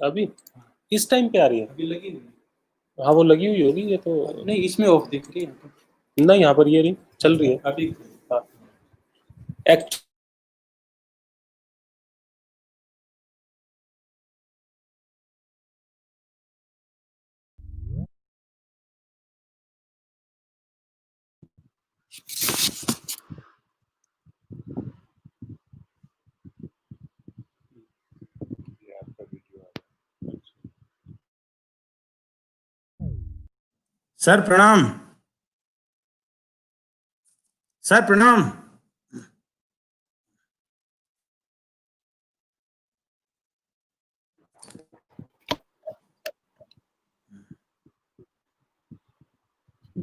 अभी इस टाइम पे आ रही है? अभी लगी नहीं। हाँ वो लगी हुई होगी, ये तो नहीं, इसमें ऑफ दिख रही है ना, यहाँ पर ये रही चल रही है अभी। हाँ एक्ट सर प्रणाम। सर प्रणाम।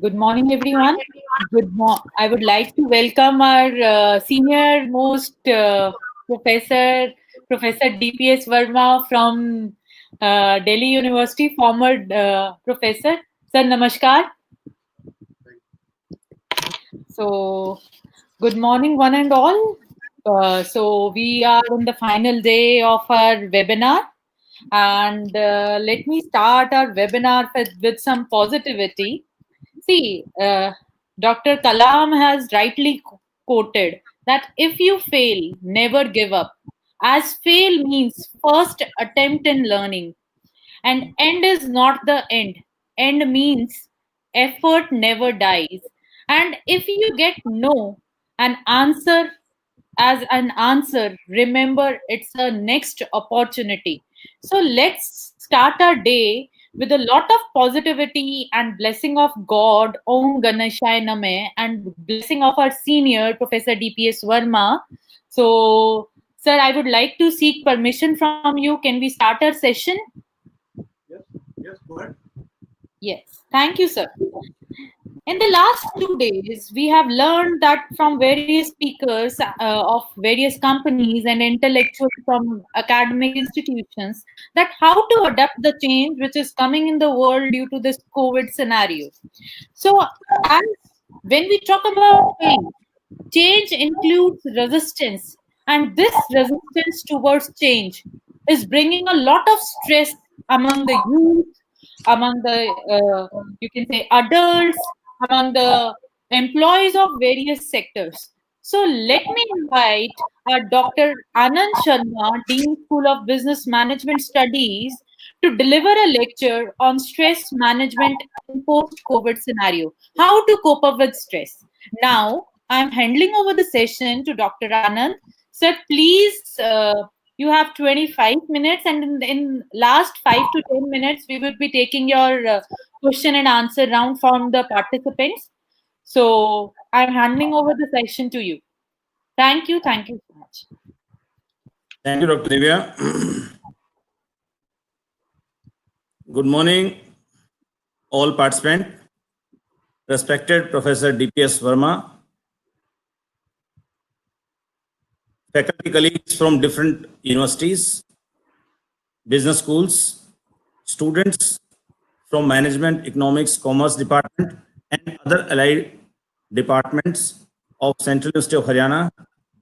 Good morning, everyone. I would like to welcome our senior most professor, Professor DPS Verma from Delhi University, former professor. Sir, namaskar. So, good morning, one and all. So, we are on the final day of our webinar. And let me start our webinar with some positivity. See, Dr. Kalam has rightly quoted that if you fail, never give up. As fail means first attempt in learning, and end is not the end. End means effort never dies. And if you get no, an answer as an answer, remember it's a next opportunity. So let's start our day with a lot of positivity and blessing of God, Om Ganeshaya Name, and blessing of our senior, Professor DPS Verma. So, sir, I would like to seek permission from you. Can we start our session? Yes, go ahead. Yes, thank you, sir. In the last 2 days, we have learned that from various speakers of various companies and intellectuals from academic institutions that how to adapt the change which is coming in the world due to this COVID scenario. So, as when we talk about change includes resistance, and this resistance towards change is bringing a lot of stress among the youth, among the you can say adults, among the employees of various sectors. So let me invite our Dr. Anand Sharma, Dean School of Business Management Studies, to deliver a lecture on stress management in post-COVID scenario, how to cope up with stress. Now, I'm handing over the session to Dr. Anand. Sir, please, you have 25 minutes, and in last 5 to 10 minutes, we will be taking your question and answer round from the participants. So I'm handing over the session to you. Thank you. Thank you so much. Thank you, Dr. Divya. Good morning, all participants. Respected Professor DPS Verma, faculty colleagues from different universities, business schools, students from management, economics, commerce department, and other allied departments of Central University of Haryana,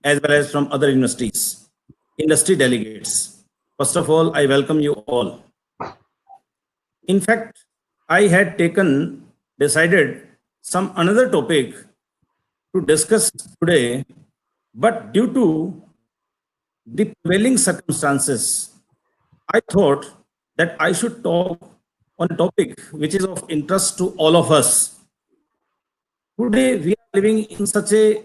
as well as from other universities, industry delegates. First of all, I welcome you all. In fact, I had decided some another topic to discuss today, but due to the prevailing circumstances, I thought that I should talk on a topic which is of interest to all of us. Today, we are living in such a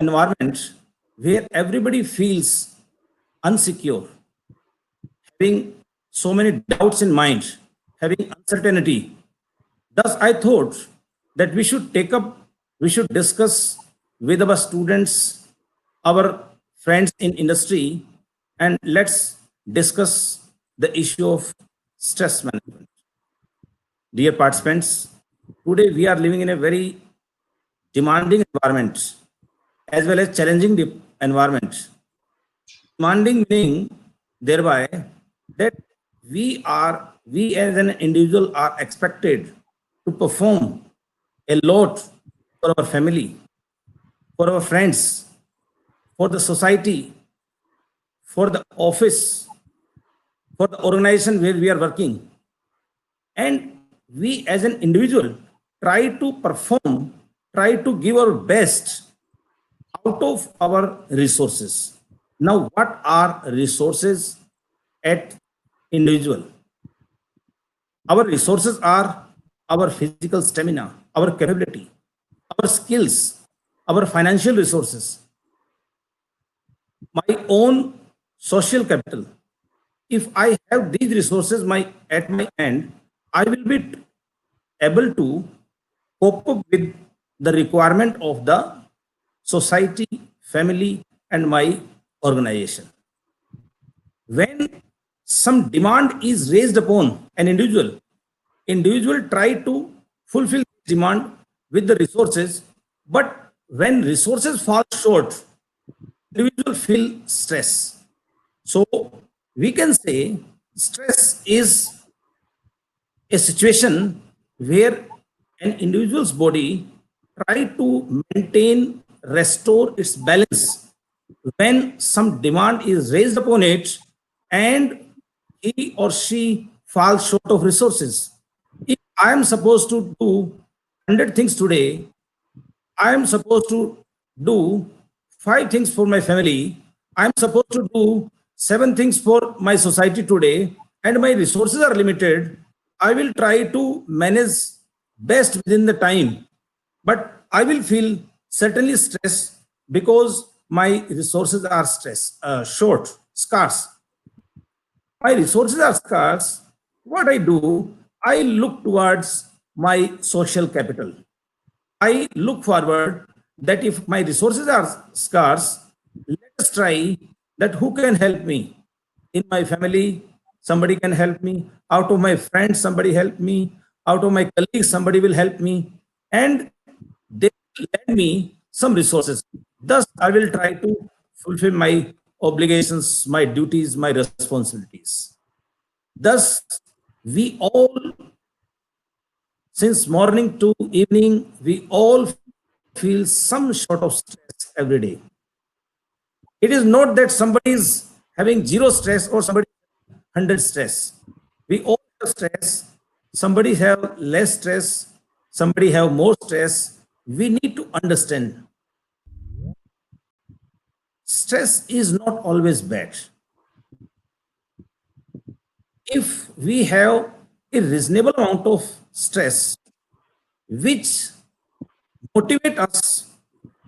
environment where everybody feels unsecure, having so many doubts in mind, having uncertainty. Thus, I thought that we should discuss with our students, our friends in industry, and let's discuss the issue of stress management. Dear participants, today we are living in a very demanding environment as well as challenging environment. Demanding meaning thereby that we as an individual are expected to perform a lot for our family, for our friends, for the society, for the office, for the organization where we are working. And we as an individual try to perform, try to give our best out of our resources. Now, what are resources at individual? Our resources are our physical stamina, our capability, our skills, our financial resources, my own social capital. If I have these resources at my end, I will be able to cope up with the requirement of the society, family, and my organization. When some demand is raised upon an individual try to fulfill demand with the resources, but when resources fall short, individual feel stress. So we can say stress is a situation where an individual's body try to maintain, restore its balance when some demand is raised upon it and he or she falls short of resources. If I am supposed to do 100 things today, I am supposed to do 5 things for my family. I am supposed to do 7 things for my society today, and my resources are limited. I will try to manage best within the time, but I will feel certainly stress because my resources are short, scarce. My resources are scarce. What I do, I look towards my social capital. I look forward that if my resources are scarce, let us try that who can help me. In my family, somebody can help me. Out of my friends, somebody help me. Out of my colleagues, somebody will help me. And they will lend me some resources. Thus, I will try to fulfill my obligations, my duties, my responsibilities. Thus, we all since morning to evening, we all feel some sort of stress every day. It is not that somebody is having zero stress or somebody 100 stress. We all have stress. Somebody have less stress. Somebody have more stress. We need to understand stress is not always bad. If we have a reasonable amount of stress, which motivate us,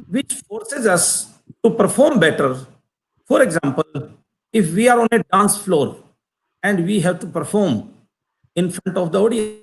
which forces us to perform better. For example, if we are on a dance floor and we have to perform in front of the audience,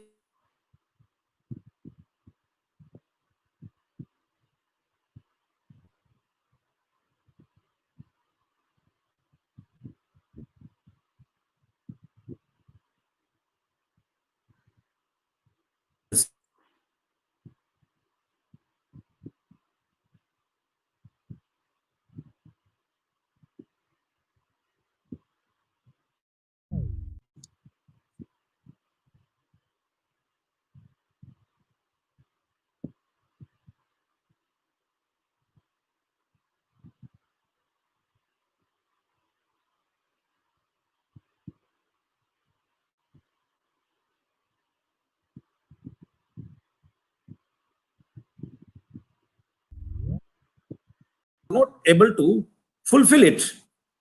not able to fulfill it,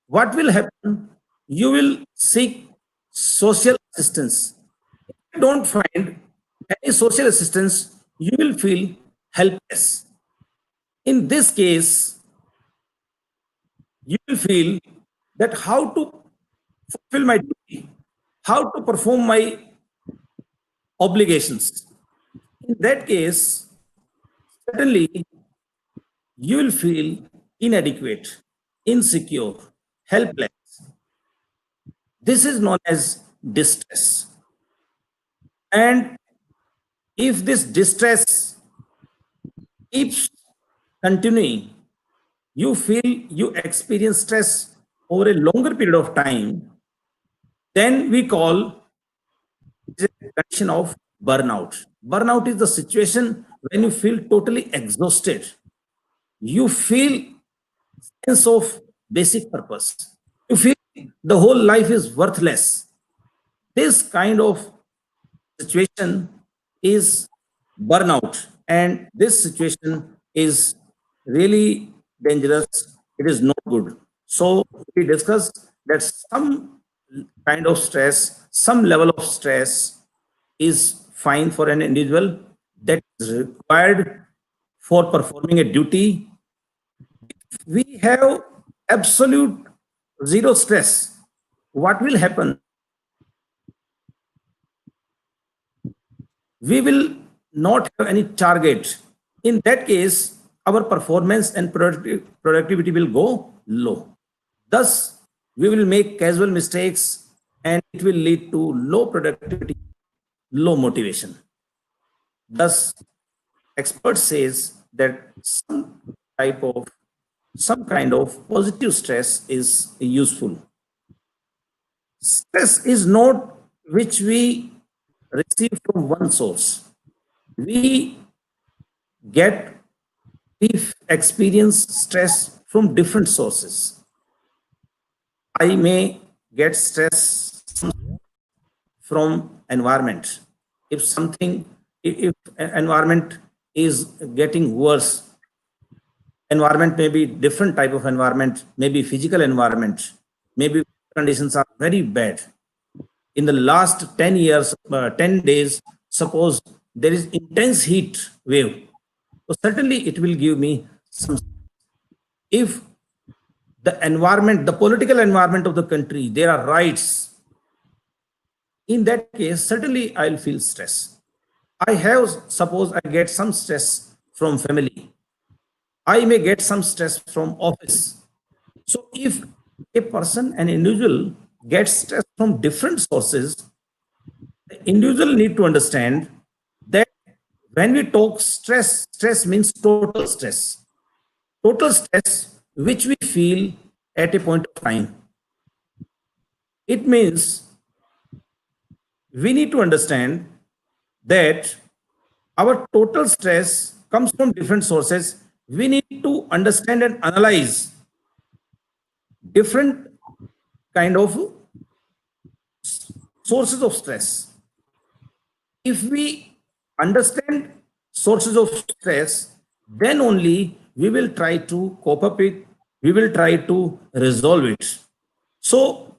what will happen? You will seek social assistance. If you don't find any social assistance, you will feel helpless. In this case, you will feel that how to fulfill my duty, how to perform my obligations. In that case, certainly you will feel inadequate, insecure, helpless. This is known as distress. And if this distress keeps continuing, you feel you experience stress over a longer period of time, then we call it a condition of burnout. Burnout is the situation when you feel totally exhausted. you feel sense of basic purpose. You feel the whole life is worthless. This kind of situation is burnout, and this situation is really dangerous. It is not good. So we discuss that some kind of stress, some level of stress is fine for an individual, that is required for performing a duty. We have absolute zero stress. What will happen? We will not have any target. In that case, our performance and productivity will go low. Thus, we will make casual mistakes and it will lead to low productivity, low motivation. Thus, expert says that type of some kind of positive stress is useful. Stress is not which we receive from one source. We get we experience stress from different sources. I may get stress from environment. If something, if environment is getting worse, environment may be different type of environment, maybe physical environment, maybe conditions are very bad. In the last 10 years, 10 days, suppose there is intense heat wave. So certainly it will give me some, if the environment, the political environment of the country, there are riots, in that case, certainly I'll feel stress. I have, suppose I get some stress from family. I may get some stress from office. So if a person, an individual gets stress from different sources, the individual need to understand that when we talk stress, stress means total stress. Total stress which we feel at a point of time. It means we need to understand that our total stress comes from different sources. We need to understand and analyze different kind of sources of stress. If we understand sources of stress, then only we will try to cope up it, we will try to resolve it. So,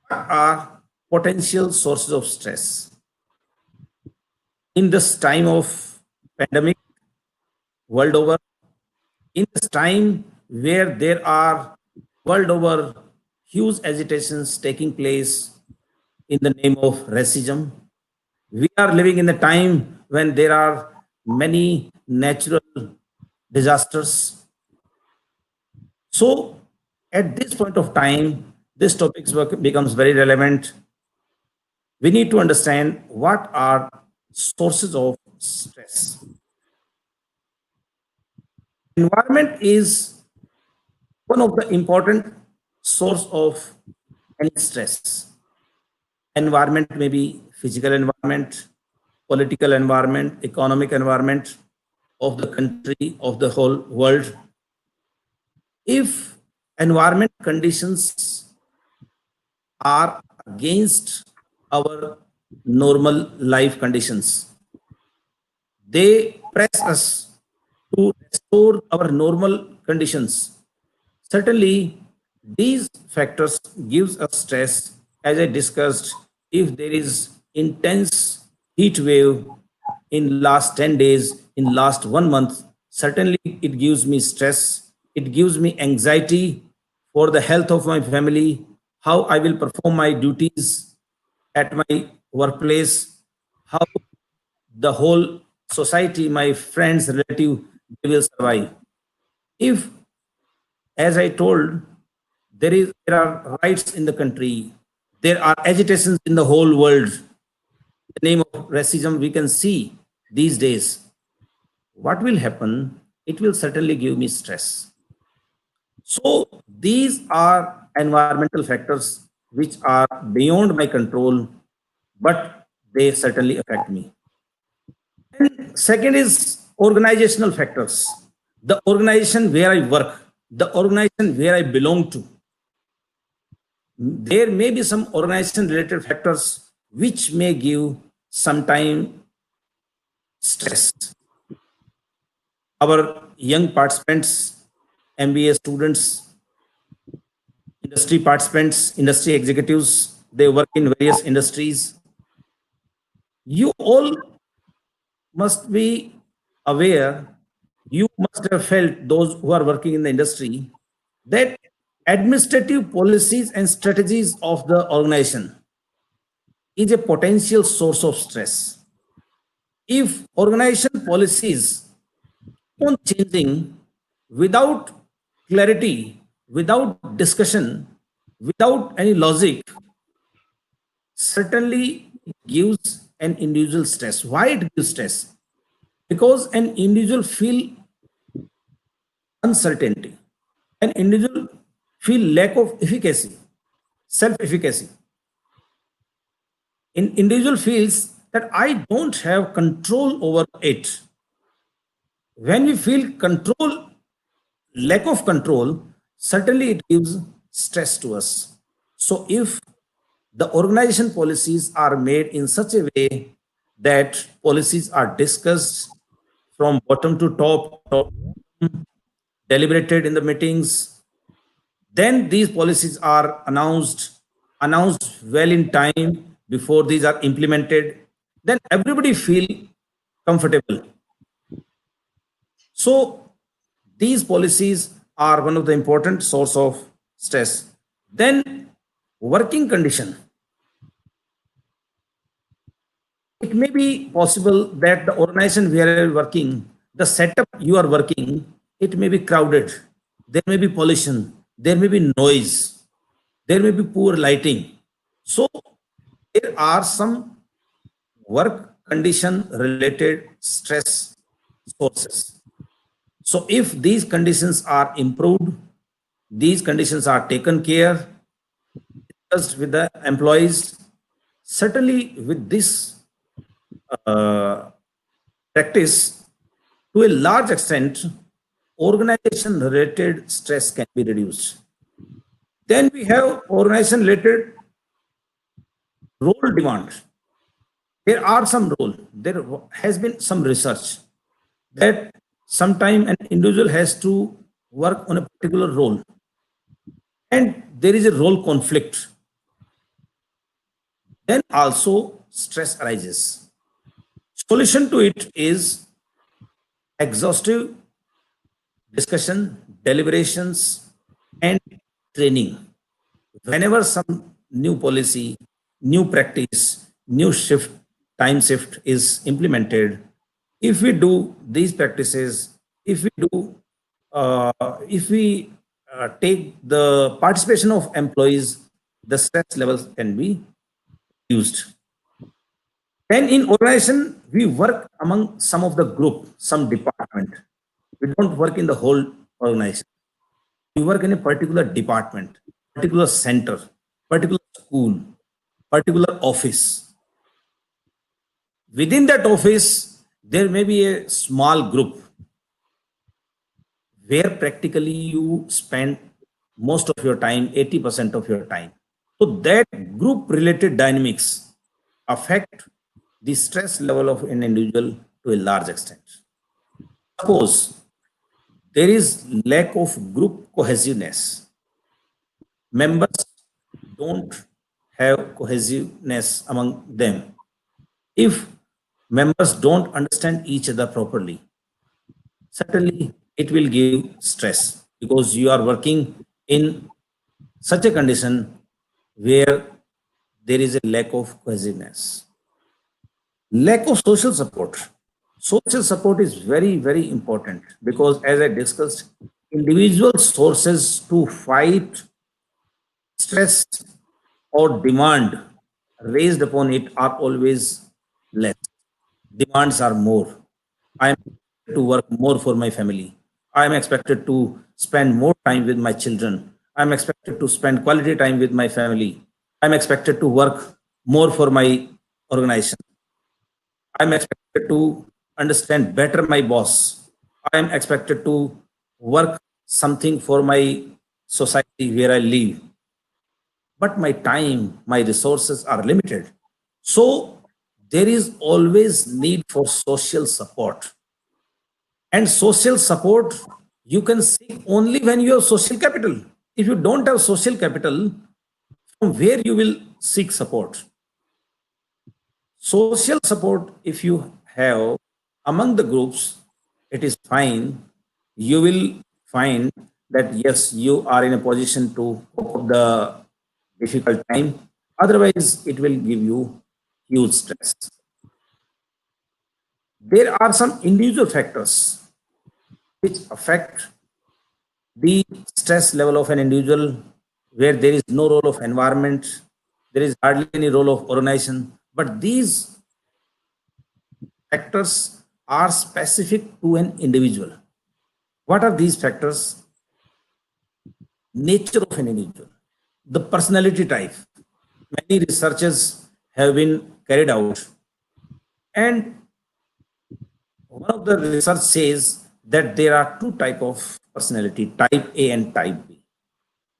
what are potential sources of stress? In this time of pandemic, world over, in this time where there are world over huge agitations taking place in the name of racism, we are living in a time when there are many natural disasters. So, at this point of time, this topic becomes very relevant. We need to understand what are sources of stress. Environment is one of the important source of any stress. Environment may be physical environment, political environment, economic environment of the country, of the whole world. If environment conditions are against our normal life conditions, they press us to restore our normal conditions. Certainly, these factors gives us stress. As I discussed, if there is intense heat wave in last 10 days, in last 1 month, certainly it gives me stress. It gives me anxiety for the health of my family, how I will perform my duties at my workplace, how the whole society, my friends, relative, they will survive. If, as I told, there are riots in the country, there are agitations in the whole world. In the name of racism, we can see these days. What will happen? It will certainly give me stress. So these are environmental factors which are beyond my control, but they certainly affect me. And second is organizational factors. the organization where I work, the organization where I belong to, there may be some organization related factors which may give sometime stress. Our young participants, MBA students, industry participants, industry executives, they work in various industries. You all must be aware, you must have felt, those who are working in the industry, that administrative policies and strategies of the organization is a potential source of stress. If organization policies keep on changing without clarity, without discussion, without any logic, certainly it gives an individual stress. Why it gives stress? Because an individual feel uncertainty, an individual feel lack of efficacy, self-efficacy. An individual feels that I don't have control over it. When we feel control, lack of control, certainly it gives stress to us. So if the organization policies are made in such a way that policies are discussed from bottom to top, deliberated in the meetings, then these policies are announced well in time before these are implemented, then everybody feel comfortable. So these policies are one of the important source of stress. Then working condition. It may be possible that the organization where you are working, the setup you are working, it may be crowded. There may be pollution. There may be noise. There may be poor lighting. So there are some work condition related stress sources. So if these conditions are improved, these conditions are taken care, discussed with the employees, certainly with this practice, to a large extent, organization related stress can be reduced. Then we have organization related role demand. There are some role. There has been some research that sometime an individual has to work on a particular role and there is a role conflict. Then also stress arises. Solution to it is exhaustive discussion, deliberations, and training. Whenever some new policy, new practice, new shift, time shift is implemented, if we do these practices, if we take the participation of employees, the stress levels can be reduced. Then in organization, we work among some of the group, some department. We don't work in the whole organization. We work in a particular department, particular center, particular school, particular office. Within that office, there may be a small group where practically you spend most of your time, 80% of your time. So that group related dynamics affect the stress level of an individual to a large extent. Suppose there is lack of group cohesiveness. Members don't have cohesiveness among them. If members don't understand each other properly, certainly it will give stress because you are working in such a condition where there is a lack of cohesiveness. Lack of social support. Social support is very, very important because, as I discussed, individual sources to fight stress or demand raised upon it are always less. Demands are more. I am expected to work more for my family. I am expected to spend more time with my children. I am expected to spend quality time with my family. I am expected to work more for my organization. I'm expected to understand better my boss. I am expected to work something for my society where I live, but my time, my resources are limited. So there is always need for social support. And social support you can seek only when you have social capital. If you don't have social capital, from where you will seek support? Social support, if you have among the groups, it is fine. You will find that yes, you are in a position to cope up the difficult time. Otherwise, it will give you huge stress. There are some individual factors which affect the stress level of an individual, where there is no role of environment, there is hardly any role of organization, but these factors are specific to an individual. What are these factors? Nature of an individual, the personality type. Many researches have been carried out, and one of the research says that there are two type of personality, type A and type B.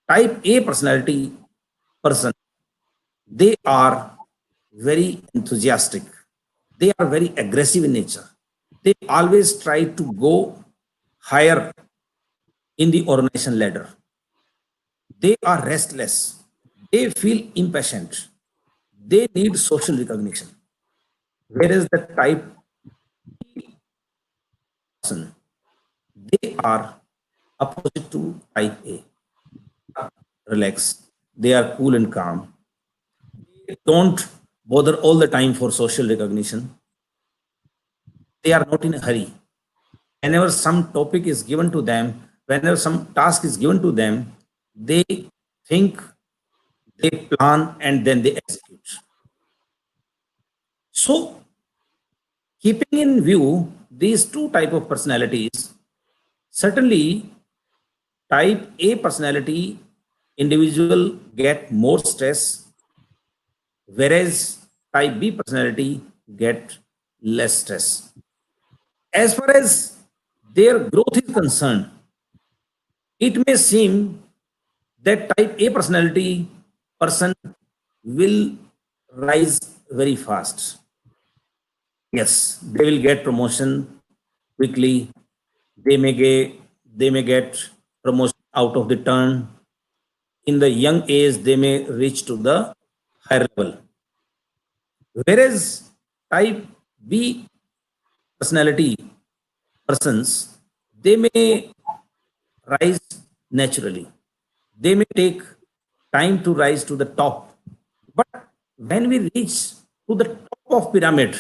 Type A personality person, they are very enthusiastic. They are very aggressive in nature. They always try to go higher in the organization ladder. They are restless. They feel impatient. They need social recognition. Whereas the type person, they are opposite to type A. Relax. They are cool and calm. They don't bother all the time for social recognition. They are not in a hurry. Whenever some topic is given to them, whenever some task is given to them, they think, they plan, and then they execute. So, keeping in view these two type of personalities, certainly type A personality individual get more stress, whereas type B personality get less stress. As far as their growth is concerned, it may seem that type A personality person will rise very fast. Yes, they will get promotion quickly. They may get promotion out of the turn. In the young age, they may reach to the higher level. Whereas type B personality persons, they may rise naturally. They may take time to rise to the top. But when we reach to the top of pyramid,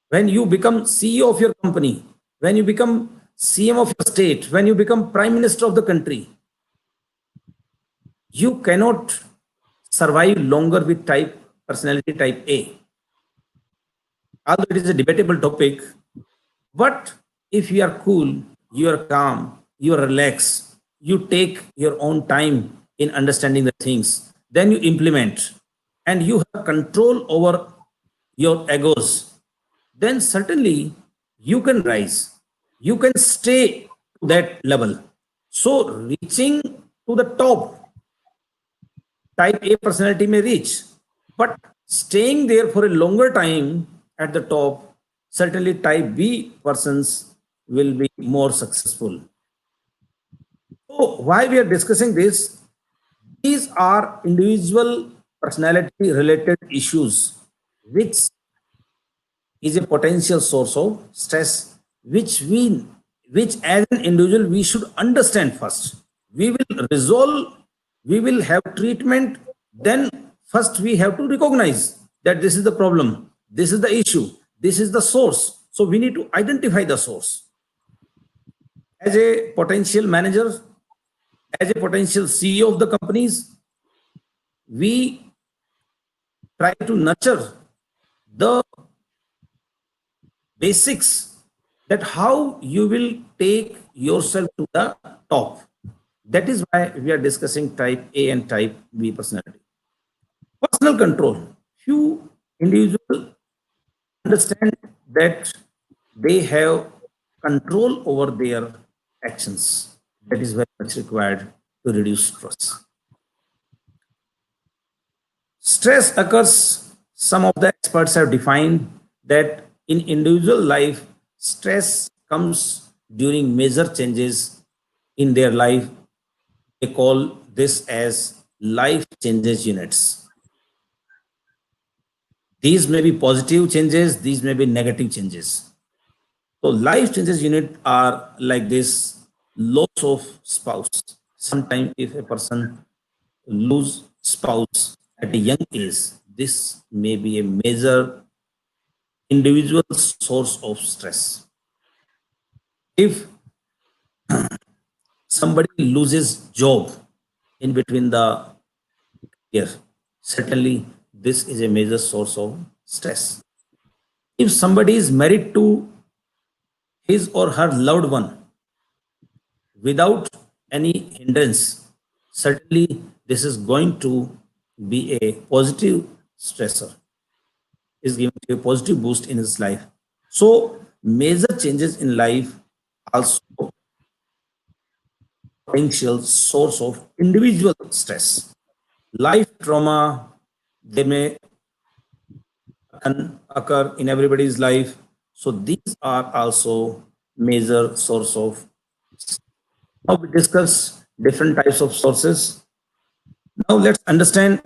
when you become CEO of your company, when you become CM of your state, when you become Prime Minister of the country, you cannot survive longer with type personality type A. Although it is a debatable topic, but if you are cool, you are calm, you are relaxed, you take your own time in understanding the things, then you implement, and you have control over your egos, then certainly you can rise. You can stay to that level. So reaching to the top, type A personality may reach, but staying there for a longer time at the top, certainly type B persons will be more successful. So why we are discussing this? These are individual personality related issues which is a potential source of stress, which as an individual we should understand first. We will resolve, we will have treatment, then first we have to recognize that this is the problem, this is the issue, this is the source. So we need to identify the source. As a potential manager, as a potential CEO of the companies, we try to nurture the basics, that how you will take yourself to the top. That is why we are discussing type A and type B personality. Personal control. Few individuals understand that they have control over their actions. That is very much required to reduce stress. Stress occurs, some of the experts have defined that in individual life, stress comes during major changes in their life. They call this as life changes units. These may be positive changes, these may be negative changes. So life changes unit are like this: loss of spouse. Sometimes if a person lose spouse at a young age, this may be a major individual source of stress. If somebody loses job in between the year, certainly this is a major source of stress. If somebody is married to his or her loved one without any hindrance, certainly this is going to be a positive stressor, is giving you a positive boost in his life. So major changes in life also potential source of individual stress. Life trauma, they may occur in everybody's life. So these are also major source of. Now we discuss different types of sources. Now let's understand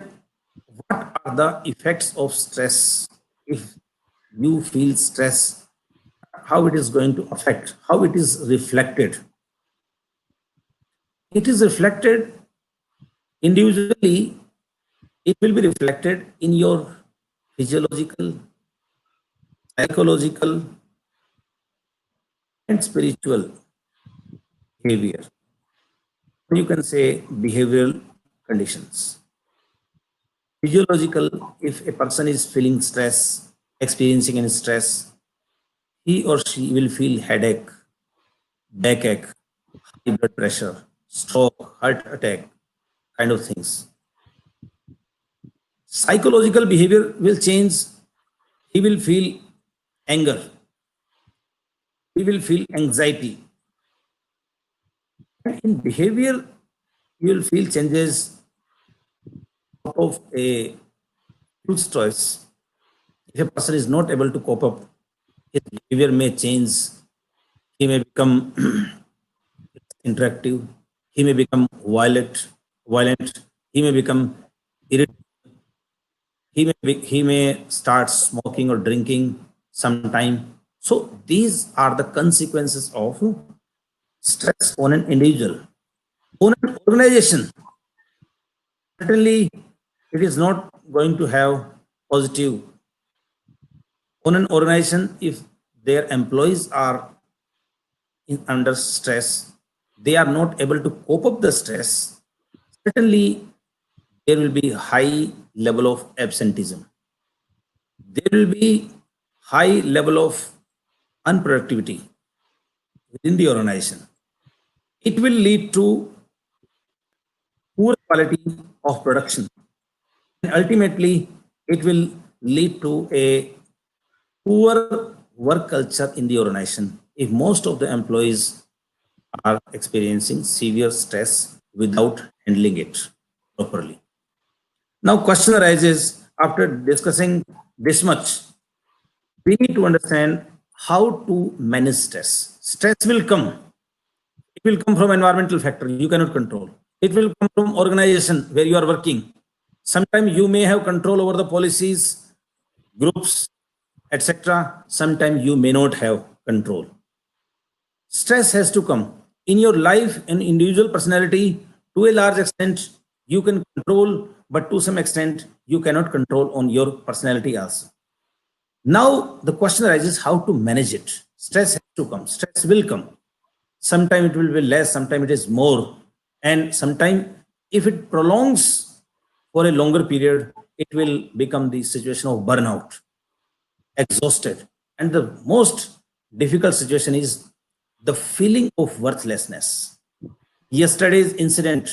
what are the effects of stress. If you feel stress, how it is going to affect, how it is reflected. It is reflected individually, it will be reflected in your physiological, psychological, and spiritual behavior. You can say behavioral conditions. Physiological, if a person is feeling stress, experiencing any stress, he or she will feel headache, backache, high blood pressure, stroke, heart attack, kind of things. Psychological behavior will change. He will feel anger. He will feel anxiety. And in behavior, you will feel changes out of a huge choice. If a person is not able to cope up, his behavior may change. He may become interactive. He may become violent. He may become irritable. He may start smoking or drinking sometime. So these are the consequences of stress on an individual. On an organization, certainly it is not going to have positive. On an organization, if their employees are under stress, they are not able to cope up the stress, certainly there will be high level of absenteeism. There will be high level of unproductivity within the organization. It will lead to poor quality of production. And ultimately, it will lead to a poor work culture in the organization if most of the employees are experiencing severe stress without handling it properly. Now, question arises after discussing this much. We need to understand how to manage stress. Stress will come. It will come from environmental factor you cannot control. It will come from organization where you are working. Sometimes you may have control over the policies, groups, etc. Sometimes you may not have control. Stress has to come in your life and individual personality. To a large extent you can control, but to some extent you cannot control on your personality also. Now the question arises how to manage it. Stress has to come, stress will come. Sometime it will be less, sometime it is more, and sometime if it prolongs for a longer period, it will become the situation of burnout, exhausted. And the most difficult situation is the feeling of worthlessness. Yesterday's incident,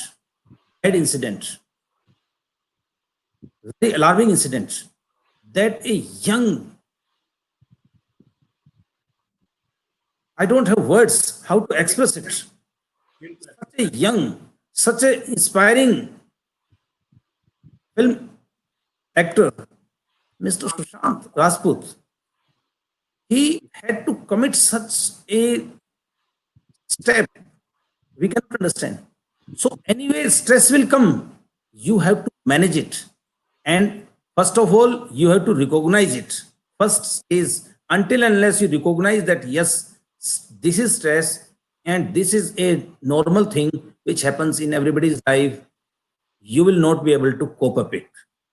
bad incident, very alarming incident, that a young I don't have words how to express it. Such a young, such a inspiring film actor, Mr. Sushant Rajput, he had to commit such a step. We cannot understand. So anyway, stress will come. You have to manage it. And first of all, you have to recognize it. First is until unless you recognize that, yes, this is stress and this is a normal thing which happens in everybody's life, you will not be able to cope up it.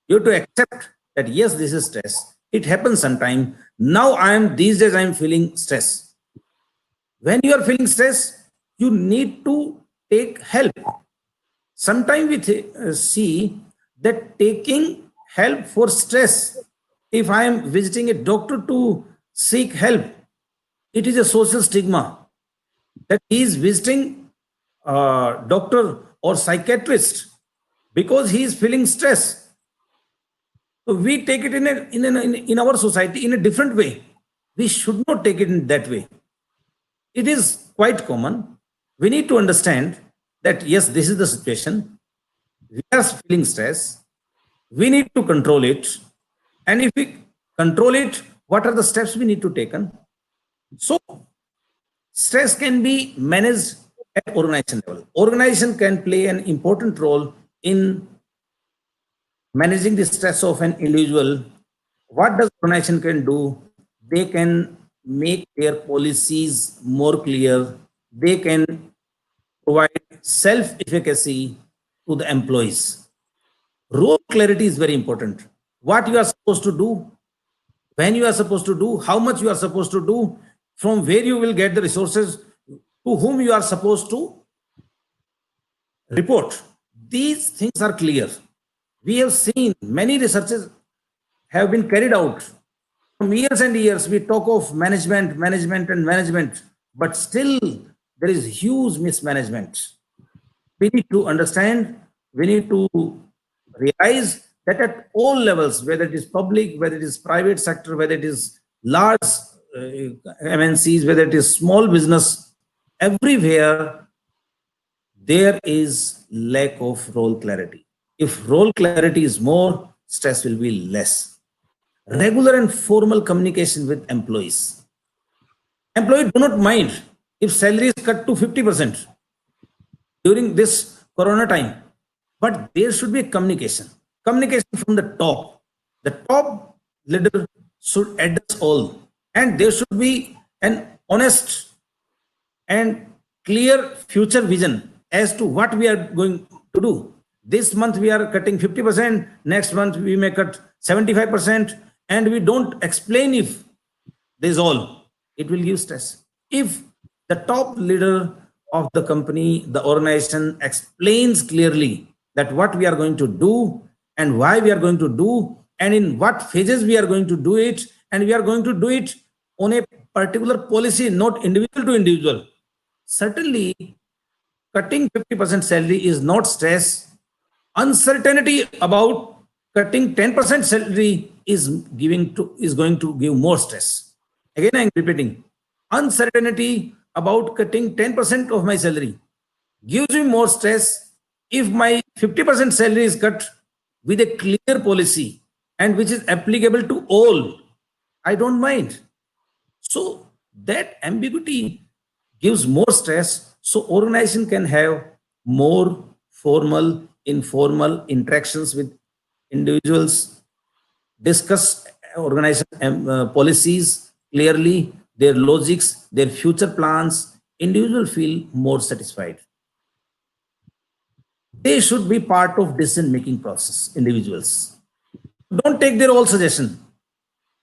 You have to accept that, yes, this is stress. It happens sometime. Now these days I am feeling stress. When you are feeling stress, you need to take help. Sometimes we see that taking help for stress, if I am visiting a doctor to seek help, it is a social stigma that he is visiting a doctor or psychiatrist because he is feeling stress. So we take it in our society in a different way. We should not take it in that way. It is quite common. We need to understand that, yes, this is the situation. We are feeling stress. We need to control it. And if we control it, what are the steps we need to take? So stress can be managed at organization level. Organization can play an important role in managing the stress of an individual. What does organization can do? They can make their policies more clear. They can provide self-efficacy to the employees. Role clarity is very important. What you are supposed to do, when you are supposed to do, how much you are supposed to do, from where you will get the resources, to whom you are supposed to report. These things are clear. We have seen many researches have been carried out. From years and years, we talk of management, and management, but still there is huge mismanagement. We need to understand, we need to realize that at all levels, whether it is public, whether it is private sector, whether it is large MNCs, whether it is small business, everywhere there is lack of role clarity. If role clarity is more, stress will be less. Regular and formal communication with employees. Employees do not mind if salary is cut to 50% during this corona time, but there should be a communication from the top. The top leader should address all, and there should be an honest and clear future vision as to what we are going to do. This month we are cutting 50%, next month we may cut 75%, and we don't explain if this is all, it will give stress. If the top leader of the company, the organization explains clearly that what we are going to do and why we are going to do and in what phases we are going to do it, and we are going to do it on a particular policy, not individual to individual. Certainly, cutting 50% salary is not stress. Uncertainty about cutting 10% salary is going to give more stress. Again, I am repeating, uncertainty about cutting 10% of my salary gives me more stress. If my 50% salary is cut with a clear policy and which is applicable to all, I don't mind. So that ambiguity gives more stress. So organization can have more formal, informal interactions with individuals, discuss organization policies clearly, their logics, their future plans. Individuals feel more satisfied. They should be part of decision-making process, individuals. Don't take their all suggestion,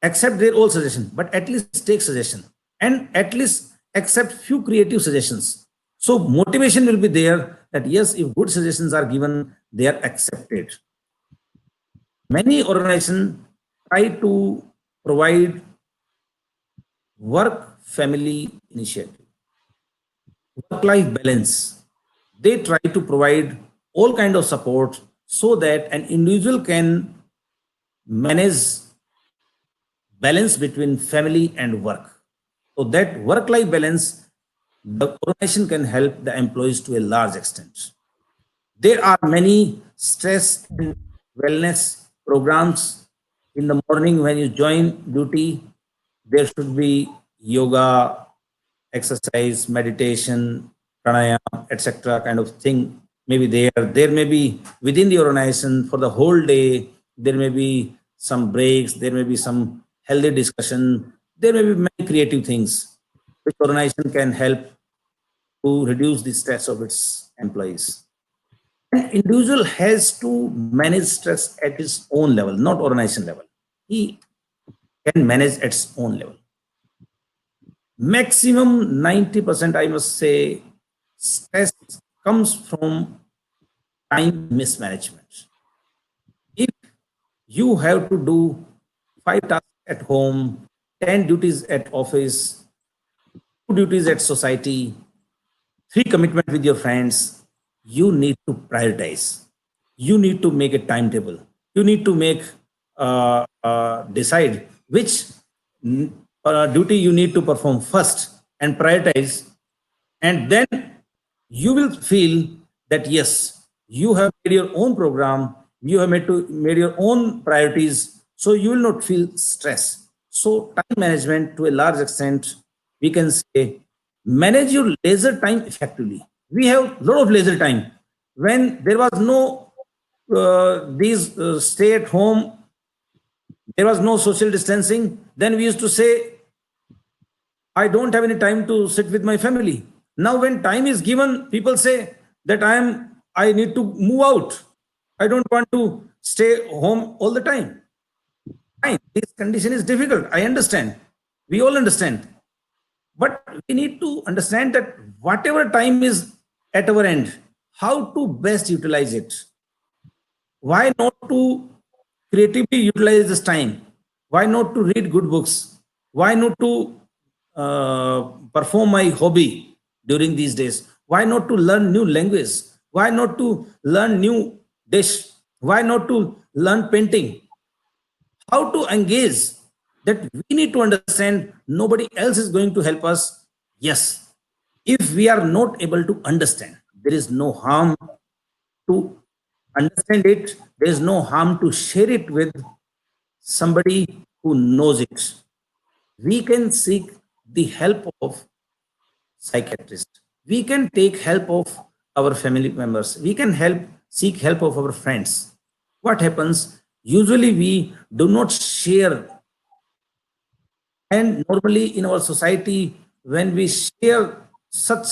accept their all suggestion, but at least take suggestion and at least accept few creative suggestions. So motivation will be there that, yes, if good suggestions are given, they are accepted. Many organizations try to provide work-family initiative, work-life balance. They try to provide all kind of support so that an individual can manage balance between family and work. So that work-life balance, the organization can help the employees to a large extent. There are many stress and wellness programs. In the morning when you join duty, there should be yoga, exercise, meditation, pranayama, etc. kind of thing. Maybe there may be within the organization for the whole day. There may be some breaks. There may be some healthy discussion. There may be many creative things which organization can help to reduce the stress of its employees. An individual has to manage stress at his own level, not organization level. He can manage at his own level. Maximum 90%, I must say, stress comes from time mismanagement. If you have to do 5 tasks at home, 10 duties at office, 2 duties at society, 3 commitment with your friends, you need to prioritize. You need to make a timetable. You need to make decide which duty you need to perform first and prioritize, and then you will feel that yes, you have made your own program, you have made your own priorities, so you will not feel stress. So time management, to a large extent, we can say, manage your leisure time effectively. We have a lot of leisure time. When there was no these stay at home, there was no social distancing, then we used to say, I don't have any time to sit with my family. Now when time is given, people say that I need to move out. I don't want to stay home all the time. Fine, this condition is difficult. I understand. We all understand. But we need to understand that whatever time is at our end, how to best utilize it. Why not to creatively utilize this time? Why not to read good books? Why not to perform my hobby during these days? Why not to learn new language? Why not to learn new dish? Why not to learn painting? How to engage? That we need to understand nobody else is going to help us. Yes, if we are not able to understand, there is no harm to understand it. There is no harm to share it with somebody who knows it. We can seek the help of psychiatrist. We can take help of our family members. We can seek help of our friends. What happens? Usually we do not share. And normally in our society, when we share such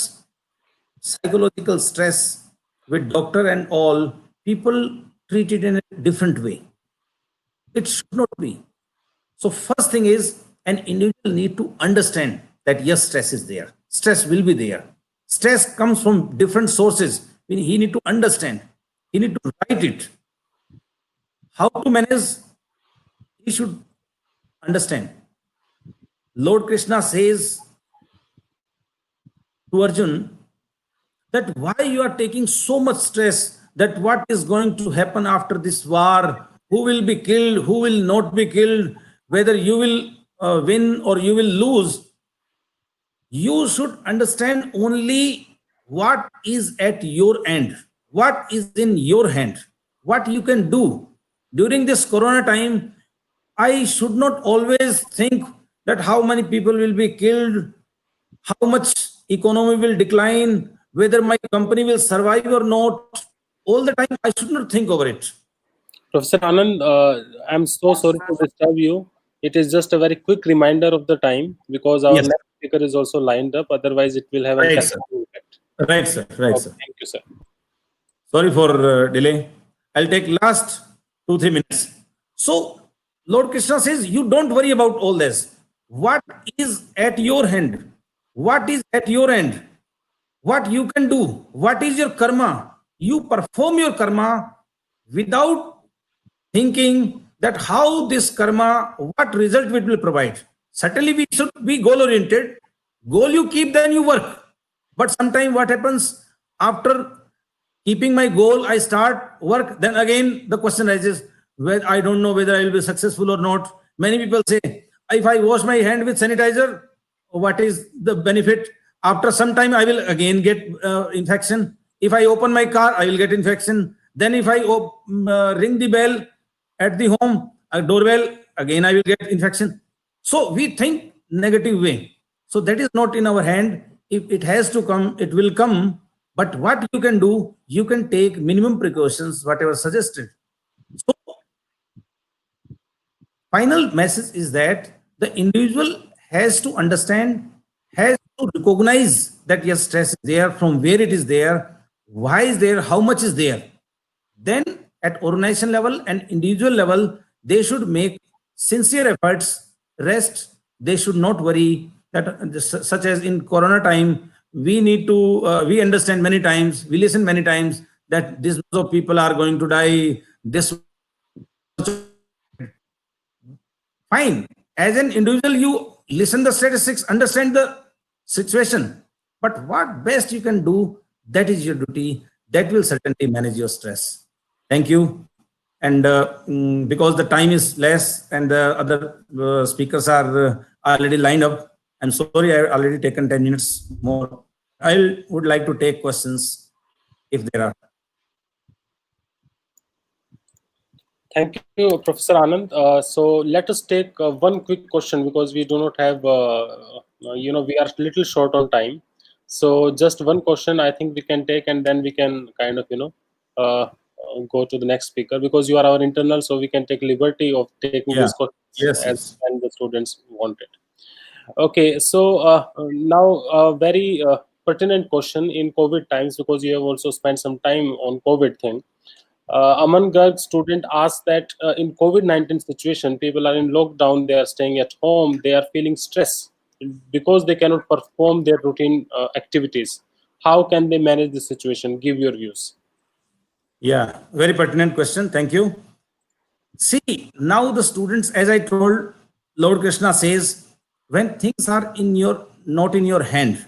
psychological stress with doctor and all, people treat it in a different way. It should not be. So first thing is, an individual need to understand that yes, stress is there. Stress will be there. Stress comes from different sources. He need to understand. He need to write it. How to manage? He should understand. Lord Krishna says to Arjun that why you are taking so much stress, that what is going to happen after this war, who will be killed, who will not be killed, whether you will win or you will lose. You should understand only what is at your end, what is in your hand, what you can do. During this corona time, I should not always think that how many people will be killed, how much economy will decline, whether my company will survive or not. All the time, I should not think over it. Professor Anand, I'm so sorry to disturb you. It is just a very quick reminder of the time, because our Yes. next speaker is also lined up. Otherwise, it will have an Right, sir. impact. Right, sir. Right, Okay, sir. thank you, sir. Sorry for delay. I'll take last 2-3 minutes. So Lord Krishna says, you don't worry about all this. What is at your hand? What is at your end? What you can do? What is your karma? You perform your karma without thinking that how this karma, what result it will provide. Certainly we should be goal oriented. Goal you keep, then you work. But sometimes what happens, after keeping my goal, I start work, then again the question rises, well, I don't know whether I will be successful or not. Many people say, if I wash my hand with sanitizer, what is the benefit. After some time, I will again get infection. If I open my car, I will get infection. Then if I ring the bell at the home, a doorbell, again I will get infection. So we think negative way. So that is not in our hand. If it has to come, it will come. But what you can do, you can take minimum precautions, whatever suggested. So final message is that the individual has to understand, has to recognize that yes, stress is there, from where it is there, why is there, how much is there. Then at organization level and individual level, they should make sincere efforts, rest. They should not worry that such as in corona time, we need to, we understand many times, we listen many times that this much of people are going to die, this fine. As an individual, you listen the statistics, understand the situation. But what best you can do, that is your duty. That will certainly manage your stress. Thank you. And because the time is less and the other speakers are already lined up, I'm sorry, I've already taken 10 minutes more. I would like to take questions if there are. Thank you, Professor Anand. So let us take one quick question because we do not have, we are a little short on time. So just one question I think we can take, and then we can kind of, go to the next speaker, because you are our internal, so we can take liberty of taking Yeah. this question Yes, as yes. when the students want it. Okay, so now a very pertinent question in COVID times, because you have also spent some time on COVID thing. Among girls, student asked that in COVID-19 situation, people are in lockdown, they are staying at home, they are feeling stress because they cannot perform their routine activities. How can they manage the situation? Give your views. Yeah, very pertinent question. Thank you. See, now the students, as I told, Lord Krishna says, when things are in your not in your hand,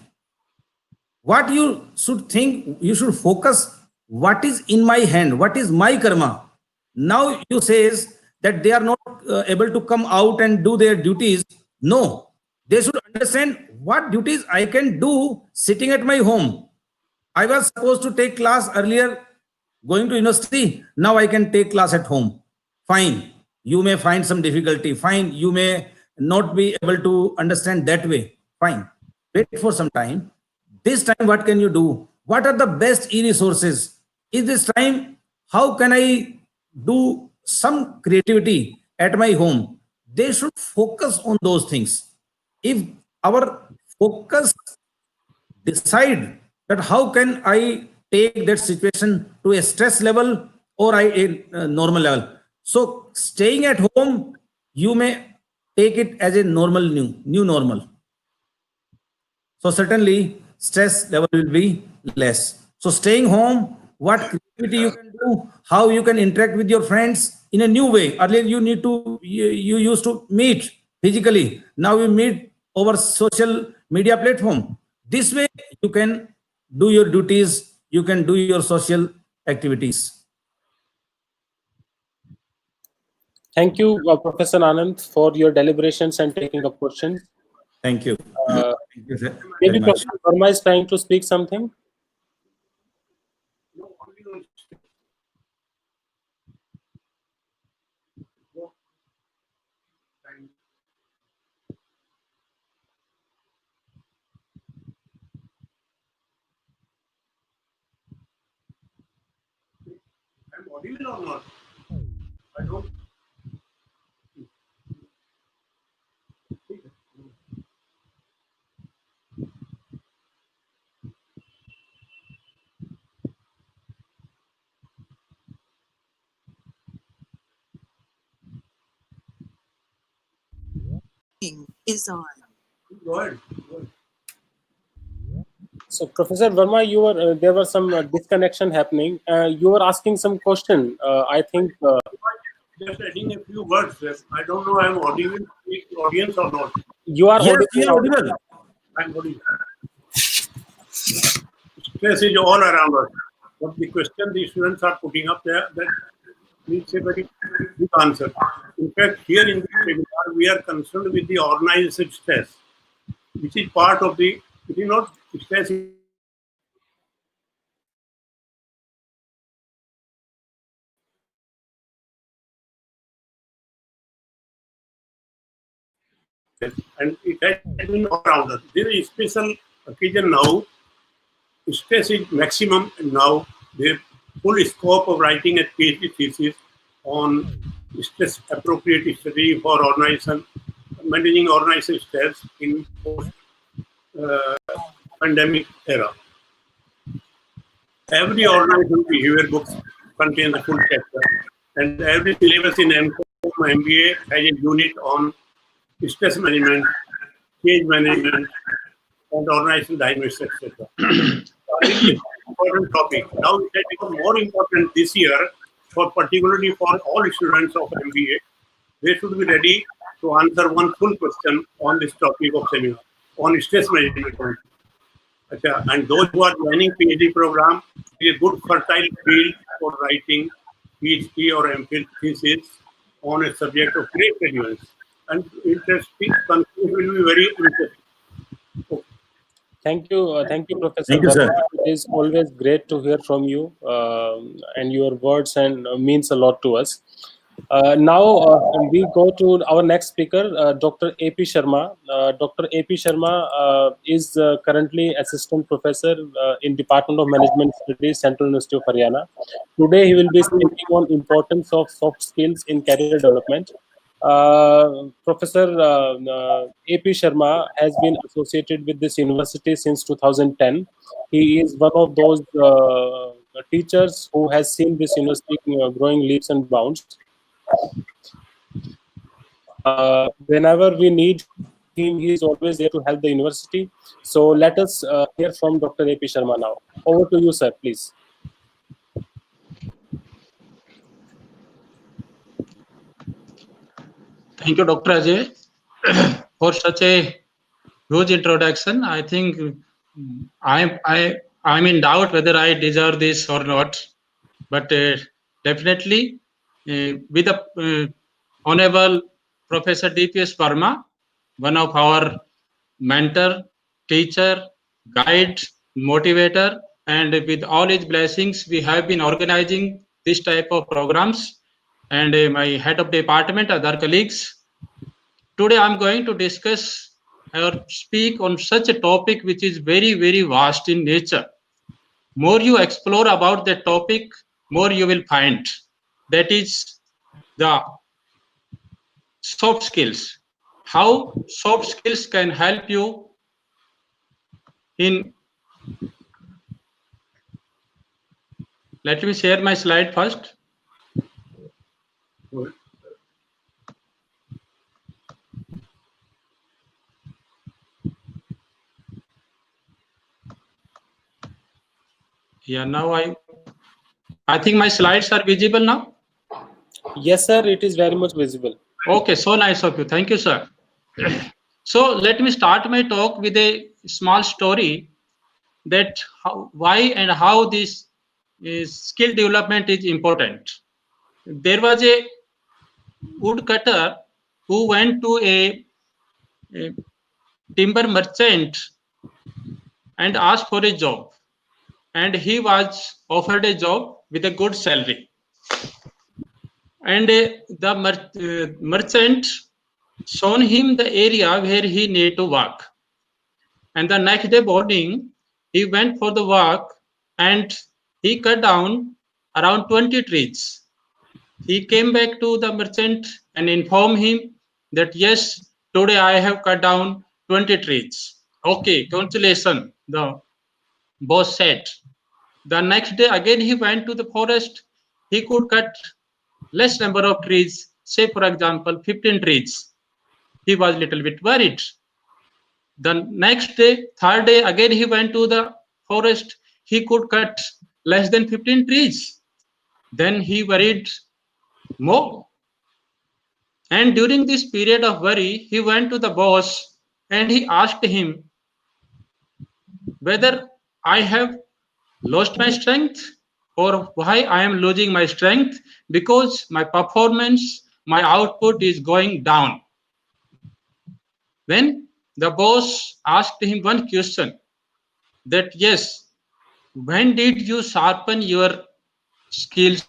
what you should think, you should focus what is in my hand, what is my karma. Now you says that they are not able to come out and do their duties. No, they should understand what duties I can do sitting at my home. I was supposed to take class earlier, going to university. Now I can take class at home. Fine. You may find some difficulty. Fine. You may not be able to understand that way. Fine. Wait for some time. This time, what can you do? What are the best e-resources? In this time, how can I do some creativity at my home? They should focus on those things. If our focus decide that how can I take that situation to a stress level or a normal level. So staying at home, you may take it as a normal new normal. So certainly stress level will be less. So staying home, what creativity you can do, how you can interact with your friends in a new way. Earlier you used to meet physically. Now you meet over social media platform. This way you can do your duties, you can do your social activities. Thank you, Professor Anand, for your deliberations and taking up questions. Thank you. Thank you very Maybe much. Professor Verma is trying to speak something. I'm audible or not? I don't. Is on. Go ahead. Go ahead. So, Professor Verma, you were there was some disconnection happening. You were asking some question. I think Just adding a few words. I don't know I'm audible to the audience or not. you are Yes, audible. you are audible. I'm audible. Stress is all around us. But the question the students are putting up there, that needs a very big answer. In fact, here in this webinar, we are concerned with the organized stress. which is part of the, it is not stress, and it has been all around us. There is a special occasion now. Stress is maximum now. The full scope of writing a PhD thesis on stress appropriate study for organization, managing organization stress in post pandemic era. Every organization behavior books contains the full chapter, and every syllabus in MCOM MBA has a unit on stress management, change management, and organization dynamics, etc. Really important topic. Now it has become more important this year, for particularly for all students of MBA. They should be ready to answer one full question on this topic of seminar on stress management. And those who are joining PhD program, it is a good fertile field for writing PhD or MPhil thesis on a subject of great relevance. And interesting, conclusion will be very interesting. Thank you, Professor Thank you, sir. Verma. It is always great to hear from you, and your words and means a lot to us. Now we go to our next speaker, Dr. A.P. Sharma. Dr. A.P. Sharma is currently assistant professor in Department of Management Studies, Central University of Haryana. Today, he will be speaking on importance of soft skills in career development. Professor A.P. Sharma has been associated with this university since 2010. He is one of those teachers who has seen this university growing leaps and bounds. Whenever we need him, he is always there to help the university. So let us hear from Dr. A.P. Sharma now. Over to you, sir, please. Thank you, Dr. Ajay, for such a huge introduction. I think I'm in doubt whether I deserve this or not, but definitely with the Honorable Professor D.P.S. Verma, one of our mentor, teacher, guide, motivator, and with all his blessings, we have been organizing this type of programs. And my head of department, other colleagues. Today, I'm going to discuss or speak on such a topic which is very, very vast in nature. More you explore about the topic, more you will find. That is the soft skills. How soft skills can help you in. Let me share my slide first. Yeah, now I think my slides are visible now. Yes, sir, it is very much visible. Okay, so nice of you. Thank you, sir. So let me start my talk with a small story that why and how this skill development is important. There was a woodcutter who went to a timber merchant and asked for a job, and he was offered a job with a good salary. And the merchant shown him the area where he need to work. And the next day morning, he went for the walk and he cut down around 20 trees. He came back to the merchant and informed him that yes, today I have cut down 20 trees. Okay, congratulations, the boss said. The next day again he went to the forest. He could cut less number of trees, say for example 15 trees. He was a little bit worried. The next day, third day, again he went to the forest. He could cut less than 15 trees. Then he worried more. And during this period of worry, he went to the boss and he asked him whether I have lost my strength or why I am losing my strength, because my performance, my output is going down. When the boss asked him one question that, yes, when did you sharpen your skills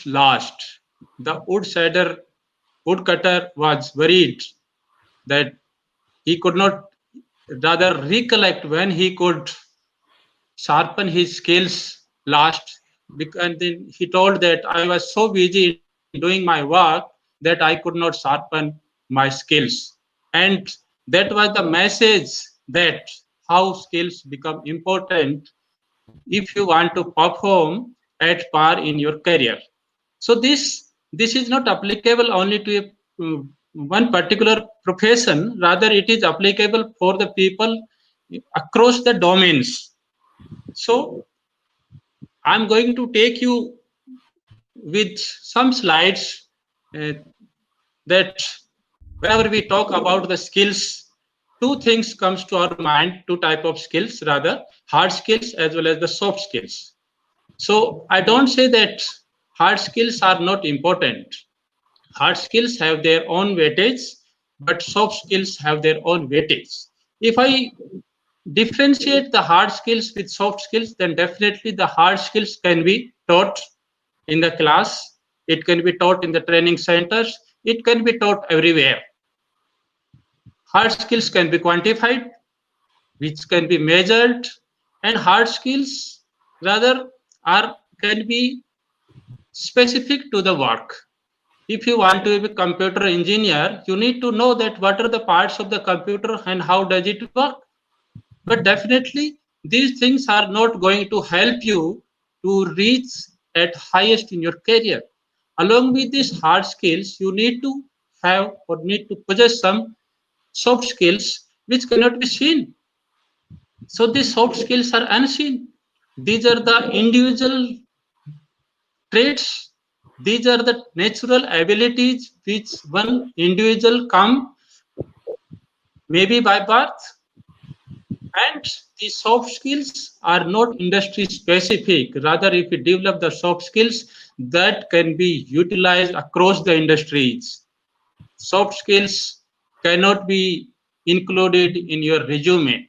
last? The woodcutter was worried that he could not rather recollect when he could sharpen his skills last. And then he told that I was so busy in doing my work that I could not sharpen my skills. And that was the message that how skills become important if you want to perform at par in your career. So this is not applicable only to one particular profession, rather it is applicable for the people across the domains. So I'm going to take you with some slides that whenever we talk about the skills, two things comes to our mind, two type of skills rather, hard skills as well as the soft skills. So I don't say that hard skills are not important. Hard skills have their own weightage, but soft skills have their own weightage. If I differentiate the hard skills with soft skills, then definitely the hard skills can be taught in the class, it can be taught in the training centers, it can be taught everywhere. Hard skills can be quantified, which can be measured, and hard skills rather are can be specific to the work. If you want to be a computer engineer, you need to know that what are the parts of the computer and how does it work. But definitely these things are not going to help you to reach at highest in your career. Along with these hard skills, you need to have or need to possess some soft skills which cannot be seen. So these soft skills are unseen. These are the individual traits. These are the natural abilities which one individual come maybe by birth. And the soft skills are not industry specific. Rather, if you develop the soft skills, that can be utilized across the industries. Soft skills cannot be included in your resume.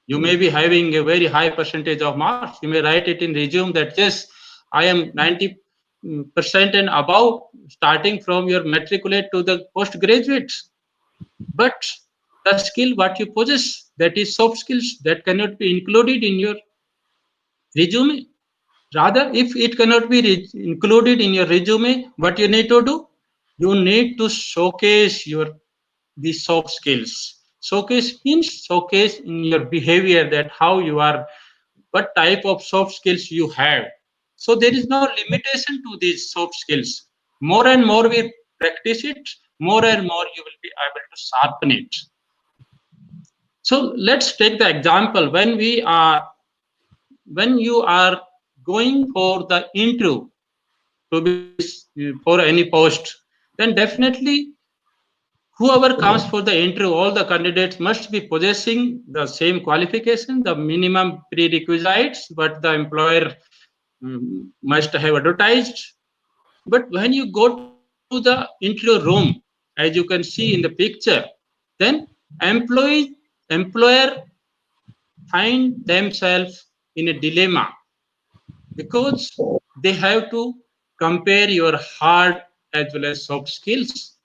You may be having a very high percentage of marks. You may write it in resume that yes, I am 90% and above, starting from your matriculate to the postgraduates. But the skill what you possess, that is soft skills, that cannot be included in your resume. Rather, if it cannot be included in your resume, what you need to do? You need to showcase your the soft skills. Showcase means showcase in your behavior that how you are, what type of soft skills you have. So there is no limitation to these soft skills. More and more we practice it, more and more you will be able to sharpen it. So let's take the example when you are going for the interview to be for any post, then definitely whoever comes for the interview, all the candidates must be possessing the same qualification, the minimum prerequisites, what the employer must have advertised. But when you go to the interview room, as you can see in the picture, then employer find themselves in a dilemma because they have to compare your hard as well as soft skills.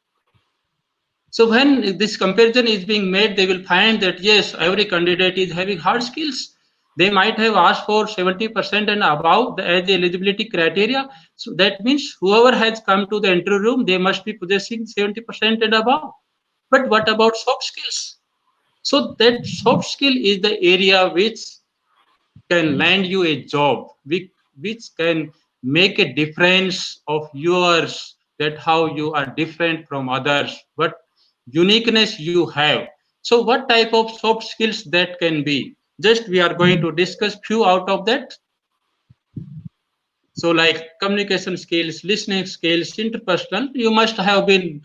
So when this comparison is being made, they will find that yes, every candidate is having hard skills. They might have asked for 70% and above as the eligibility criteria. So that means whoever has come to the interview room, they must be possessing 70% and above. But what about soft skills? So that soft skill is the area which can land you a job, which can make a difference of yours, that how you are different from others, what uniqueness you have. So what type of soft skills that can be? Just we are going to discuss few out of that. So like communication skills, listening skills, interpersonal, you must have been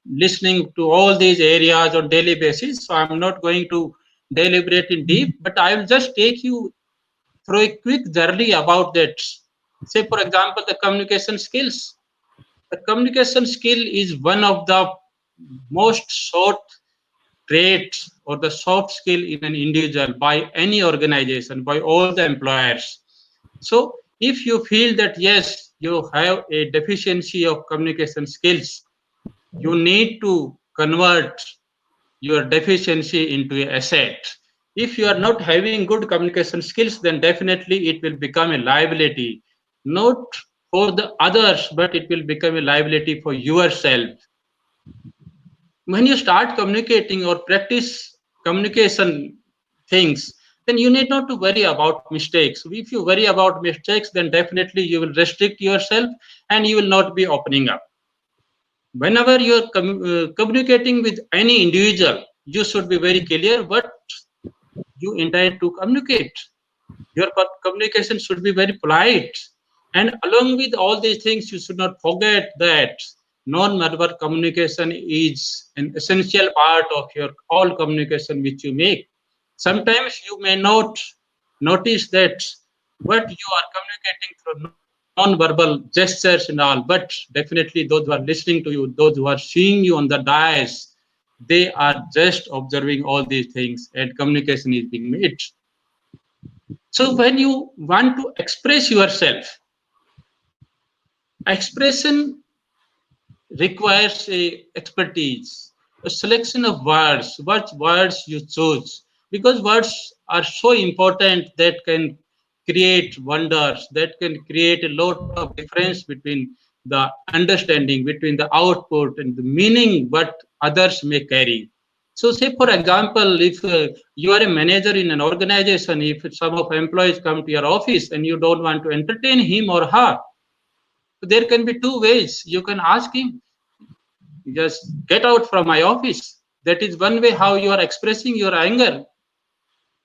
listening to all these areas on daily basis. So I'm not going to deliberate in deep, but I will just take you through a quick journey about that. Say, for example, the communication skills. The communication skill is one of the most sought traits or the soft skill in an individual by any organization, by all the employers. So if you feel that yes, you have a deficiency of communication skills, you need to convert your deficiency into an asset. If you are not having good communication skills, then definitely it will become a liability, not for the others, but it will become a liability for yourself. When you start communicating or practice communication things, then you need not to worry about mistakes. If you worry about mistakes, then definitely you will restrict yourself and you will not be opening up. Whenever you are communicating with any individual, you should be very clear what you intend to communicate. Your communication should be very polite. And along with all these things, you should not forget that non-verbal communication is an essential part of your all communication which you make. Sometimes you may not notice that what you are communicating through non-verbal gestures and all, but definitely those who are listening to you, those who are seeing you on the dais, they are just observing all these things and communication is being made. So when you want to express yourself, expression requires a expertise, a selection of words, what words you choose, because words are so important that can create wonders, that can create a lot of difference between the understanding, between the output and the meaning what others may carry. So say for example, if you are a manager in an organization, if some of employees come to your office and you don't want to entertain him or her, there can be two ways. You can ask him, just get out from my office. That is one way how you are expressing your anger.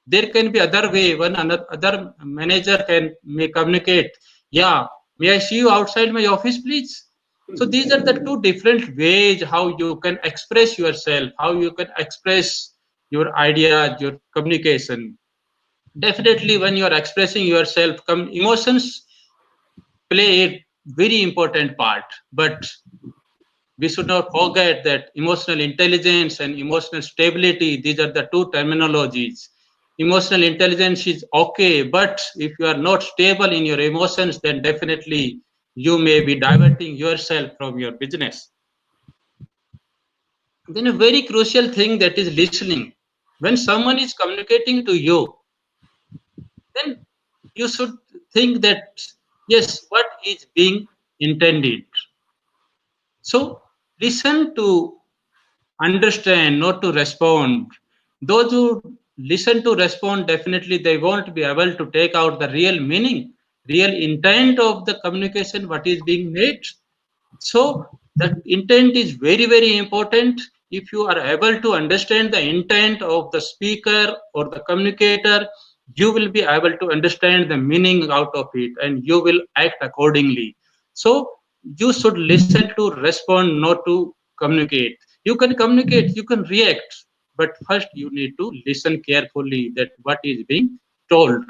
There can be other way when another other manager may communicate, yeah, may I see you outside my office please. So these are the two different ways how you can express yourself, how you can express your ideas, your communication. Definitely when you are expressing yourself, emotions play a very important part, but we should not forget that emotional intelligence and emotional stability, these are the two terminologies. Emotional intelligence is okay, but if you are not stable in your emotions, then definitely you may be diverting yourself from your business. Then a very crucial thing, that is listening. When someone is communicating to you, then you should think that yes, what is being intended. So listen to understand, not to respond. Those who listen to respond, definitely they won't be able to take out the real meaning, real intent of the communication, what is being made. So that intent is very, very important. If you are able to understand the intent of the speaker or the communicator, you will be able to understand the meaning out of it and you will act accordingly. So you should listen to respond, not to communicate. You can communicate, you can react, but first you need to listen carefully that what is being told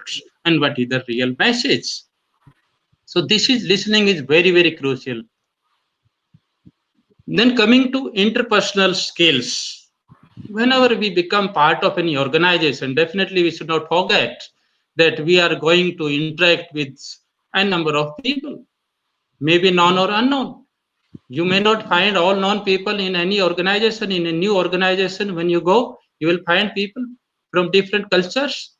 and what is the real message. So this is listening is very, very crucial. Then coming to interpersonal skills, whenever we become part of any organization, definitely we should not forget that we are going to interact with a number of people, maybe known or unknown. You may not find all known people in any organization. In a new organization, when you go, you will find people from different cultures,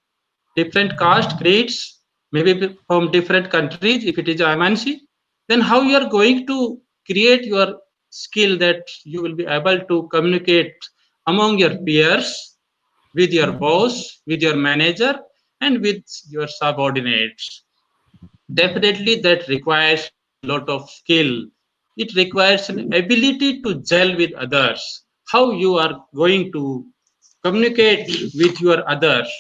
different caste, creeds, maybe from different countries, if it is a MNC. Then how you are going to create your skill that you will be able to communicate among your peers, with your boss, with your manager, and with your subordinates. Definitely that requires a lot of skill. It requires an ability to gel with others. How you are going to communicate with your others.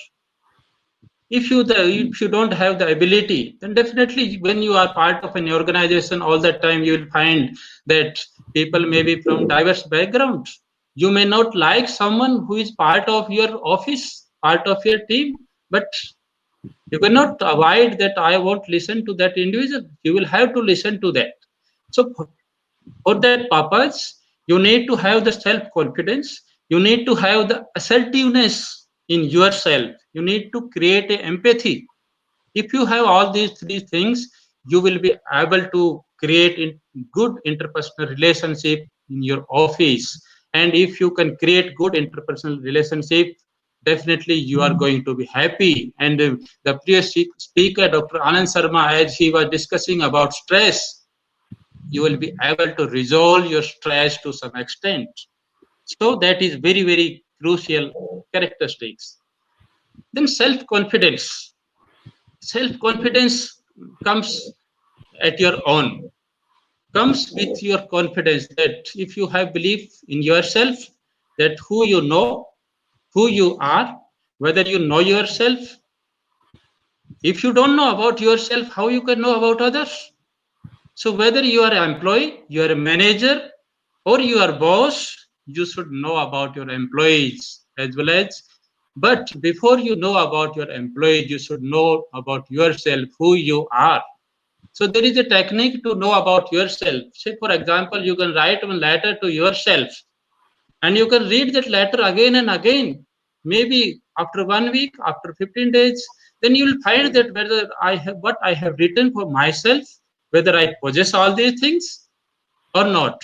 If you don't have the ability, then definitely when you are part of an organization all the time, you will find that people may be from diverse backgrounds. You may not like someone who is part of your office, part of your team, but you cannot avoid that. I won't listen to that individual. You will have to listen to that. So for that purpose, you need to have the self confidence. You need to have the assertiveness in yourself. You need to create a empathy. If you have all these three things, you will be able to create good interpersonal relationship in your office. And if you can create good interpersonal relationship, definitely you are going to be happy. And the previous speaker, Dr. Anand Sharma, as he was discussing about stress, you will be able to resolve your stress to some extent. So that is very, very crucial characteristics. Then self-confidence. Self-confidence comes at your own, comes with your confidence that if you have belief in yourself, that who you know, who you are, whether you know yourself. If you don't know about yourself, how you can know about others? So whether you are an employee, you are a manager, or you are boss, you should know about your employees as well as. But before you know about your employees, you should know about yourself, who you are. So there is a technique to know about yourself. Say, for example, you can write one letter to yourself and you can read that letter again and again. Maybe after 1 week, after 15 days, then you will find that whether I have what I have written for myself, whether I possess all these things or not.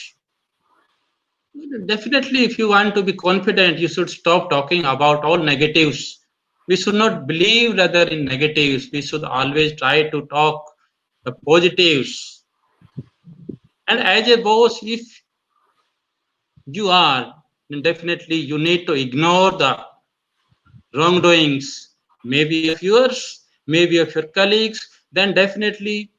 Definitely, if you want to be confident, you should stop talking about all negatives. We should not believe rather in negatives. We should always try to talk the positives. And as a boss, if you are, then definitely you need to ignore the wrongdoings, maybe of yours, maybe of your colleagues. Then definitely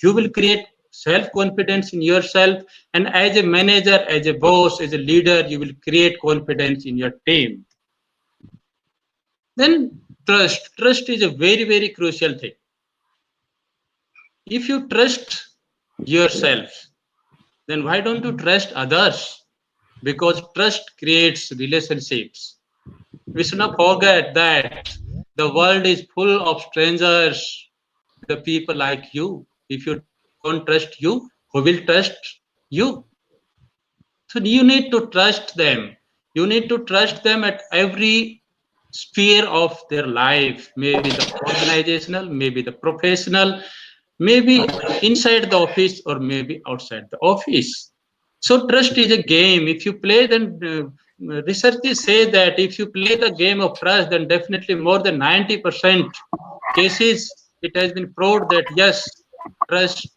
you will create self-confidence in yourself. And as a manager, as a boss, as a leader, you will create confidence in your team. Then trust. Trust is a very, very crucial thing. If you trust yourself, then why don't you trust others? Because trust creates relationships. We should not forget that the world is full of strangers, the people like you. If you don't trust you, who will trust you? So you need to trust them. You need to trust them at every sphere of their life, maybe the organizational, maybe the professional, maybe inside the office or maybe outside the office. So trust is a game. If you play, then researchers say that if you play the game of trust, then definitely more than 90% cases it has been proved that yes, trust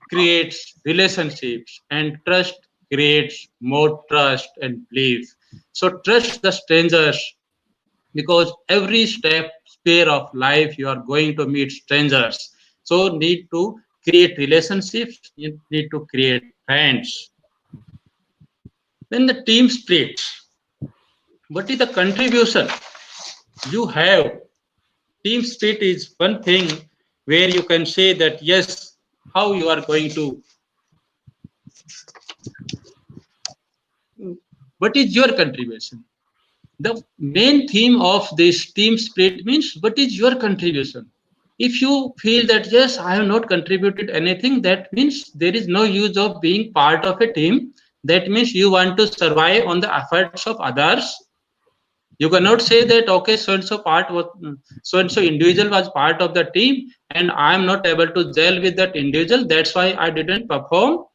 creates relationships and trust creates more trust and belief. So trust the strangers because every step sphere of life you are going to meet strangers. So need to create relationships, you need to create friends. Then the team spirit. What is the contribution you have? Team spirit is one thing where you can say that yes, how you are going to. What is your contribution? The main theme of this team spirit means what is your contribution? If you feel that yes, I have not contributed anything, that means there is no use of being part of a team. That means you want to survive on the efforts of others. You cannot say that okay, so and so part was so and so individual was part of the team and I am not able to gel with that individual, that's why I didn't perform.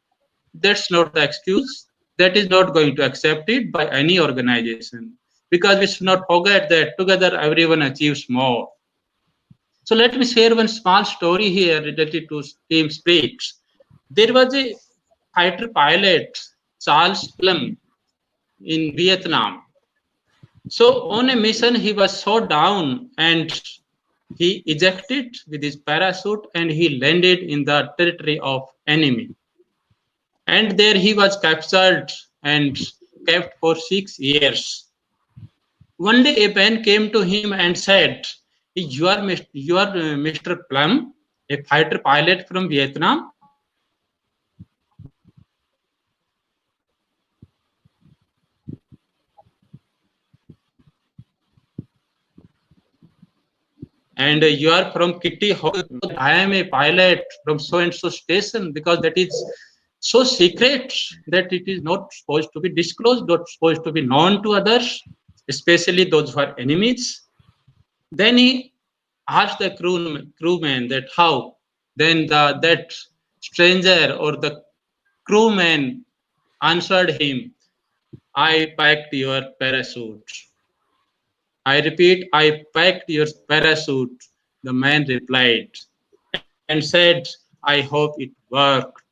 That's not the excuse. That is not going to accept it by any organization, because we should not forget that together everyone achieves more. So let me share one small story here related to team spirits. There was a fighter pilot, Charles Plum, in Vietnam. So on a mission, he was shot down and he ejected with his parachute and he landed in the territory of enemy. And there he was captured and kept for 6 years. One day a man came to him and said, you are Mr. Plum, a fighter pilot from Vietnam. And you are from Kitty Hawk. I am a pilot from so and so station, because that is so secret that it is not supposed to be disclosed, not supposed to be known to others, especially those who are enemies. Then he asked the crewman that how. Then that stranger or the crewman answered him, I packed your parachute. I repeat, I packed your parachute. The man replied and said, I hope it worked.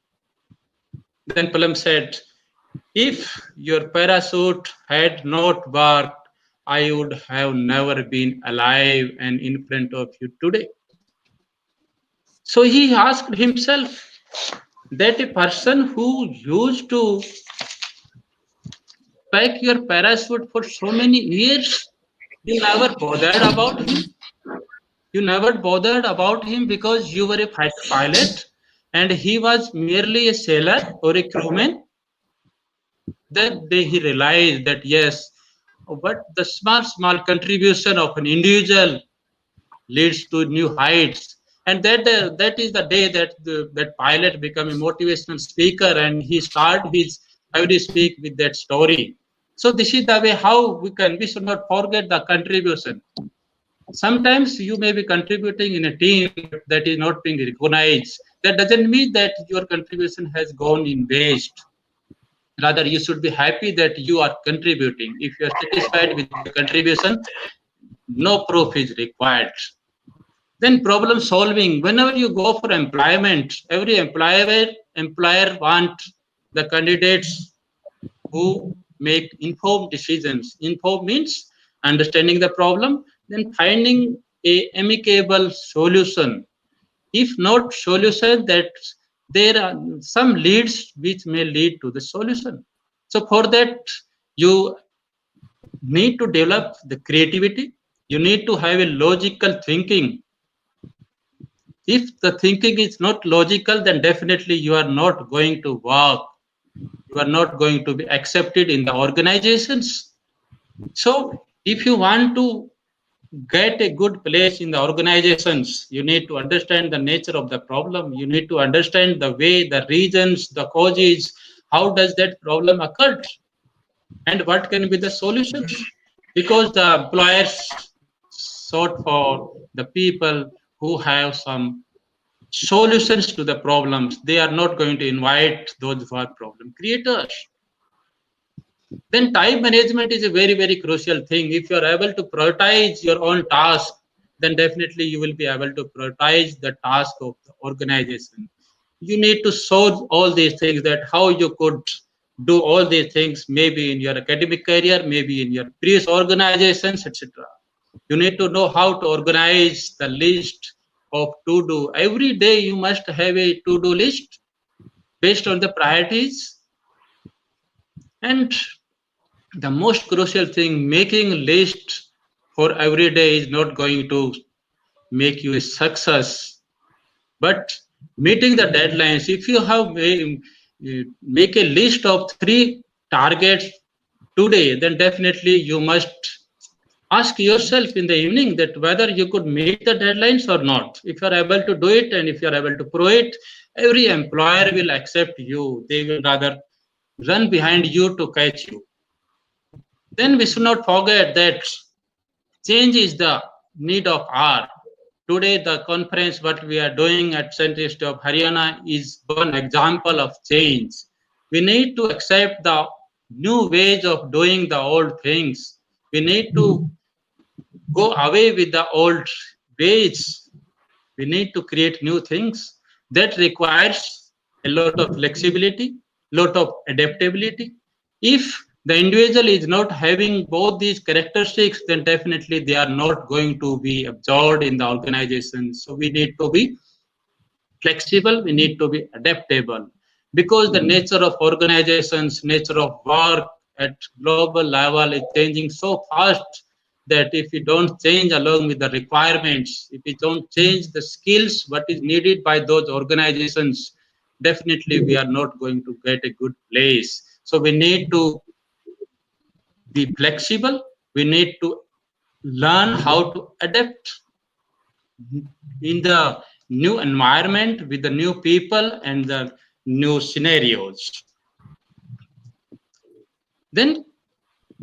Then Palam said, if your parachute had not worked, I would have never been alive and in front of you today. So he asked himself that a person who used to pack your parachute for so many years, you never bothered about him. You never bothered about him because you were a fighter pilot and he was merely a sailor or a crewman. That day he realized that yes, but the small contribution of an individual leads to new heights. And that is the day that that pilot became a motivational speaker and he started his every speak with that story. So this is the way how we should not forget the contribution. Sometimes you may be contributing in a team, but that is not being recognized. That doesn't mean that your contribution has gone in waste. Rather, you should be happy that you are contributing. If you are satisfied with your contribution, no proof is required. Then problem solving. Whenever you go for employment, every employer want the candidates who make informed decisions. Informed means understanding the problem, then finding a amicable solution. If not solution, that there are some leads which may lead to the solution. So for that, you need to develop the creativity. You need to have a logical thinking. If the thinking is not logical, then definitely you are not going to work. You are not going to be accepted in the organizations. So if you want to get a good place in the organizations, you need to understand the nature of the problem. You need to understand the way, the reasons, the causes, how does that problem occur, and what can be the solutions. Because the employers sought for the people who have some solutions to the problems. They are not going to invite those who are problem creators. Then time management is a very, very crucial thing. If you are able to prioritize your own task, then definitely you will be able to prioritize the task of the organization. You need to solve all these things, that how you could do all these things, maybe in your academic career, maybe in your previous organizations, etc. You need to know how to organize the list of to do. Every day you must have a to do list based on the priorities. And the most crucial thing, making list for every day is not going to make you a success, but meeting the deadlines. If you have make a list of 3 targets today, then definitely you must ask yourself in the evening that whether you could meet the deadlines or not. If you are able to do it and if you are able to prove it, every employer will accept you. They will rather run behind you to catch you. Then we should not forget that change is the need of hour. Today, the conference what we are doing at Central Institute of Haryana is one example of change. We need to accept the new ways of doing the old things. We need to go away with the old ways. We need to create new things. That requires a lot of flexibility, lot of adaptability. If the individual is not having both these characteristics, then definitely they are not going to be absorbed in the organization. So we need to be flexible, we need to be adaptable, because the nature of organizations, nature of work at global level is changing so fast that if we don't change along with the requirements, if we don't change the skills what is needed by those organizations, definitely we are not going to get a good place. So we need to be flexible, we need to learn how to adapt in the new environment with the new people and the new scenarios. Then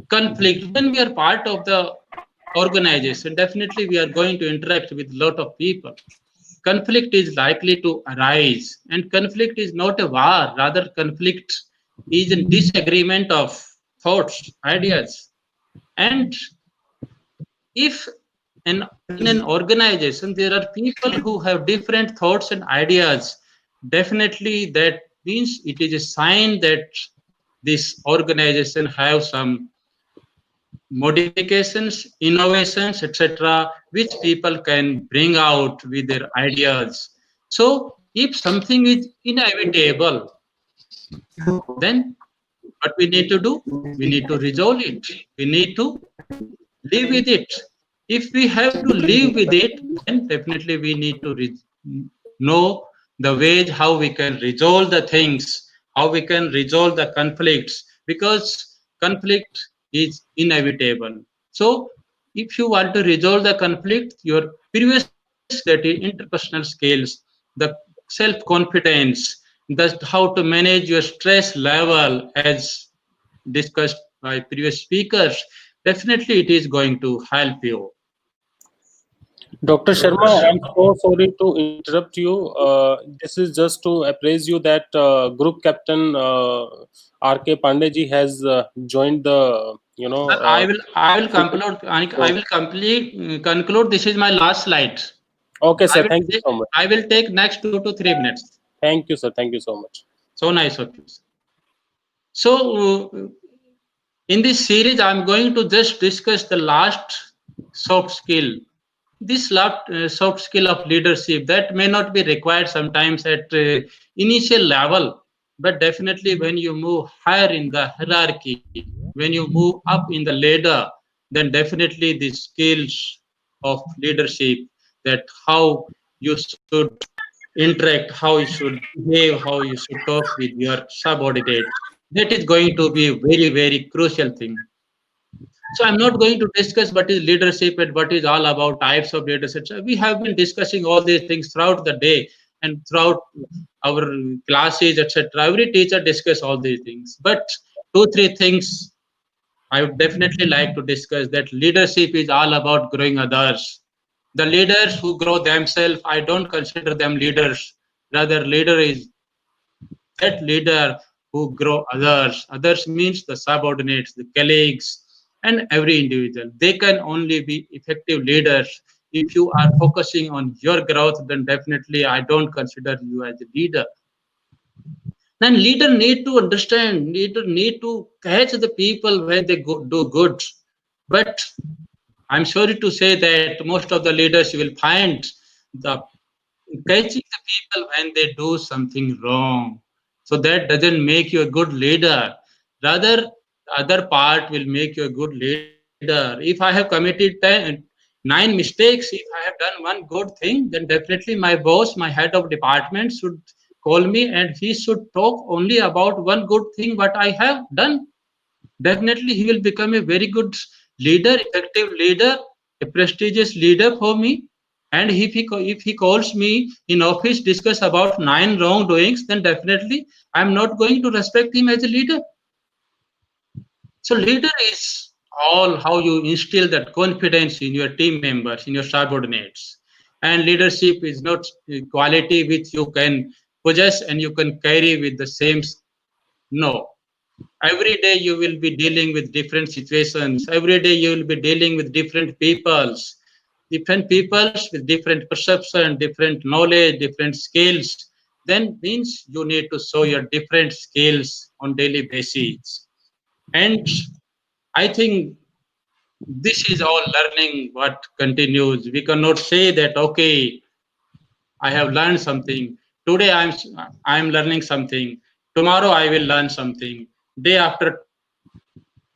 conflict. When we are part of the organization, definitely we are going to interact with a lot of people. Conflict is likely to arise, and conflict is not a war, rather conflict is a disagreement of thoughts, ideas. And if in an organization there are people who have different thoughts and ideas, definitely that means it is a sign that this organization have some modifications, innovations, etc., which people can bring out with their ideas. So, if something is inevitable, then what we need to do? We need to resolve it. We need to live with it. If we have to live with it, then definitely we need to know the ways how we can resolve the things, how we can resolve the conflicts, because conflict is inevitable. So, if you want to resolve the conflict, your previous that is interpersonal skills, the self-confidence, that's how to manage your stress level as discussed by previous speakers, definitely it is going to help you. Dr. Sharma, I'm so sorry to interrupt you. This is just to appraise you that Group Captain R.K. Pandey has joined the, Sir, I will conclude. I will conclude. This is my last slide. Okay, I sir. will Thank you take, so much. I will take next 2 to 3 minutes. Thank you, sir. Thank you so much. So nice of you. So in this series, I'm going to just discuss the last soft skill. This soft skill of leadership that may not be required sometimes at initial level, but definitely when you move higher in the hierarchy, when you move up in the ladder, then definitely the skills of leadership, that how you should interact, how you should behave, how you should talk with your subordinates, that is going to be a very, very crucial thing. So I'm not going to discuss what is leadership and what is all about types of leadership. So we have been discussing all these things throughout the day and throughout our classes, etc. Every teacher discuss all these things. But 2, 3 things I would definitely like to discuss, that leadership is all about growing others. The leaders who grow themselves, I don't consider them leaders. Rather, leader is that leader who grow others. Others means the subordinates, the colleagues, and every individual. They can only be effective leaders. If you are focusing on your growth, then definitely I don't consider you as a leader. Then leader need to understand, leader need to catch the people when they do good. But I'm sorry to say that most of the leaders you will find the catching the people when they do something wrong. So that doesn't make you a good leader. Rather, the other part will make you a good leader. If I have committed 9 mistakes, if I have done one good thing, then definitely my boss, my head of department should call me and he should talk only about one good thing what I have done. Definitely he will become a very good leader, effective leader, a prestigious leader for me. And if he calls me in office discuss about 9 wrongdoings, then definitely I'm not going to respect him as a leader. So leader is all how you instill that confidence in your team members, in your subordinates. And leadership is not a quality which you can possess and you can carry with the same. No, every day you will be dealing with different situations. Every day you will be dealing with different peoples with different perception, different knowledge, different skills. Then means you need to show your different skills on daily basis. And I think this is all learning what continues. We cannot say that okay, I have learned something. Today I'm learning something. Tomorrow I will learn something. Day after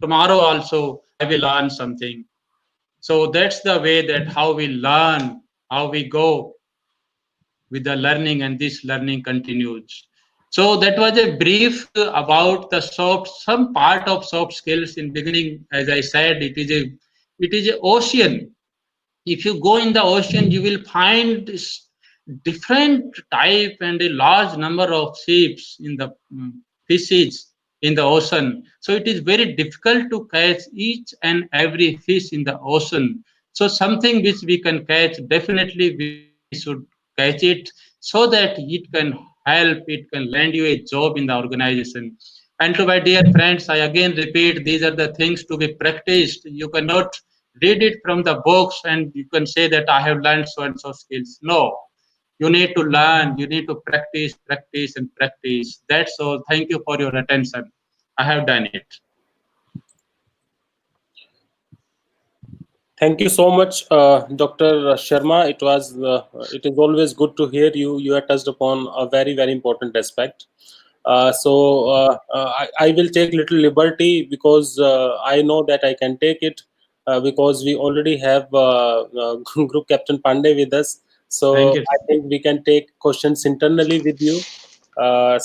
tomorrow also I will learn something. So that's the way that how we learn, how we go with the learning, and this learning continues. So that was a brief about the some part of soft skills. In beginning, as I said, it is a ocean. If you go in the ocean, you will find different type and a large number of ships in the fishes in the ocean. So it is very difficult to catch each and every fish in the ocean. So something which we can catch, definitely we should catch it so that it can help, it can lend you a job in the organization. And to my dear friends, I again repeat, these are the things to be practiced. You cannot read it from the books and you can say that I have learned so and so skills. No, you need to learn, you need to practice, practice, and practice. That's all. Thank you for your attention. I have done it. Thank you so much, Dr. Sharma. It is always good to hear you. You have touched upon a very important aspect. I will take little liberty because I know that I can take it because we already have Group Captain Pandey with us. Thank So you. I think we can take questions internally with you. I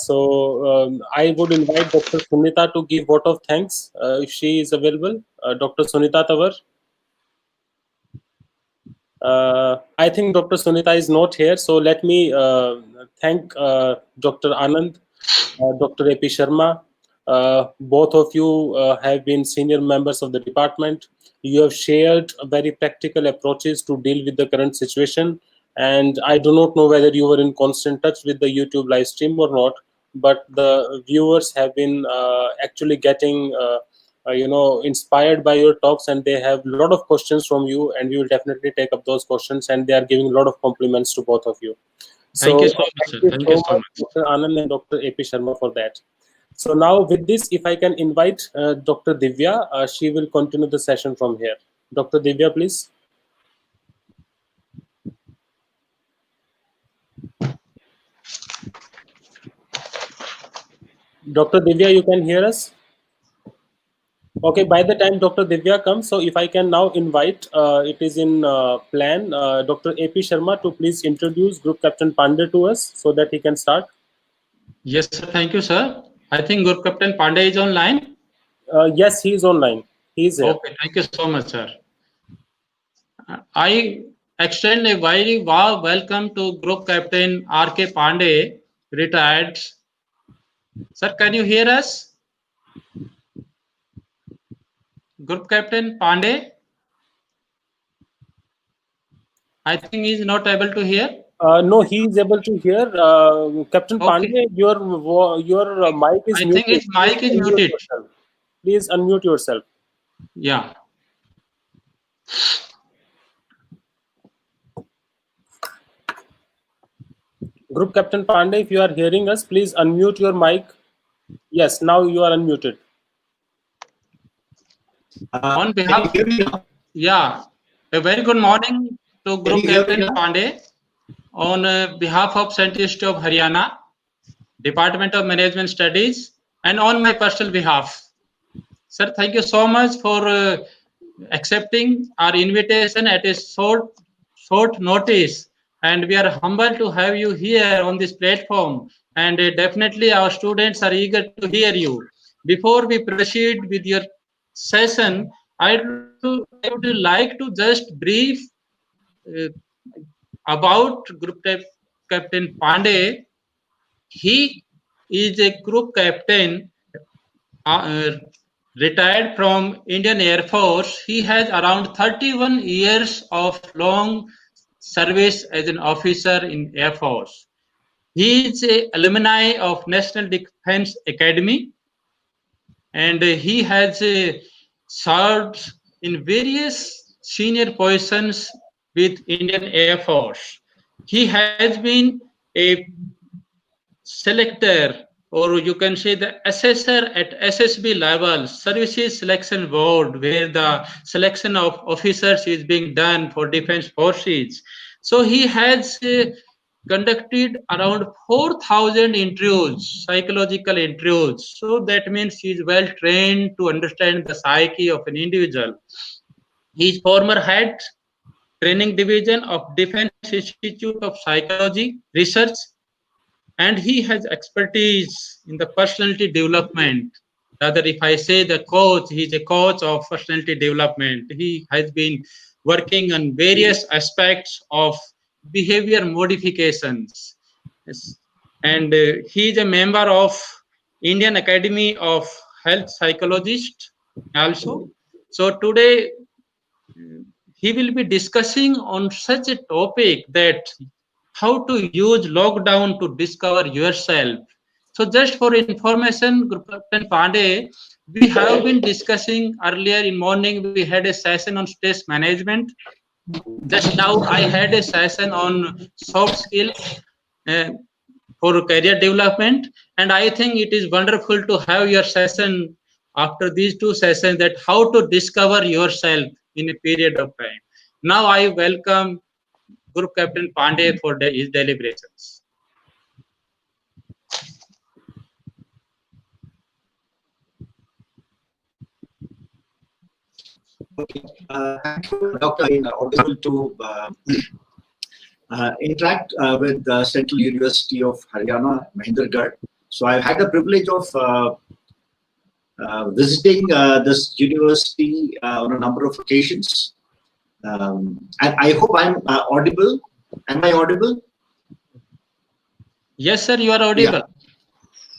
would invite Dr. Sunita to give vote of thanks if she is available. Dr. Sunita Tawar. I think Dr. Sunita is not here, so let me thank Dr. Anand, Dr. AP Sharma. Both of you have been senior members of the department. You have shared very practical approaches to deal with the current situation. And I do not know whether you were in constant touch with the YouTube live stream or not, but the viewers have been actually getting inspired by your talks, and they have a lot of questions from you, and we will definitely take up those questions, and they are giving a lot of compliments to both of you. Thank So you so much, thank sir. you Thank you so so much, much. Dr. Anand and Dr. AP Sharma, for that. So now with this, if I can invite Dr. Divya, she will continue the session from here. Dr. Divya, please. Dr. Divya, you can hear us? Okay, by the time Dr. Divya comes, so if I can now invite, it is in plan, Dr. AP Sharma to please introduce Group Captain Pandey to us so that he can start. Yes, sir. Thank you, sir. I think Group Captain Pandey is online. Yes, he is online. He is here. Okay, thank you so much, sir. I extend a very warm welcome to Group Captain R.K. Pandey, retired. Sir, can you hear us? Group Captain Pandey? I think he is not able to hear. No, he is able to hear. Captain Okay. Pandey, your mic is I think muted. his Please mic is unmute muted. yourself. Please unmute yourself. Yeah. Group Captain Pandey, if you are hearing us, please unmute your mic. Yes, now you are unmuted. On Can you behalf, hear me now? yeah, a very good morning to Can you Group hear me Captain now? Pandey. On behalf of Scientist of Haryana, Department of Management Studies, and on my personal behalf. Sir, thank you so much for accepting our invitation at a short notice. And we are humbled to have you here on this platform. And definitely our students are eager to hear you. Before we proceed with your session, I would like to just brief uh, about Captain Pandey. He is a group captain uh, retired from Indian Air Force. He has around 31 years of long service as an officer in Air Force. He is a alumni of National Defense Academy, and he has served in various senior positions with Indian Air Force. He has been a selector, or you can say the assessor at SSB level, Services Selection Board, where the selection of officers is being done for defense forces. So he has conducted around 4,000 interviews, psychological interviews. So that means he is well trained to understand the psyche of an individual. He is former head training division of Defense Institute of Psychology Research, and he has expertise in the personality development. Rather, if I say the coach, he's a coach of personality development. He has been working on various aspects of behavior modifications. Yes. And he is a member of Indian Academy of Health Psychologist also. So today he will be discussing on such a topic that how to use lockdown to discover yourself. So just for information, Group Captain Pandey, we have been discussing earlier in morning, we had a session on stress management. Just now I had a session on soft skills uh, for career development, and I think it is wonderful to have your session after these two sessions, that how to discover yourself in a period of time. Now I welcome Group Captain Pandey for his deliberations. Okay. Thank you, Dr. Audible to interact with the Central University of Haryana, Mahendragarh. So I've had the privilege of visiting this university on a number of occasions. And I hope I'm audible. Am I audible? Yes, sir, you are audible. Yeah.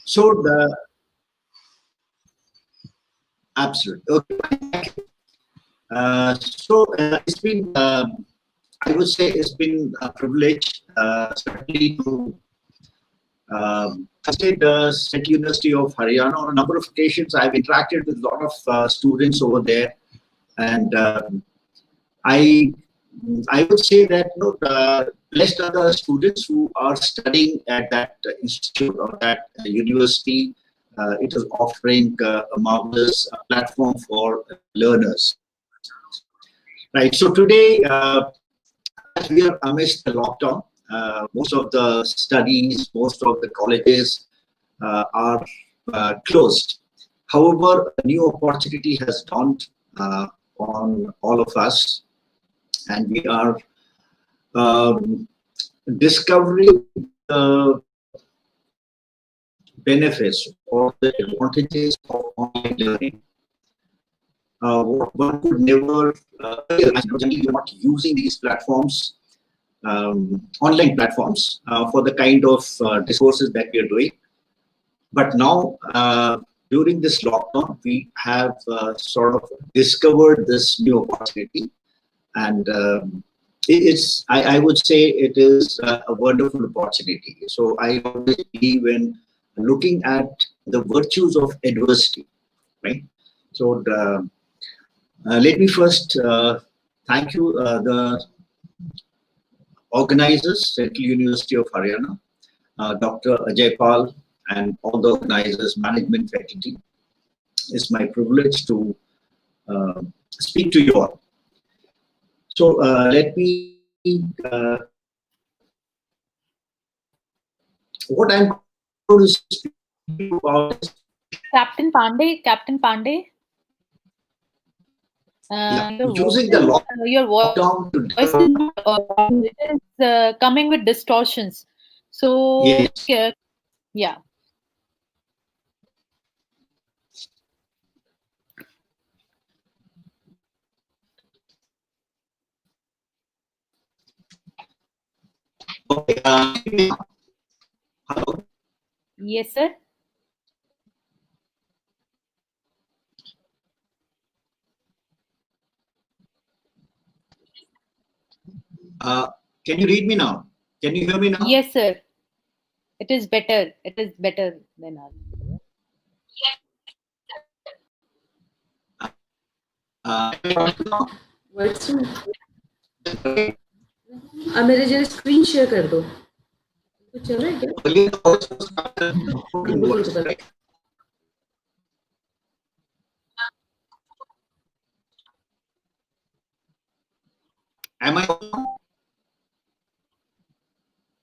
So the absolute. Okay. It's been, I would say, it's been a privilege, certainly to visit the Central University of Haryana on a number of occasions. I've interacted with a lot of students over there, and I would say that blessed are the students who are studying at that institute or that university. It is offering a marvelous platform for learners. Right. So today, as we are amidst the lockdown, most of the studies, most of the colleges are closed. However, a new opportunity has dawned on all of us, and we are discovering the benefits or the advantages of online learning. One could never, generally you're not using these platforms, online platforms, for the kind of discourses that we are doing. But now, during this lockdown, we have sort of discovered this new opportunity. And I would say it is a wonderful opportunity. So I always believe in looking at the virtues of adversity, right? So let me first thank you, the organizers, Central University of Haryana, Dr. Ajay Pal, and all the organizers, management faculty. It's my privilege to speak to you all. So let me, what I'm going to speak about is Captain Pandey. using the your lockdown to voice is not it is coming with distortions. So yes. yeah. Okay. Hello. Yes, sir. Can you read me now? Can you hear me now? Yes, sir. It is better. It is better than us. मेरे जरा screen share कर दो तो चल रहा है क्या Am I?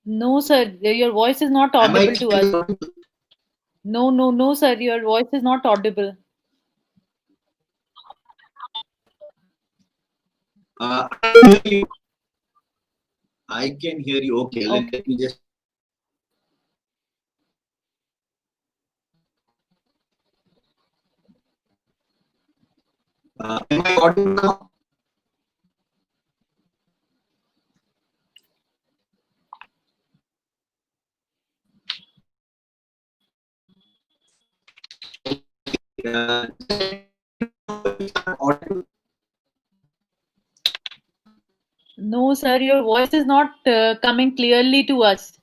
No, sir. Your voice is not Am I audible to us. No, sir. Your voice is not audible. I can hear you. I can hear you. Okay, let me just. Am I audible now? No, sir, your voice is not coming clearly to us.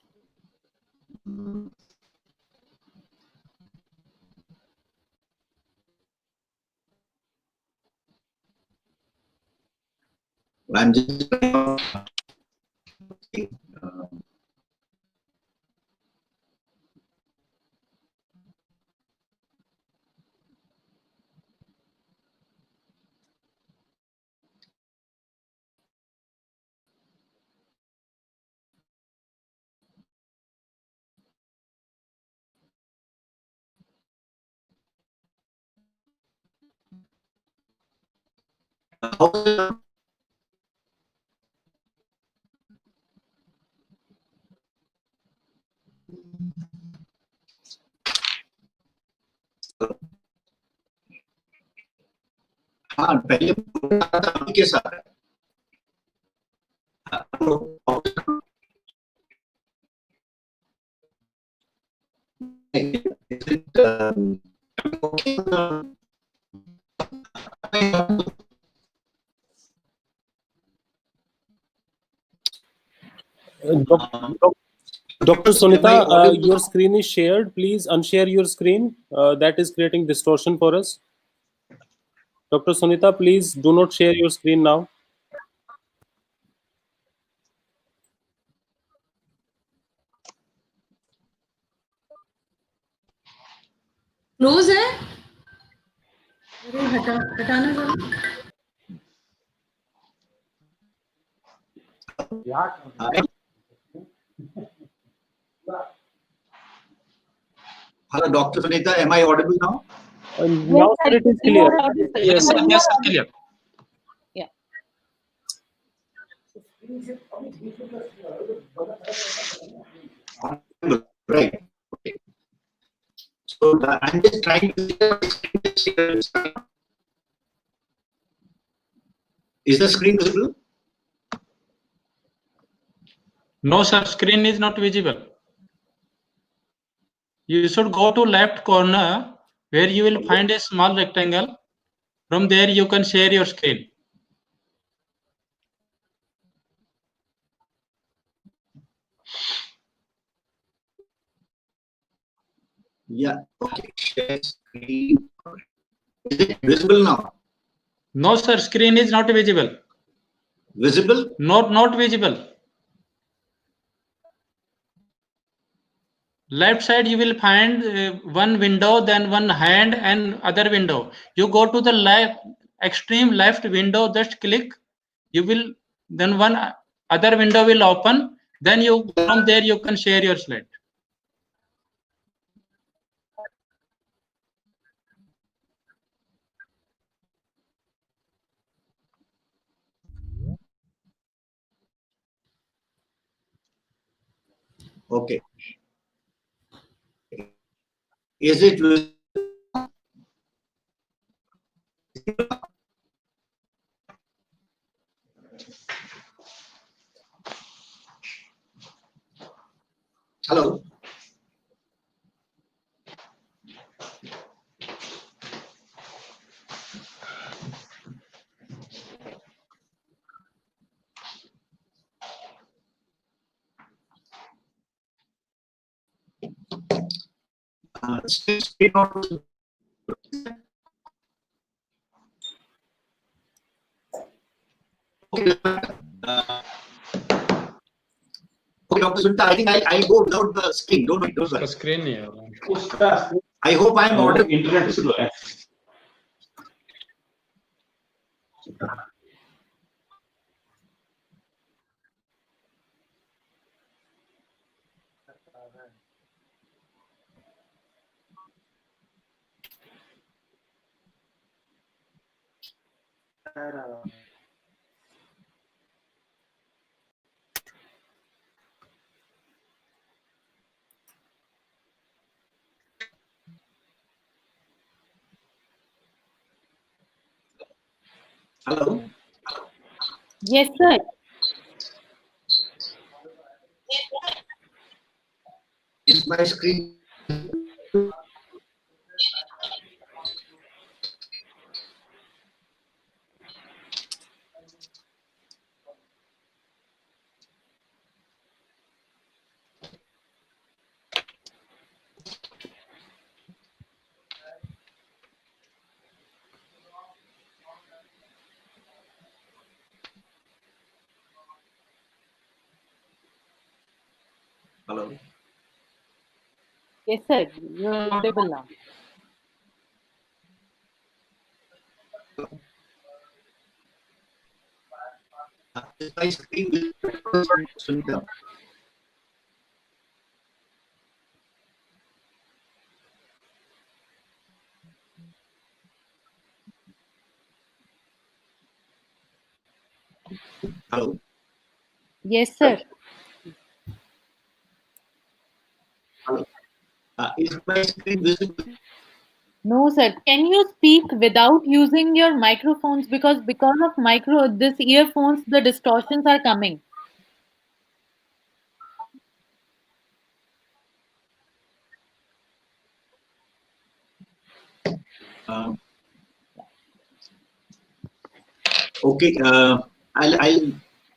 I'm just हाँ पहले अभी के साथ is it okay? Dr. Am I Sunita, audible? your screen is shared. Please unshare your screen. That is creating distortion for us. Dr. Sunita, please do not share your screen now. Close है अरे हटाना जरा Hello, Dr. Sunita, am I audible now? Now, sir, it is You clear. are audible. Yes, sir. Yes, sir. Clear. Yeah. Right. Okay. So I'm just trying to. Is the screen visible? No, sir. Screen is not visible. You should go to left corner where you will find a small rectangle. From there, you can share your screen. Yeah. Okay. Share screen. Is it visible now? No, sir. Screen is not visible. Visible? Not visible. Left side you will find one window, then one hand and other window. You go to the left, extreme left window, just click. You will then one other window will open. Then you from there you can share your slide. Okay. Is it visible? Hello? Screen not visible. Okay. Okay, Dr. Sunita, I think I'll go without the screen. Don't worry. Screen I hope I'm audible. Internet slow है Hello? Yes, sir. Is my screen? Hello. Yes, sir. You're audible now. Is my screen visible, Sunita? Hello. Yes, sir. Hello. Is my screen visible? No, sir. Can you speak without using your microphones? Because of this earphones, the distortions are coming. Um, okay. I'll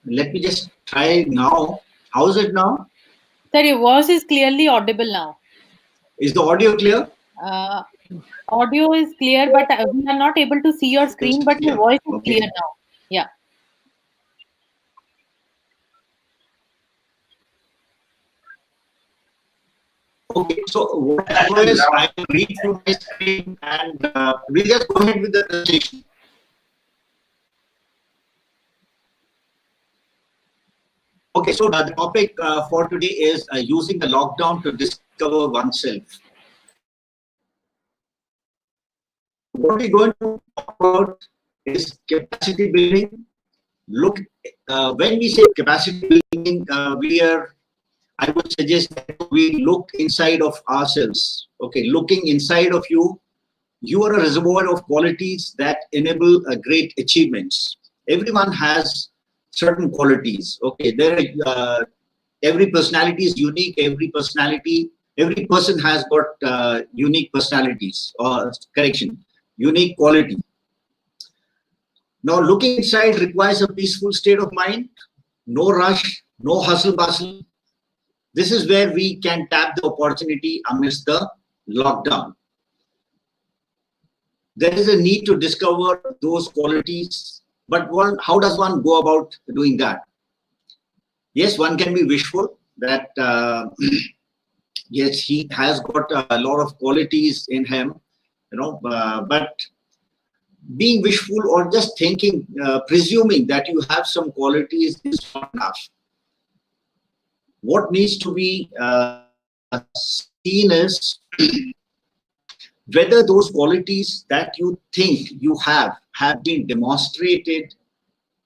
let me just try now. How's it now? Sir, your voice is clearly audible now. Is the audio clear? Uh, Audio is clear, but we are not able to see your screen, but your Yeah. voice is Okay. clear now. Yeah. Okay. So what I do is I will read through my screen and we'll just go ahead with the presentation. Okay, so the topic for today is using the lockdown to discover oneself. What we're going to talk about is capacity building. Look, when we say capacity building, I would suggest that we look inside of ourselves. Okay, looking inside of you, you are a reservoir of qualities that enable great achievements. Everyone has certain qualities. Okay, every personality is unique. Every person has got unique personalities, or correction, unique quality. Now, looking inside requires a peaceful state of mind, no rush, no hustle bustle. This is where we can tap the opportunity amidst the lockdown. There is a need to discover those qualities, but how does one go about doing that? Yes, one can be wishful that yes, he has got a lot of qualities in him, but being wishful or just thinking, presuming that you have some qualities is not enough. What needs to be seen is whether those qualities that you think you have been demonstrated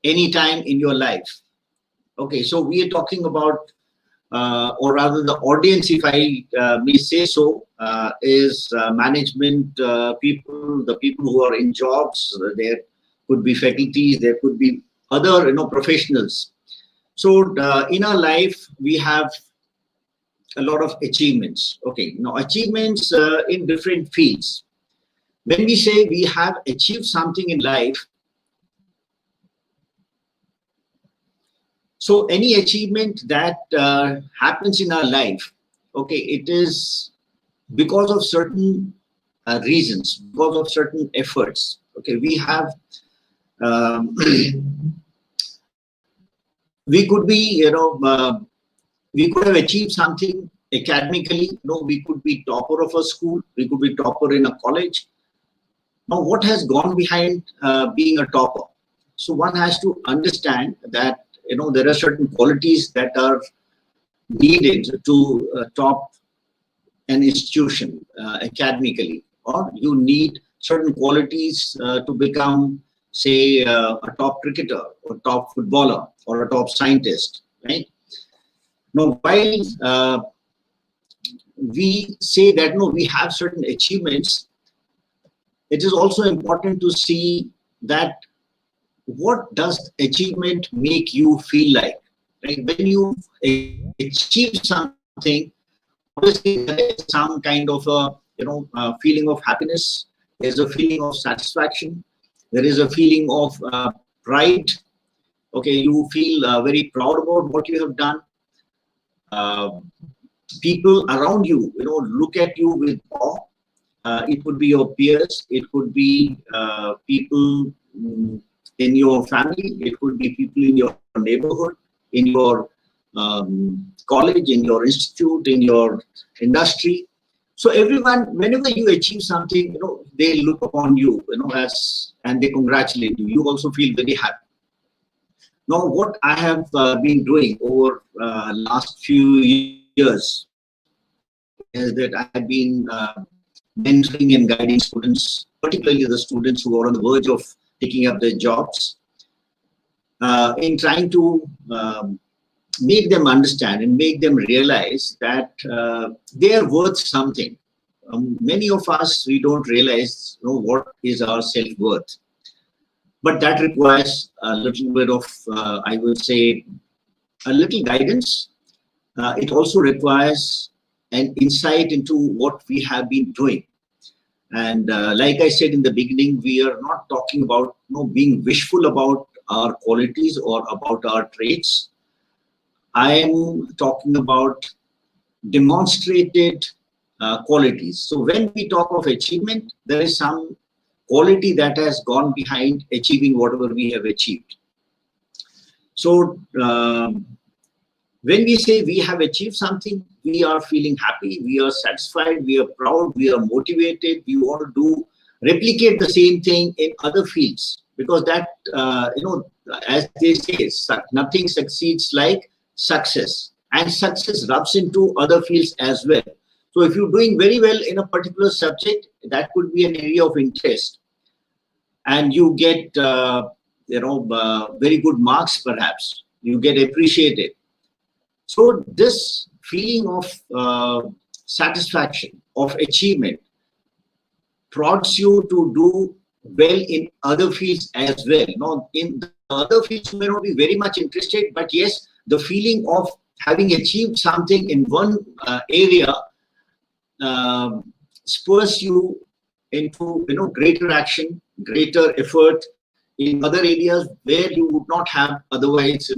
anytime in your life. Okay, so we are talking about, or rather the audience, if I may say so, is management people, the people who are in jobs. There could be faculties, there could be other professionals. So in our life, we have a lot of achievements. Okay, now achievements in different fields. When we say we have achieved something in life, so any achievement that happens in our life, okay, it is because of certain reasons, because of certain efforts. Okay, we have, we could be, we could have achieved something academically. We could be topper of a school, we could be topper in a college. Now, what has gone behind being a topper? So one has to understand that there are certain qualities that are needed to top an institution academically, or you need certain qualities to become, say, a top cricketer or top footballer or a top scientist, right? Now, while we say that we have certain achievements, it is also important to see that what does achievement make you feel like, right? When you achieve something, obviously there is some kind of a feeling of happiness, there's a feeling of satisfaction, there is a feeling of pride. Okay, you feel very proud about what you have done. uh, People around you look at you with awe. It could be your peers, it could be people in your family, it could be people in your neighborhood, in your college, in your institute, in your industry. So everyone, whenever you achieve something, they look upon you, and they congratulate you. You also feel very happy. Now, what I have been doing over last few years is that I have been mentoring and guiding students, particularly the students who are on the verge of taking up their jobs, in trying to make them understand and make them realize that they are worth something. Many of us, we don't realize what is our self-worth. But that requires a little bit of, I would say, a little guidance. It also requires an insight into what we have been doing. And like I said in the beginning, we are not talking about being wishful about our qualities or about our traits. I am talking about demonstrated qualities. So when we talk of achievement, there is some quality that has gone behind achieving whatever we have achieved. So when we say we have achieved something, we are feeling happy, we are satisfied, we are proud, we are motivated, we want to replicate the same thing in other fields, because that, as they say, nothing succeeds like success, and success rubs into other fields as well. So if you're doing very well in a particular subject, that could be an area of interest, and you get very good marks, perhaps you get appreciated. So this feeling of satisfaction, of achievement, prods you to do well in other fields as well. Now, in the other fields, you may not be very much interested, but yes, the feeling of having achieved something in one area spurs you into greater action, greater effort in other areas where you would not have otherwise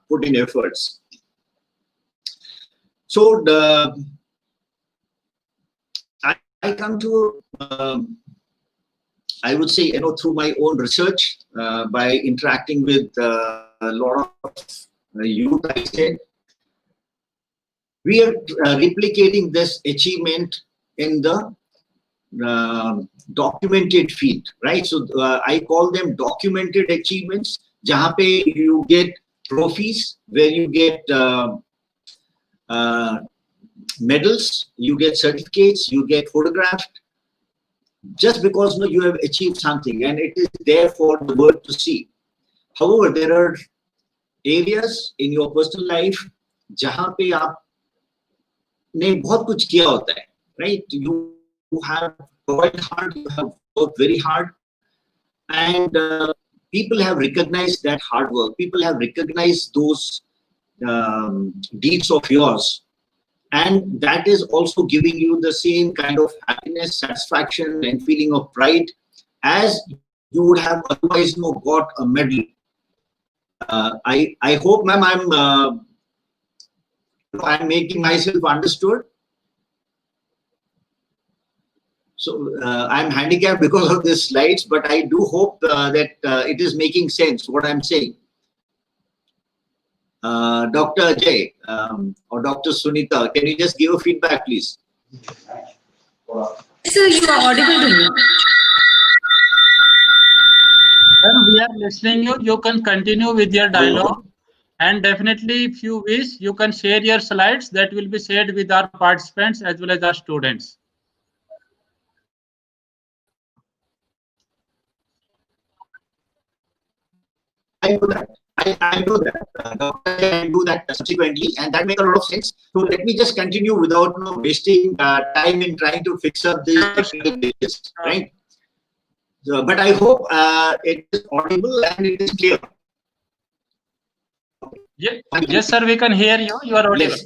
put in efforts. So I come to I would say through my own research, by interacting with a lot of youth, I said, we are replicating this achievement in the documented field, right? So I call them documented achievements, jahan pe you get trophies, where you get medals, you get certificates, you get photographed, just because you have achieved something and it is there for the world to see. However, there are areas in your personal life jahan pe aapne bahut kuch kiya hota hai, right? You have toiled hard, you have worked very hard, and people have recognized that hard work. People have recognized those deeds of yours, and that is also giving you the same kind of happiness, satisfaction, and feeling of pride as you would have otherwise got a medal. I hope, ma'am, I'm making myself understood. So I'm handicapped because of these slides, but I do hope that it is making sense what I'm saying. Dr. Ajay or Dr. Sunita, can you just give a feedback, please? Sir, you are audible to me. When we are listening you, you can continue with your dialogue, and definitely, if you wish, you can share your slides that will be shared with our participants as well as our students. I know that. I know that. I do that subsequently, and that makes a lot of sense. So let me just continue without wasting time in trying to fix up these technical glitches, right? So, but I hope it is audible and it is clear. Yeah. Yes, sir, we can hear you. You are audible. Yes.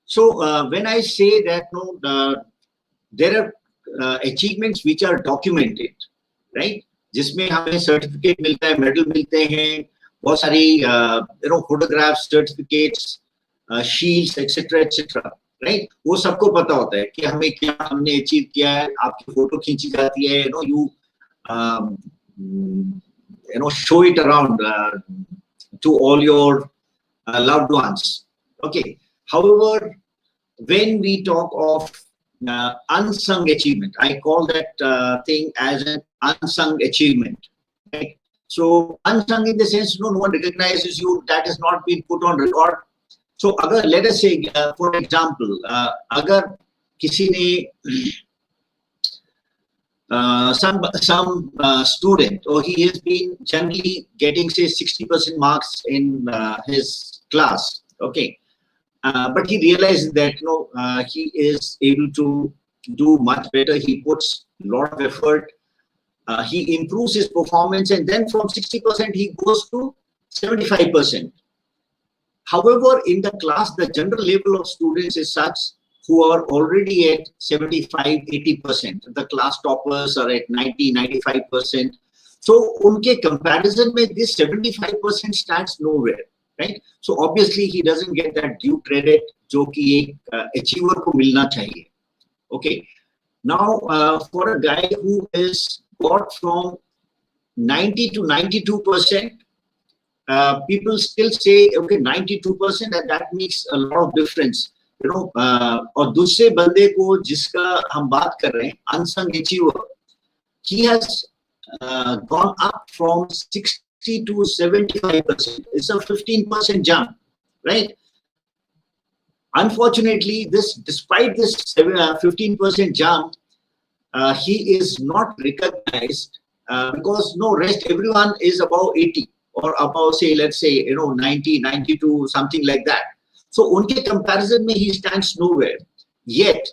So when I say that there are achievements which are documented, right? जिसमें हमें certificate मिलता है, medal मिलते हैं, बहुत सारी photographs, certificates, shields, etcetera etcetera, right? वो सबको पता होता है कि हमें क्या हमने अचीव किया है. आपकी फोटो खींची जाती है, you um, show it around to all your loved ones. Okay. However, when we talk of unsung achievement, I call that thing as an unsung achievement. Right? So unsung in the sense, no one recognizes you, that has not been put on record. So agar, let us say, for example, agar kisi ne some student, or he has been generally getting say 60% marks in his class, okay, but he realizes that he is able to do much better. He puts a lot of effort. He improves his performance, and then from 60% he goes to 75%. However, in the class, the general level of students is such who are already at 75, 80%. The class toppers are at 90, 95%. So, unke comparison mein this 75% stands nowhere, right? So, obviously, he doesn't get that due credit jo ki ek achiever ko milna chahiye. Okay. Now, for a guy who is got from 90 to 92%, people still say, okay, 92%, and that makes a lot of difference. और दूसरे बंदे को जिसका हम बात कर रहे हैं, unsung achiever, he has gone up from 60 to 75%. It's a 15% jump, right? Unfortunately, despite this 15% jump, he is not recognized because everyone is above 80 or above, say, let's say, 90, 92, something like that. So, unke comparison mein he stands nowhere. Yet,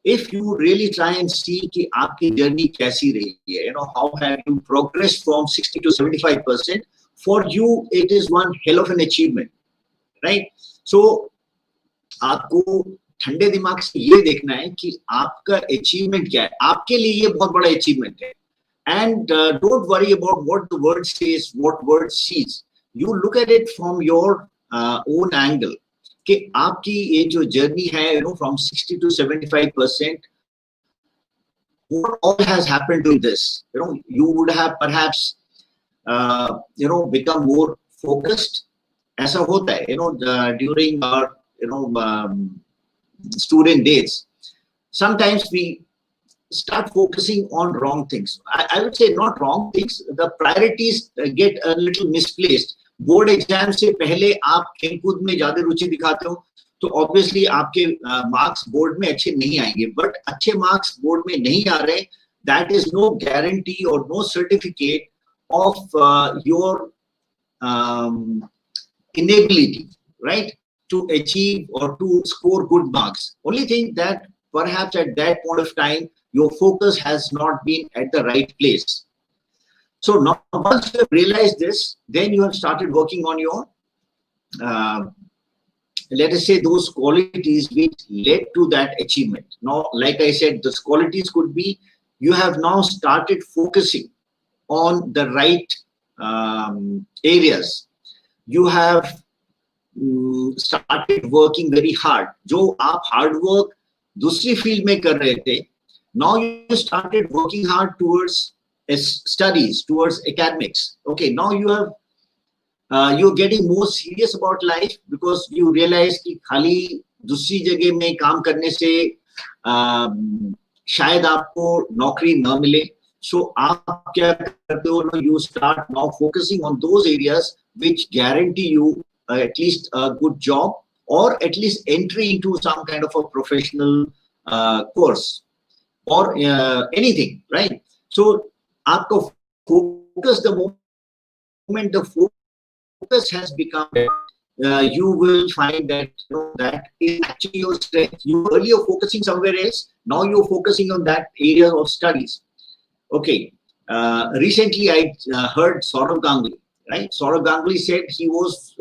if you really try and see ki aapki journey kaisi rahi hai, how have you progressed from 60 to 75%, for you, it is one hell of an achievement, right? So, आपको ठंडे दिमाग से ये देखना है कि आपका achievement क्या है, आपके लिए ये बहुत बड़ा अचीवमेंट है. And don't worry about what the world says, what world sees. You look at it from your own angle. कि आपकी ये जो जर्नी है, from 60 to 75%, what all has happened to this? You would have perhaps, become more focused. ऐसा होता है, during our, student days. Sometimes we start focusing on wrong things. I would say not wrong things. The priorities get a little misplaced. Board exam से पहले आप खेलकूद में ज़्यादा रुचि दिखाते हो, तो obviously आपके marks board में अच्छे नहीं आएंगे. But अच्छे marks board में नहीं आ रहे, that is no guarantee or no certificate of your inability, right, to achieve or to score good marks. Only thing that perhaps at that point of time, your focus has not been at the right place. So now, once you have realized this, then you have started working on your, let us say, those qualities which led to that achievement. Now, like I said, those qualities could be, you have now started focusing on the right areas. You have started working very hard. जो आप hard work दूसरी field में कर रहे थे, now you started working hard towards studies, towards academics. Okay, now you have you're getting more serious about life because you realize कि खाली दूसरी जगह में काम करने से शायद आपको नौकरी न मिले. So आप क्या करते हो? You start now focusing on those areas which guarantee you at least a good job or at least entry into some kind of a professional course or anything, right? So आपका focus, the moment the focus has become, you will find that that is actually your strength. You earlier focusing somewhere else, now you're focusing on that area of studies. Okay, recently I heard Saurav Ganguly, right? Saurav Ganguly said he was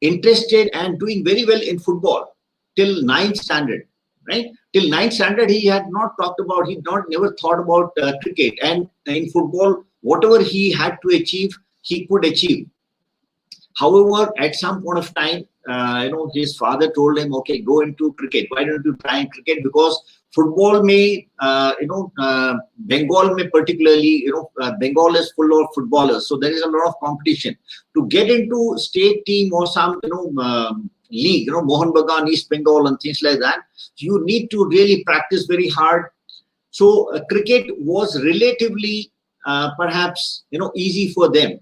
interested and doing very well in football till 9th standard, right? Till 9th standard, he had not talked about, never thought about cricket. And in football, whatever he had to achieve, he could achieve. However, at some point of time, his father told him, okay, go into cricket. Why don't you try in cricket? Because football में Bengal में particularly Bengal is full of footballers, so there is a lot of competition to get into state team or some league, Mohan Bagan, East Bengal and things like that. You need to really practice very hard. So cricket was relatively perhaps easy for them,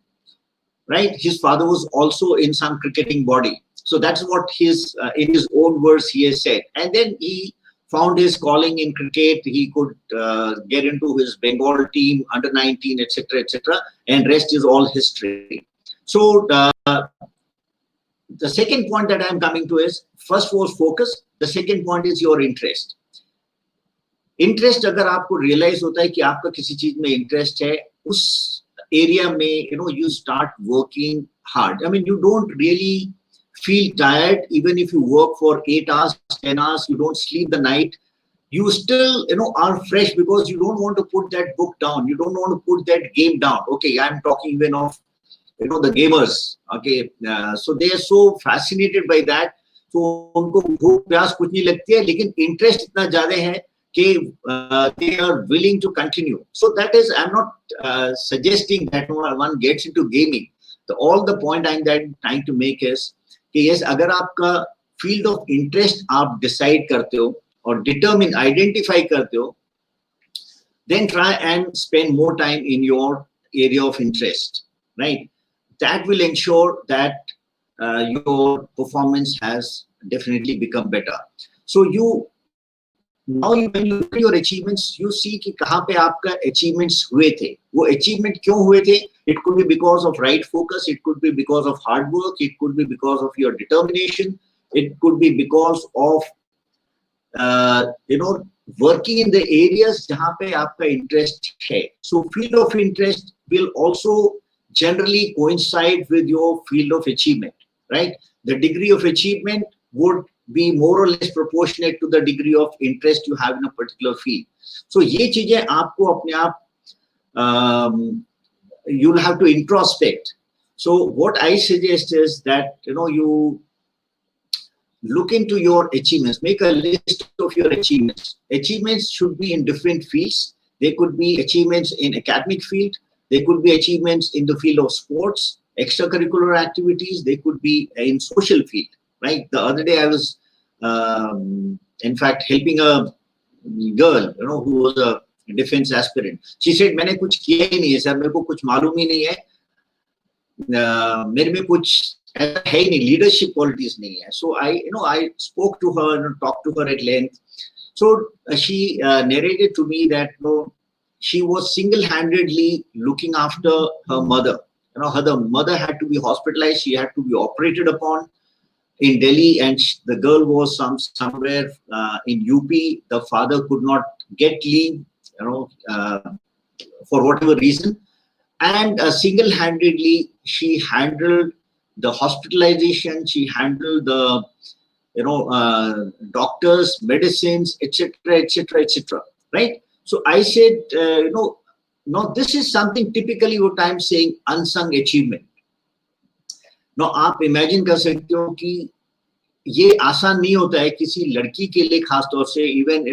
right? His father was also in some cricketing body, so that's what his in his own words he has said. And then he found his calling in cricket. He could get into his Bengal team, under 19, etc., etc., and rest is all history. So the second point that I'm coming to is, first was focus. The second point is your interest. Interest अगर आपको realise होता है कि आपका किसी चीज में interest है, उस एरिया में you start working hard. I mean, you don't really feel tired even if you work for 8 hours, 10 hours, you don't sleep the night. You still are fresh because you don't want to put that book down, you don't want to put that game down. Okay, I'm talking even of the gamers. Okay, so they are so fascinated by that. So उनको भूख प्यास कुछ नहीं लगती है, लेकिन interest इतना ज्यादा है they are willing to continue. So that is, I'm not suggesting that one gets into gaming. All the point I'm trying to make is कि yes, अगर आपका field of interest आप decide करते हो और determine, identify करते हो, then try and spend more time in your area of interest, right? That will ensure that your performance has definitely become better. So now when you look at your achievements, you see कि कहाँ पे आपका achievements हुए थे. वो achievement क्यों हुए थे? It could be because of right focus, it could be because of hard work, it could be because of your determination, it could be because of working in the areas जहाँ पे आपका interest है. So field of interest will also generally coincide with your field of achievement, right? The degree of achievement would be more or less proportionate to the degree of interest you have in a particular field. So ये चीजें आपको अपने आप you'll have to introspect. So what I suggest is that you look into your achievements, make a list of your achievements. Achievements should be in different fields. They could be achievements in academic field, they could be achievements in the field of sports, extracurricular activities, they could be in social field. Right. The other day I was, in fact, helping a girl, who was a defense aspirant. She said, "मैंने कुछ किया ही नहीं है sir, मेरे को कुछ मालूम ही नहीं है, मेरे में कुछ है ही नहीं, leadership qualities नहीं है." So I spoke to her and talked to her at length. So she narrated to me that she was single-handedly looking after her mother. Her mother had to be hospitalized, she had to be operated upon in Delhi, and the girl was somewhere in UP. The father could not get leave, for whatever reason, and single-handedly she handled the hospitalization, she handled the doctors, medicines, etc., etc., etc. Right? So I said, now this is something typically what I'm saying, unsung achievement. Now आप imagine कर सकते हो कि ये आसान नहीं होता है किसी लड़की के लिए, खास तौर से इवन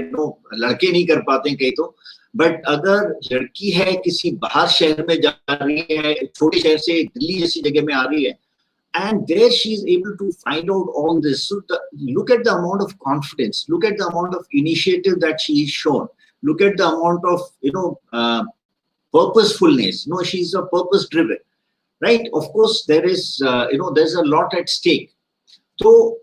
लड़के नहीं कर पाते हैं कहीं तो, बट अगर लड़की है किसी बाहर शहर में जा रही है, छोटे शहर से दिल्ली जैसी जगह में आ रही है, and there she is able to find out all this. So look at the amount of confidence, look at the amount of initiative that she is shown, look at the amount of purposefulness. She's a purpose driven. Right? Of course, there is, there's a lot at stake. So,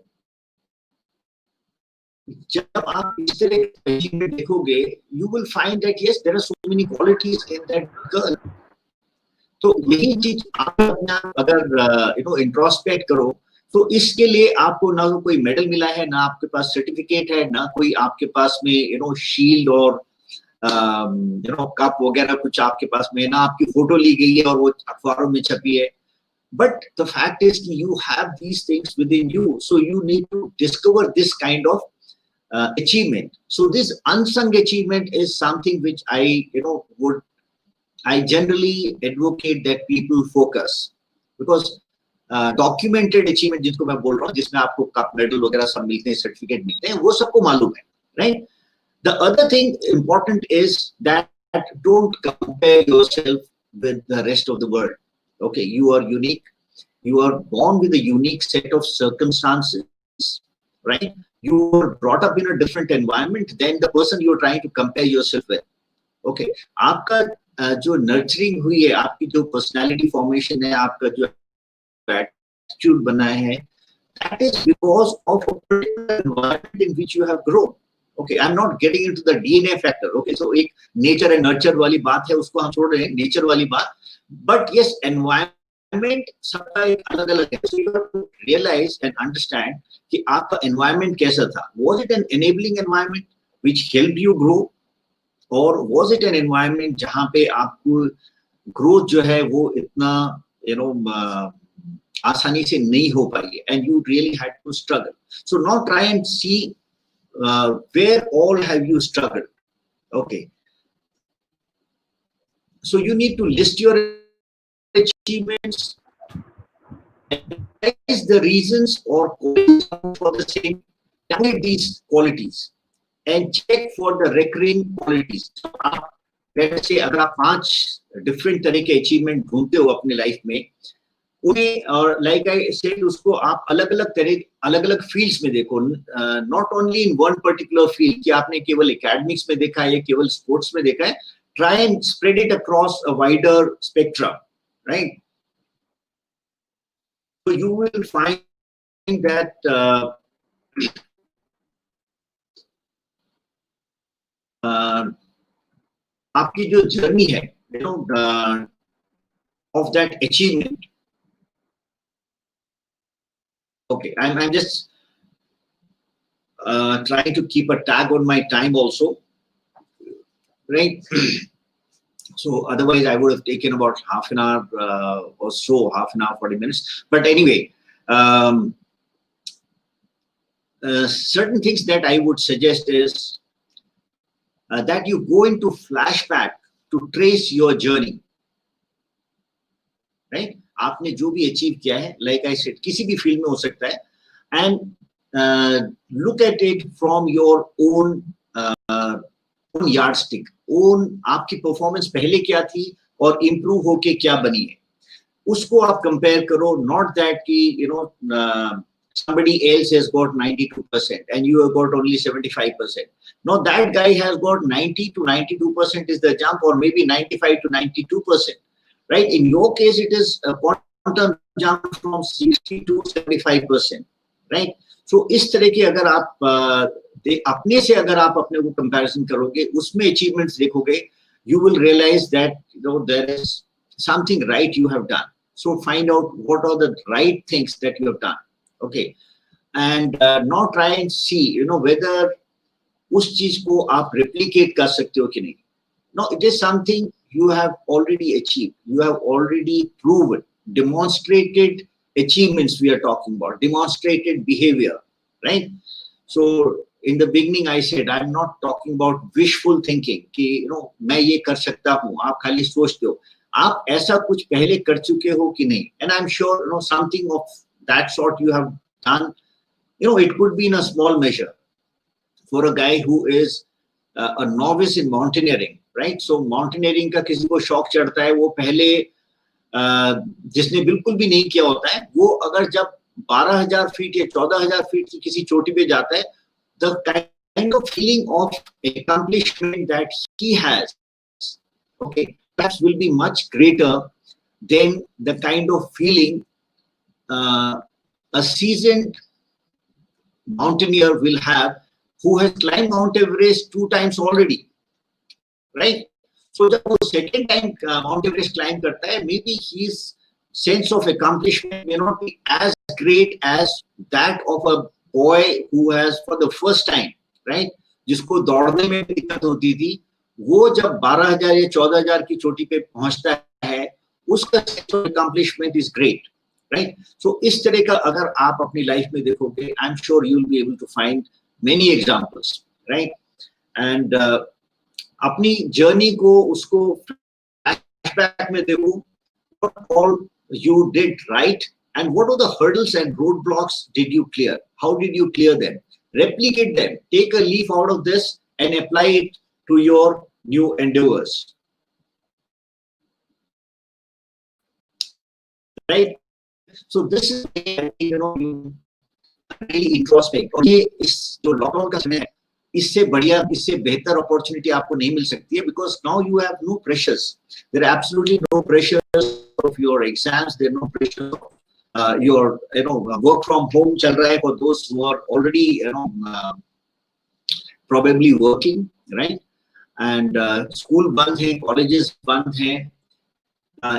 जब आप इस तरह के achievement देखोगे, you will find that yes, there are so many qualities in that girl. तो यही चीज आप अपना अगर इंट्रोस्पेक्ट करो, तो इसके लिए आपको ना कोई मेडल मिला है, ना आपके पास सर्टिफिकेट है, ना कोई आपके पास में शील्ड और कप वगैरह कुछ आपके पास में, ना आपकी फोटो ली गई है और वो अखबारों में छपी है. But the fact is you have these things within you, so you need to discover this kind of achievement. So this unsung achievement is something which I generally advocate that people focus, because documented achievement जिसको मैं बोल रहा हूँ, जिसमें आपको cup medal वगैरह सब मिलते हैं, सर्टिफिकेट मिलते हैं, वो सबको मालूम है, right? The other thing important is that don't compare yourself with the rest of the world. Okay, you are unique. You are born with a unique set of circumstances, right? You were brought up in a different environment than the person you are trying to compare yourself with. Okay, आपका जो nurturing हुई है, आपकी जो personality formation है, आपका जो attitude बना है, that is because of a particular environment in which you have grown. Okay, I'm not getting into the DNA factor. Okay, so एक nature and nurture वाली बात है, उसको हम छोड़ रहे हैं, nature वाली बात. But yes, environment सबका एक अलग अलग है. So you have to realize and understand कि आपका environment कैसा था. Was it an enabling environment which helped you grow, or was it an environment जहाँ पे आपको growth जो है वो इतना आसानी से नहीं हो पाई है, and you really had to struggle. So now try and see where all have you struggled. Okay, so you need to list your achievements, analyze the reasons or causes for the same, target these qualities and check for the recurring qualities. So आप let us say अगर आप 5 different तरह के achievement ढूंढते हो अपने life में, उन्हें और like I said उसको आप अलग-अलग fields में देखो, not only in one particular field कि आपने केवल academics में देखा है या केवल sports में देखा है, try and spread it across a wider spectrum, right? So you will find that आपकी जो journey है, of that achievement. Okay, I'm just trying to keep a tag on my time also, right? So otherwise I would have taken about half an hour or so, half an hour, 40 minutes. But anyway, certain things that I would suggest is that you go into flashback to trace your journey, right? आपने जो भी achieve किया है, like I said, किसी भी field में हो सकता है, and look at it from your own yardstick, own आपकी performance पहले क्या थी और improve होके क्या बनी है, उसको आप compare करो, not that कि somebody else has got 92% and you have got only 75%. No, that guy has got 90 to 92% is the jump, or maybe 95 to 92%. Right? In your case, it is a quantum jump from 60 to 75%. Right? So, इस तरह की अगर आप अपने से अगर आप अपने को comparison करोगे, उसमें achievements देखोगे, you will realize that there is something right you have done. So, find out what are the right things that you have done. Okay, and now try and see whether उस चीज को आप replicate कर सकते हो कि नहीं. No, it is something you have already achieved. You have already proven, demonstrated achievements we are talking about, demonstrated behavior, right? So in the beginning I said I'm not talking about wishful thinking कि मैं ये कर सकता हूँ, आप खाली सोचते हो, आप ऐसा कुछ पहले कर चुके हो कि नहीं. And I'm sure something of that sort you have done. It could be in a small measure for a guy who is a novice in mountaineering, right? So mountaineering का किसी को शौक चढ़ता है, वो पहले जिसने बिल्कुल भी नहीं किया होता है, वो अगर जब 12,000 फीट या 14,000 फीट की किसी चोटी पे जाता है, the kind of feeling of accomplishment that he has, okay, perhaps will be much greater than the kind of feeling a seasoned mountaineer will have who has climbed Mount Everest 2 times already, right? So जब वो second time Mount Everest climb करता है, maybe his sense of accomplishment may not be as great as that of a boy who has for the first time, right? जिसको दौड़ने में दिक्कत होती थी, वो जब 12,000 या 14,000 की चोटी पे पहुंचता है, उसका sense of accomplishment is great, right? So इस तरह का अगर आप अपनी लाइफ में देखोगे, I'm sure you'll be able to find many examples, right? And अपनी जर्नी को उसको flashback में देखो, what all you did right and what are the hurdles and roadblocks did you clear? How did you clear them? Replicate them. Take a leaf out of this and apply it to your new endeavors. Right? So this is, you really introspect. और ये इस जो lockdown का समय है, इससे बढ़िया, इससे बेहतर अपॉर्चुनिटी आपको नहीं मिल सकती है, because now you have no pressures. There are absolutely no pressures of your exams. There are no pressures of your work from home चल रहा है for those who are already probably working, right? And school बंद है, colleges बंद हैं,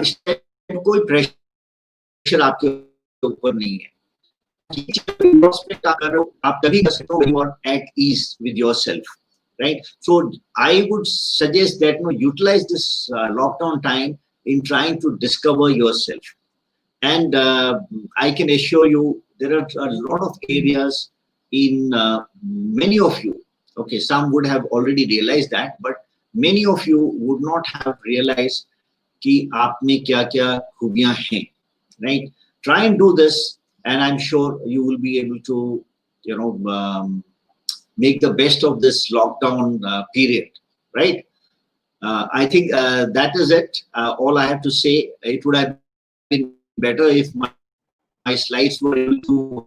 इस type का कोई प्रेशर आपके ऊपर नहीं है. आप तभी कर सकते हो when you are at ease with yourself, right? So I would suggest that utilize this lockdown time in trying to discover yourself. And I can assure you there are a lot of areas in many of you. Okay, some would have already realized that, but many of you would not have realized कि आप में क्या-क्या खूबियां हैं, right? Try and do this, and I'm sure you will be able to, make the best of this lockdown period, right? I think that is it. All I have to say. It would have been better if my slides were able to,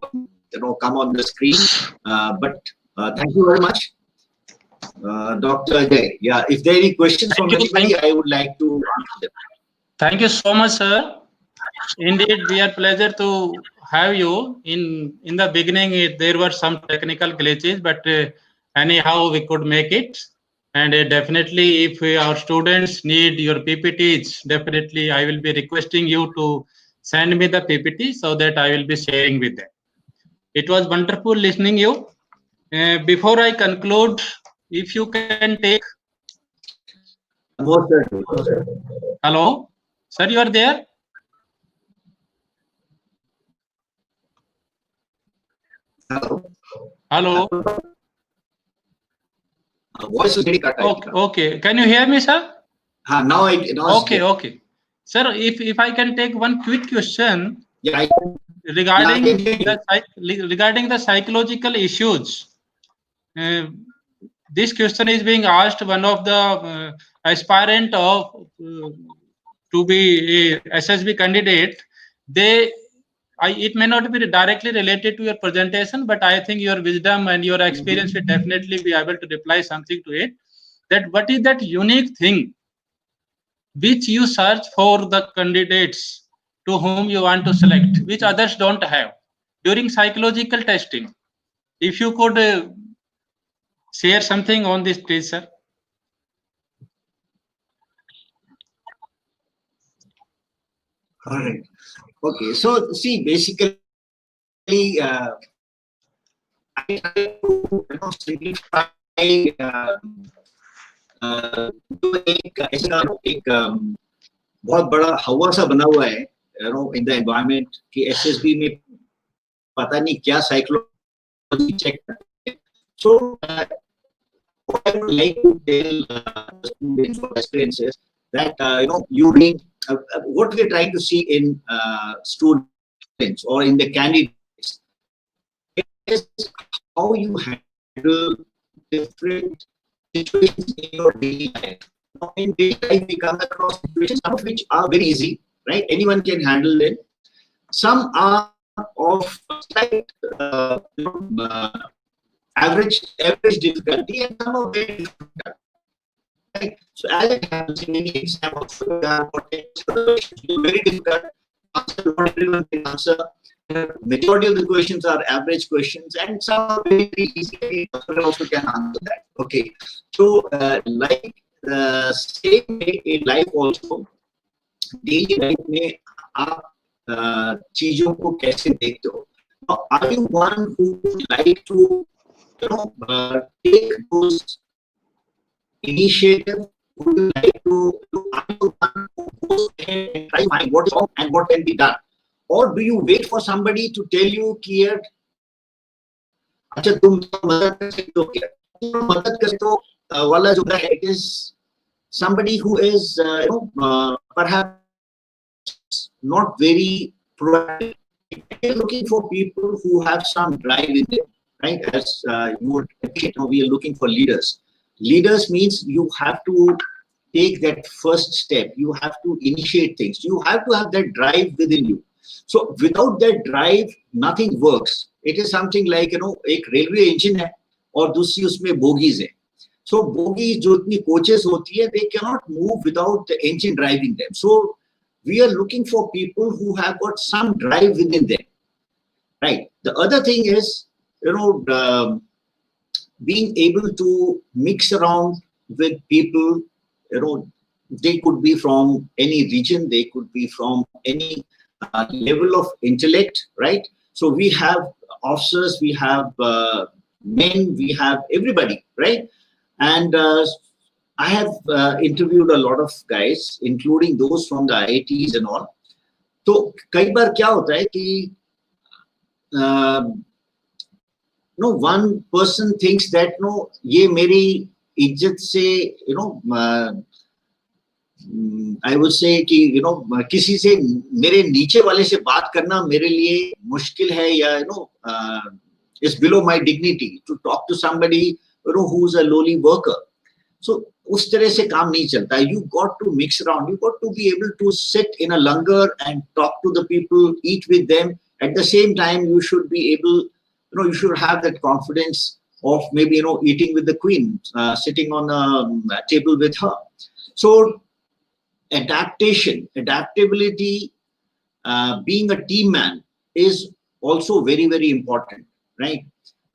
come on the screen. But thank you very much, Dr. Ajay. Yeah, if there are any questions from anybody, I would like to answer them. Thank you so much, sir. Indeed, we are pleasure to have you. In the beginning, there were some technical glitches, but anyhow, we could make it. And definitely, if our students need your PPTs, definitely I will be requesting you to send me the PPT so that I will be sharing with them. It was wonderful listening you. Before I conclude, if you can take. Hello, sir, you are there? Hello. Voice is very cut. Okay. Can you hear me, sir? Now okay. Sir, if I can take one quick question. Yeah, regarding the psychological issues. This question is being asked one of the aspirant of to be a SSB candidate. It may not be directly related to your presentation, but I think your wisdom and your experience will definitely be able to reply something to it. That what is that unique thing which you search for the candidates to whom you want to select, which others don't have during psychological testing? If you could share something on this, please, sir. All right. Okay. So see, basically, I try to simplify. एक बहुत बड़ा हवा सा बना हुआ है, in the environment कि SSB में पता नहीं क्या psychology check करते हैं. So what I would like to tell students or experiences that you read what we are trying to see in students or in the candidates is how you handle different situations in your daily life. In daily life, we come across situations, some of which are very easy, right? Anyone can handle them. Some are of slight average difficulty, and some are very difficult. Right? So as it happens in any exam, very difficult. Answer, not everyone can answer. Majority of the questions are average questions, and some are very, very easy. Also can answer that. Okay. So like the same way in life also, daily life में आप चीजों को कैसे देखते हो? Are you one who would like to take those initiative? Would you like to try to find what is wrong and what can be done? Or do you wait for somebody to tell you कि यार अच्छा तुम मदद कर सकते हो क्या? मदद कर सकते हो वाला जो है, it is somebody who is perhaps not very proactive. You're looking for people who have some drive in them, right? As you would appreciate, we are looking for leaders leaders means you have to take that first step. You have to initiate things. You have to have that drive within you. So without that drive, nothing works. It is something like, एक railway engine है और दूसरी उसमें bogies है. So bogies जो इतनी coaches होती है, they cannot move without the engine driving them. So we are looking for people who have got some drive within them, right? The other thing is, being able to mix around with people, they could be from any region, they could be from any level of intellect, right? So we have officers, we have men, we have everybody, right? And I have interviewed a lot of guys, including those from the IITs and all. तो कई बार क्या होता है कि one person thinks that ये मेरी इज्जत से I would say कि किसी से मेरे नीचे वाले से बात करना मेरे लिए मुश्किल है या is below my dignity to talk to somebody who's a lowly worker. So उस तरह से काम नहीं चलता. You got to mix around. You got to be able to sit in a langar and talk to the people, eat with them. At the same time, you should be able, you should have that confidence of maybe eating with the queen, sitting on a table with her. So adaptability, being a team man is also very, very important, right?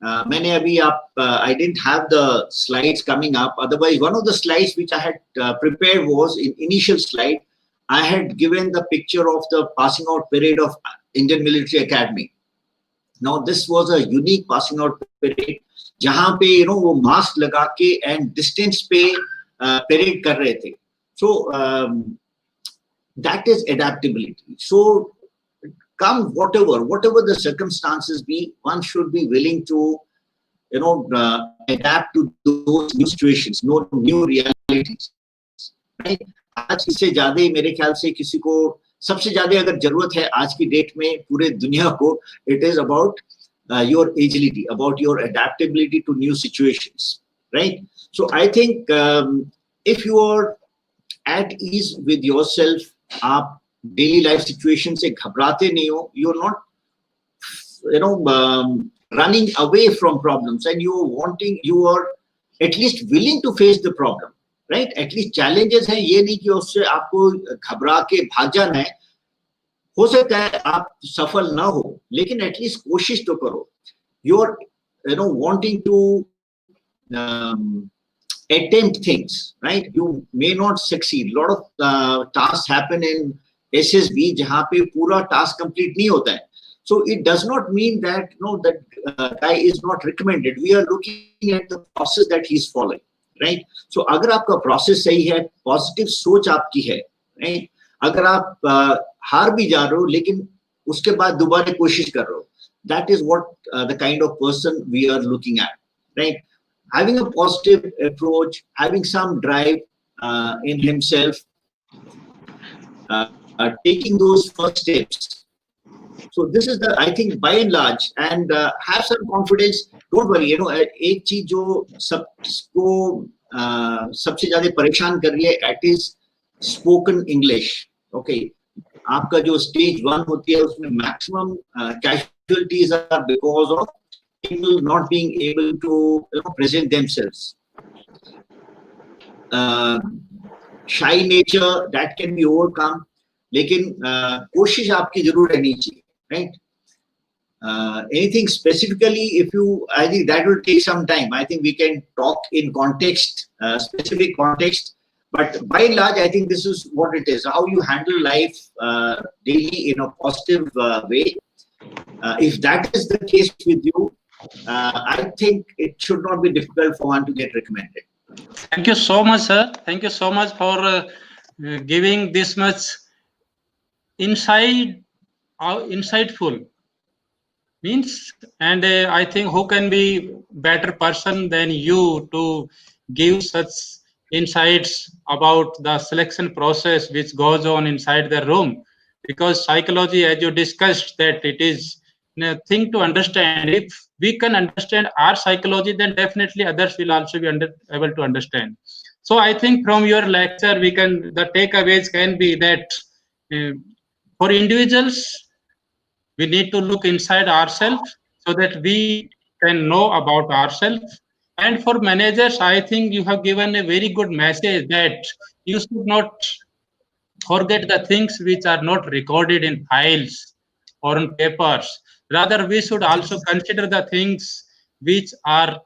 मैंने अभी I didn't have the slides coming up. Otherwise, one of the slides which I had prepared was in initial slide, I had given the picture of the passing out parade of Indian Military Academy. Now, this was a unique passing out parade, जहाँ पे वो mask लगा के and distance पे parade कर रहे थे. So that is adaptability. So come whatever the circumstances be, one should be willing to, adapt to those new situations, new realities. Right? आज इससे ज़्यादा मेरे ख्याल से किसी को सबसे ज़्यादा अगर जरूरत है आज की डेट में पूरे दुनिया को, it is about your agility, about your adaptability to new situations, right? So I think if you are at ease with yourself, आप daily life situation से घबराते नहीं हो, you're not running away from problems, and you are at least willing to face the problem, right? At least challenges हैं, ये नहीं कि उससे आपको घबरा के भाग जाना है. हो सकता है आप सफल ना हो, लेकिन at least कोशिश तो करो. You're wanting to attempt things, right? You may not succeed. A lot of tasks happen in SSB जहाँ पे पूरा task complete नहीं होता है. So it does not mean that that guy is not recommended. We are looking at the process that he's following, right? So अगर आपका process सही है, positive सोच आपकी है, right? अगर आप हार भी जा रहे हो, लेकिन उसके बाद दोबारा कोशिश कर रहे हो, that is what the kind of person we are looking at, right? Having a positive approach, having some drive in himself, taking those first steps. So this is the, I think, by and large, and have some confidence. Don't worry, एक चीज जो सबको सबसे ज्यादा परेशान कर रही है, it is spoken English. Okay, आपका जो stage 1 होती है उसमें maximum casualties are because of people not being able to present themselves. Shy nature, that can be overcome, लेकिन कोशिश आपकी जरूर रहनी चाहिए, right? Anything specifically, I think that will take some time. I think we can talk in context, specific context, but by and large, I think this is what it is: how you handle life daily in a positive way. If that is the case with you, I think it should not be difficult for one to get recommended. Thank you so much, sir. Thank you so much for giving this much insightful means, and I think who can be better person than you to give such insights about the selection process which goes on inside the room, because psychology, as you discussed, that it is a thing to understand. If we can understand our psychology, then definitely others will also be able to understand. So I think from your lecture, the takeaways can be that uh, for individuals, we need to look inside ourselves so that we can know about ourselves. And for managers, I think you have given a very good message that you should not forget the things which are not recorded in files or on papers. Rather, we should also consider the things which are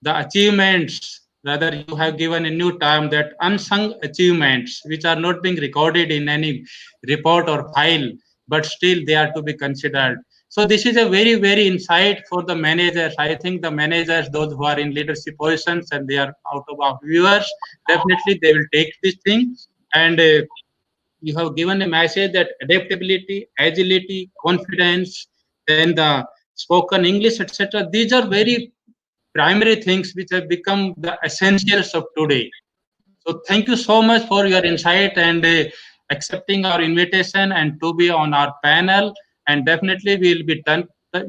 the achievements. Rather, you have given a new term, that unsung achievements, which are not being recorded in any report or file, but still they are to be considered. So this is a very, very insight for the managers. I think the managers, those who are in leadership positions and they are out of our viewers, definitely they will take this thing. And you have given a message that adaptability, agility, confidence, then the spoken English, etc. These are very primary things which have become the essentials of today. So thank you so much for your insight and accepting our invitation and to be on our panel. And definitely we will be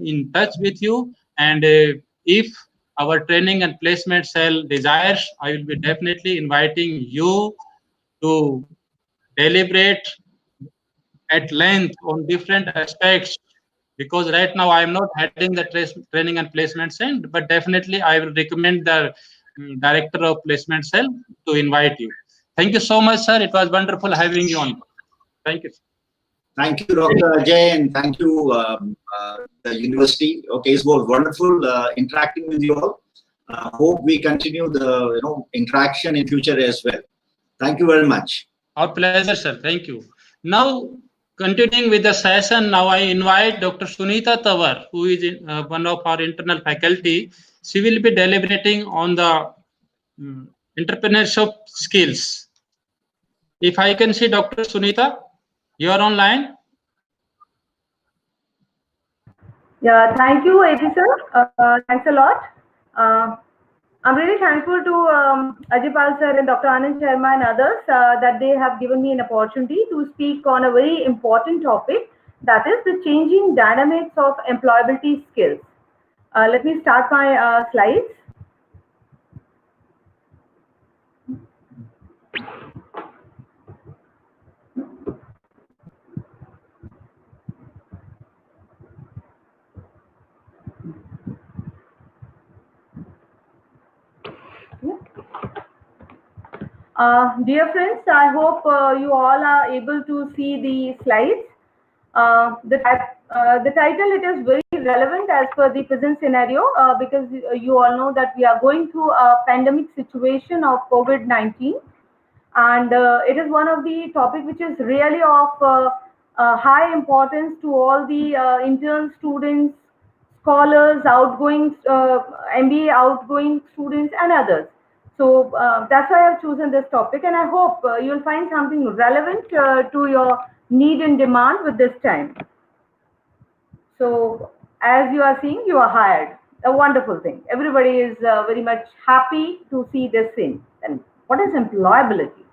in touch with you. And if our training and placement cell desires, I will be definitely inviting you to deliberate at length on different aspects, because right now I am not heading the training and placement cell, but definitely I will recommend the director of placement cell to invite you. Thank you so much, sir. It was wonderful having you on. Thank you. Thank you, Dr. Ajay, and thank you, the university. Okay, it was wonderful interacting with you all. Hope we continue the interaction in future as well. Thank you very much. Our pleasure, sir. Thank you. Now, continuing with the session, now I invite Dr. Sunita Tawar, who is one of our internal faculty. She will be deliberating on the entrepreneurship skills. If I can see Dr. Sunita, you are online. Yeah, thank you, AG sir. Thanks a lot. Uh, I'm really thankful to Ajipal sir and Dr. Anand Sharma and others that they have given me an opportunity to speak on a very important topic, that is the changing dynamics of employability skills. Let me start my slides. Dear friends, I hope you all are able to see the slides. The title, it is very relevant as per the present scenario because you all know that we are going through a pandemic situation of COVID-19, and it is one of the topic which is really of high importance to all the intern students, scholars, outgoing MBA outgoing students, and others. So that's why I've chosen this topic, and I hope you'll find something relevant to your need and demand with this time. So as you are seeing, you are hired. A wonderful thing. Everybody is very much happy to see this thing. And what is employability?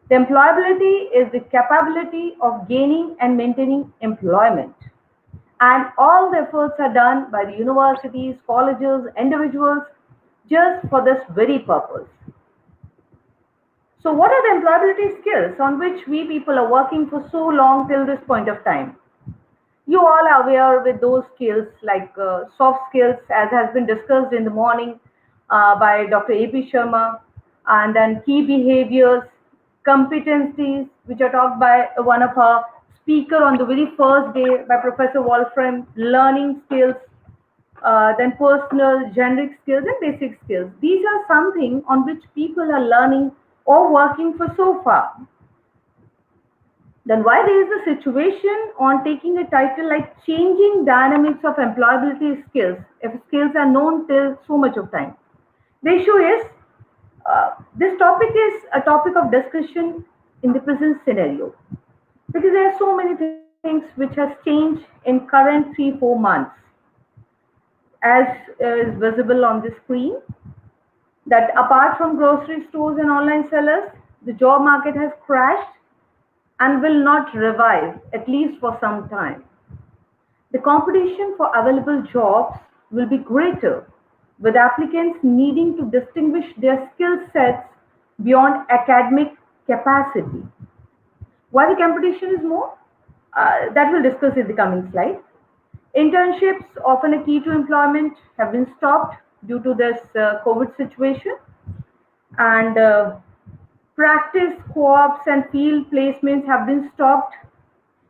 The employability is the capability of gaining and maintaining employment. And all the efforts are done by the universities, colleges, individuals just for this very purpose. So, what are the employability skills on which we people are working for so long till this point of time? You all are aware with those skills like soft skills, as has been discussed in the morning by Dr. A.P. Sharma, and then key behaviors, competencies, which are taught by one of our speaker on the very first day by Professor Wolfram, learning skills, then personal, generic skills, and basic skills. These are something on which people are learning or working for so far. Then why there is a situation on taking a title like changing dynamics of employability skills if skills are known till so much of time? The issue is this topic is a topic of discussion in the present scenario because there are so many things which has changed in current 3-4 months, as is visible on the screen, that apart from grocery stores and online sellers, the job market has crashed and will not revive, at least for some time. The competition for available jobs will be greater, with applicants needing to distinguish their skill sets beyond academic capacity. Why the competition is more? That we'll discuss in the coming slide. Internships, often a key to employment, have been stopped due to this COVID situation, and practice co-ops and field placements have been stopped,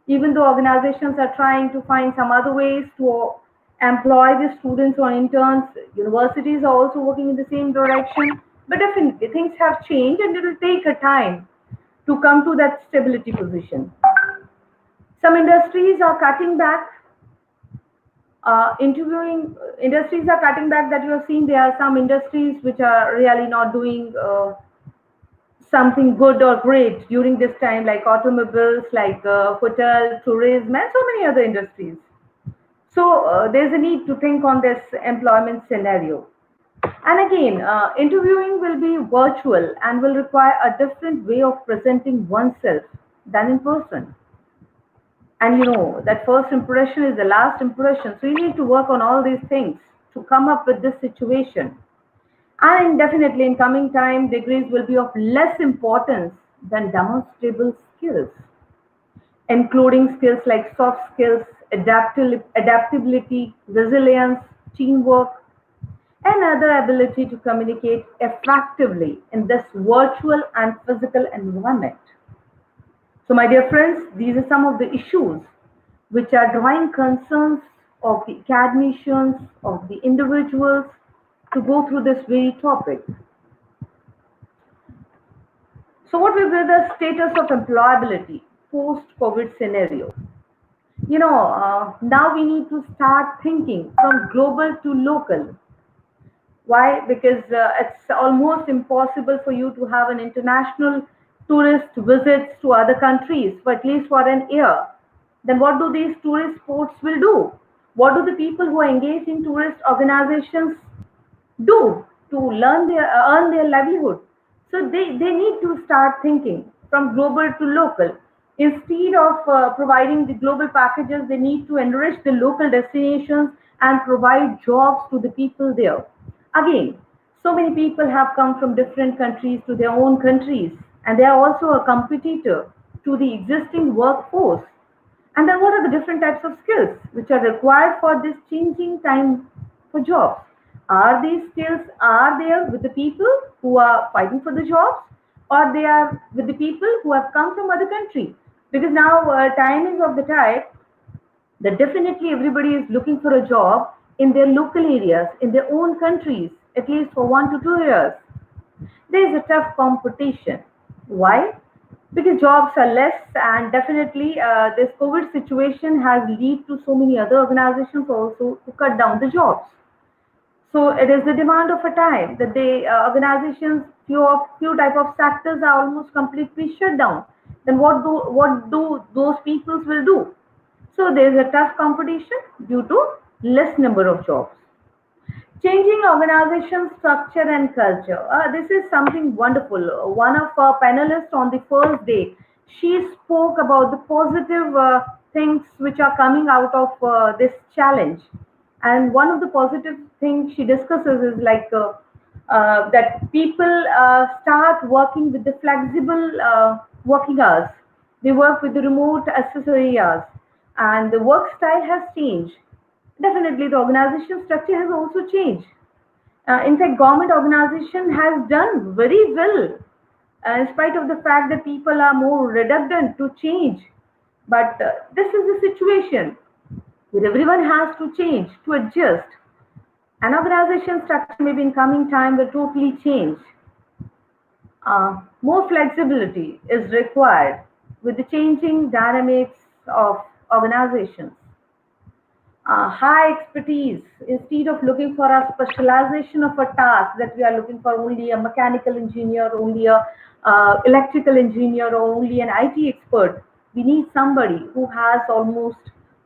even though organizations are trying to find some other ways to employ the students or interns. Universities are also working in the same direction, but definitely things have changed and it will take a time to come to that stability position. Some industries are cutting back. Interviewing industries are cutting back. That you have seen, there are some industries which are really not doing something good or great during this time, like automobiles, like hotel, tourism, and so many other industries. So there's a need to think on this employment scenario. And again, interviewing will be virtual and will require a different way of presenting oneself than in person. And that first impression is the last impression. So you need to work on all these things to come up with this situation. And definitely in coming time, degrees will be of less importance than demonstrable skills, including skills like soft skills, adaptability, resilience, teamwork, and other ability to communicate effectively in this virtual and physical environment. So, my dear friends, these are some of the issues which are drawing concerns of the academicians, of the individuals to go through this very topic. So, what will be the status of employability post COVID scenario? Now we need to start thinking from global to local. Why? Because it's almost impossible for you to have an international tourist visits to other countries for at least for an year. Then what do these tourist sports will do? What do the people who are engaged in tourist organizations do to earn their livelihood? So they need to start thinking from global to local. Instead of providing the global packages, they need to enrich the local destinations and provide jobs to the people there. Again, so many people have come from different countries to their own countries, and they are also a competitor to the existing workforce. And then what are the different types of skills which are required for this changing time for jobs? Are these skills are there with the people who are fighting for the jobs, or they are with the people who have come from other countries? Because now time is of the type that definitely everybody is looking for a job in their local areas, in their own countries, at least for 1 to 2 years. There is a tough competition. Why? Because jobs are less, and definitely this COVID situation has led to so many other organizations also to cut down the jobs. So it is the demand of a time that the organizations, few type of sectors are almost completely shut down. Then what do those peoples will do? So there is a tough competition due to less number of jobs. Changing organization structure and culture. This is something wonderful. One of our panelists on the first day, she spoke about the positive things which are coming out of this challenge. And one of the positive things she discusses is like that people start working with the flexible working hours. They work with the remote accessory hours, and the work style has changed. Definitely, the organization structure has also changed. In fact, government organization has done very well, in spite of the fact that people are more reluctant to change. But this is the situation where everyone has to change, to adjust. An organization structure maybe in coming time will totally change. More flexibility is required with the changing dynamics of organizations. High expertise, instead of looking for a specialization of a task, that we are looking for only a mechanical engineer, only a electrical engineer, or only an IT expert. We need somebody who has almost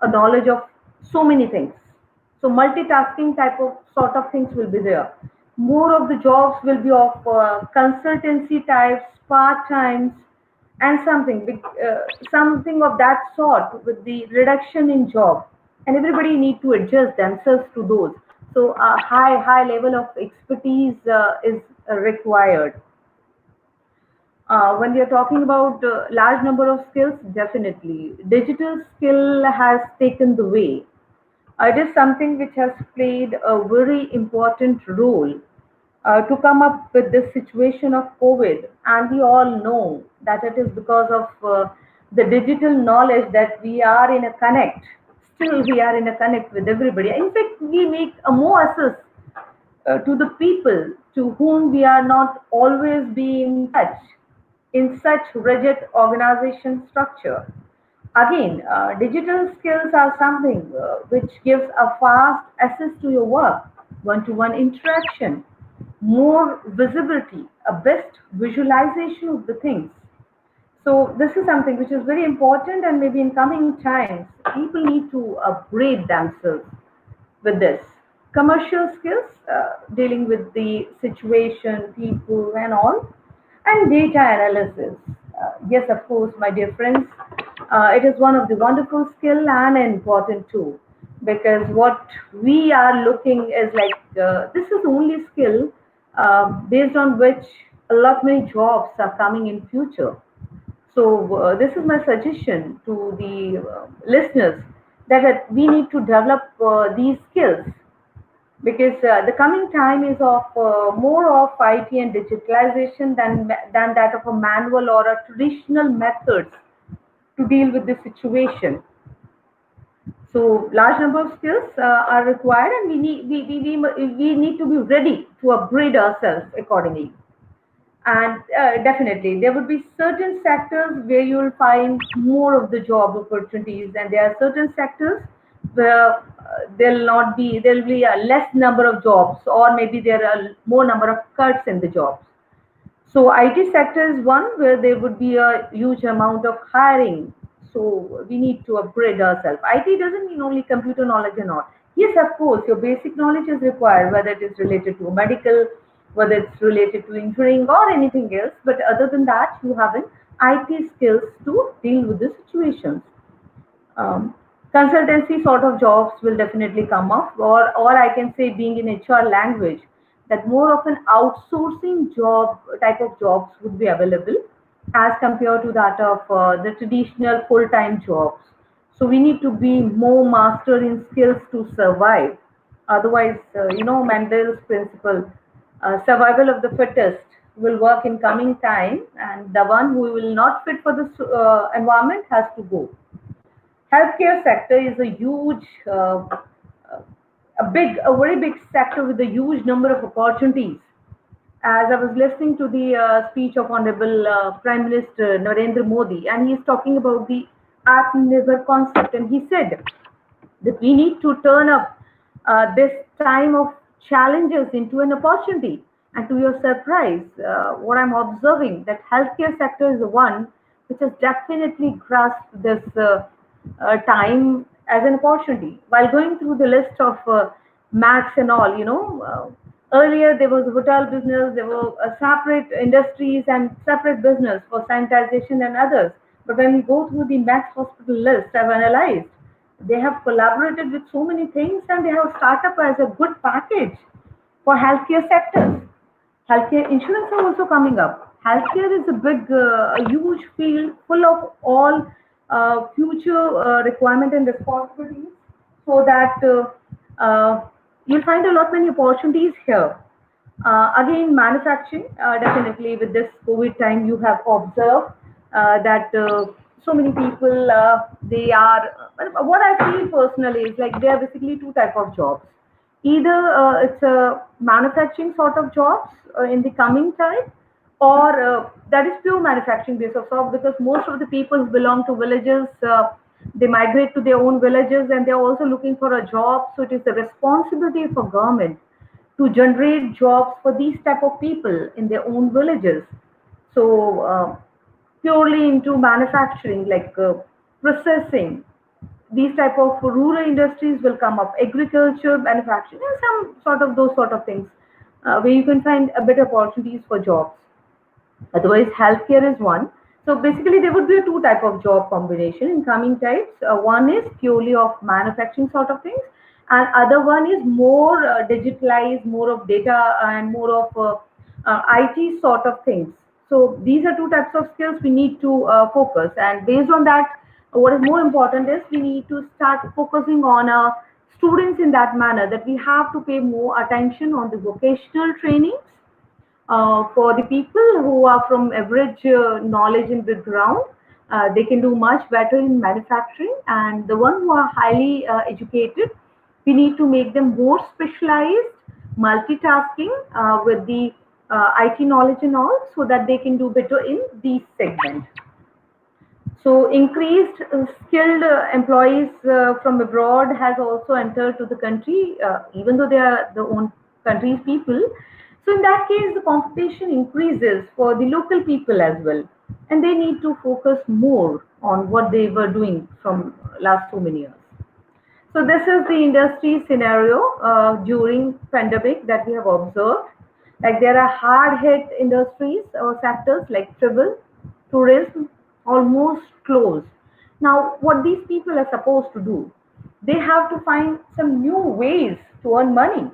a knowledge of so many things. So multitasking type of sort of things will be there. More of the jobs will be of consultancy types, part times, and something of that sort, with the reduction in job, and everybody need to adjust themselves to those. So a high level of expertise is required. When we are talking about large number of skills, definitely digital skill has taken the way. It is something which has played a very important role to come up with this situation of COVID. And we all know that it is because of the digital knowledge that we are in a connect. Still, we are in a connect with everybody. In fact, we make a more access to the people to whom we are not always be in touch in such rigid organization structure. Again, digital skills are something which gives a fast access to your work, one-to-one interaction, more visibility, a best visualization of the things. So this is something which is very important, and maybe in coming times, people need to upgrade themselves with this. Commercial skills, dealing with the situation, people, and all, and data analysis. Yes, of course, my dear friends, it is one of the wonderful skill and an important tool, because what we are looking is like this is the only skill based on which a lot many jobs are coming in future. So this is my suggestion to the listeners that we need to develop these skills, because the coming time is of more of IT and digitalization than that of a manual or a traditional methods to deal with the situation. So large number of skills are required, and we need to be ready to upgrade ourselves accordingly. And definitely, there would be certain sectors where you will find more of the job opportunities, and there are certain sectors where there'll be a less number of jobs, or maybe there are more number of cuts in the jobs. So IT sector is one where there would be a huge amount of hiring. So we need to upgrade ourselves. IT doesn't mean only computer knowledge and all. Yes, of course, your basic knowledge is required, whether it is related to medical, whether it's related to engineering or anything else. But other than that, you have an IT skills to deal with the situations. um, Consultancy sort of jobs will definitely come up, or I can say, being in HR language, that more of an outsourcing job type of jobs would be available as compared to that of the traditional full-time jobs. So we need to be more master in skills to survive. Otherwise, Mendel's principle, survival of the fittest, will work in coming time, and the one who will not fit for this environment has to go. Healthcare sector is a huge, a very big sector with a huge number of opportunities. As I was listening to the speech of Honorable Prime Minister Narendra Modi, and he is talking about the Atmanirbhar concept, and he said that we need to turn up this time of challenges into an opportunity. And to your surprise, what I'm observing, that healthcare sector is the one which has definitely grasped this time as an opportunity. While going through the list of max and all, earlier there was hotel business, there were separate industries and separate business for sanitization and others. But when we go through the max hospital list, I've analyzed they have collaborated with so many things, and they have started up as a good package for healthcare sectors. Healthcare insurance are also coming up. Healthcare is a big, a huge field full of all future requirement and responsibilities, so that you'll find a lot many opportunities here. Again, manufacturing, definitely with this COVID time, you have observed that so many people, they are, what I feel personally is like they are basically two type of jobs. Either it's a manufacturing sort of jobs in the coming time, or that is pure manufacturing base of job, because most of the people who belong to villages, they migrate to their own villages, and they're also looking for a job. So it is the responsibility for government to generate jobs for these type of people in their own villages. So purely into manufacturing, like processing, these type of rural industries will come up, agriculture, manufacturing, and some sort of those sort of things, where you can find a better opportunities for jobs. Otherwise, healthcare is one. So basically, there would be a two type of job combination in coming types. One is purely of manufacturing sort of things, and other one is more digitalized, more of data and more of IT sort of things. So these are two types of skills we need to focus, and based on that, what is more important is we need to start focusing on students in that manner, that we have to pay more attention on the vocational trainings for the people who are from average knowledge in the ground. They can do much better in manufacturing, and the one who are highly educated, we need to make them more specialized, multitasking with the IT knowledge and all, so that they can do better in these segments. So increased skilled employees from abroad has also entered to the country, even though they are the own country's people. So in that case, the competition increases for the local people as well, and they need to focus more on what they were doing from last so many years. So this is the industry scenario during pandemic that we have observed. Like there are hard hit industries or sectors like travel, tourism, almost closed. Now, what these people are supposed to do, they have to find some new ways to earn money.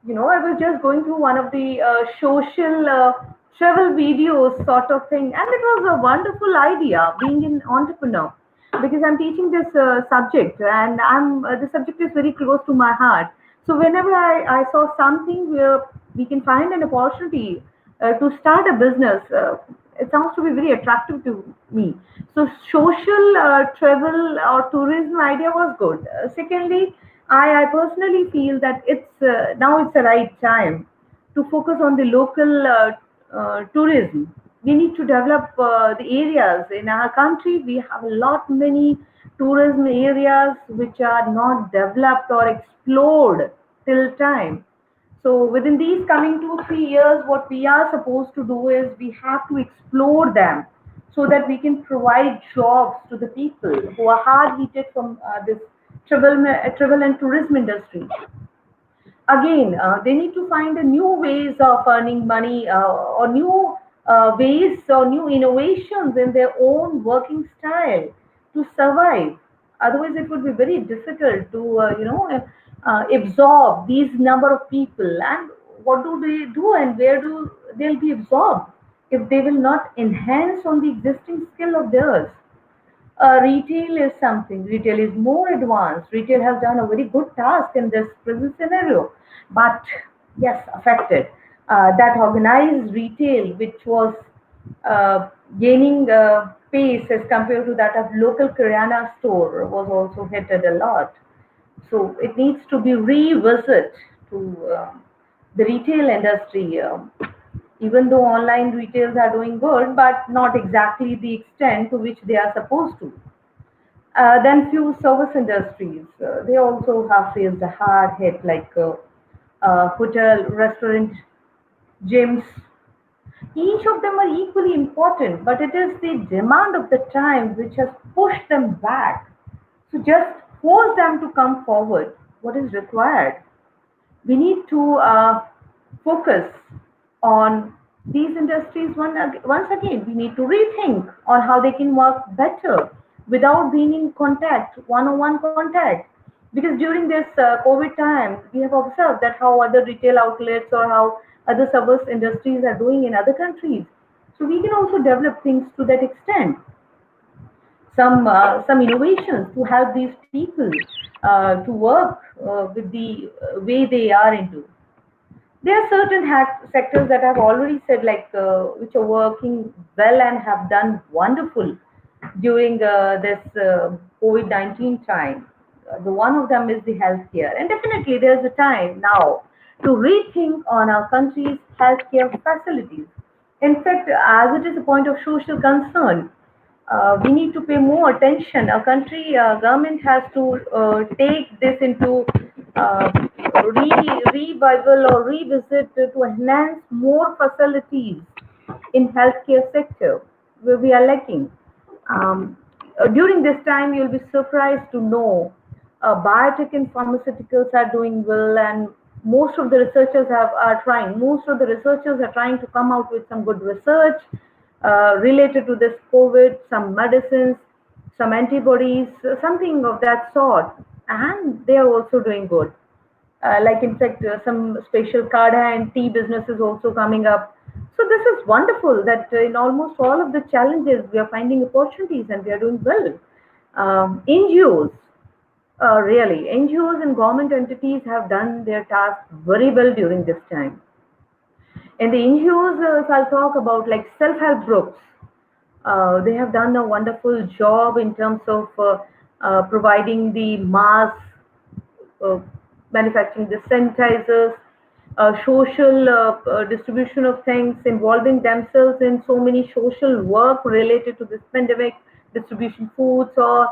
I was just going through one of the social travel videos sort of thing, and it was a wonderful idea being an entrepreneur, because I'm teaching this subject, and the subject is very close to my heart. So whenever I saw something where we can find an opportunity to start a business, it sounds to be very attractive to me. So social travel or tourism idea was good. Secondly, I personally feel that now it's the right time to focus on the local tourism. We need to develop the areas in our country. We have a lot many tourism areas which are not developed or explored till time. So within these coming 2 3 years, what we are supposed to do is we have to explore them, so that we can provide jobs to the people who are hard hit from this travel and tourism industry. Again, they need to find a new ways of earning money, or new ways or new innovations in their own working style to survive. Otherwise it would be very difficult to absorb these number of people. And what do they do, and where do they'll be absorbed if they will not enhance on the existing skill of theirs? Retail is something. Retail is more advanced. Retail has done a very good task in this present scenario, but yes, affected. That organized retail, which was gaining pace as compared to that of local Haryana store, was also hit a lot. So it needs to be revisit to the retail industry. Even though online retails are doing good, but not exactly the extent to which they are supposed to. Then few service industries, they also have faced a hard hit, like hotel, restaurant, gyms. Each of them are equally important, but it is the demand of the time which has pushed them back. So just force them to come forward. What is required? We need to focus on these industries. Once again, we need to rethink on how they can work better without being in contact, one-on-one contact. Because during this COVID time, we have observed that how other retail outlets or how other service industries are doing in other countries. So we can also develop things to that extent, some innovations to help these people to work with the way they are into. There are certain sectors that I've already said, like which are working well and have done wonderful during this COVID-19 time. The one of them is the healthcare, and definitely there's a time now to rethink on our country's healthcare facilities. In fact, as it is a point of social concern, we need to pay more attention. Our country government has to take this into revival or revisit to enhance more facilities in healthcare sector where we are lacking. Um, During this time, you'll be surprised to know biotech and pharmaceuticals are doing well, and most of the researchers are trying. Most of the researchers are trying to come out with some good research related to this COVID, some medicines, some antibodies, something of that sort. and they are also doing good. Like in fact, some special kada and tea business is also coming up. So this is wonderful that in almost all of the challenges we are finding opportunities and we are doing well. NGOs, really, NGOs and government entities have done their task very well during this time. In the NGOs, I'll talk about like self-help groups. They have done a wonderful job in terms of providing the mass uh, manufacturing the sanitizers, social distribution of things, involving themselves in so many social work related to this pandemic, distribution foods or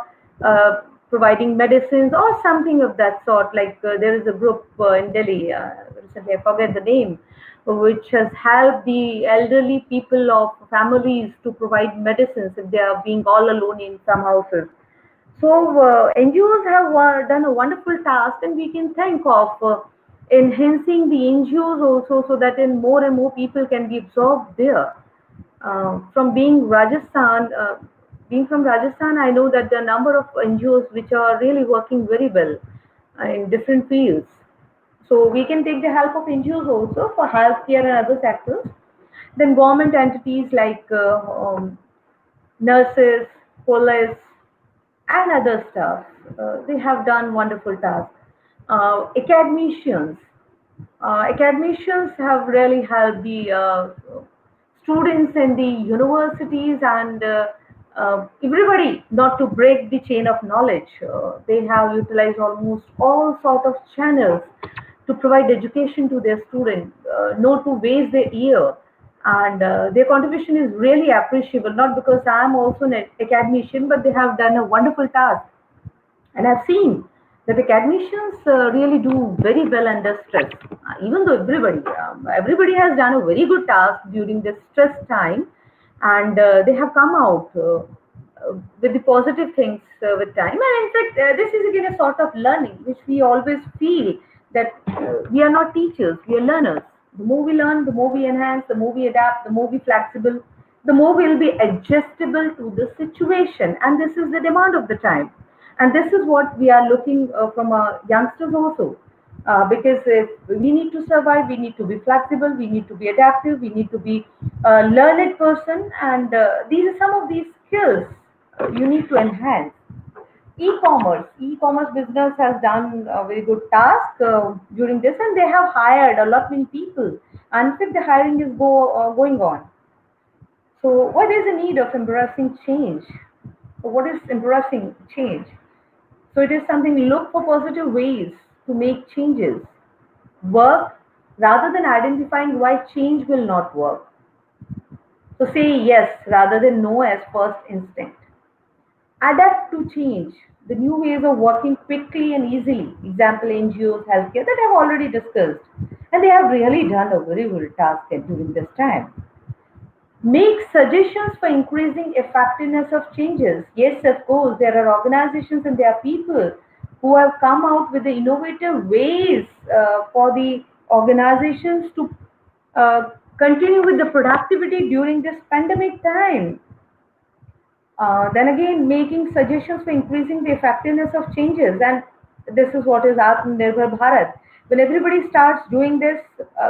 providing medicines or something of that sort. Like there is a group in Delhi, recently I forget the name, which has helped the elderly people of families to provide medicines if they are being all alone in some houses. So NGOs have done a wonderful task, and we can think of enhancing the NGOs also, so that in more and more people can be absorbed there. From being from Rajasthan, I know that there are a number of NGOs which are really working very well in different fields. So we can take the help of NGOs also for healthcare and other sectors. Then government entities like nurses, police, and other stuff. They have done wonderful tasks. Academicians. Academicians have really helped the students in the universities and everybody not to break the chain of knowledge. They have utilized almost all sort of channels to provide education to their students, not to waste their year. And their contribution is really appreciable, not because I'm also an academician, but they have done a wonderful task. And I've seen that academicians really do very well under stress. Even though everybody has done a very good task during this stress time, and they have come out with the positive things with time. And in fact, this is again a sort of learning, which we always feel that we are not teachers, we are learners. The more we learn, the more we enhance, the more we adapt, the more we flexible, the more we'll be adjustable to the situation. And this is the demand of the time. And this is what we are looking from our youngsters also. Because if we need to survive, we need to be flexible, we need to be adaptive, we need to be a learned person, and these are some of these skills you need to enhance. E-commerce business has done a very good task during this, and they have hired a lot many people. And in fact, the hiring is going on. So, what is the need of embracing change? What is embracing change? So it is something we look for positive ways to make changes. Work rather than identifying why change will not work. So say yes rather than no as first instinct. Adapt to change. The new ways of working quickly and easily. Example NGOs, healthcare that I've already discussed. And they have really done a very good task during this time. Make suggestions for increasing effectiveness of changes. Yes, of course, there are organizations and there are people who have come out with the innovative ways for the organizations to continue with the productivity during this pandemic time. Then again, making suggestions for increasing the effectiveness of changes. And this is what is Atmanirbhar Bharat. When everybody starts doing this,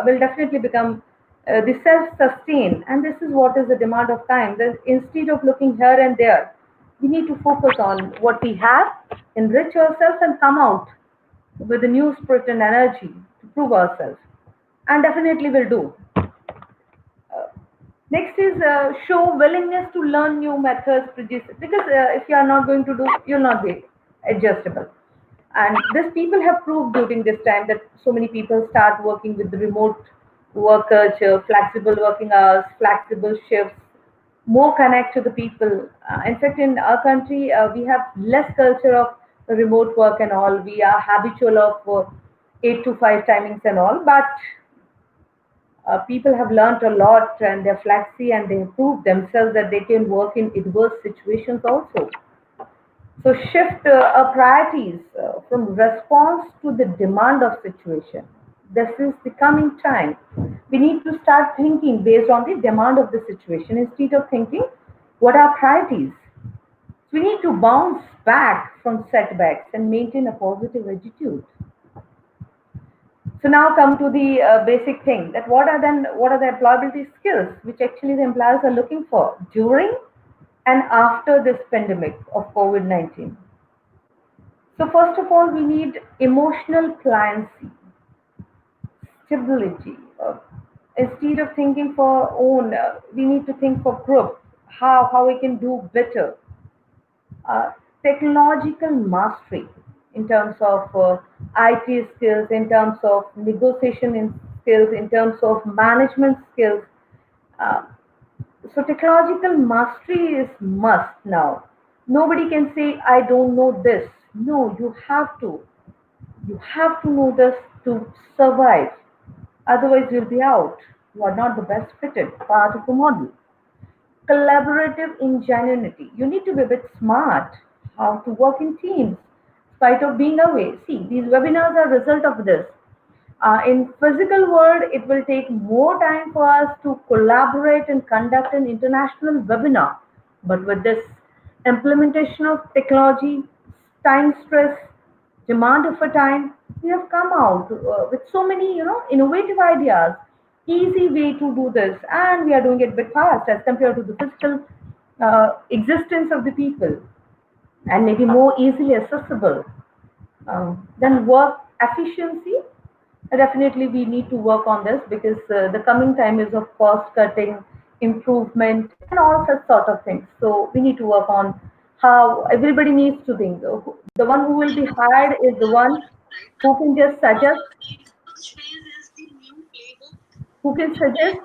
will definitely become the self-sustained. And this is what is the demand of time. That instead of looking here and there, we need to focus on what we have, enrich ourselves, and come out with a new spirit and energy to prove ourselves. And definitely will do. Next is show willingness to learn new methods, because if you are not going to do, you'll not be adjustable. And this people have proved during this time that so many people start working with the remote work culture, flexible working hours, flexible shifts, more connect to the people. In fact, in our country, we have less culture of remote work and all. We are habitual of 8 to 5 timings and all, but people have learned a lot and they're flexi and they have proved themselves that they can work in adverse situations also. So shift our priorities from response to the demand of situation. This is the coming time. We need to start thinking based on the demand of the situation instead of thinking what are priorities. So we need to bounce back from setbacks and maintain a positive attitude. So now come to the basic thing that what are the employability skills which actually the employers are looking for during and after this pandemic of COVID-19. So first of all, we need emotional pliancy, stability. Instead of thinking for our own, we need to think for group, how we can do better. Technological mastery in terms of IT skills, in terms of skills, in terms of management skills. Uh, so technological mastery is must now. Nobody can say I don't know this. No, you have to. You have to know this to survive. Otherwise, you'll be out. You are not the best fitted part of the model. Collaborative ingenuity. You need to be a bit smart how to work in teams, in spite of being away. See, these webinars are a result of this. In physical world, it will take more time for us to collaborate and conduct an international webinar. But with this implementation of technology, time stress, demand of a time, we have come out with so many, innovative ideas, easy way to do this, and we are doing it a bit fast as compared to the physical existence of the people, and maybe more easily accessible. Then work efficiency. Definitely, we need to work on this because the coming time is of cost cutting, improvement, and all such sort of things. So we need to work on how everybody needs to think. The one who will be hired is the one who can just suggest, who can suggest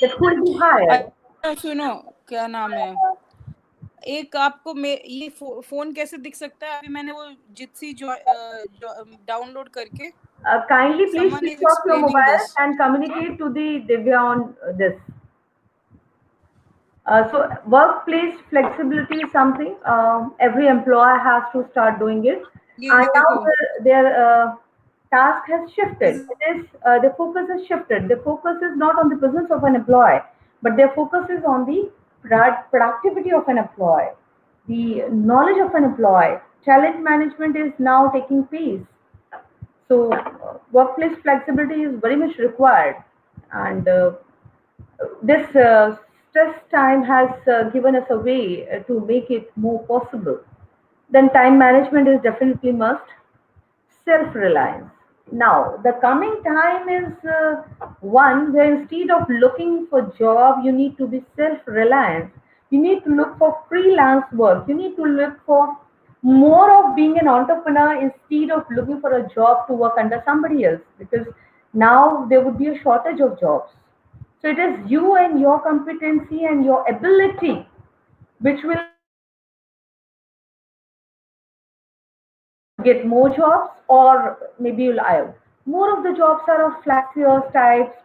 that who will be hired. अच्छा सुनो, क्या नाम है, एक आपको ये phone कैसे दिख सकता है? अभी मैंने वो जिप्सी जो डाउनलोड करके, Kindly please someone is switch off your explaining mobile this. and communicate to the Divya on this. So workplace flexibility is something every employer has to start doing it, and ये now देखो, their task has this shifted. is It is the focus has shifted. The focus is not on the presence of an employee, but their focus is on the productivity of an employee, the knowledge of an employee. Talent management is now taking place. So workplace flexibility is very much required, and this stress time has given us a way to make it more possible. Then time management is definitely must. Self-reliance. Now, the coming time is one where instead of looking for job, you need to be self-reliant. You need to look for freelance work. You need to look for more of being an entrepreneur instead of looking for a job to work under somebody else, because now there would be a shortage of jobs. So it is you and your competency and your ability which will get more jobs, or maybe you'll out. More of the jobs are of flexible types,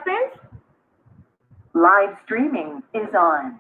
friends? Live streaming is on.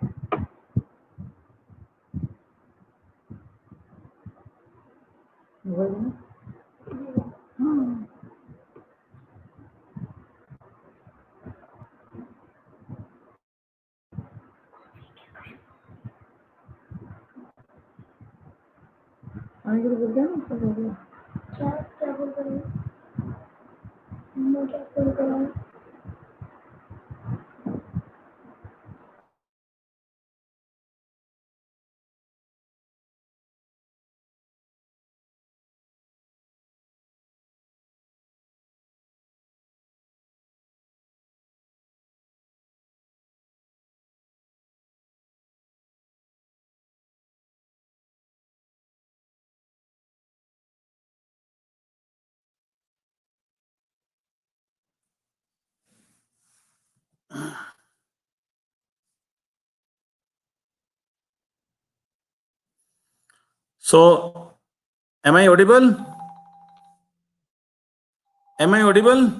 So, am I audible? Am I audible?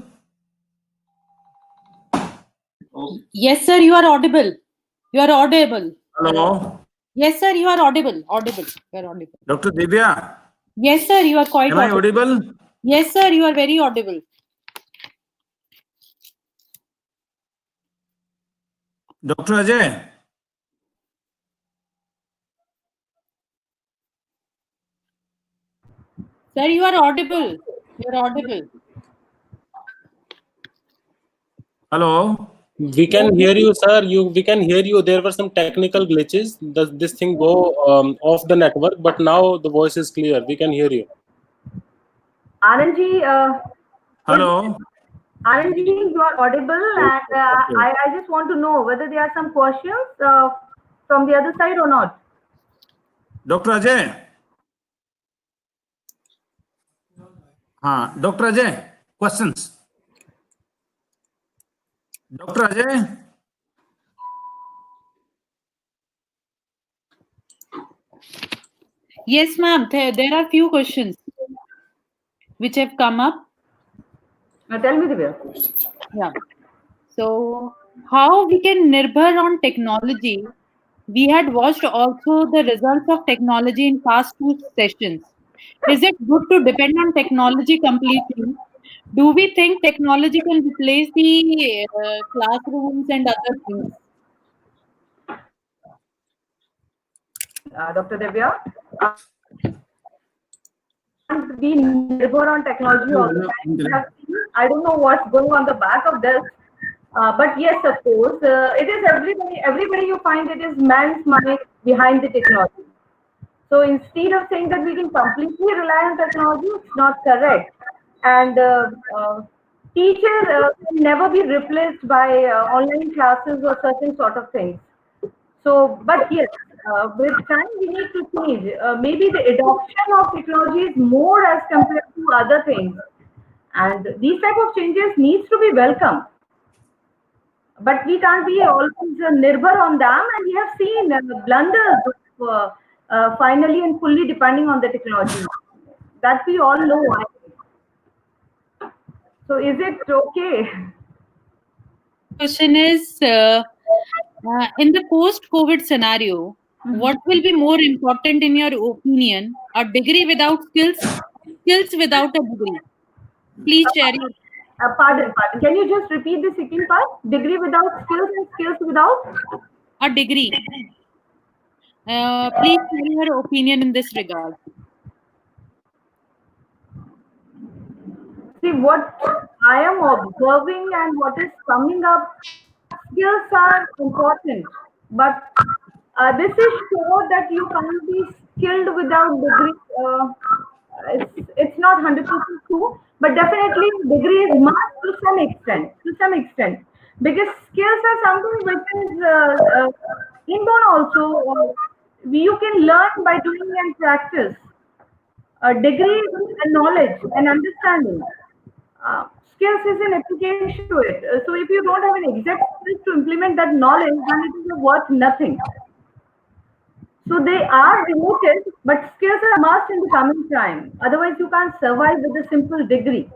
Yes, sir, you are audible. You are audible. Hello, Yes, sir, you are audible. Audible. You are audible. Dr. Divya. Yes, sir, you are quite Am I audible. audible? Yes, sir, you are very audible. Dr. Ajay. Sir, you are audible. You are audible. Hello. We can hear you, sir. We can hear you. There were some technical glitches. Does this thing go off the network? But now the voice is clear. We can hear you. Anandji, Hello. Anandji, you are audible, and Okay. I just want to know whether there are some questions from the other side or not. Dr. Ajay. Dr. Ajay, questions. Dr. Ajay. Yes, ma'am. There are few questions which have come up. Tell me, Divya. Yeah. So, how we can nirbhar on technology? We had watched also the results of technology in past two sessions. Is it good to depend on technology completely? Do we think technology can replace the classrooms and other things? Dr. Divya, we never on technology all the time. We have seen, I don't know what's going on the back of this, but yes, of course, it is everybody. Everybody you find it is man's mind behind the technology. So instead of saying that we can completely rely on technology, it's not correct. And teachers can never be replaced by online classes or certain sort of things. So, but yes, with time we need to change. Maybe the adoption of technology is more as compared to other things, and these type of changes needs to be welcome. But we can't be always nirbhar on them, and we have seen blunders of finally and fully depending on the technology. That we all know. So, is it okay? Question is in the post COVID scenario, what will be more important in your opinion? A degree without skills, skills without a degree? Please share your Pardon. Can you just repeat the second part? Degree without skills and skills without? a degree. Please share your opinion in this regard. See, what I am observing and what is coming up, skills are important, but this is sure that you can't be skilled without degree. It's not 100% true, but definitely degree is must to some extent. To some extent, because skills are something which is inborn also. You can learn by doing and practice. A degree is a knowledge and understanding. Skills is an application to it. So if you don't have an exact skills to implement that knowledge, then it is worth nothing. So they are related, but skills are must in the coming time. Otherwise, you can't survive with a simple degree.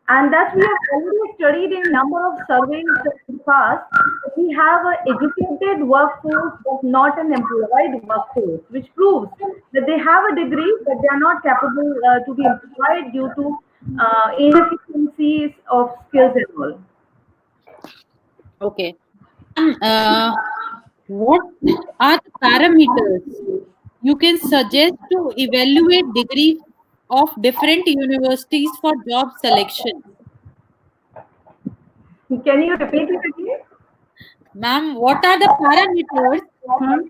And that we have already studied in number of surveys in the past. We have an educated workforce but not an employed workforce, which proves that they have a degree but they are not capable to be employed due to inefficiencies of skills and all. Okay. What are the parameters you can suggest to evaluate degree of different universities for job selection? Can you repeat it again? Ma'am, what are the parameters Hmm?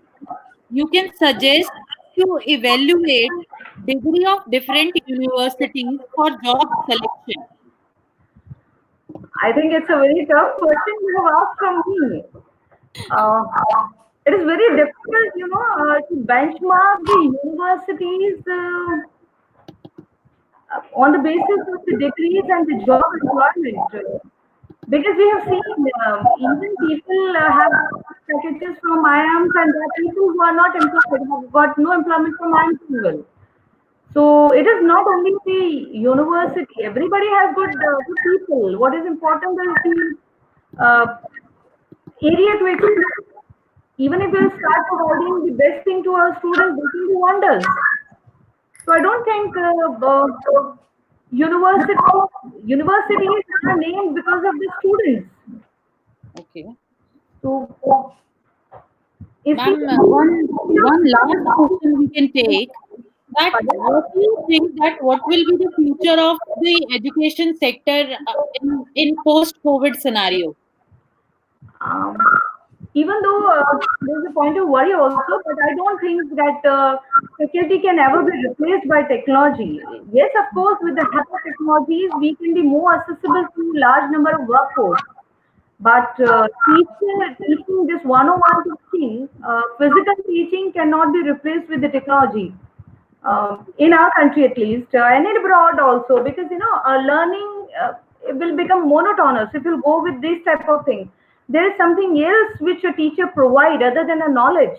you can suggest to evaluate degree of different universities for job selection? I think it's a very tough question you have asked from me. Uh, it is very difficult, to benchmark the universities on the basis of the degrees and the job employment. Because we have seen even people have packages from IIMs and there are people who are not employed, have got no employment from IIMs as well. So it is not only the university. Everybody has good people. What is important is the area to explore. Even if we'll start providing the best thing to our students, they can do wonders. So I don't think university universities are named because of the students. Okay. So if we Ma'am, one last question we can take, that what do you think that what will be the future of the education sector in post-COVID scenario? um, even though there's a point of worry also, but I don't think that faculty can ever be replaced by technology. Yes, of course, with the help of technologies, we can be more accessible to large number of workforce. But teaching this one-on-one teaching, physical teaching cannot be replaced with the technology. In our country at least, and abroad also, because learning it will become monotonous if you go with this type of thing. There is something else which a teacher provide other than a knowledge.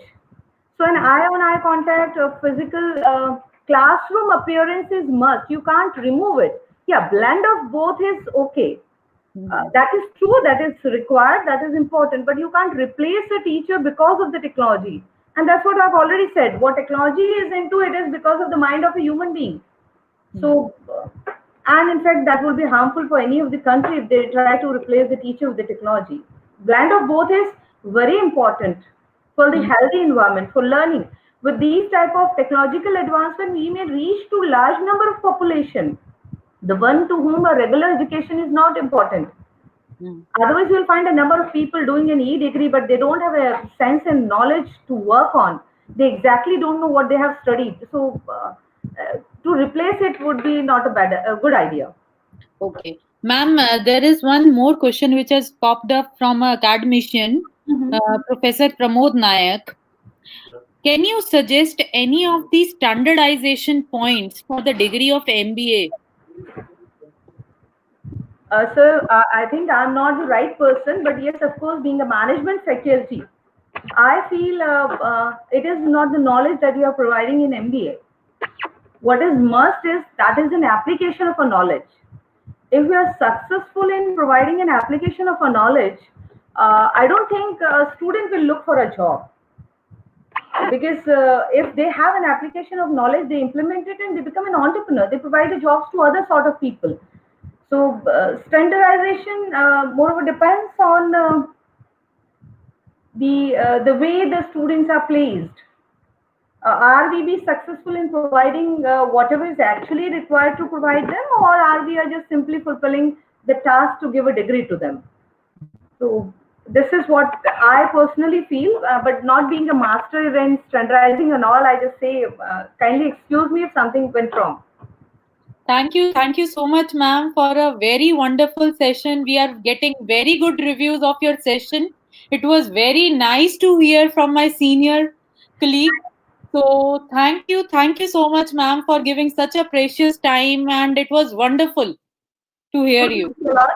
So an eye-on-eye contact, a physical classroom appearance is must. You can't remove it. Yeah, blend of both is okay. That is true, that is required, that is important, but you can't replace a teacher because of the technology. And that's what I've already said. What technology is into, it is because of the mind of a human being. So, and in fact, that will be harmful for any of the country if they try to replace the teacher with the technology. Blend of both is very important for the healthy environment, for learning. With these type of technological advancement, we may reach to large number of population, the one to whom a regular education is not important. Otherwise, you'll find a number of people doing an e-degree, but they don't have a sense and knowledge to work on. They exactly don't know what they have studied. So, to replace it would be not a good idea. Okay. Ma'am, there is one more question which has popped up from a academician, Professor Pramod Nayak. Can you suggest any of these standardization points for the degree of MBA? Sir, I think I'm not the right person, but yes, of course, being a management faculty, I feel it is not the knowledge that you are providing in MBA. What is must is that is an application of a knowledge. If we are successful in providing an application of a knowledge, I don't think a student will look for a job, because if they have an application of knowledge, they implement it and they become an entrepreneur. They provide the jobs to other sort of people. So standardization moreover depends on the way the students are placed. Are we be successful in providing whatever is actually required to provide them, or are we are just simply fulfilling the task to give a degree to them? So this is what I personally feel, but not being a master in standardizing and all, I just say kindly excuse me if something went wrong. Thank you so much, ma'am, for a very wonderful session. We are getting very good reviews of your session. It was very nice to hear from my senior colleague. So thank you so much, ma'am, for giving such a precious time, and it was wonderful to hear you. Thanks a lot.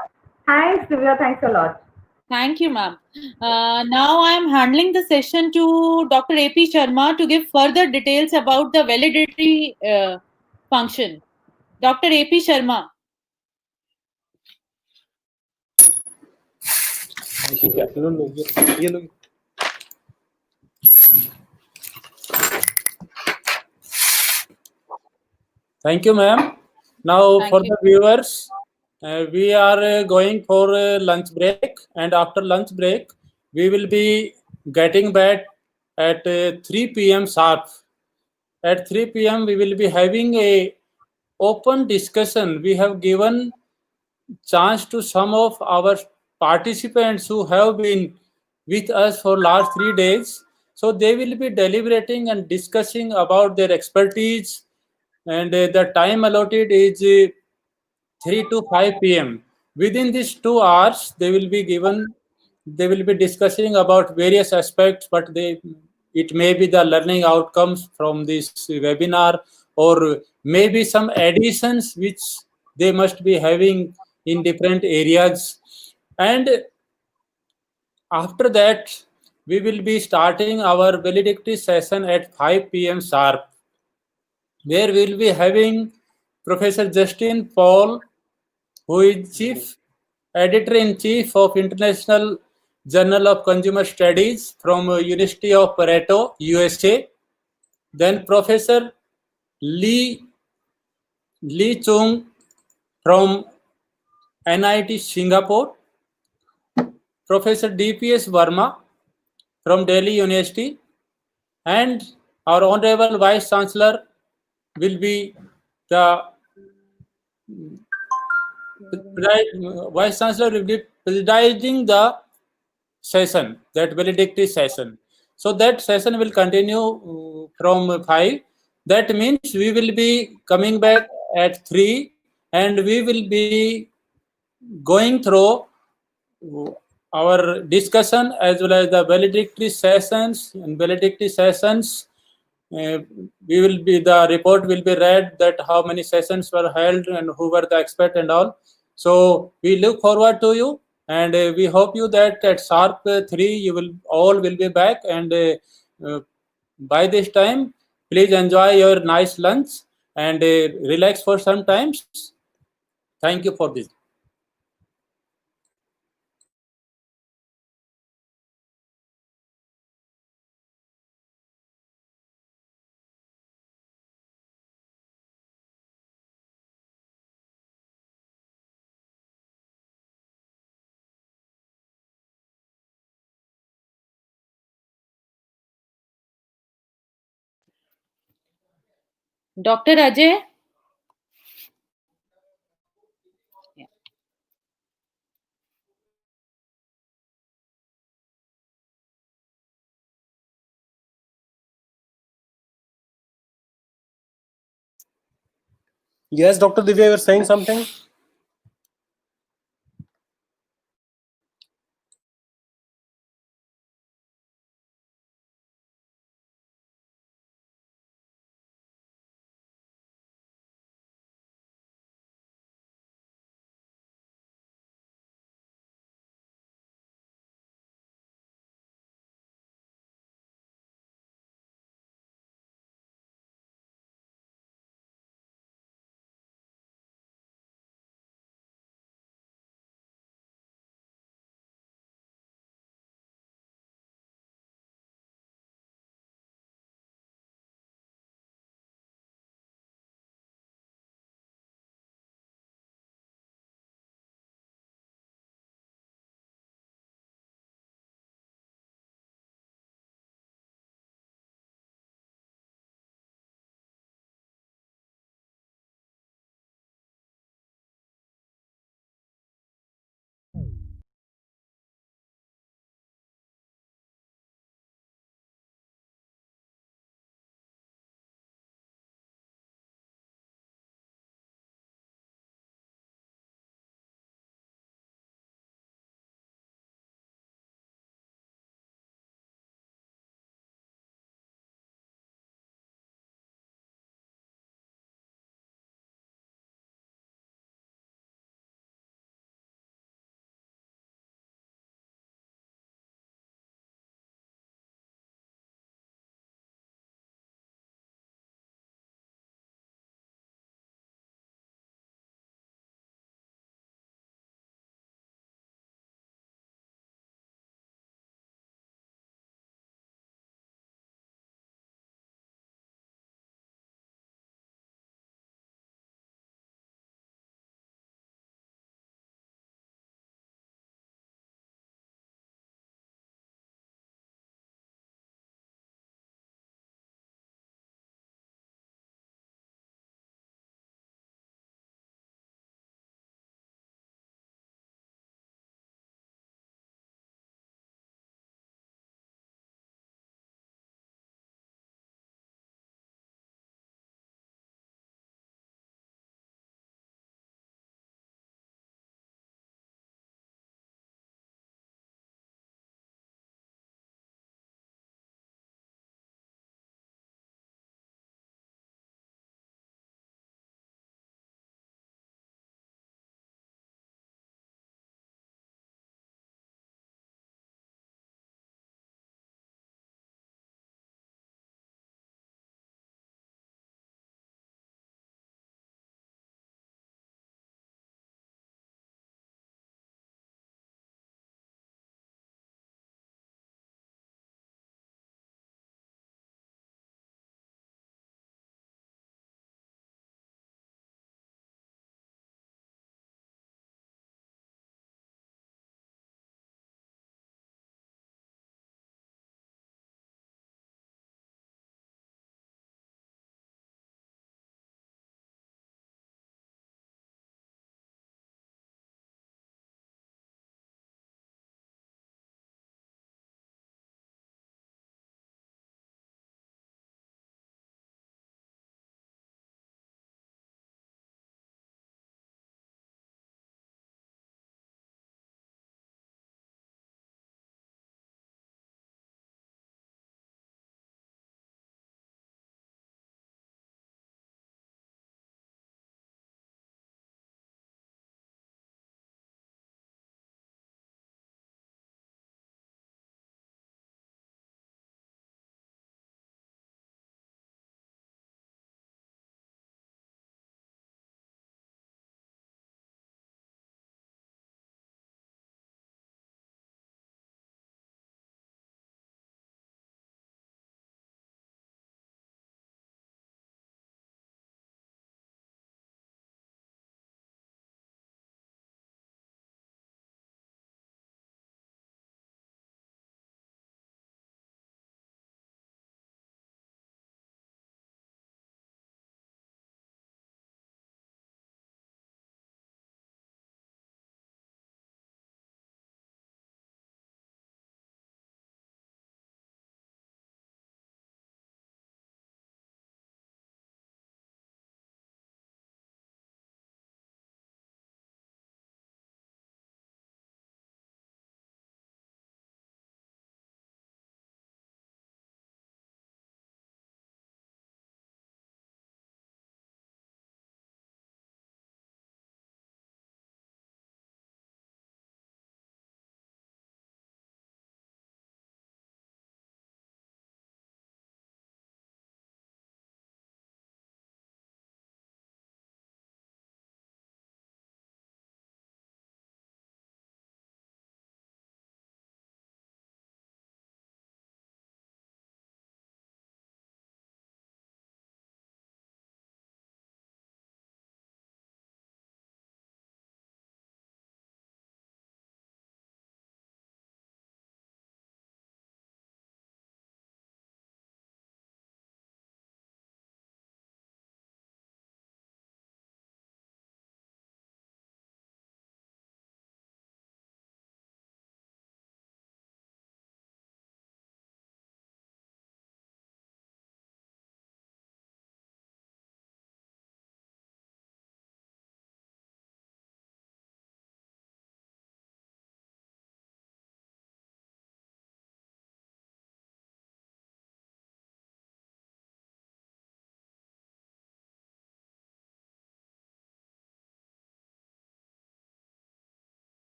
Thanks, Divya. Thanks a lot. Thank you, ma'am. Now I am handling the session to Dr. AP Sharma to give further details about the validatory function. Dr. AP Sharma. ये लोग Thank you, ma'am. Now, Thank for you. the viewers, we are going for lunch break, and after lunch break, we will be getting back at 3 p.m. sharp. At 3 p.m., we will be having a open discussion. We have given chance to some of our participants who have been with us for last 3 days. So they will be deliberating and discussing about their expertise, and the time allotted is 3 to 5 p.m. Within these 2 hours, they will be discussing about various aspects, but it may be the learning outcomes from this webinar, or maybe some additions which they must be having in different areas. And after that, we will be starting our valedictory session at 5 p.m. sharp, where we will be having Professor Justin Paul, who is Chief Editor-in-Chief of International Journal of Consumer Studies from University of Pareto, USA. Then Professor Lee Chung from NIT Singapore. Professor DPS Verma from Delhi University. And our Honorable Vice Chancellor will be the Vice Chancellor will be presiding the session, that valedictory session. So that session will continue from 5. That means we will be coming back at 3, and we will be going through our discussion as well as the valedictory sessions. And valedictory sessions, we will be, the report will be read that how many sessions were held and who were the expert and all. So we look forward to you, and we hope you that at sharp 3 you will all will be back, and by this time please enjoy your nice lunch and relax for some times. Thank you for this. Dr. Ajay? Yes, Dr. Divya, you were saying something?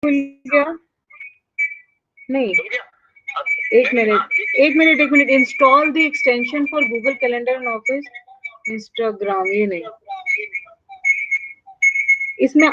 खुल गया नहीं एक minute install the extension for Google calendar and office Instagram ये नहीं इसमें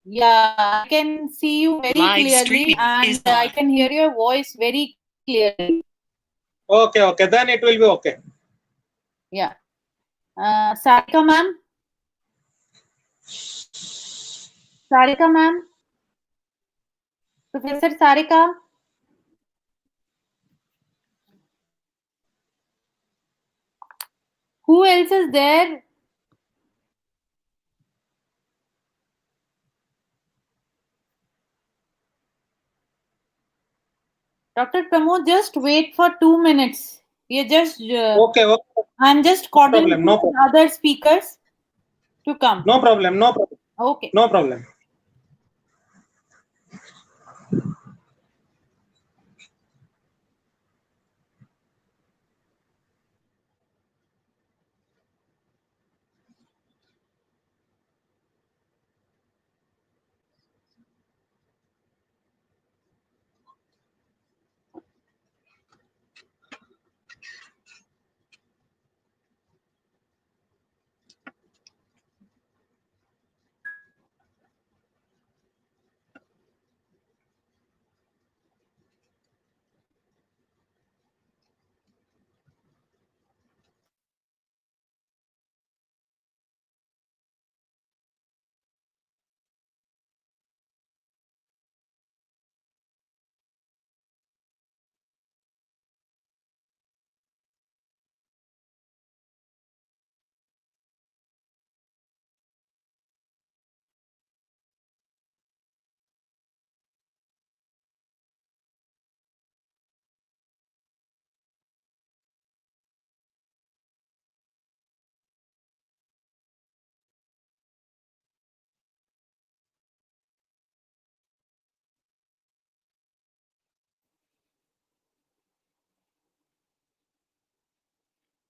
Yeah, I can see you very clearly and I can hear your voice very clearly. Okay, then it will be okay. Yeah. Sarika ma'am? Sarika ma'am? Professor Sarika? Who else is there? Dr. Pramod, just wait for 2 minutes. We are just. Okay. I'm just coordinating No with other speakers to come. No problem. Okay. No problem.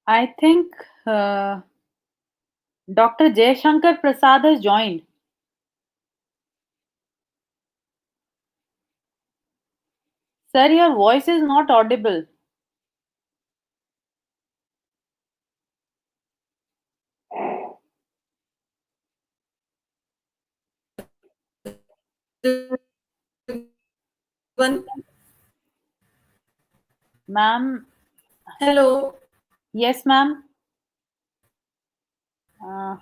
I think Dr. Jayashankar Prasad has joined. Sir, your voice is not audible. Ma'am. Hello. Yes, ma'am. Now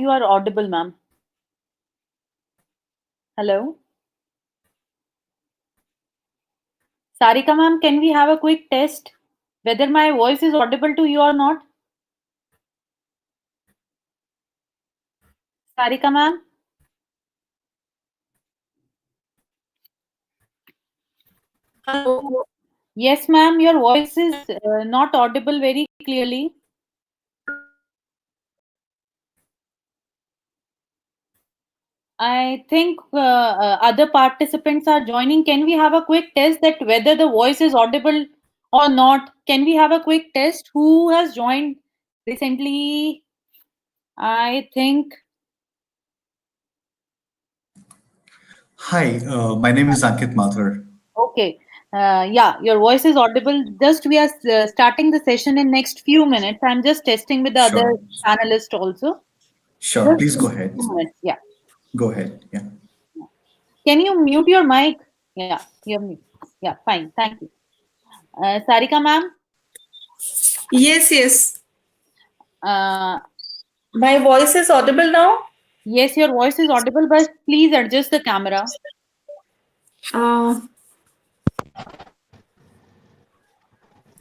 you are audible, ma'am. Hello. Sarika ma'am, can we have a quick test whether my voice is audible to you or not? Sarika ma'am? Hello. Yes, ma'am, your voice is not audible very clearly. I think other participants are joining. Can we have a quick test that whether the voice is audible or not? Can we have a quick test? Who has joined recently? I think. Hi, my name is Ankit Mathur. Okay. Yeah, your voice is audible. Just we are starting the session in next few minutes. I'm just testing with the other Sure. panelists also. Sure, Just please go ahead. 2 minutes. Yeah. Go ahead. Yeah. Can you mute your mic? Yeah, you're mute. Yeah, fine. Thank you. Sarika ma'am? Yes. Uh, My voice is audible now? yes, your voice is audible, but please adjust the camera. Uh,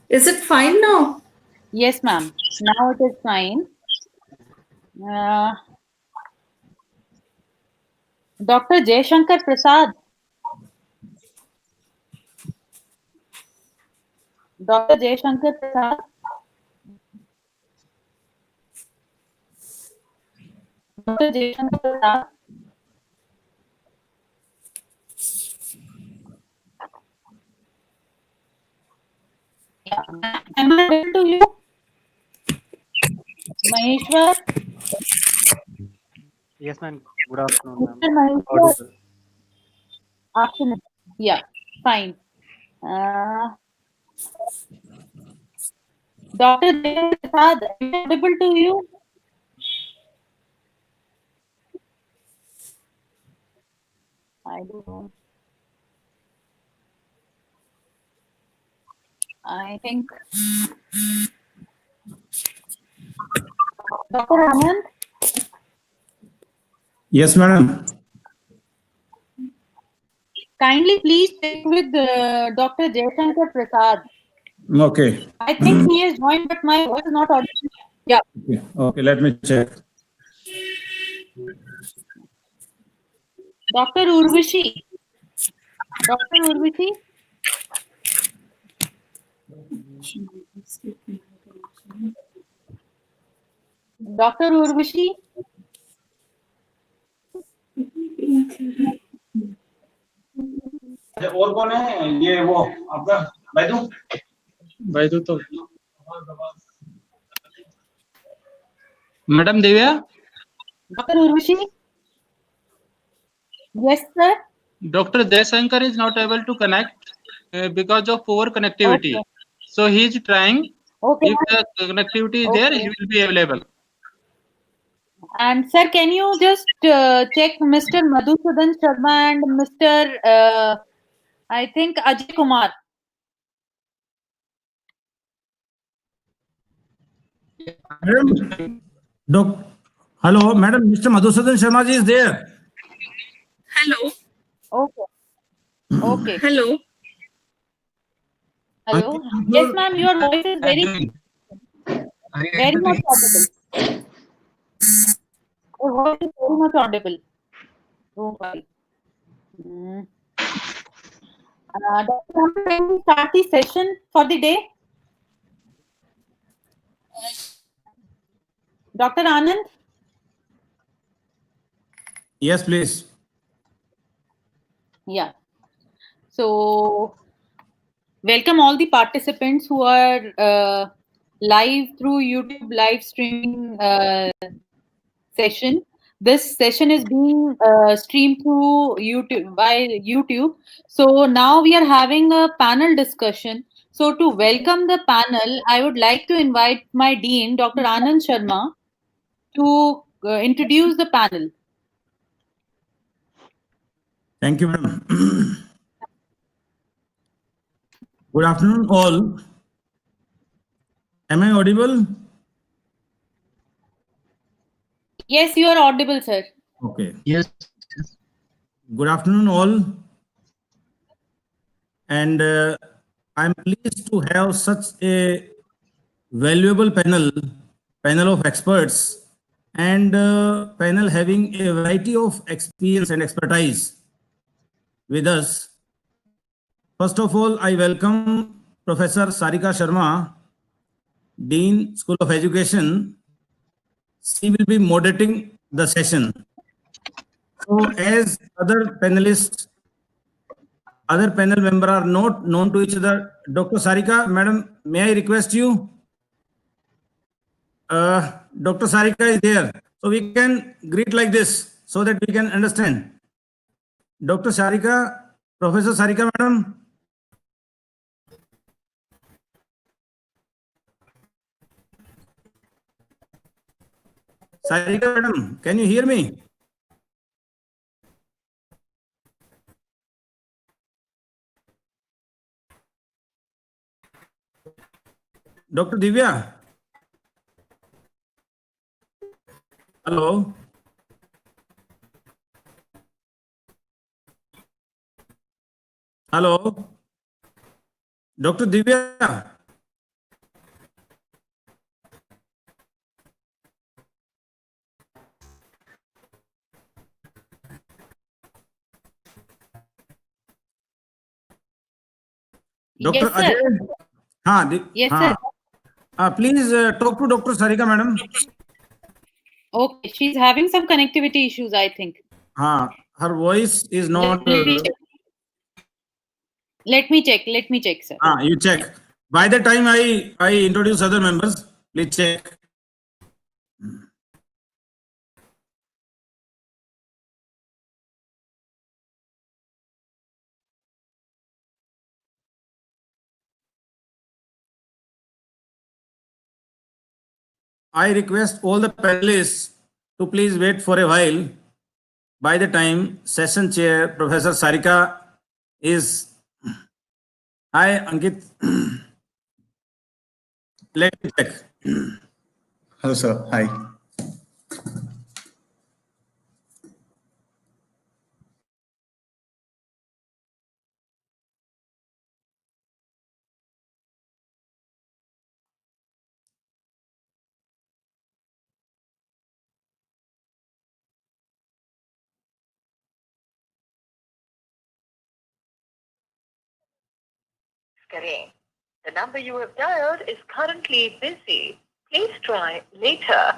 is it fine now? Yes, ma'am. Now it is fine. Dr. Jayashankar Prasad. Dr. Jayashankar Prasad. Dr. Jayashankar Prasad. Yeah. Am I audible to you? Maheshwar? Yes, ma'am. Good afternoon, ma'am. Mr. Maheshwar? Audible. Afternoon. Yeah, fine. Dr. Jayashankar Prasad, am I audible to you? I don't know. I think Dr. Anand, Yes, madam. kindly please check with Dr. Jaishankar Prasad. Okay. I think he has joined, but my voice is not audible. Yeah. Okay, let me check. Dr. Urvashi. Dr. Urvashi. Dr. Urvashi. और कौन है ये वो आपका Baidu Baidu तो Madam Divya, Dr. Urvashi. Yes, sir. Dr. Jaishankar is not able to connect because of poor connectivity. Okay. So he is trying. Okay. If the connectivity is there, he will be available. And sir, can you just check Mr. Madhusudan Sharma and Mr. I think Ajay Kumar. Madam, hello, madam. Mr. Madhusudan Sharma ji is there. Hello. Okay. Okay. Hello. Hello. Yes, ma'am. Your voice is very much audible. Your voice is very much audible. Don't worry. Dr. Anand, can we start the session for the day? Dr. Anand? Yes, please. Yeah. So, welcome all the participants who are live through YouTube live streaming session. This session is being streamed through YouTube by YouTube. So now we are having a panel discussion. So to welcome the panel, I would like to invite my dean, Dr. Anand Sharma, to introduce the panel. Thank you, madam. Good afternoon, all. Am I audible? Yes, you are audible, sir. Okay. Yes. Good afternoon, all. And I'm pleased to have such a valuable panel of experts, and panel having a variety of experience and expertise with us. First of all, I welcome Professor Sarika Sharma, Dean, School of Education. She will be moderating the session. So, as other panelists, other panel members are not known to each other, Dr. Sarika, madam, may I request you? Dr. Sarika is there. So we can greet like this so that we can understand. Dr. Sarika, Professor Sarika, madam. Sarika, madam, can you hear me? Dr. Divya. Hello. Hello. Dr. Divya. Dr. Yes, sir. Ajay. Yes, sir. Please talk to Dr. Sarika, madam. Okay, she's having some connectivity issues, I think. Her voice is not. Let me check, sir. You check. By the time I introduce other members, please check. I request all the panelists to please wait for a while by the time session chair, Professor Sarika is. Hi, Ankit. Let me check. Hello, sir. Hi. The number you have dialed is currently busy. Please try later.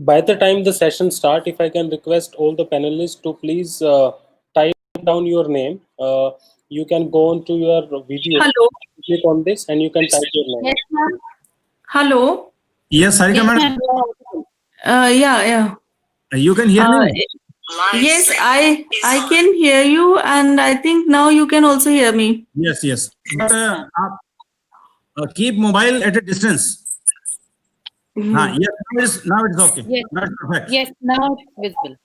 By the time the session start, if I can request all the panelists to please type down your name. You can go on to your video, Hello. click on this, and you can type your name. Yes, ma'am. Hello. Yes, Sarika, Yes, madam. ma'am. Yeah. You can hear Uh, me? yes, I can hear you, and I think now you can also hear me. Yes. But keep mobile at a distance. Mhm. Yes, now it's okay. Yes. Now it's perfect. Yes, now it's visible.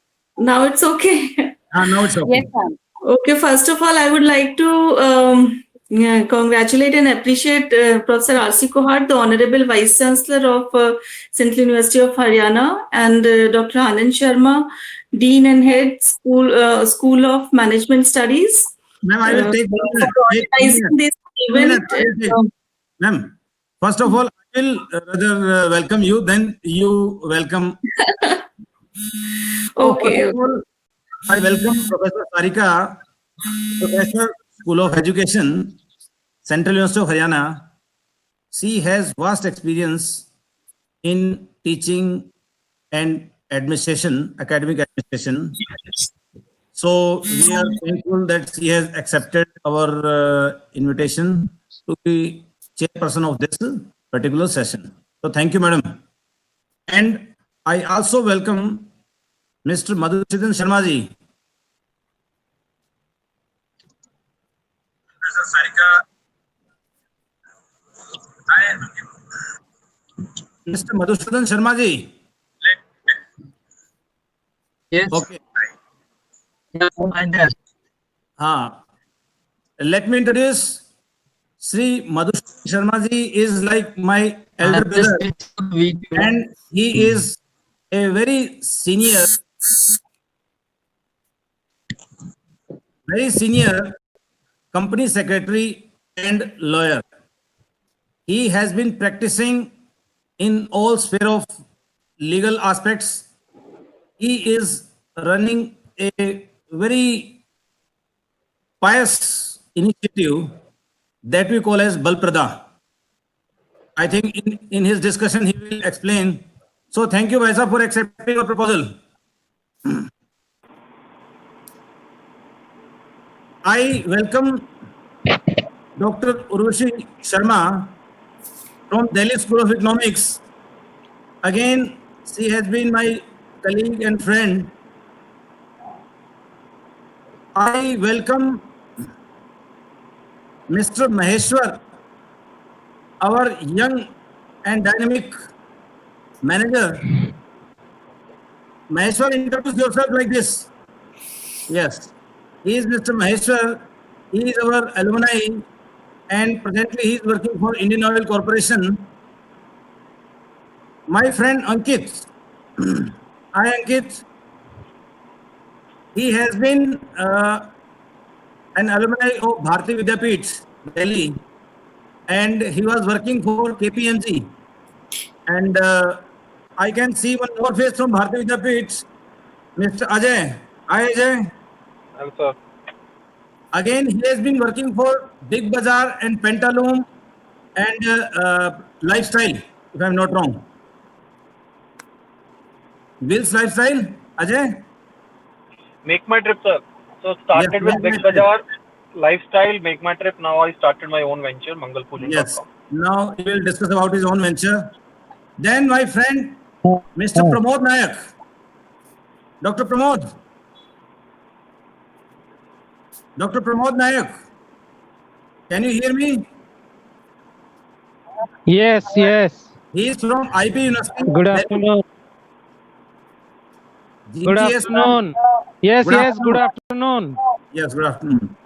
Now it's okay. Now it's okay. Yes, ma'am. Okay, first of all, I would like to congratulate and appreciate Professor R.C. Kohart, the Honorable Vice Chancellor of Central University of Haryana, and Dr. Anand Sharma, Dean and Head, School of Management Studies, Ma'am, I will take for 2 minutes. Take 2 organizing minutes. this 2 event. minutes. I will take. Ma'am, first of all, I will rather welcome you, then you welcome. Okay. First of all, I welcome Professor Sarika, Professor, School of Education, Central University of Haryana. She has vast experience in teaching and administration, academic administration. So we are thankful that she has accepted our invitation to be chairperson of this particular session. So thank you, madam. And I also welcome Mr. Madhusudan Sharma ji. Mr. Madhusudan Sharma ji. Yes. Okay. Yeah, I'm there. Let me introduce Sri Madhusudan Sharma ji is like my elder brother, and he is a very senior company secretary and lawyer. He has been practicing in all sphere of legal aspects. He is running a very pious initiative that we call as Balprada. I think in his discussion he will explain. So thank you, Vaisa, for accepting our proposal. I welcome Dr. Urvashi Sharma from Delhi School of Economics. Again, she has been my colleague and friend. I welcome Mr. Maheshwar, our young and dynamic manager. Maheshwar, introduce yourself like this. Yes, he is Mr. Maheshwar. He is our alumni, and presently he is working for Indian Oil Corporation. My friend Ankit. Hi, Ankit. He has been an alumni of Bharati Vidyapeeth, Delhi, and he was working for KPMG. And I can see one more face from Bharati Vidyapit, Mr. Ajay. Hi, Ajay. I'm sir. Again, he has been working for Big Bazaar and Pantaloon and Lifestyle, if I'm not wrong. Will's Lifestyle, Ajay? Make my trip, sir. So Yes, started with Make Big My Trip. Bazaar, Lifestyle, Make My Trip. Now I started my own venture, mangalpujan.com. Yes. Now he will discuss about his own venture. Then my friend, Mr. Pramod Nayak. Dr. Pramod. Dr. Pramod Nayak. Can you hear me? Yes, yes. He is from IP University. Good afternoon. Good GTS. afternoon. Yes, Good yes, good afternoon. afternoon. Yes, good afternoon.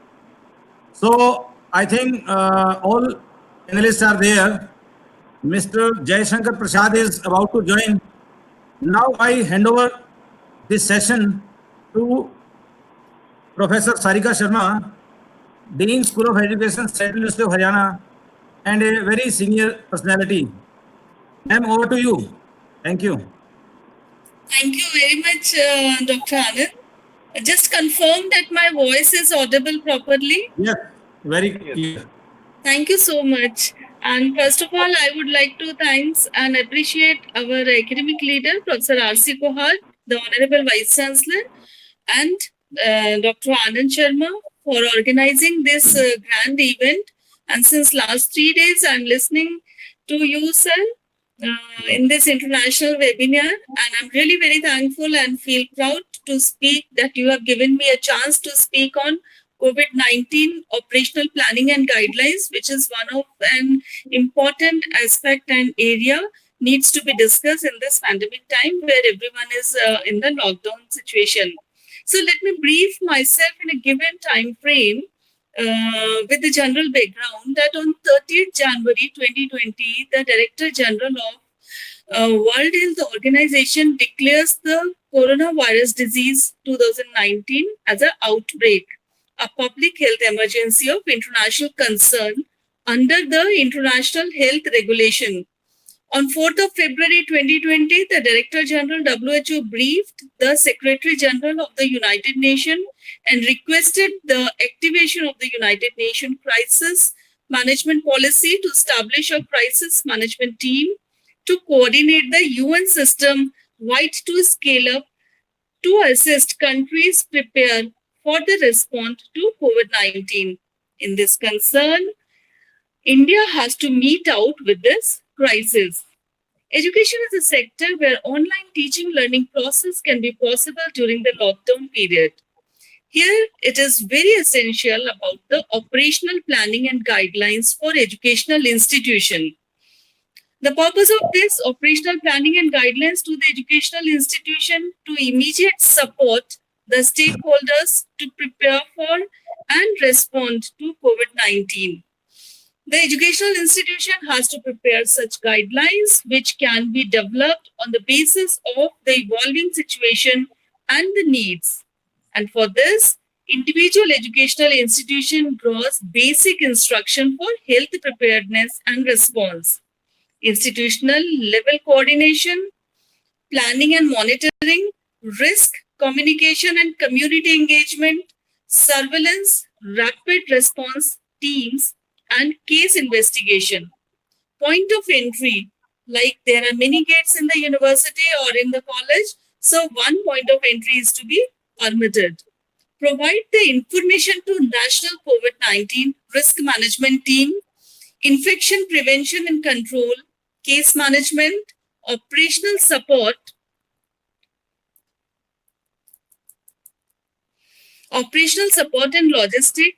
So I think all panelists are there. Mr. Jaishankar Prasad is about to join. Now I hand over this session to Professor Sarika Sharma, Dean School of Education, Central University of Haryana, and a very senior personality. Ma'am, over to you. Thank you. Thank you very much, Dr. Anand. Just confirm that my voice is audible properly. Yes, very clear. Thank you so much. And first of all, I would like to thanks and appreciate our academic leader, Professor R.C. Kohar, the Honorable Vice Chancellor, and Dr. Anand Sharma for organizing this grand event. And since last 3 days, I'm listening to you, sir, in this international webinar, and I'm really very thankful and feel proud to speak that you have given me a chance to speak on COVID-19 operational planning and guidelines, which is one of an important aspect and area needs to be discussed in this pandemic time where everyone is in the lockdown situation. So let me brief myself in a given time frame with the general background that on 30th January 2020, the Director General of World Health Organization declares the coronavirus disease 2019 as an outbreak, a public health emergency of international concern under the International Health Regulation. On 4th of February 2020, the Director General WHO briefed the Secretary General of the United Nations and requested the activation of the United Nations Crisis Management Policy to establish a crisis management team to coordinate the UN system wide to scale up to assist countries prepare for the response to COVID-19. In this concern, India has to meet out with this crisis. Education is a sector where online teaching learning process can be possible during the lockdown period. Here, it is very essential about the operational planning and guidelines for educational institution. The purpose of this operational planning and guidelines to the educational institution to immediate support the stakeholders to prepare for and respond to COVID-19. The educational institution has to prepare such guidelines which can be developed on the basis of the evolving situation and the needs. And for this, individual educational institution draws basic instruction for health preparedness and response, institutional level coordination, planning and monitoring, risk, communication and community engagement, surveillance, rapid response teams, and case investigation. Point of entry, like there are many gates in the university or in the college, so one point of entry is to be permitted. Provide the information to National COVID-19 Risk Management Team, infection prevention and control, case management, operational support, and logistic.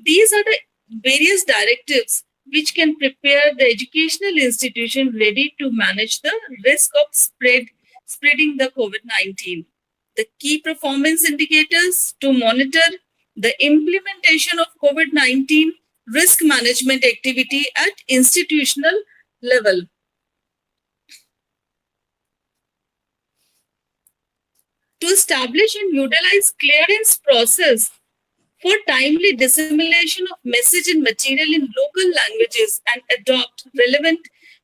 These are the various directives which can prepare the educational institution ready to manage the risk of spreading the COVID-19. The key performance indicators to monitor the implementation of COVID-19 risk management activity at institutional level. To establish and utilize clearance process for timely dissemination of message and material in local languages and adopt relevant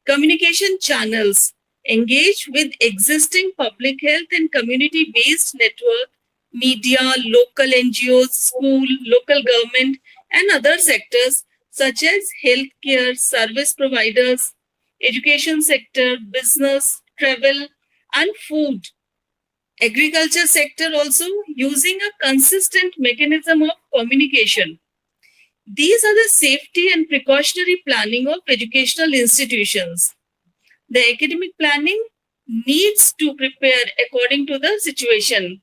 communication channels, engage with existing public health and community-based network, media, local NGOs, school, local government, and other sectors such as healthcare, service providers, education sector, business, travel, and food. Agriculture sector also using a consistent mechanism of communication. These are the safety and precautionary planning of educational institutions. The academic planning needs to prepare according to the situation,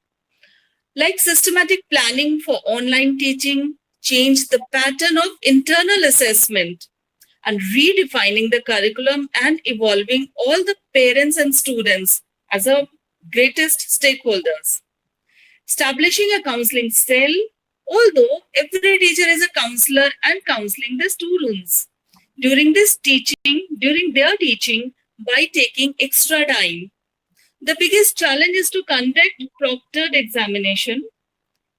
like systematic planning for online teaching, change the pattern of internal assessment, and redefining the curriculum and evolving all the parents and students as our greatest stakeholders. Establishing a counseling cell, although every teacher is a counselor and counseling the students during their teaching by taking extra time. The biggest challenge is to conduct proctored examination.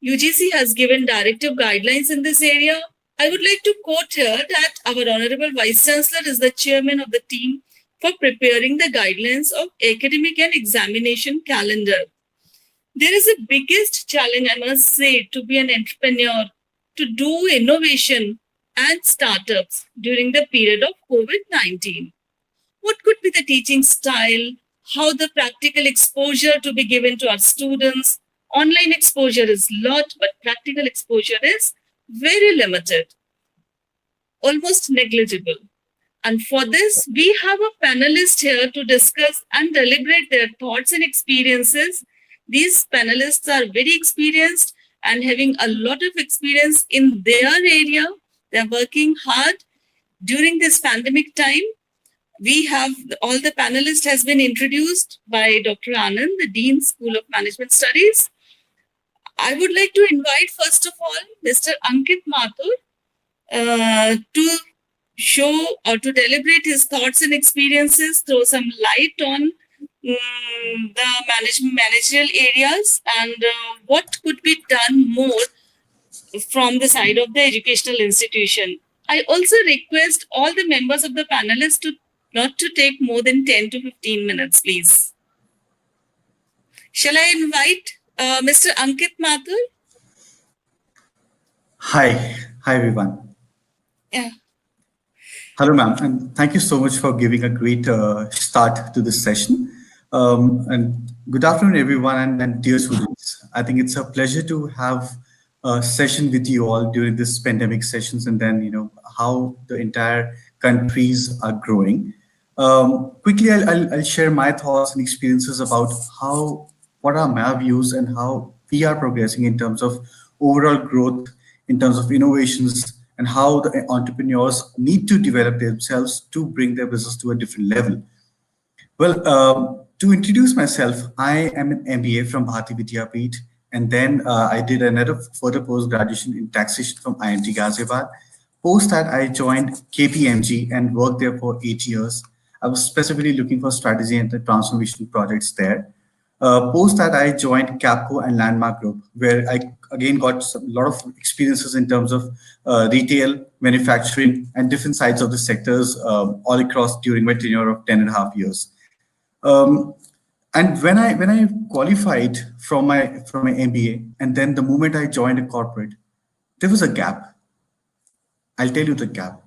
UGC has given directive guidelines in this area. I would like to quote here that our Honorable Vice Chancellor is the chairman of the team for preparing the guidelines of academic and examination calendar. There is a biggest challenge, I must say, to be an entrepreneur, to do innovation and startups during the period of COVID-19. What could be the teaching style? How the practical exposure to be given to our students? Online exposure is lot, but practical exposure is very limited, almost negligible. And for this, we have a panelist here to discuss and deliberate their thoughts and experiences. These panelists are very experienced and having a lot of experience in their area. They're working hard during this pandemic time. We have all the panelists has been introduced by Dr. Anand, the Dean, School of Management Studies. I would like to invite, first of all, Mr. Ankit Mathur to show or to deliberate his thoughts and experiences, throw some light on the managerial areas and what could be done more from the side of the educational institution. I also request all the members of the panelists to not to take more than 10 to 15 minutes, please. Shall I invite Mr. Ankit Mathur? Hi everyone. Yeah. Hello, ma'am, and thank you so much for giving a great start to this session. And good afternoon, everyone, and dear students. I think it's a pleasure to have a session with you all during this pandemic sessions, and then how the entire countries are growing. Quickly, I'll share my thoughts and experiences about what are my views and how we are progressing in terms of overall growth, in terms of innovations, and how the entrepreneurs need to develop themselves to bring their business to a different level. Well, to introduce myself, I am an MBA from Bharati Vidyapeeth, and then I did another further post-graduation in taxation from IMT Ghaziabad. Post that, I joined KPMG and worked there for 8 years. I was specifically looking for strategy and transformation projects there. Post that, I joined Capco and Landmark Group, where I again got a lot of experiences in terms of retail, manufacturing, and different sides of the sectors all across during my tenure of 10.5 years. And when I qualified from my MBA, and then the moment I joined a corporate, there was a gap. I'll tell you the gap.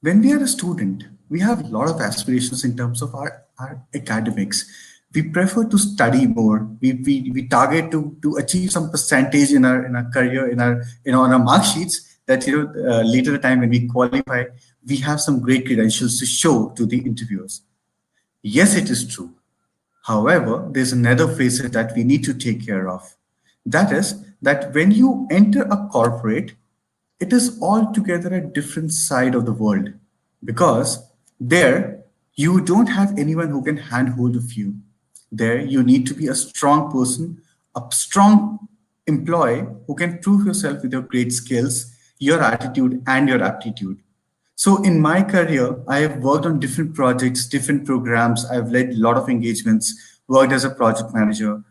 When we are a student, we have a lot of aspirations in terms of our academics. We prefer to study more. We target to achieve some percentage in our career, on our mark sheets, that later the time when we qualify, we have some great credentials to show to the interviewers. Yes, it is true. However, there's another facet that we need to take care of. That is that when you enter a corporate, it is altogether a different side of the world, because there you don't have anyone who can handhold of you. There you need to be a strong person, a strong employee who can prove yourself with your great skills, your attitude, and your aptitude. So in my career, I have worked on different projects, different programs. I've led a lot of engagements, worked as a project manager,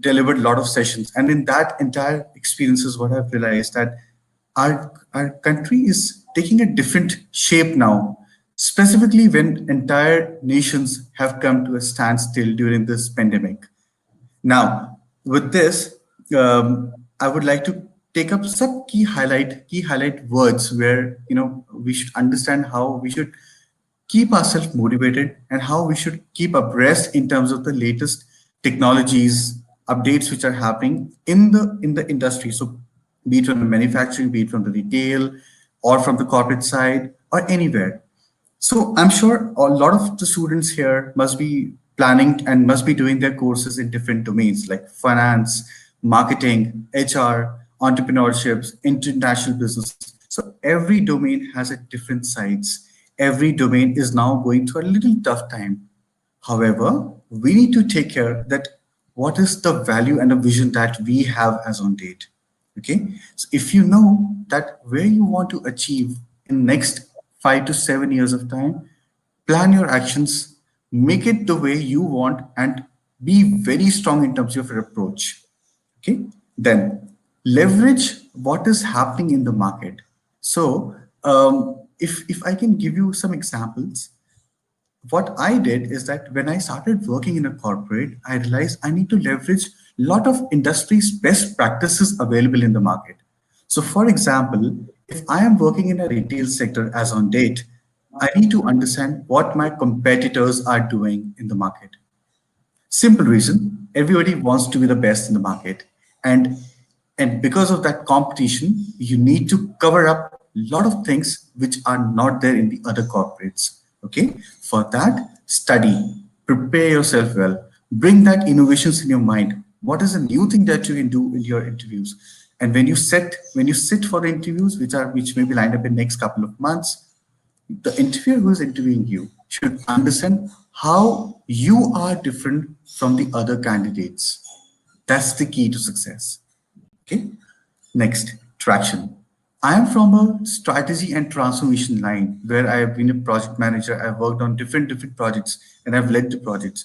delivered a lot of sessions. And in that entire experience is what I've realized, that our country is taking a different shape now, specifically when entire nations have come to a standstill during this pandemic. Now, with this, I would like to take up some key highlight words where we should understand how we should keep ourselves motivated and how we should keep abreast in terms of the latest technologies updates which are happening in the industry. So be it from the manufacturing, be it from the retail or from the corporate side or anywhere. So I'm sure a lot of the students here must be planning and must be doing their courses in different domains like finance, marketing, HR, entrepreneurships, international business. So every domain has a different sides. Every domain is now going through a little tough time. However, we need to take care that what is the value and the vision that we have as on date. Okay, so if you know that where you want to achieve in next 5 to 7 years of time, plan your actions, make it the way you want, and be very strong in terms of your approach. Okay, then leverage what is happening in the market. So if I can give you some examples, what I did is that when I started working in a corporate, I realized I need to leverage a lot of industry's best practices available in the market. So for example, if I am working in a retail sector as on date, I need to understand what my competitors are doing in the market. Simple reason, everybody wants to be the best in the market. And because of that competition, you need to cover up a lot of things which are not there in the other corporates. Okay. For that, study, prepare yourself well, bring that innovations in your mind. What is a new thing that you can do in your interviews? And when you sit for the interviews, which may be lined up in next couple of months, the interviewer who is interviewing you should understand how you are different from the other candidates. That's the key to success. Okay. Next, traction. I am from a strategy and transformation line where I have been a project manager. I've worked on different projects and I've led the projects.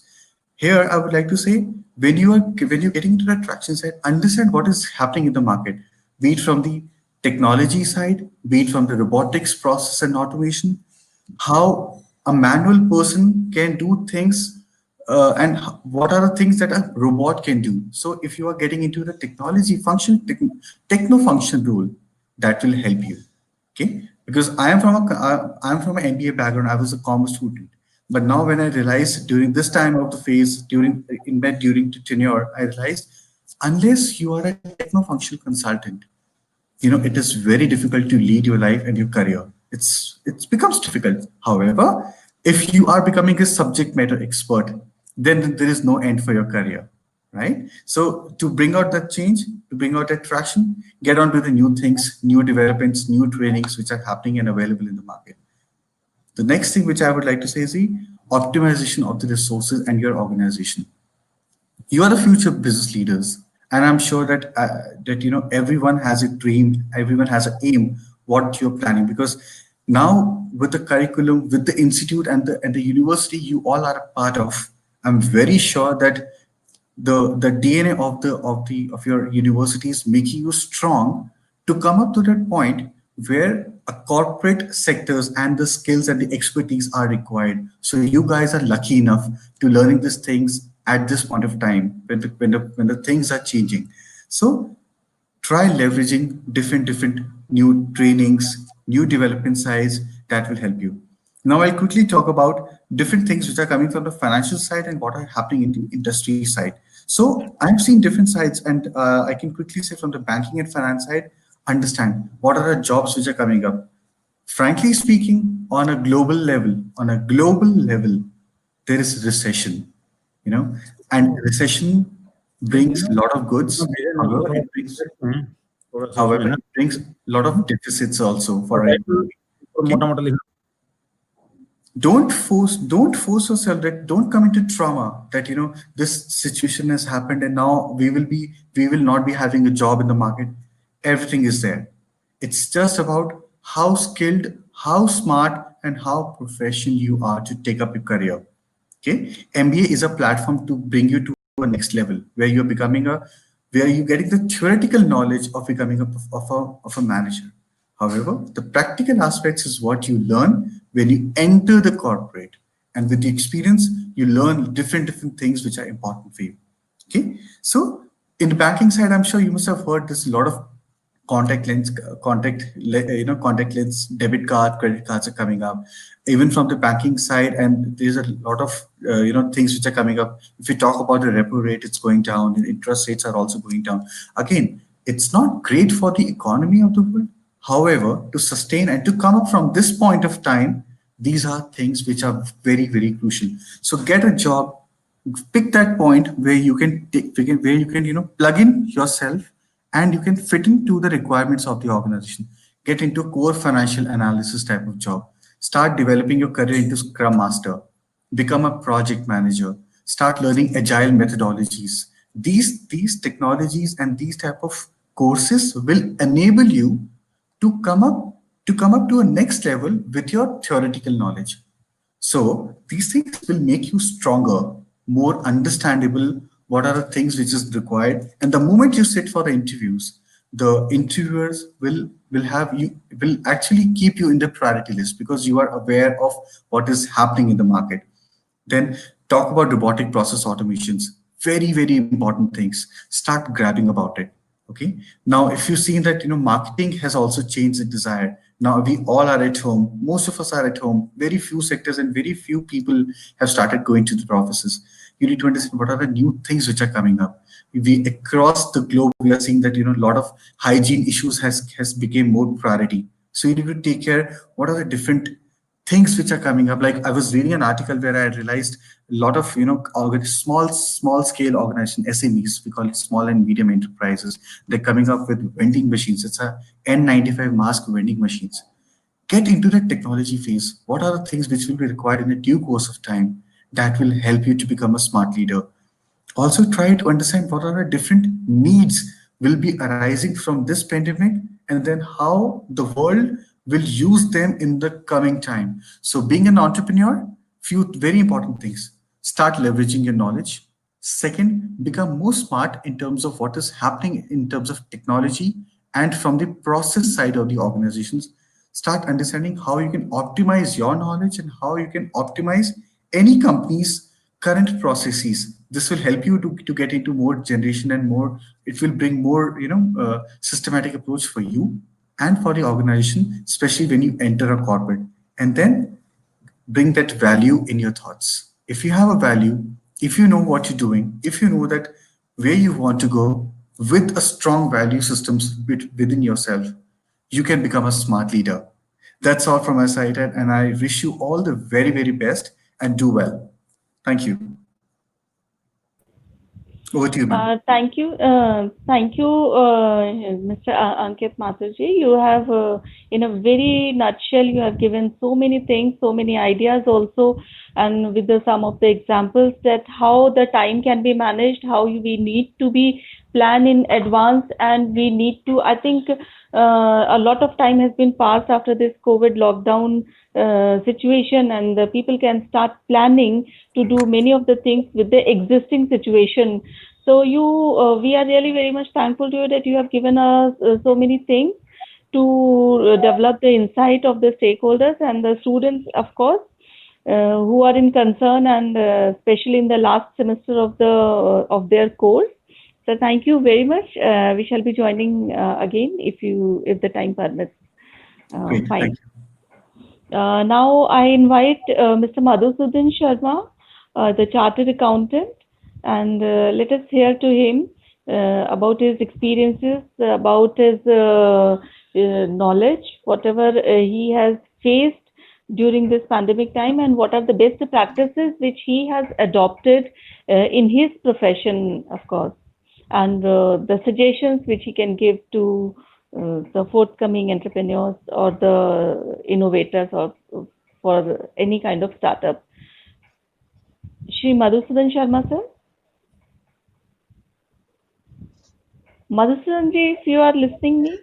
Here, I would like to say when you're getting into the traction side, understand what is happening in the market, be it from the technology side, be it from the robotics process and automation, how a manual person can do things and what are the things that a robot can do. So if you are getting into the technology function, techno function role, that will help you. Okay, because I'm from an MBA background. I was a commerce student, but now when I realized during this time of the phase during the tenure, I realized unless you are a techno functional consultant, it is very difficult to lead your life and your career. It becomes difficult. However, if you are becoming a subject matter expert, then there is no end for your career, right? So to bring out that change, to bring out that traction, get on to the new things, new developments, new trainings which are happening and available in the market. The next thing which I would like to say is the optimization of the resources and your organization. You are the future business leaders, and I'm sure that everyone has a dream, everyone has an aim what you're planning, because now with the curriculum, with the institute and the university you all are a part of, I'm very sure that the DNA of your university is making you strong to come up to that point where a corporate sectors and the skills and the expertise are required. So you guys are lucky enough to learning these things at this point of time when the things are changing. So try leveraging different new trainings, new development sides that will help you. Now I'll quickly talk about different things which are coming from the financial side and what are happening in the industry side. So I've seen different sides, and I can quickly say from the banking and finance side, understand what are the jobs which are coming up. Frankly speaking, on a global level, there is recession, and recession brings a lot of goods. However, it brings a lot of deficits also for our economy. Okay? Don't force yourself, that don't come into trauma that this situation has happened and now we will not be having a job in the market. Everything is there. It's just about how skilled, how smart, and how professional you are to take up your career. Okay, MBA is a platform to bring you to a next level where you're getting the theoretical knowledge of becoming of a manager. However, the practical aspects is what you learn when you enter the corporate, and with the experience, you learn different things which are important for you. Okay, so in the banking side, I'm sure you must have heard this a lot of contact lens debit card, credit cards are coming up, even from the banking side, and there's a lot of things which are coming up. If we talk about the repo rate, it's going down, and interest rates are also going down. Again, it's not great for the economy of the world. However, to sustain and to come up from this point of time, these are things which are very, very crucial. So get a job, pick that point where you can where you can plug in yourself, and you can fit into the requirements of the organization. Get into core financial analysis type of job. Start developing your career into scrum master. Become a project manager. Start learning agile methodologies. These technologies and these type of courses will enable you to come up to a next level with your theoretical knowledge. So these things will make you stronger, more understandable. What are the things which is required? And the moment you sit for the interviews, the interviewers will actually keep you in the priority list because you are aware of what is happening in the market. Then talk about robotic process automations. Very, very important things. Start grabbing about it. Okay. Now, if you see that marketing has also changed the desire. Now we all are at home. Most of us are at home. Very few sectors and very few people have started going to the offices. You need to understand what are the new things which are coming up. We across the globe, we are seeing that a lot of hygiene issues has become more priority. So you need to take care. What are the different things which are coming up? Like I was reading an article where I realized a lot of small scale organization, SMEs, we call it small and medium enterprises, they're coming up with vending machines. It's a N95 mask vending machines. Get into the technology phase. What are the things which will be required in a due course of time that will help you to become a smart leader? Also try to understand what are the different needs will be arising from this pandemic, and then how the world will use them in the coming time. So being an entrepreneur, few very important things. Start leveraging your knowledge. Second, become more smart in terms of what is happening in terms of technology and from the process side of the organizations. Start understanding how you can optimize your knowledge and how you can optimize any company's current processes. This will help you to get into more generation and more, it will bring more systematic approach for you and for the organization, especially when you enter a corporate. And then bring that value in your thoughts. If you have a value, if you know what you're doing, if you know that where you want to go with a strong value systems within yourself, you can become a smart leader. That's all from my side, and I wish you all the very, very best and do well. Thank you. Over to you, ma'am. Thank you, Mr. Ankit Mathurji. You have, in a very nutshell, you have given so many things, so many ideas also, and with some of the examples that how the time can be managed, how we need to be plan in advance, and we need to. I think a lot of time has been passed after this COVID lockdown situation, and the people can start planning to do many of the things with the existing situation. So we are really very much thankful to you that you have given us so many things to develop the insight of the stakeholders and the students, of course, who are in concern, and especially in the last semester of their course. So thank you very much. We shall be joining again if the time permits. Great, fine. thank you. Now I invite Mr. Madhusudan Sharma, the chartered accountant, and let us hear to him about his experiences, about his knowledge, whatever he has faced during this pandemic time, and what are the best practices which he has adopted in his profession, of course, and the suggestions which he can give to the forthcoming entrepreneurs or the innovators or for any kind of startup. Shri Madhusudan Sharma, sir. Madhusudan ji, if you are listening me.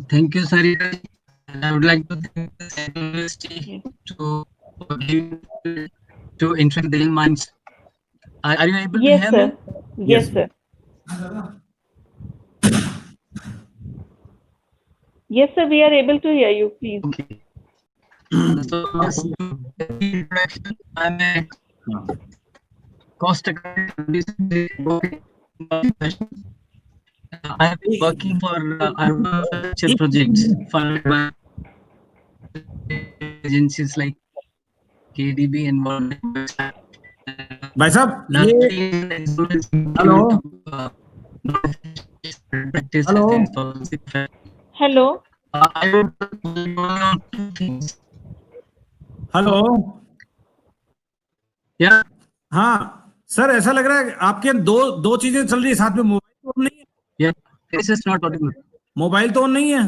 Thank you, Sarita. And I would like to thank the Central University for giving to interact the young minds. Are you able to hear sir. me? Yes, sir. Yes, sir, we are able to hear you, please. Okay. So just to brief introduction, I'm a cost accountant advocate. I have been working for urban infrastructure projects funded by agencies like KDB and World Bank. भाई साहब ये hello practice hello as insolvency. Hello. I would on two things. Hello Yeah. हाँ sir, ऐसा लग रहा है आपके दो दो चीजें चल रही है साथ में। मोबाइल तो ऑन नहीं है? Yeah. This is not audible. Mobile तो ऑन नहीं है?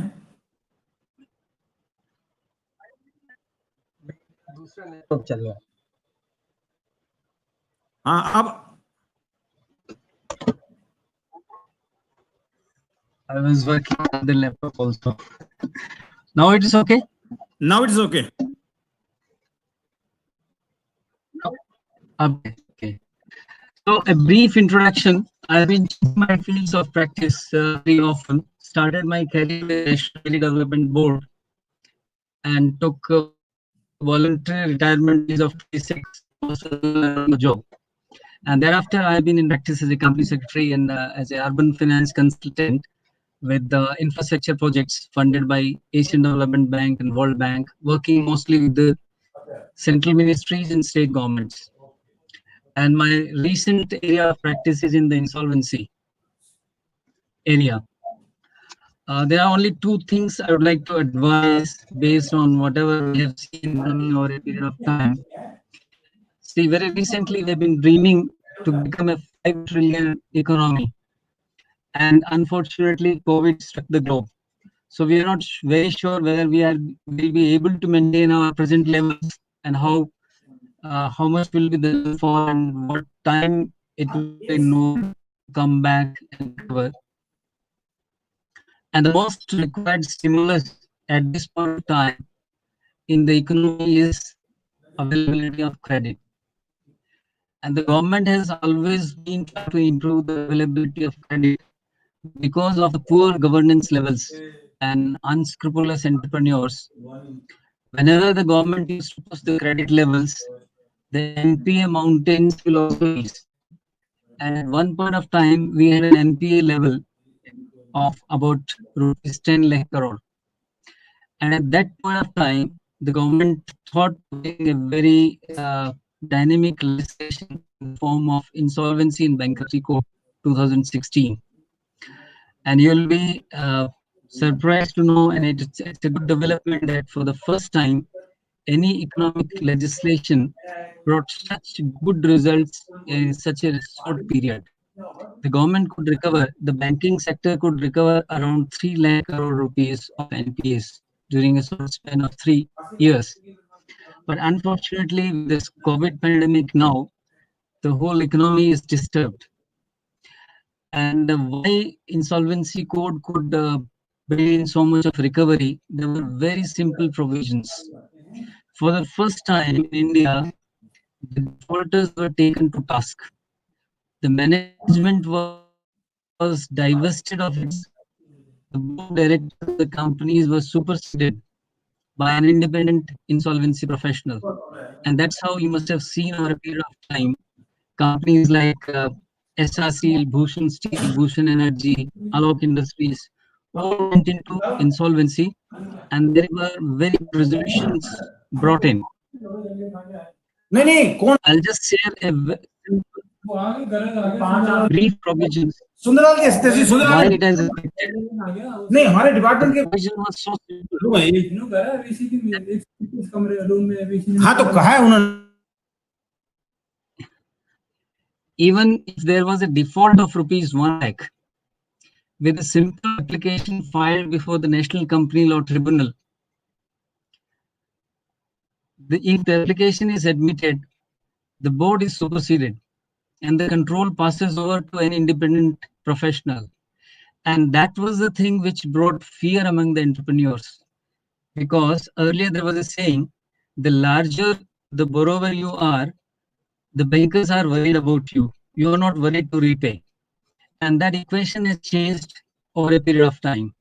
दूसरा लैपटॉप चल रहा है। हाँ अब I was working on the laptop also. Now it is okay? Now it is okay. Okay. So a brief introduction. I've been changing my fields of practice very often. Started my career with National Development Board and took voluntary retirement age of 26 on the job. And thereafter, I've been in practice as a company secretary and as an urban finance consultant with the infrastructure projects funded by Asian Development Bank and World Bank, working mostly with the central ministries and state governments. And my recent area of practice is in the insolvency area. There are only two things I would like to advise based on whatever we have seen over a period of time. See, very recently we've been dreaming to become a 5 trillion economy. And unfortunately, COVID struck the globe. So we are not very sure whether will be able to maintain our present levels and how much will be the fall and what time it will be known to come back and recover. And the most required stimulus at this point of time in the economy is availability of credit. And the government has always been trying to improve the availability of credit because of the poor governance levels and unscrupulous entrepreneurs. Whenever the government used to push the credit levels, the NPA mountains will also ease. And at one point of time, we had an NPA level of about rupees 10 lakh crore. And at that point of time, the government thought putting a very dynamic legislation in the form of Insolvency and Bankruptcy Code 2016. And you'll be surprised to know, and it's a good development that for the first time, any economic legislation brought such good results in such a short period. The government could recover, the banking sector could recover around 3 lakh crore rupees of NPAs during a short span of 3 years. But unfortunately, with this COVID pandemic now, the whole economy is disturbed. And why insolvency code could bring in so much of recovery? There were very simple provisions. For the first time in India, the defaulters were taken to task. The management was divested of its. The board directors of the companies were superseded by an independent insolvency professional. And that's how you must have seen over a period of time companies like SR Steel, Bhushan Steel, Bhushan Energy, Alok Industries all went into insolvency, and there were very good resolutions brought in. I'll just share a brief provisions Sundarlal जी ऐसे Sundarlal why it has affected. नहीं हमारे department के Provision was so simple. हाँ तो कहा है उन्होंने Even if there was a default of rupees 1 lakh, with a simple application filed before the National Company Law Tribunal, if the application is admitted, the board is superseded and the control passes over to an independent professional. And that was the thing which brought fear among the entrepreneurs. Because earlier there was a saying, the larger the borrower you are, the bankers are worried about you. You are not worried to repay. And that equation has changed over a period of time.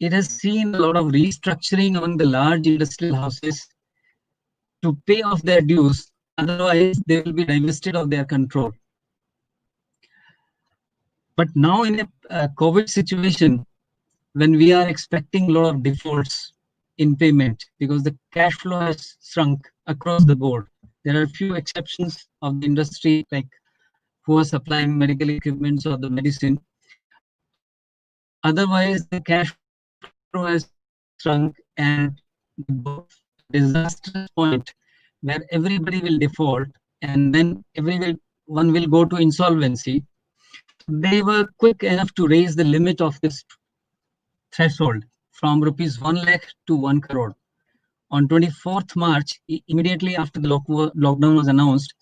it has seen a lot of restructuring among the large industrial houses to pay off their dues. Otherwise, they will be divested of their control. But now in a COVID situation, when we are expecting a lot of defaults in payment because the cash flow has shrunk across the board. There are a few exceptions of the industry, like who are supplying medical equipments or the medicine. Otherwise, the cash flow has shrunk and they got a disastrous point where everybody will default and then one will go to insolvency. They were quick enough to raise the limit of this threshold from rupees 1 lakh to 1 crore. On 24th March, immediately after the lockdown was announced,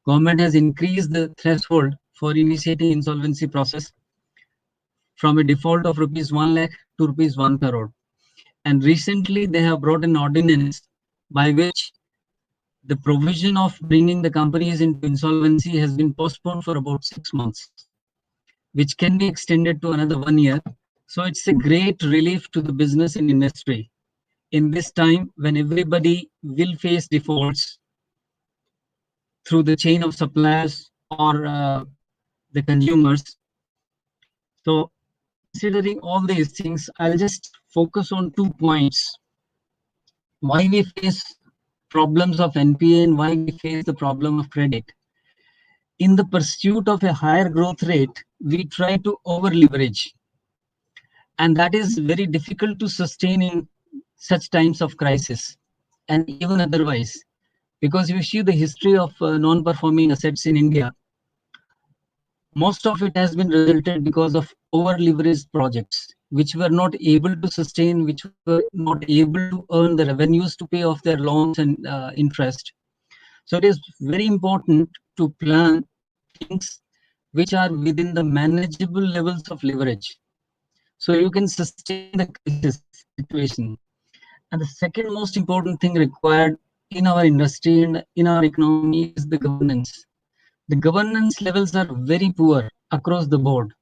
government has increased the threshold for initiating insolvency process from a default of rupees 1 lakh to rupees 1 crore. And recently they have brought an ordinance by which the provision of bringing the companies into insolvency has been postponed for about 6 months, which can be extended to another 1 year. So it's a great relief to the business and industry in this time when everybody will face defaults through the chain of suppliers or the consumers. So considering all these things, I'll just focus on 2 points. Why we face problems of NPA and why we face the problem of credit. In the pursuit of a higher growth rate, we try to over leverage. And that is very difficult to sustain in such times of crisis and even otherwise. Because if you see the history of non-performing assets in India, most of it has been resulted because of over leveraged projects, which were not able to sustain, which were not able to earn the revenues to pay off their loans and interest. So it is very important to plan things which are within the manageable levels of leverage, so you can sustain the crisis situation. And the second most important thing required in our industry and in our economy is the governance. The governance levels are very poor across the board.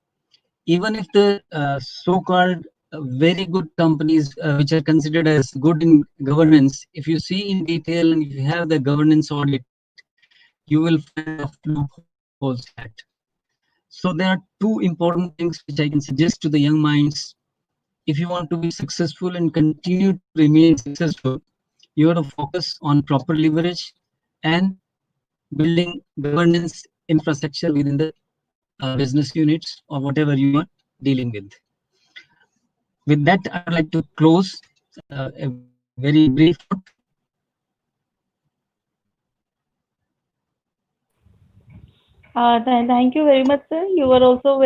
Even if the so-called very good companies, which are considered as good in governance, if you see in detail and if you have the governance audit, you will find a lot of loopholes in that. So there are two important things which I can suggest to the young minds. If you want to be successful and continue to remain successful, you have to focus on proper leverage and building governance infrastructure within the business units or whatever you are dealing with. With that, I would like to close a very brief note. Thank you very much, sir. You were also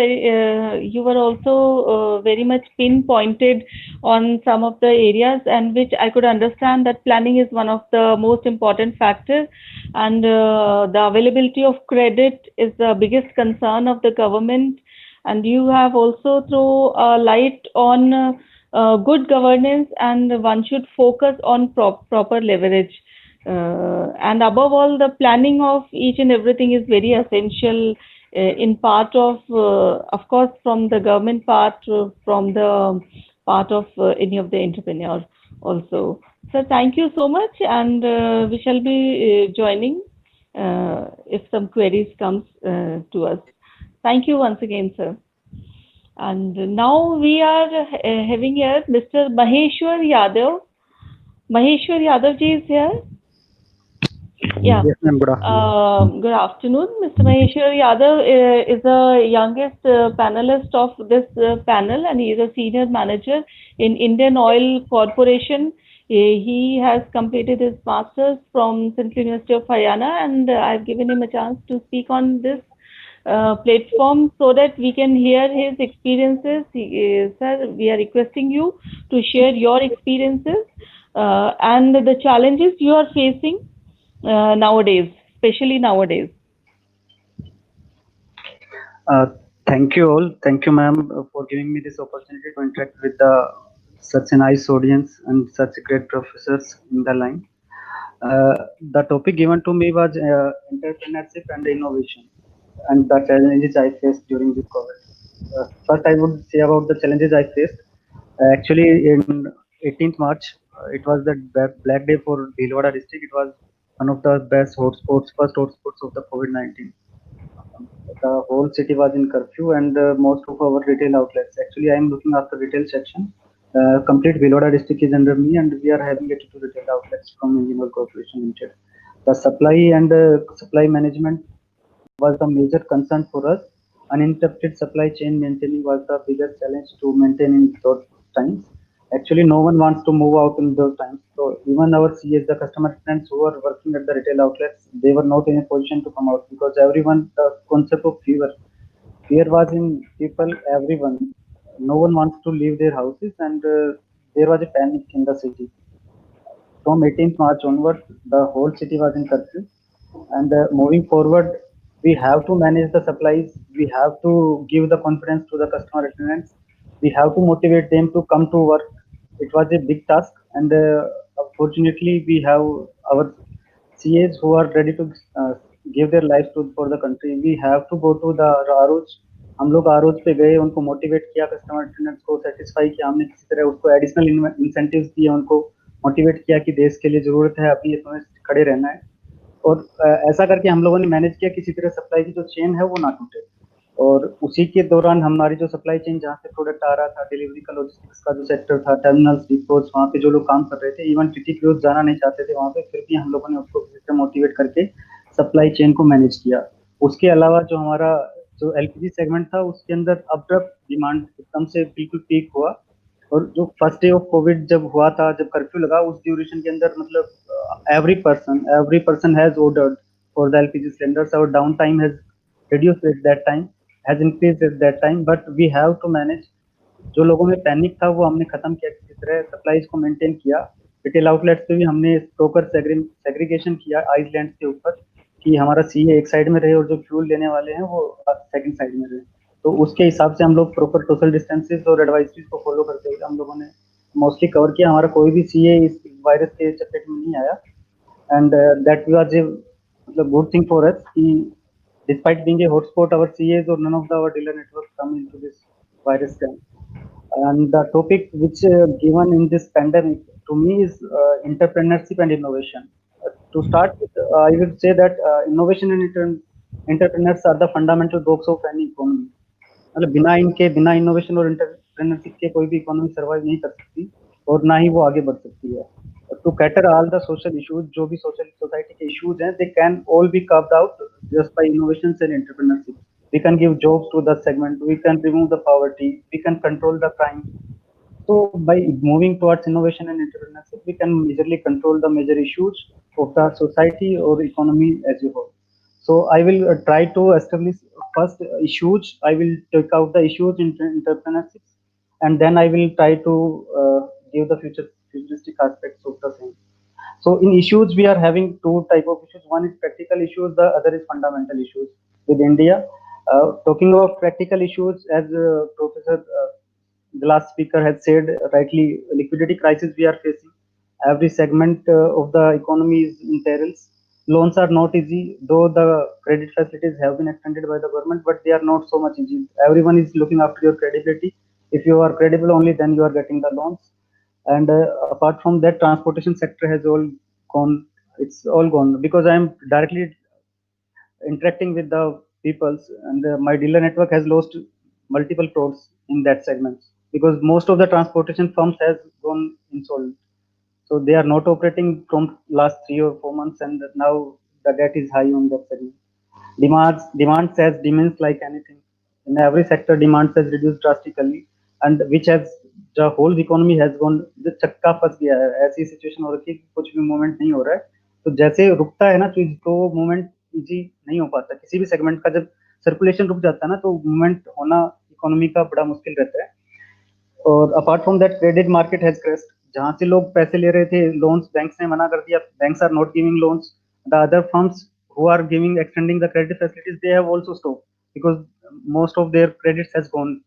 very much pinpointed on some of the areas, and which I could understand that planning is one of the most important factors, and the availability of credit is the biggest concern of the government. And you have also thrown a light on good governance, and one should focus on proper leverage. And above all, the planning of each and everything is very essential in part of course, from the government part, from the part of any of the entrepreneurs also. So thank you so much, and we shall be joining if some queries comes to us. Thank you once again, sir. And now we are having here Mr. Maheshwar Yadav. Maheshwar Yadav ji is here. Yeah. Yes, ma'am. Good afternoon. Good afternoon. Mr. Maheshwar Yadav is the youngest panelist of this panel, and he is a senior manager in Indian Oil Corporation. He has completed his master's from Central University of Haryana, and I've given him a chance to speak on this platform so that we can hear his experiences. Sir, we are requesting you to share your experiences and the challenges you are facing nowadays, especially nowadays. Uh, Thank you all. Thank you, ma'am, for giving me this opportunity to interact with such a nice audience and such great professors in the line. The topic given to me was entrepreneurship and innovation, and the challenges I faced during this COVID. First, I would say about the challenges I faced. Actually, in 18th March, it was the Black Day for Bhilwara district. It was one of the best hotspots, first hotspots of the COVID-19. The whole city was in curfew, and most of our retail outlets. Actually, I am looking after retail section. Complete Bhilwara district is under me, and we are having 82 retail outlets from Engineer Corporation Limited. The supply and supply management was the major concern for us. Uninterrupted supply chain maintaining was the biggest challenge to maintain in those times. Actually, no one wants to move out in those times. So even our CAs, the customer friends who are working at the retail outlets, they were not in a position to come out because everyone, the concept of fear was in people, everyone. No one wants to leave their houses, and there was a panic in the city. From 18th March onwards, the whole city was in curfew. And moving forward, we have to manage the supplies. We have to give the confidence to the customer attendants. We have to motivate them to come to work. It was a big task, and fortunately, we have our CAs who are ready to give their lives to for the country. We have to go to the ROs. हम लोग ROs पे गए, उनको motivate किया, customer attendants को satisfy किया हमने, किसी तरह उसको एडिशनल इंसेंटिव्स दिए, उनको मोटिवेट किया कि देश के लिए जरूरत है, अभी इसमें खड़े रहना है। और ऐसा करके हम लोगों ने मैनेज किया किसी तरह सप्लाई की जो चेन है वो ना टूटे। और उसी के दौरान हमारी जो सप्लाई चेन जहाँ से प्रोडक्ट आ रहा था, डिलीवरी का लॉजिस्टिक्स का जो सेक्टर था, टर्मिनल्स, डिपोज, वहाँ पे जो लोग काम कर रहे थे, इवन टीटी क्लोज जाना नहीं चाहते थे वहाँ पे, फिर भी हम लोगों ने उसको किसी तरह मोटिवेट करके सप्लाई चेन को मैनेज किया। उसके अलावा जो हमारा जो एलपीजी सेगमेंट था, उसके अंदर अब्रप्ट डिमांड एकदम से बिल्कुल पीक हुआ। और जो फर्स्ट डे ऑफ कोविड जब हुआ था, जब कर्फ्यू लगा, उस ड्यूरेशन के अंदर मतलब every person has ordered for the LPG cylinders. Our downtime has reduced at that time, has increased at that time, but we have to manage. जो लोगों में पैनिक था वो हमने खत्म किया, किसी तरह सप्लाईज को मेंटेन किया। रिटेल आउटलेट्स पे भी हमने स्टोकर सेग्रीगेशन किया आइसलैंड के ऊपर, कि हमारा सीए एक साइड में रहे और जो फ्यूल लेने वाले हैं वो सेकंड साइड में रहे। तो उसके हिसाब से हम लोग प्रॉपर सोशल डिस्टेंसेस और एडवाइजरीज को फॉलो करते हुए हम लोगों ने मोस्टली कवर किया। हमारा कोई भी सीए इस वायरस के चपेट में नहीं आया, and that was a good thing for us. Despite being a hotspot, our CAs or none of our dealer network come into this virus time. And the topic which given in this pandemic to me is entrepreneurship and innovation. To start with, I would say that innovation and entrepreneurs are the fundamental blocks of any economy. मतलब बिना innovation और entrepreneurship के कोई भी economy survive नहीं कर सकती, और ना ही वो आगे बढ़ सकती है। To cater all the social issues, जो भी सोशल सोसाइटी के इश्यूज हैं, they can all be curved out just by innovation and entrepreneurship. We can give jobs to the segment, we can remove the poverty, we can control the crime. So by moving towards innovation and entrepreneurship, we can majorly control the major issues of the society or economy as a whole. So I will try to establish first issues. I will take out the issues in entrepreneurship, and then I will try to give the futuristic aspects of the thing. So in issues, we are having two type of issues. One is practical issues, the other is fundamental issues with India. Talking about practical issues, as Professor the last speaker had said rightly, liquidity crisis we are facing. Every segment of the economy is in perils. Loans are not easy, though the credit facilities have been extended by the government, but they are not so much easy. Everyone is looking after your credibility. If you are credible only, then you are getting the loans. And apart from that, transportation sector has all gone. It's all gone because I am directly interacting with the peoples, and my dealer network has lost multiple crores in that segment because most of the transportation firms has gone insolvent. So they are not operating from last 3 or 4 months, and now the debt is high on that segment. Demands has diminished like anything. In every sector, demands has reduced drastically, and which has the whole economy has gone, जो चक्का फंस गया है, ऐसी situation हो रखी है कि कुछ भी मूवमेंट नहीं हो रहा है। तो जैसे रुकता है ना चीज, तो मूवमेंट इजी नहीं हो पाता किसी भी सेगमेंट का। जब सर्कुलेशन रुक जाता है ना, तो मूवमेंट होना इकोनॉमी का बड़ा मुश्किल रहता है। और apart from that, credit market has crashed. जहां से लोग पैसे ले रहे थे, लोन्स बैंक्स ने मना कर दिया, banks are not giving loans. The other firms who are giving extending the credit facilities, they have also stopped because most of their credits has gone.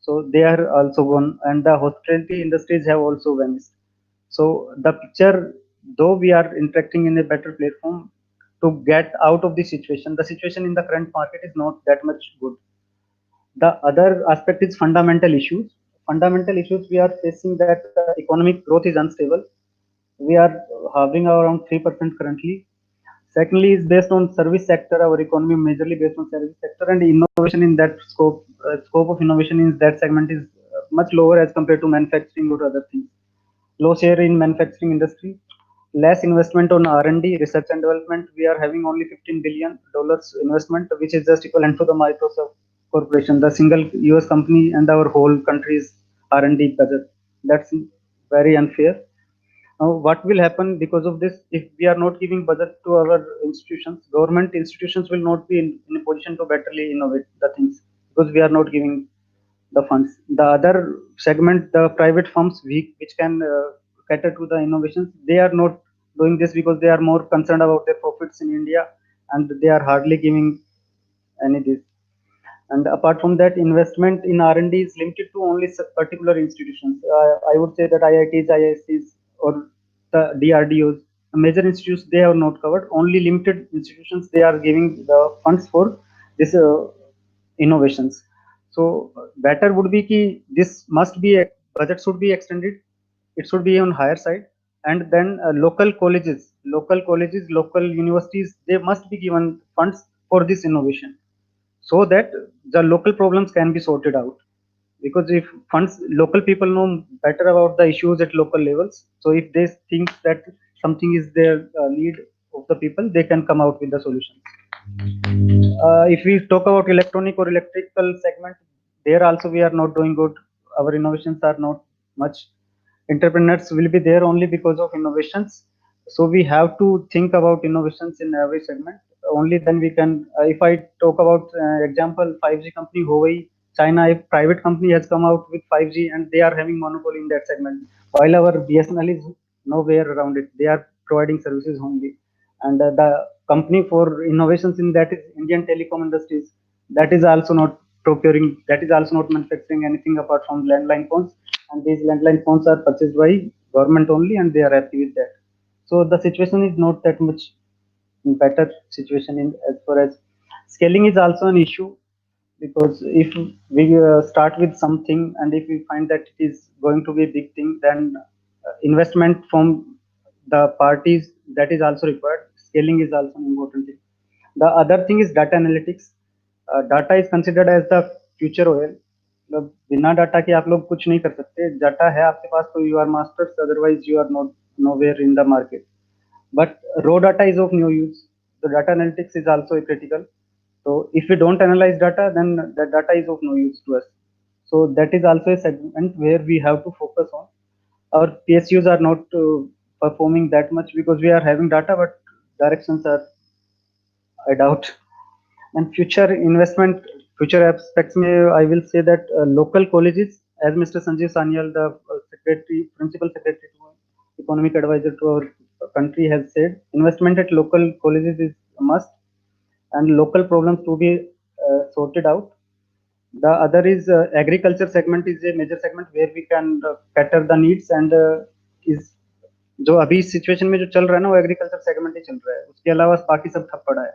So they are also gone, and the hospitality industries have also vanished. So the picture, though we are interacting in a better platform to get out of the situation, the situation in the current market is not that much good. The other aspect is fundamental issues. fundamental issues we are facing that economic growth is unstable. We are hovering around 3% currently. Secondly, is based on service sector. Our economy majorly based on service sector, and innovation in that scope of innovation in that segment is much lower as compared to manufacturing or other things. Low share in manufacturing industry, less investment on R&D, research and development. We are having only $15 billion investment, which is just equivalent to the Microsoft Corporation, the single US company, and our whole country's R&D budget. That's very unfair. Now, what will happen because of this? If we are not giving budget to our institutions, government institutions will not be in a position to betterly innovate the things because we are not giving the funds. The other segment, the private firms, which can cater to the innovations, they are not doing this because they are more concerned about their profits in India, and they are hardly giving any this. And apart from that, investment in R&D is limited to only particular institutions. I would say that IITs, IIScs, or the DRDOs, major institutes, they are not covered. Only limited institutions, they are giving the funds for this innovations. So better would be ki this must be a budget should be extended. It should be on higher side, and then local colleges, local universities, they must be given funds for this innovation so that the local problems can be sorted out. Because if funds, local people know better about the issues at local levels, so if they think that something is their need of the people, they can come out with the solution. If we talk about electronic or electrical segment, there also we are not doing good. Our innovations are not much. Entrepreneurs will be there only because of innovations. So we have to think about innovations in every segment. Only then we can. If I talk about example, 5G company Huawei, China, a private company has come out with 5G and they are having monopoly in that segment. While our BSNL is nowhere around it. They are providing services only, and the company for innovations in that is Indian telecom industries. That is also not procuring. That is also not manufacturing anything apart from landline phones. And these landline phones are purchased by government only, and they are happy with that. So the situation is not that much better situation in as far as scaling is also an issue, because if we start with something and if we find that it is going to be a big thing, then investment from the parties, that is also required. Scaling is also an important thing. The other thing is data analytics. Data is considered as the future oil. मतलब बिना data के आप लोग कुछ नहीं कर सकते. Data है आपके पास तो you are masters, otherwise you are not nowhere in the market. But raw data is of no use. The data analytics is also critical. So if we don't analyze data, then the data is of no use to us. So that is also a segment where we have to focus on. Our PSUs are not performing that much because we are having data, but directions are, I doubt. And future investment, future aspects, I will say that local colleges, as Mr. Sanjeev Sanyal, the principal secretary to economic advisor to our country, has said, investment at local colleges is a must, and local problems to be sorted out. The other is agriculture segment is a major segment where we can cater the needs, and is जो अभी situation में जो चल रहा है ना, वो agriculture segment ही चल रहा है. उसके अलावा बाकी सब ठप पड़ा है.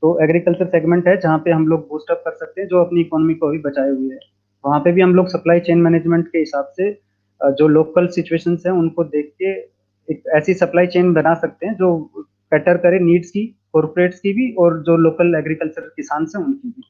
तो एग्रीकल्चर सेगमेंट है जहाँ पे हम लोग बूस्ट अप कर सकते हैं, जो अपनी इकोनॉमी को भी बचाए हुए है. वहाँ पे भी हम लोग सप्लाई चेन मैनेजमेंट के हिसाब से जो लोकल सिचुएशंस हैं उनको देख के एक ऐसी सप्लाई चेन बना सकते हैं जो कैटर करे नीड्स की, कॉर्पोरेट्स की भी, और जो लोकल एग्रीकल्चर किसान हैं उनकी भी.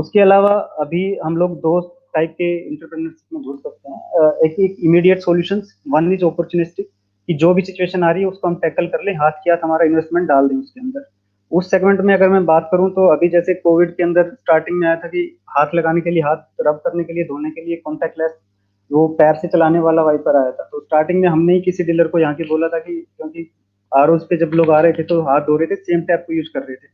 उसके अलावा अभी हम लोग दो टाइप के एंटरप्रेन्योरशिप में घुस सकते हैं. एक immediate solutions, one is opportunistic, कि जो भी सिचुएशन आ रही है उसको हम टैकल कर लें, हाथ के हाथ हमारा इन्वेस्टमेंट डाल दें उसके अंदर. उस सेगमेंट में अगर मैं बात करूं तो अभी जैसे कोविड के अंदर स्टार्टिंग में आया था कि हाथ लगाने के लिए, हाथ रब करने के लिए, धोने के लिए कॉन्टैक्टलेस वो पैर से चलाने वाला वाइपर आया था. तो स्टार्टिंग में हमने ही किसी डीलर को यहाँ के बोला था कि क्योंकि आरओज पे जब लोग आ रहे थे तो हाथ धो रहे थे, सेम टैप को यूज कर रहे थे,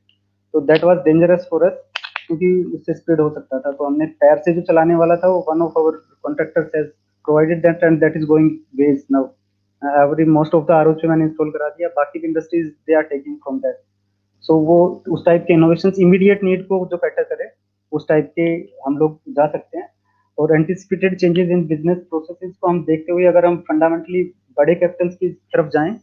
तो that was dangerous for us, क्योंकि उससे स्प्रेड हो सकता था. तो हमने पैर से जो चलाने वाला था वो one of our contractors has provided that, and that is going waste now. Every most of the ROs पे मैंने इंस्टॉल करा दिया. बाकी industries they are taking from that. So वो उस टाइप के इनोवेशंस, इमीडिएट नीड को जो कैटर करे, उस टाइप के हम लोग जा सकते हैं. और anticipated changes in business processes को हम देखते हुए अगर हम फंडामेंटली बड़े कैपिटल्स की तरफ जाएं,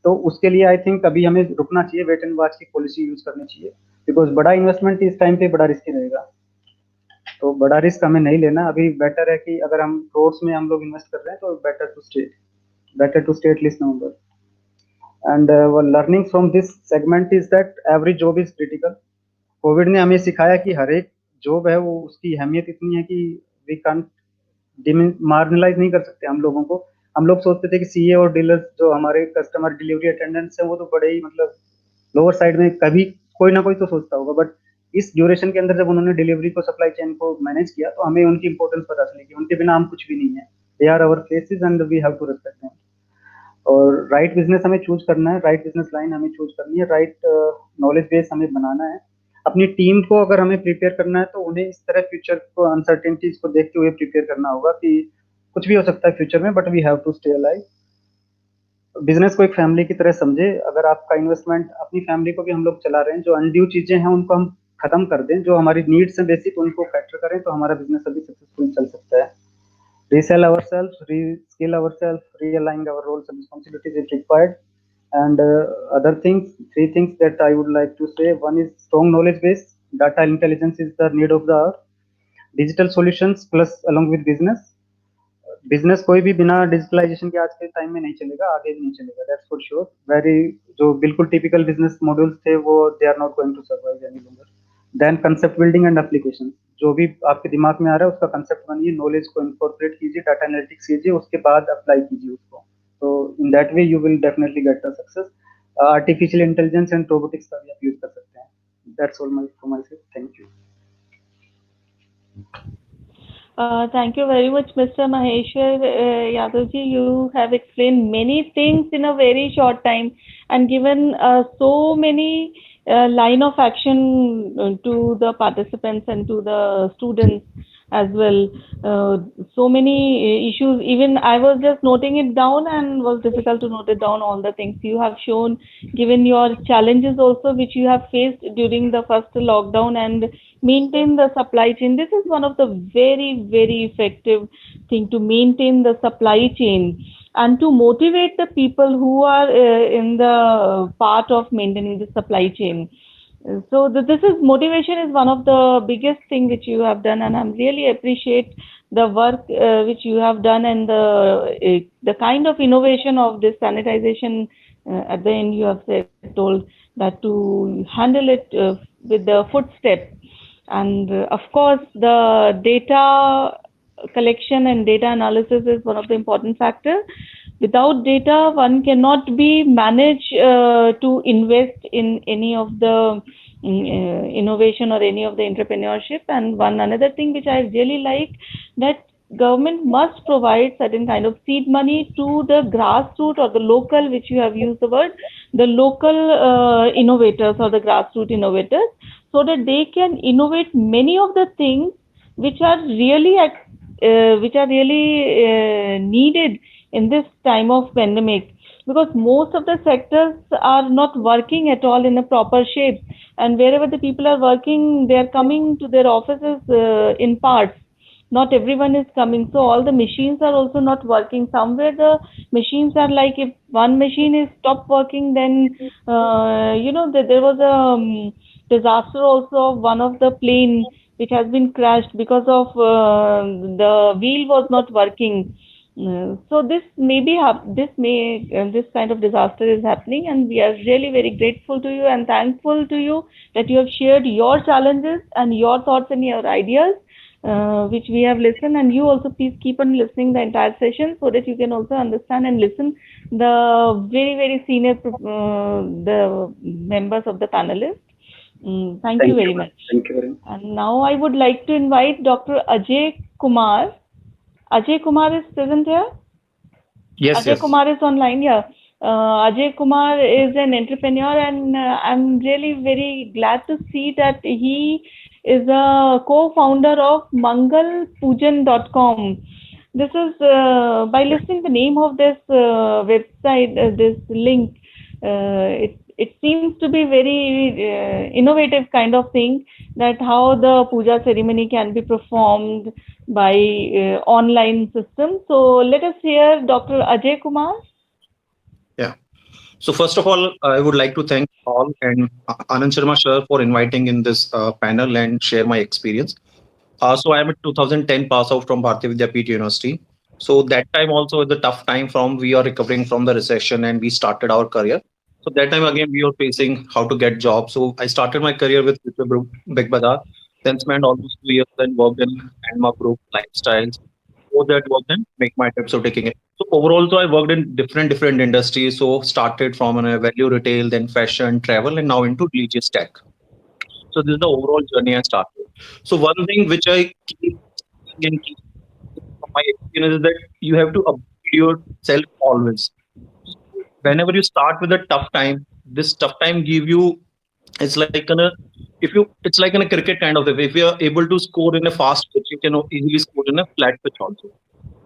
तो उसके लिए आई थिंक अभी हमें रुकना चाहिए, वेट एंड वॉच की पॉलिसी यूज करनी चाहिए, बिकॉज बड़ा इन्वेस्टमेंट इस टाइम पे बड़ा रिस्की रहेगा. तो बड़ा रिस्क हमें नहीं लेना। अभी बेटर है कि अगर हम क्रोर्स में हम लोग इन्वेस्ट कर रहे हैं तो better to stay at least November. And one learning from this segment is that every job is critical. Covid ने हमें सिखाया कि हर एक जॉब है वो उसकी अहमियत इतनी है कि वी कांट मार्जिनलाइज नहीं कर सकते हम लोगों को। हम लोग सोचते थे कि सीए और डीलर्स जो हमारे कस्टमर डिलीवरी अटेंडेंट्स है वो तो बड़े ही मतलब लोअर साइड में कभी कोई ना कोई तो सोचता होगा, बट इस ड्यूरेशन के अंदर जब उन्होंने डिलीवरी को सप्लाई चेन को मैनेज किया तो हमें उनकी इंपॉर्टेंस पता चली कि उनके बिना हम कुछ भी नहीं है। They are our faces and we have to respect them. और राइट बिजनेस हमें चूज करना है, राइट बिजनेस लाइन हमें चूज करनी है, राइट नॉलेज बेस हमें बनाना है। अपनी टीम को अगर हमें प्रिपेयर करना है तो उन्हें इस तरह फ्यूचर को अनसर्टेनिटीज को देखते हुए प्रिपेयर करना होगा कि कुछ भी हो सकता है फ्यूचर में, but we have to stay alive. Business को एक फैमिली की तरह समझे। अगर आपका इन्वेस्टमेंट अपनी फैमिली को भी हम लोग चला रहे हैं, जो अनड्यू चीजें हैं उनको हम खत्म कर दें, जो हमारी नीड्स हैं बेसिक उनको फैक्टर करें तो हमारा बिजनेस अभी सक्सेसफुल चल सकता है। Resell ourselves, reskill ourselves, realign our roles and responsibilities if required. And other things, 3 things that I would like to say. One is strong knowledge base. Data intelligence is the need of the hour. Digital solutions plus along with business. Business कोई भी बिना digitalisation के आज के time में नहीं चलेगा, आगे नहीं चलेगा, दैट्स फॉर श्योर। वेरी जो बिल्कुल टिपिकल बिजनेस मॉड्यूल्स थे वो they are not going to survive any longer. Then concept building and application, जो भी आपके दिमाग में आ रहा है उसका कंसेप्ट बनिए, नॉलेज को इनकॉर्पोरेट कीजिए, डाटा एनालिटिक्स कीजिए, उसके बाद अप्लाई कीजिए उसको। तो in that way you will definitely get the success. Artificial intelligence and robotics का भी आप यूज कर सकते हैं। That's all from my side, thank you. Thank you very much, Mr. Maheshwar Yadavji. You have explained many things in a very short time and given so many line of action to the participants and to the students as well. So many issues. Even I was just noting it down and was difficult to note it down all the things you have shown, given your challenges also which you have faced during the first lockdown and maintain the supply chain. This is one of the very, very effective thing to maintain the supply chain and to motivate the people who are in the part of maintaining the supply chain. So this is motivation is one of the biggest thing which you have done, and I'm really appreciate the work which you have done and the kind of innovation of this sanitization. At the end, you have told that to handle it with the footstep. And of course, the data collection and data analysis is one of the important factors. Without data, one cannot be managed to invest in any of the innovation or any of the entrepreneurship. And one another thing which I really like, that government must provide certain kind of seed money to the grassroots or the local, which you have used the word, the local innovators or the grassroots innovators, so that they can innovate many of the things which are really needed in this time of pandemic, because most of the sectors are not working at all in a proper shape, and wherever the people are working, they are coming to their offices in parts. Not everyone is coming, so all the machines are also not working. Somewhere the machines are like, if one machine is stopped working, then there was a disaster also of one of the plane which has been crashed because of the wheel was not working. So this kind of disaster is happening, and we are really very grateful to you and thankful to you that you have shared your challenges and your thoughts and your ideas, which we have listened. And you also please keep on listening the entire session so that you can also understand and listen the very, very senior the members of the panelists. Thank you very much. Thank you very much. And now I would like to invite Dr. Ajay Kumar. Ajay Kumar is present here? Yes, Ajay yes. Kumar is online, yeah. Ajay Kumar is an entrepreneur, and I'm really very glad to see that he is a co-founder of mangalpujan.com. This is by listening the name of this website, this link, it seems to be very innovative kind of thing, that how the puja ceremony can be performed by online system. So let us hear Dr. Ajay Kumar. Yeah. So first of all, I would like to thank all and Anand Sharma sir for inviting in this panel and share my experience. So I am a 2010 pass out from Bharatiya Vidyapeeth University. So that time also is a tough time from we are recovering from the recession and we started our career. So that time again we were facing how to get jobs. So I started my career with Wipro Group, Big Bazaar, then spent almost 2 years, then worked in Landmark Group, Lifestyles. Before that worked in Make My Trip, so taking it. So overall, so I worked in different industries. So started from a value retail, then fashion, travel, and now into religious tech. So this is the overall journey I started. So one thing which I keep seeing and keep from my experience is that you have to upgrade yourself always. Whenever you start with a tough time, this tough time give you it's like in a if you it's like in a cricket kind of thing. If you are able to score in a fast pitch, you can easily score in a flat pitch also.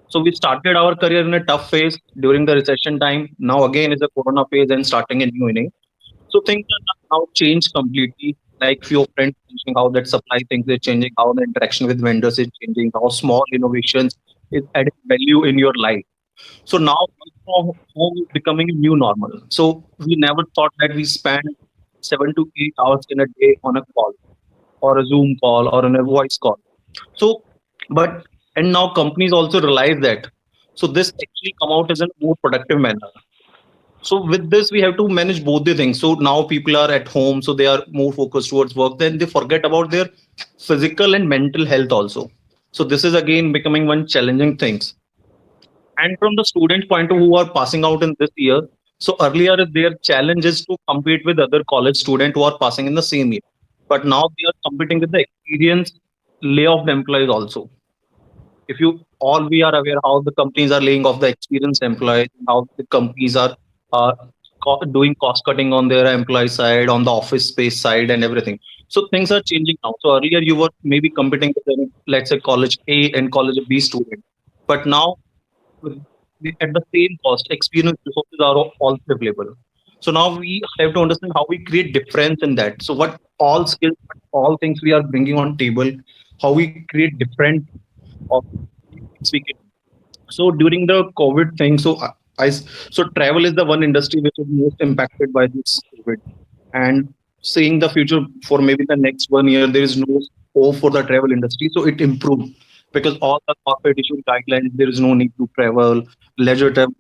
So we started our career in a tough phase during the recession time. Now again is a corona phase and starting a new inning. So things are now changed completely. Like few friends mentioning how that supply things is changing, how the interaction with vendors is changing, how small innovations is adding value in your life. So now work from home is becoming a new normal. So we never thought that we spend 7 to 8 hours in a day on a call or a Zoom call or on a voice call. So, but and now companies also realize that. So this actually come out as a more productive manner. So with this, we have to manage both the things. So now people are at home, so they are more focused towards work. Then they forget about their physical and mental health also. So this is again becoming one challenging things. And from the student point of view who are passing out in this year, so earlier their challenge is to compete with other college students who are passing in the same year. But now they are competing with the experienced layoff employees also. If you all we are aware how the companies are laying off the experienced employees, how the companies are uh, doing cost cutting on their employee side, on the office space side, and everything. So things are changing now. So earlier you were maybe competing with let's say college A and college B student, but now at the same cost, experienced resources are also available. So now we have to understand how we create difference in that. So what all skills, what all things we are bringing on table, how we create different of things we can. So during the COVID thing, so travel is the one industry which is most impacted by this COVID, and seeing the future for maybe the next 1 year, there is no hope for the travel industry. So it improved because all the corporate issue guidelines, there is no need to travel, leisure travel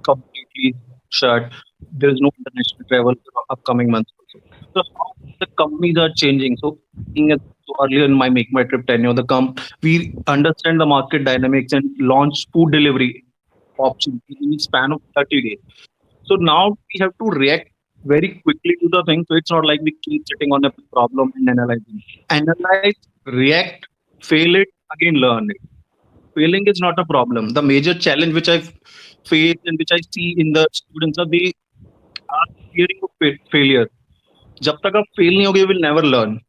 completely shut. There is no international travel for the upcoming months also. So how the companies are changing. So so earlier in my Make My Trip tenure, we understand the market dynamics and launch food delivery options in a span of 30 days. So now we have to react very quickly to the thing. So it's not like we keep sitting on a problem and analyzing. Analyze, react, fail it, again learn it. Failing is not a problem. The major challenge which I've faced and which I see in the students are they are fearing of failure. जब तक आप fail नहीं होगे, you will never learn.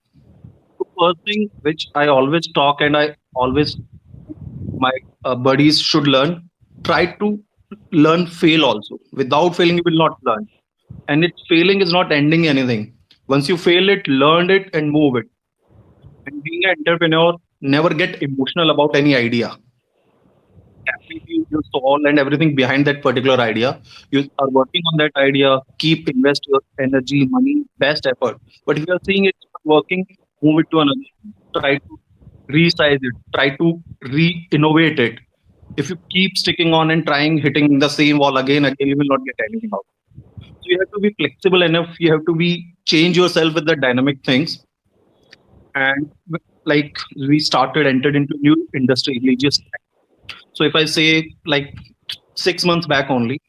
So first thing which I always talk and I always my buddies should learn, try to learn fail also. Without failing, you will not learn. And it failing is not ending anything. Once you fail it, learn it and move it. And being an entrepreneur, never get emotional about any idea. Definitely your soul and everything behind that particular idea. You are working on that idea, keep invest your energy, money, best effort. But if you are seeing it's not working, move it to another. Try to resize it, try to re-innovate it. If you keep sticking on and trying hitting the same wall again, you will not get anything out. So you have to be flexible enough. You have to be change yourself with the dynamic things. And like we started entered into new industry, religious. So if I say like 6 months back only,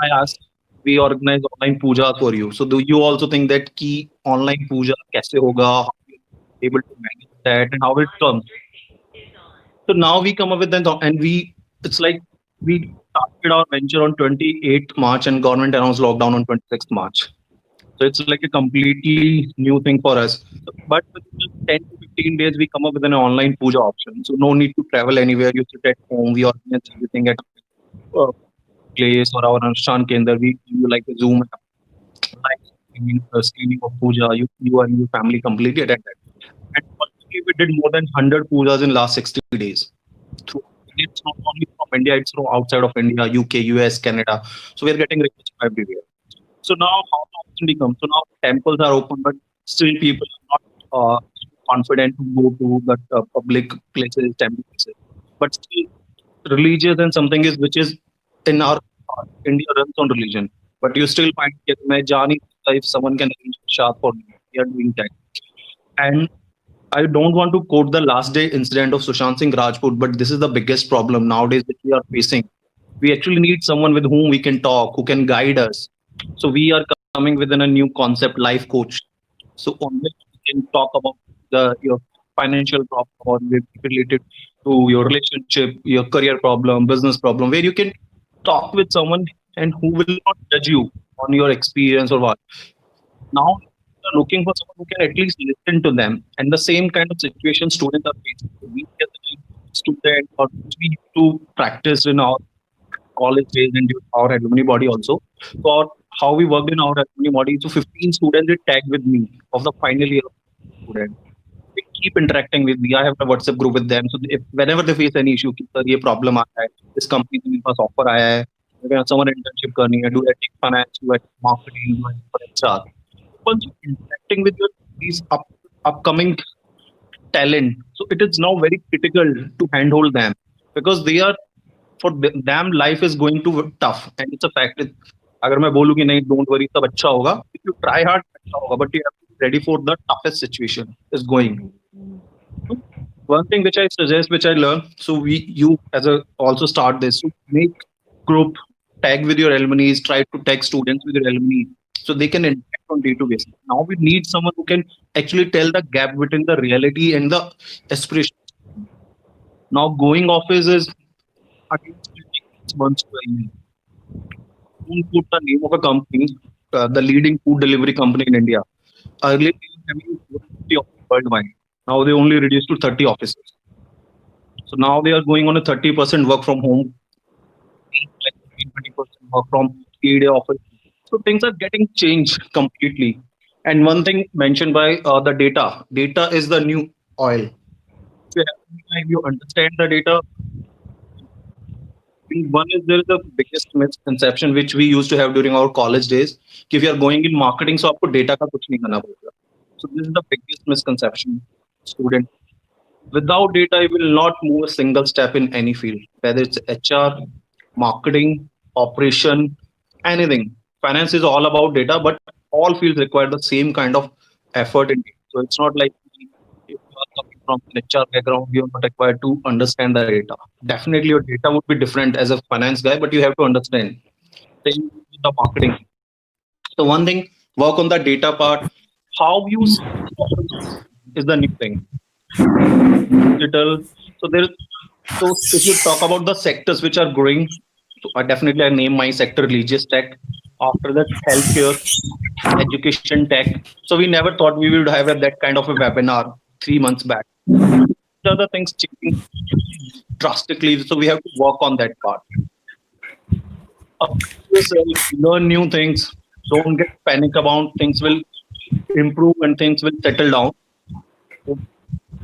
I asked we organize online puja for you. So do you also think that key online puja kaise hoga? How you able to manage that and how it comes? So now we come up with that and it's like we started our venture on 28th March and government announced lockdown on 26th March. So it's like a completely new thing for us. But within just 10 to 15 days, we come up with an online puja option. So no need to travel anywhere. You sit at home. We organize everything at a place or our Anushan Kendra. We give you like a Zoom live streaming of puja. You and your family completely attend that. And already we did more than 100 pujas in last 60 days. Through, it's not only from India, it's from outside of India, UK, US, Canada. So we're getting requests from everywhere. So now how the opportunity comes. So now temples are open, but still people are not confident to go to the public places, temple places. But still, religious and something is which is in our India runs on religion. But you still find that मैं जा नहीं सकता if someone can arrange prasad for me. We are doing that. And I don't want to quote the last day incident of Sushant Singh Rajput, but this is the biggest problem nowadays that we are facing. We actually need someone with whom we can talk, who can guide us. So we are coming within a new concept, life coach. So on which we can talk about your financial problem or related to your relationship, your career problem, business problem, where you can talk with someone and who will not judge you on your experience or what. Now we are looking for someone who can at least listen to them, and the same kind of situation students are facing. So we as a student or which we need to practice in our college days and our alumni body also. For how we worked in our alumni body, so 15 students they tagged with me of the final year student. They keep interacting with me. I have a WhatsApp group with them. So if whenever they face any issue, कि sir ये problem आ रहा है, इस company से मेरे पास offer आया है, अगर someone internship करनी है, do I take finance, do I take marketing, do I take for HR? Once you're interacting with these upcoming talent, so it is now very critical to handhold them because they are for them life is going to be tough and it's a fact. अगर मैं बोलूँ कि नहीं don't worry सब अच्छा होगा, if you try hard अच्छा होगा, but you have to be ready for the toughest situation is going. So one thing which I suggest, which I learned, so you as a also start this, so make group, tag with your alumni, try to tag students with your alumni, so they can interact on day-to-day basis. Now we need someone who can actually tell the gap between the reality and the aspiration. Now going office is again 6 months to a year. Don't put the name of a company, the leading food delivery company in India. Earlier they were having 50 offices worldwide. Now they only reduced to 30 offices. So now they are going on a 30% work from home, like 20% work from 3-day office. So things are getting changed completely. And one thing mentioned by the data is the new oil. If you understand the data, one is there is the biggest misconception which we used to have during our college days. If you are going in marketing, so आपको data का कुछ नहीं करना पड़ेगा. So this is the biggest misconception, student. Without data, you will not move a single step in any field, whether it's HR, marketing, operation, anything. Finance is all about data, but all fields require the same kind of effort in it. So it's not like if you are coming from an HR background, you're not required to understand the data. Definitely your data would be different as a finance guy, but you have to understand. Same with the marketing. So one thing, work on the data part. How you is the new thing. Digital. So if you talk about the sectors which are growing, so I name my sector religious tech. After that, healthcare, education tech. So we never thought we would have that kind of a webinar 3 months back. These are the things changing drastically. So we have to work on that part. Learn new things. Don't get panic about things will improve and things will settle down.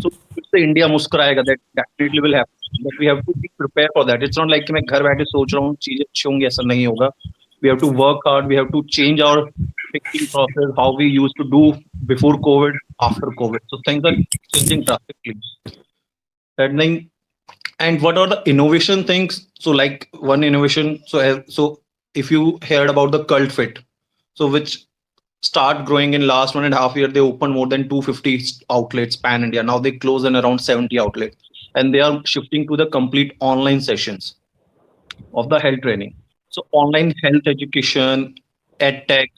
So if the India मुस्कुराएगा, that definitely will happen. But we have to be prepared for that. It's not like कि मैं घर बैठे सोच रहा हूँ चीजें अच्छी होंगी, ऐसा नहीं होगा. We have to work hard. We have to change our thinking process, how we used to do before COVID, after COVID. So things are changing drastically. That thing. And what are the innovation things? So like one innovation. So if you heard about the cult fit, so which start growing in last 1.5 years, they opened more than 250 outlets pan India. Now they close in around 70 outlets, and they are shifting to the complete online sessions of the health training. So online health education, ed tech,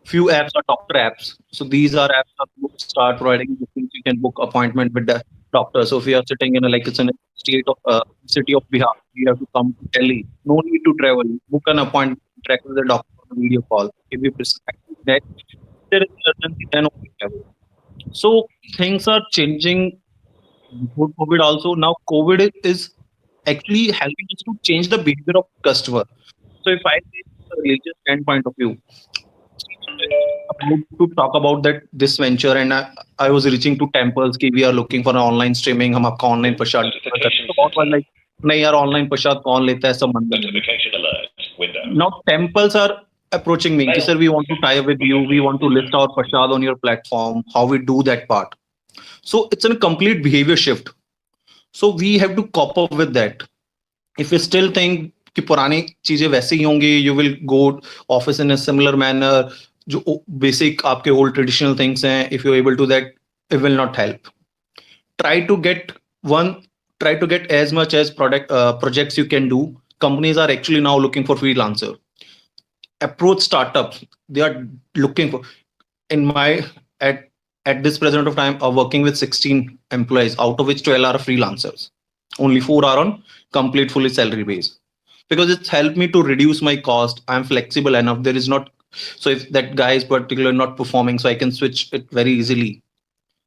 few apps are doctor apps. So these are apps that start providing bookings. You can book appointment with the doctor. So if you are sitting in like it's in a state of city of Bihar, you have to come to Delhi. No need to travel. Book an appointment, interact with the doctor on a video call. If you prescribe that, there is urgency, then only travel. So things are changing before COVID also. Now COVID is actually helping us to change the behavior of customer. So if I take a religious standpoint of view, to talk about that this venture, and I was reaching to temples कि we are looking for an online streaming, हम आपका online प्रसाद तो बहुत बार like नहीं यार online प्रसाद कौन लेता है सब मंदिर. Now temples are approaching me कि sir we want to tie up with you, we want to list our prasad on your platform, how we do that part. So it's a complete behavior shift. So we have to cope up with that. If you still think कि पुरानी चीजें वैसे ही होंगी, you will go office in a similar manner, जो basic आपके old traditional things हैं, if you're able to that, it will not help. Try to get one, try to get as much as projects you can do. Companies are actually now looking for freelancer. Approach startups. They are looking for, in my, at this present of time, are working with 16 employees, out of which 12 are freelancers. Only 4 are on complete fully salary base, because it's helped me to reduce my cost. I'm flexible enough. There is not, so if that guy is particularly not performing, so I can switch it very easily.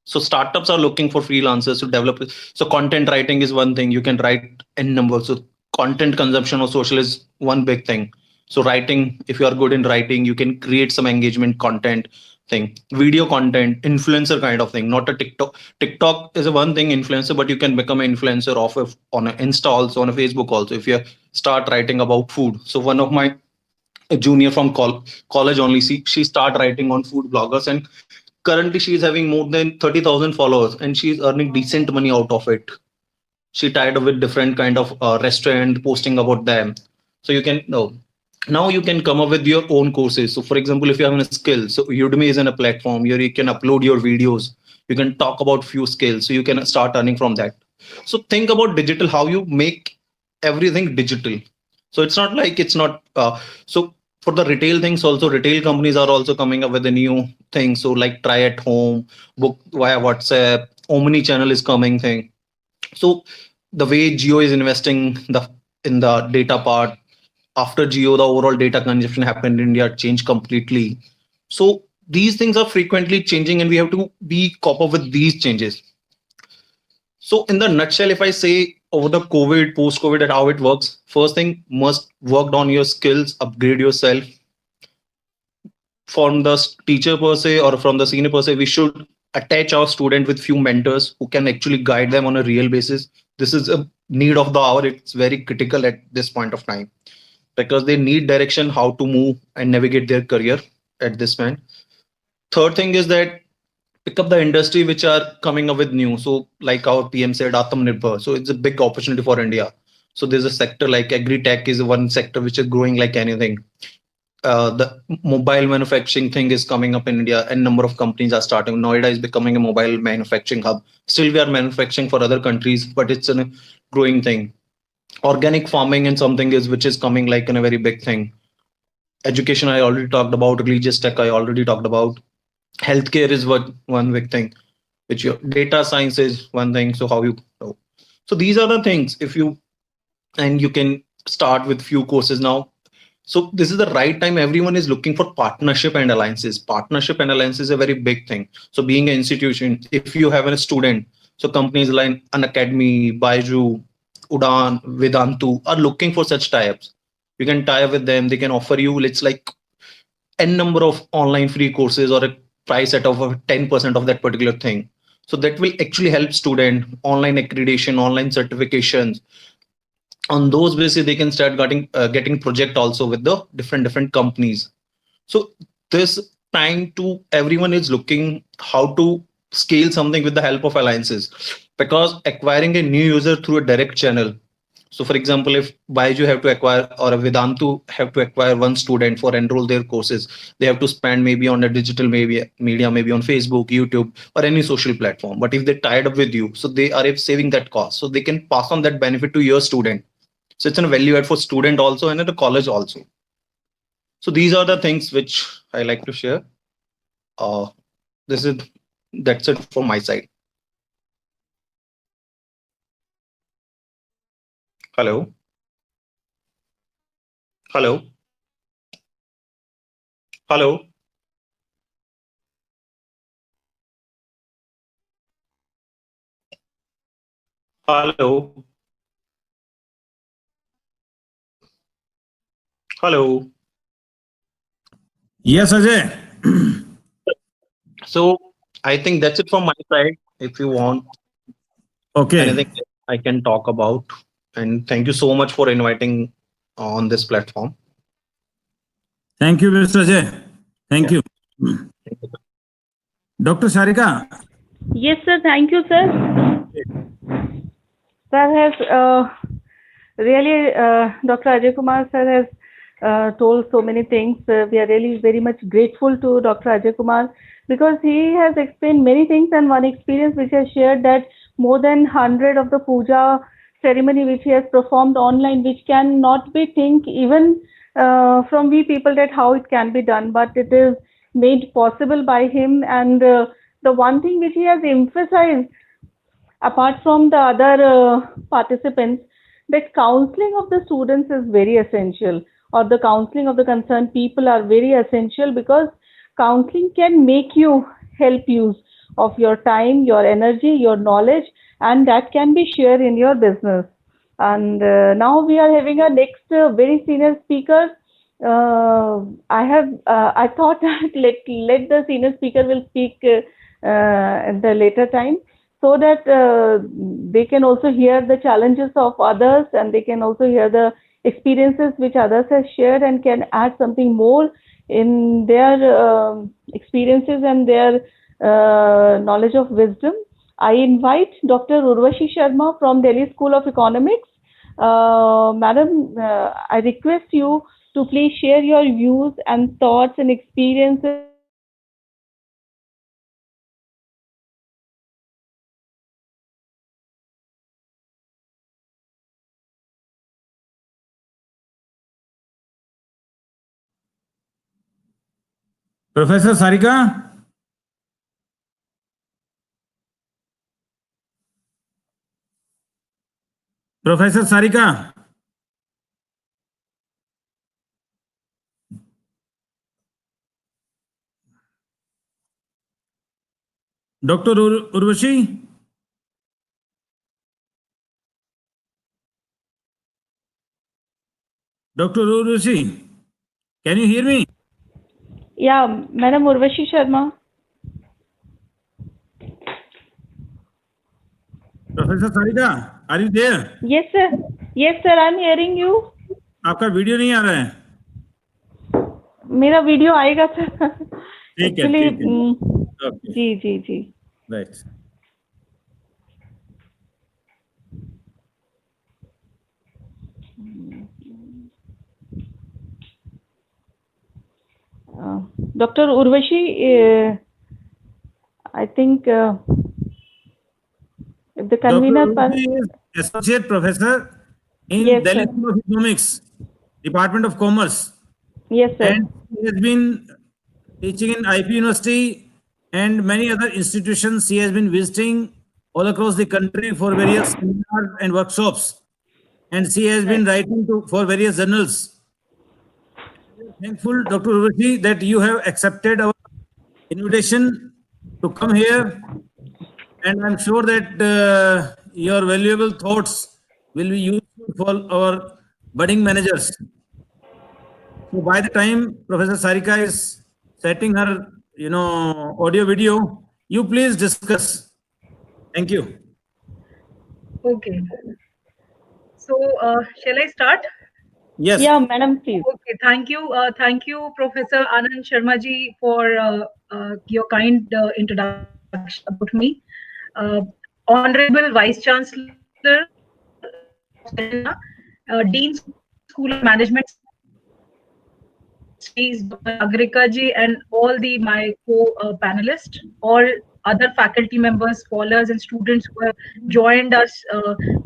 So startups are looking for freelancers to develop. So content writing is one thing. You can write in numbers. So content consumption or social is one big thing. So writing, if you are good in writing, you can create some engagement content thing, video content, influencer kind of thing, not a TikTok. TikTok is a one thing influencer, but you can become an influencer on an Insta also, on a Facebook also, if you start writing about food. So one of my junior from college only, she start writing on food bloggers, and currently she is having more than 30,000 followers, and she is earning decent money out of it. She tied up with different kind of restaurant, posting about them. So you can know, now you can come up with your own courses. So for example, if you have a skill, so Udemy is in a platform where you can upload your videos, you can talk about few skills, so you can start earning from that. So think about digital, how you make everything digital. So it's not like it's not so for the retail things also, retail companies are also coming up with a new thing. So like try at home, book via WhatsApp, omni channel is coming thing. So the way Geo is investing in the data part, after Geo, the overall data consumption happened in India changed completely. So these things are frequently changing, and we have to be cop up with these changes. So in the nutshell, if I say over the COVID, post-COVID, and how it works, first thing, must work on your skills, upgrade yourself. From the teacher per se or from the senior per se, we should attach our student with few mentors who can actually guide them on a real basis. This is a need of the hour. It's very critical at this point of time, because they need direction how to move and navigate their career at this point. Third thing is that pick up the industry which are coming up with new. So like our PM said, Atmanirbhar. So it's a big opportunity for India. So there's a sector like agri-tech is one sector which is growing like anything. The mobile manufacturing thing is coming up in India, and number of companies are starting. Noida is becoming a mobile manufacturing hub. Still, we are manufacturing for other countries, but it's a growing thing. Organic farming and something is which is coming like in a very big thing. Education I already talked about. Religious tech I already talked about. Healthcare is one big thing. Which your data science is one thing. So how you know. So these are the things. If you and you can start with few courses now. So this is the right time. Everyone is looking for partnership and alliances. Partnership and alliances is a very big thing. So being an institution, if you have a student, so companies like an academy, Baiju, Udan, Vedantu are looking for such tie-ups. You can tie up with them. They can offer you, let's like n number of online free courses or a price set of 10% of that particular thing. So that will actually help student online accreditation, online certifications. On those basis they can start getting project also with the different companies. So this time to everyone is looking how to scale something with the help of alliances, because acquiring a new user through a direct channel. So for example, if Baiju have to acquire or a Vedantu have to acquire one student for enroll their courses, they have to spend maybe on a digital media, maybe on Facebook, YouTube, or any social platform. But if they tied up with you, so they are saving that cost, so they can pass on that benefit to your student. So it's a value add for student also and at the college also. So these are the things which I like to share. This is That's it from my side. Hello. Hello. Hello. Hello. Hello. Yes, Ajay. So I think that's it from my side. If you want anything, Okay. I can talk about. And thank you so much for inviting on this platform. Thank you, Mr. Ajay. Thank Yeah. you. Dr. Sarika, Yes, sir. Thank you, sir. Sir has really, Dr. Ajay Kumar sir has told so many things. We are really very much grateful to Dr. Ajay Kumar because he has explained many things, and one experience which he has shared that more than 100 of the puja ceremony which he has performed online, which cannot be think even from we people that how it can be done, but it is made possible by him. And the one thing which he has emphasized apart from the other participants, that counseling of the students is very essential, or the counseling of the concerned people are very essential, because counseling can make you help use of your time, your energy, your knowledge, and that can be shared in your business. And now we are having a next very senior speaker. I thought that let the senior speaker will speak at the later time, so that they can also hear the challenges of others, and they can also hear the experiences which others have shared, and can add something more in their experiences and their knowledge of wisdom. I invite Dr. Urvashi Sharma from Delhi School of Economics. Madam, I request you to please share your views and thoughts and experiences on COVID-19 Professor Sarika? Professor Sarika? Dr. Urvashi? Dr. Urvashi, can you hear me? Yeah, Madam Urvashi Sharma. Professor Sarika, are you there? Yes, sir. Yes, sir. I'm hearing you. आपका video नहीं आ रहा है? मेरा video आएगा sir. ठीक है, Actually, ठीक है. Okay. Ji ji ji. Right. Dr. Urvashi, I think if the Dr. convener Urvashi is Associate Professor in Yes, Delhi sir. School of Economics, Department of Commerce. Yes, sir. And he has been teaching in IP University and many other institutions. He has been visiting all across the country for various seminars and workshops. And she has been writing for various journals. Thankful, Dr. Urvashi, that you have accepted our invitation to come here. And I'm sure that your valuable thoughts will be useful for our budding managers. So by the time Professor Sarika is setting her, audio video, you please discuss. Thank you. Okay. So, shall I start? Yes. Yeah, madam, please. Okay. Thank you, Professor Anand Sharma ji, for your kind introduction about me. Honorable Vice Chancellor of Haryana, Dean School of Management Studies, Dr. Sagrika ji, and all the my co-panelists, all other faculty members, scholars, and students who have joined us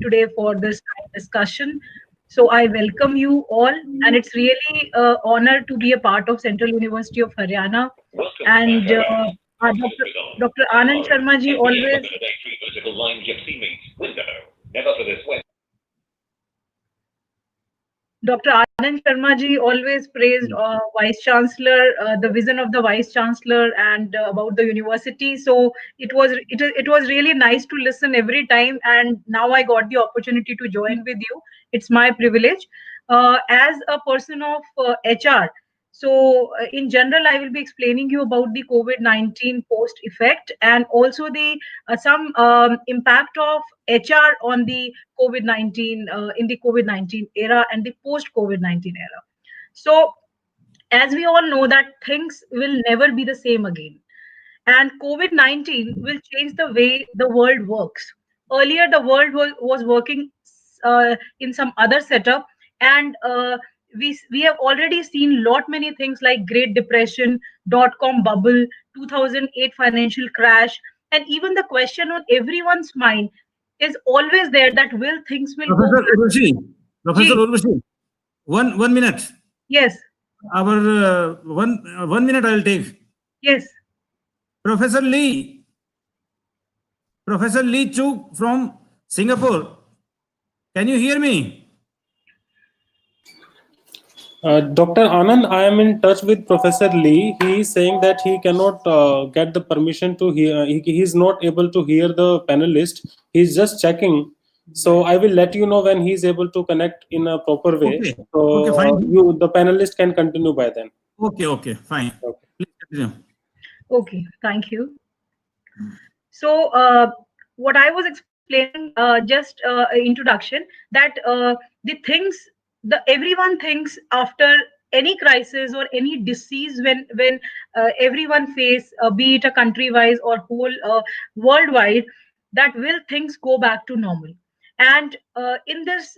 today for this kind discussion. So I welcome you all, and it's really honor to be a part of Central University of Haryana. And Dr. Anand Sharma ji always Dr. Anand Sharma ji always praised Vice Chancellor, the vision of the Vice Chancellor, and about the university. So it was really nice to listen every time, and now I got the opportunity to join with you. It's my privilege as a person of HR. So in general, I will be explaining you about the COVID-19 post effect, and also the some impact of HR on the COVID-19 in the COVID-19 era and the post COVID-19 era. So as we all know that things will never be the same again, And COVID-19 will change the way the world works. Earlier, the world was working in some other setup, and we have already seen lot many things like Great Depression, dot-com bubble, 2008 financial crash, and even the question on everyone's mind is always there that will things will go Professor back. Urvashi, Professor Ji, Urvashi, one minute. yes, Our one minute I'll take. yes. Professor Lee, Professor Lee Chuk from Singapore. Can you hear me? Dr. Anand, I am in touch with Professor Lee. He is saying that he cannot get the permission to hear. He is not able to hear the panelist. He is just checking. So I will let you know when he is able to connect in a proper way. Okay. So Okay, fine. the panelist can continue by then. Okay, fine. Okay. Please continue. Okay, thank you. So, what I was explaining, just introduction, that the things, the everyone thinks after any crisis or any disease, when everyone face, be it a country wise or whole worldwide, that will things go back to normal. And in this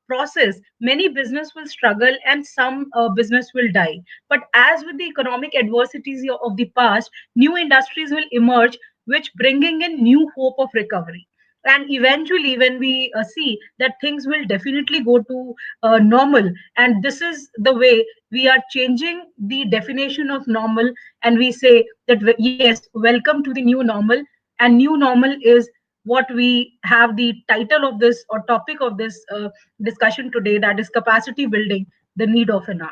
process, many business will struggle and some business will die. But as with the economic adversities of the past, new industries will emerge, which bringing in new hope of recovery. And eventually, when we see that things will definitely go to normal, and this is the way we are changing the definition of normal, and we say that yes, welcome to the new normal. And new normal is what we have the title of this or topic of this discussion today, that is capacity building, the need of an hour.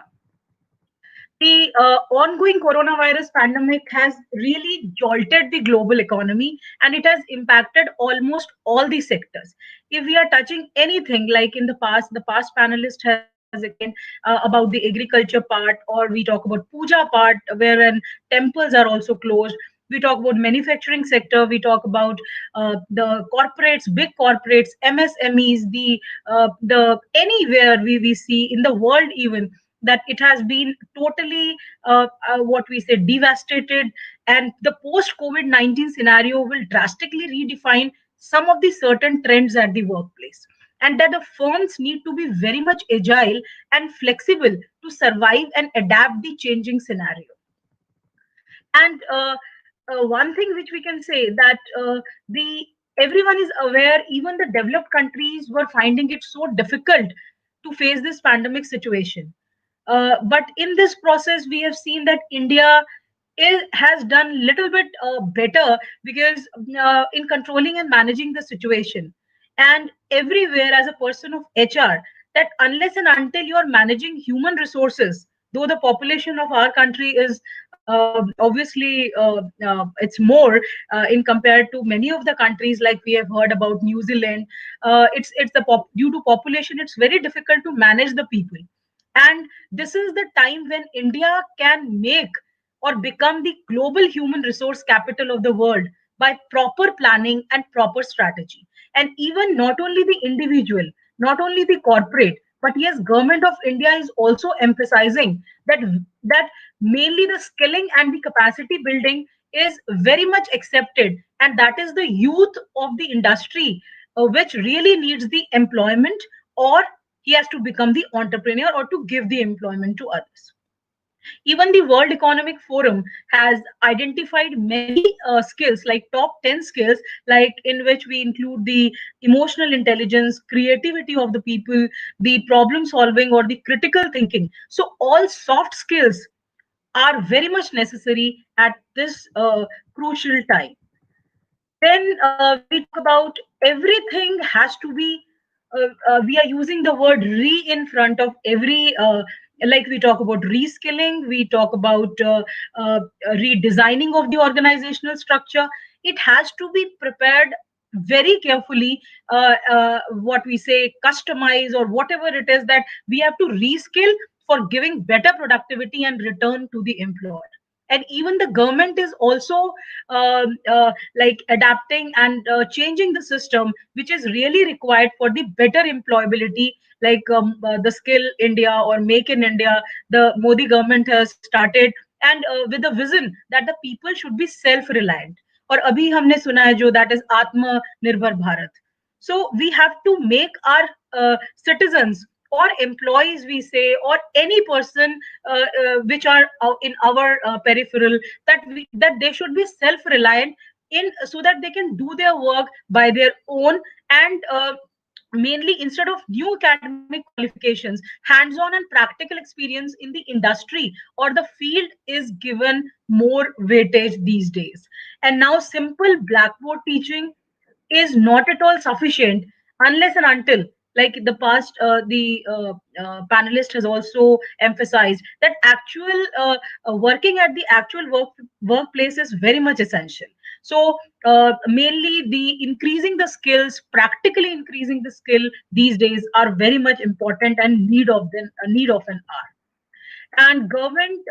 The ongoing coronavirus pandemic has really jolted the global economy, and it has impacted almost all the sectors. If we are touching anything like in the past panelist has explained about the agriculture part, or we talk about puja part, wherein temples are also closed. We talk about manufacturing sector. We talk about the corporates, big corporates, MSMEs, the anywhere we see in the world even, that it has been totally what we say devastated. And the post COVID-19 scenario will drastically redefine some of the certain trends at the workplace, and that the firms need to be very much agile and flexible to survive and adapt the changing scenario. And one thing which we can say, that the everyone is aware, even the developed countries were finding it so difficult to face this pandemic situation. But in this process, we have seen that India has done little bit better, because in controlling and managing the situation. And everywhere, as a person of HR, that unless and until you are managing human resources, though the population of our country is obviously it's more in compared to many of the countries, like we have heard about New Zealand. Due to population, it's very difficult to manage the people. And this is the time when India can make or become the global human resource capital of the world by proper planning and proper strategy. And even not only the individual, not only the corporate, but yes, government of India is also emphasizing that mainly the skilling and the capacity building is very much accepted, and that is the youth of the industry, which really needs the employment, or he has to become the entrepreneur or to give the employment to others. Even the World Economic Forum has identified many skills, like top 10 skills, like in which we include the emotional intelligence, creativity of the people, the problem solving, or the critical thinking. So all soft skills are very much necessary at this crucial time. Then when we talk about everything has to be, we are using the word re in front of every, like we talk about reskilling, we talk about redesigning of the organizational structure. It has to be prepared very carefully, what we say, customize, or whatever it is, that we have to reskill for giving better productivity and return to the employer. And even the government is also like adapting and changing the system, which is really required for the better employability, like the Skill India or Make in India, the Modi government has started. and with a vision that the people should be self-reliant. और अभी हमने सुना है जो that is आत्मनिर्भर Bharat. So we have to make our citizens or employees, we say, or any person which are in our peripheral, that they should be self-reliant in, so that they can do their work by their own, and mainly instead of new academic qualifications, hands-on and practical experience in the industry or the field is given more weightage these days. And now simple blackboard teaching is not at all sufficient unless and until, like the past panelist has also emphasized, that actual working at the actual workplace is very much essential. So mainly the increasing the skills, practically increasing the skill these days are very much important and need of an hour. And government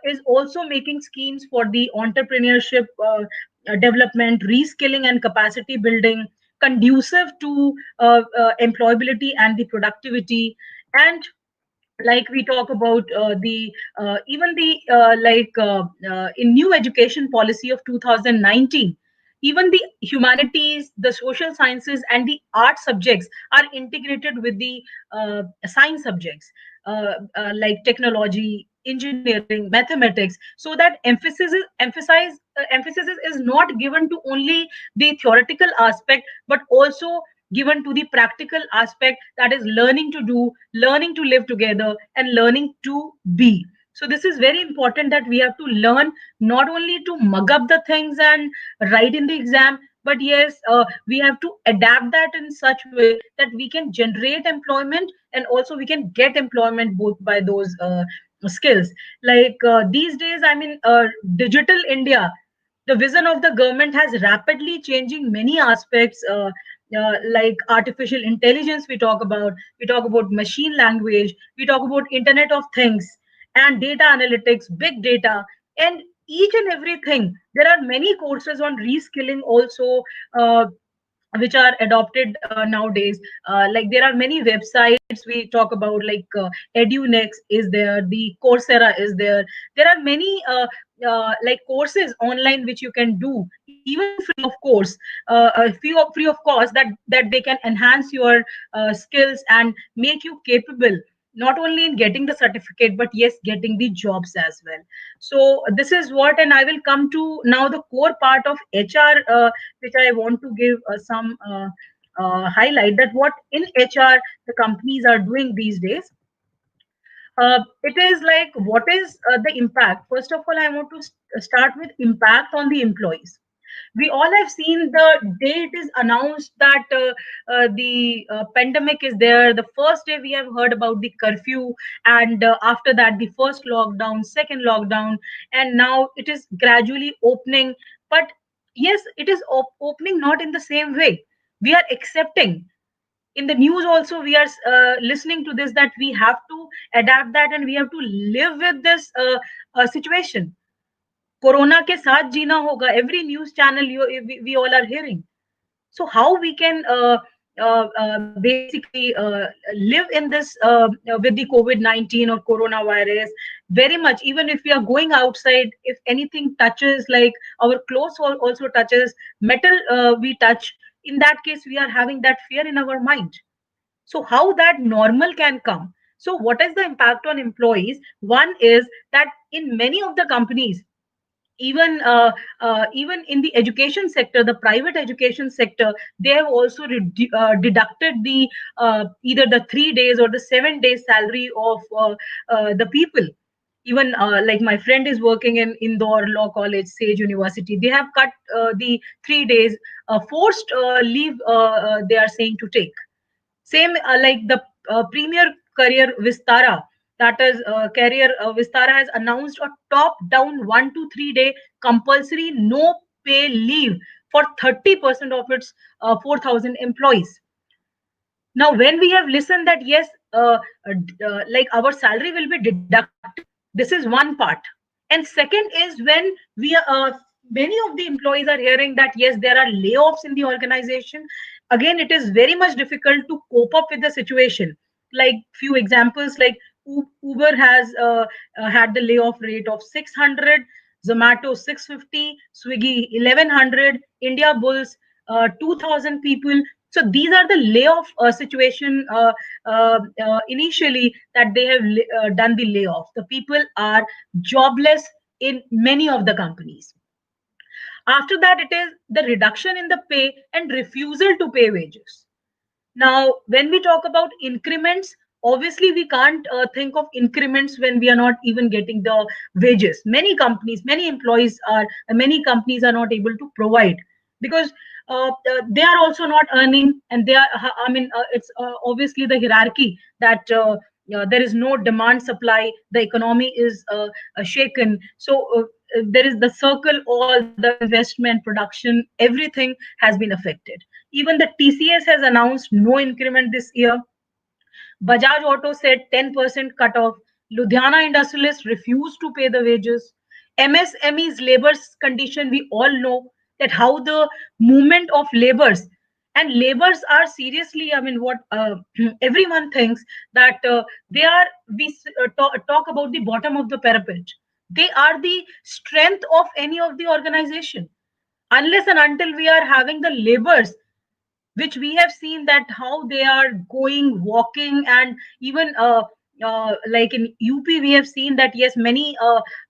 is also making schemes for the entrepreneurship development, reskilling and capacity building, conducive to employability and the productivity. And like we talk about the even the in new education policy of 2019, even the humanities, the social sciences and the art subjects are integrated with the science subjects, like technology, engineering, mathematics, so that emphasis is not given to only the theoretical aspect, but also given to the practical aspect, that is learning to do, learning to live together, and learning to be. So this is very important, that we have to learn not only to mug up the things and write in the exam, but yes, we have to adapt that in such way that we can generate employment, and also we can get employment both by those skills. Like these days, I mean, digital India, the vision of the government has rapidly changing many aspects, like artificial intelligence, we talk about machine language, we talk about internet of things, and data analytics, big data, and each and everything. There are many courses on reskilling also, which are adopted nowadays. Like there are many websites we talk about, like edunex is there, the coursera is there. There are many like courses online which you can do even free of course, free of cost, that they can enhance your skills and make you capable, not only in getting the certificate, but yes, getting the jobs as well. So this is what, and I will come to now the core part of HR, which I want to give some highlight, that what in HR the companies are doing these days. It is like, what is the impact? First of all, I want to start with impact on the employees. We all have seen the day it is announced that the pandemic is there. The first day we have heard about the curfew, and after that, the first lockdown, second lockdown, and now it is gradually opening. But yes, it is opening not in the same way. We are accepting. In the news also, we are listening to this, that we have to adapt that and we have to live with this situation. Corona के साथ जीना होगा. Every news channel we all are hearing. So how we can basically live in this with the COVID-19 or coronavirus? Very much. Even if we are going outside, if anything touches, like our clothes also touches, metal we touch. In that case, we are having that fear in our mind. So how that normal can come? So what is the impact on employees? One is that in many of the companies, even even in the education sector, the private education sector, they have also deducted the either the 3 days or the 7 days salary of the people. Even like my friend is working in Indore Law College, Sage University, they have cut the 3 days forced leave they are saying to take. Same like the premier career Vistara, that is career Vistara has announced a top down 1 to 3 day compulsory no pay leave for 30% of its 4,000 employees. Now when we have listened that yes, like our salary will be deducted, this is one part. And second is when we are many of the employees are hearing that yes, there are layoffs in the organization. Again, it is very much difficult to cope up with the situation. Like few examples, like Uber has had the layoff rate of 600, Zomato 650, Swiggy 1100, India Bulls 2000 people. So these are the layoff situation initially that they have done the layoff. The people are jobless in many of the companies. After that, it is the reduction in the pay and refusal to pay wages. Now, when we talk about increments, obviously we can't think of increments when we are not even getting the wages. Many companies, many companies are not able to provide because they are also not earning, and they are. I mean, it's obviously the hierarchy that. There is no demand supply, the economy is shaken, so there is the circle, all the investment, production, everything has been affected. Even the TCS has announced no increment this year. Bajaj Auto said 10% cut off. Ludhiana industrialists refused to pay the wages. MSME's labor's condition, we all know that how the movement of labors, and labors are seriously, I mean, what everyone thinks that they are, talk about the bottom of the parapet. They are the strength of any of the organization. Unless and until we are having the labors, which we have seen that how they are going walking, and even like in UP we have seen that yes, many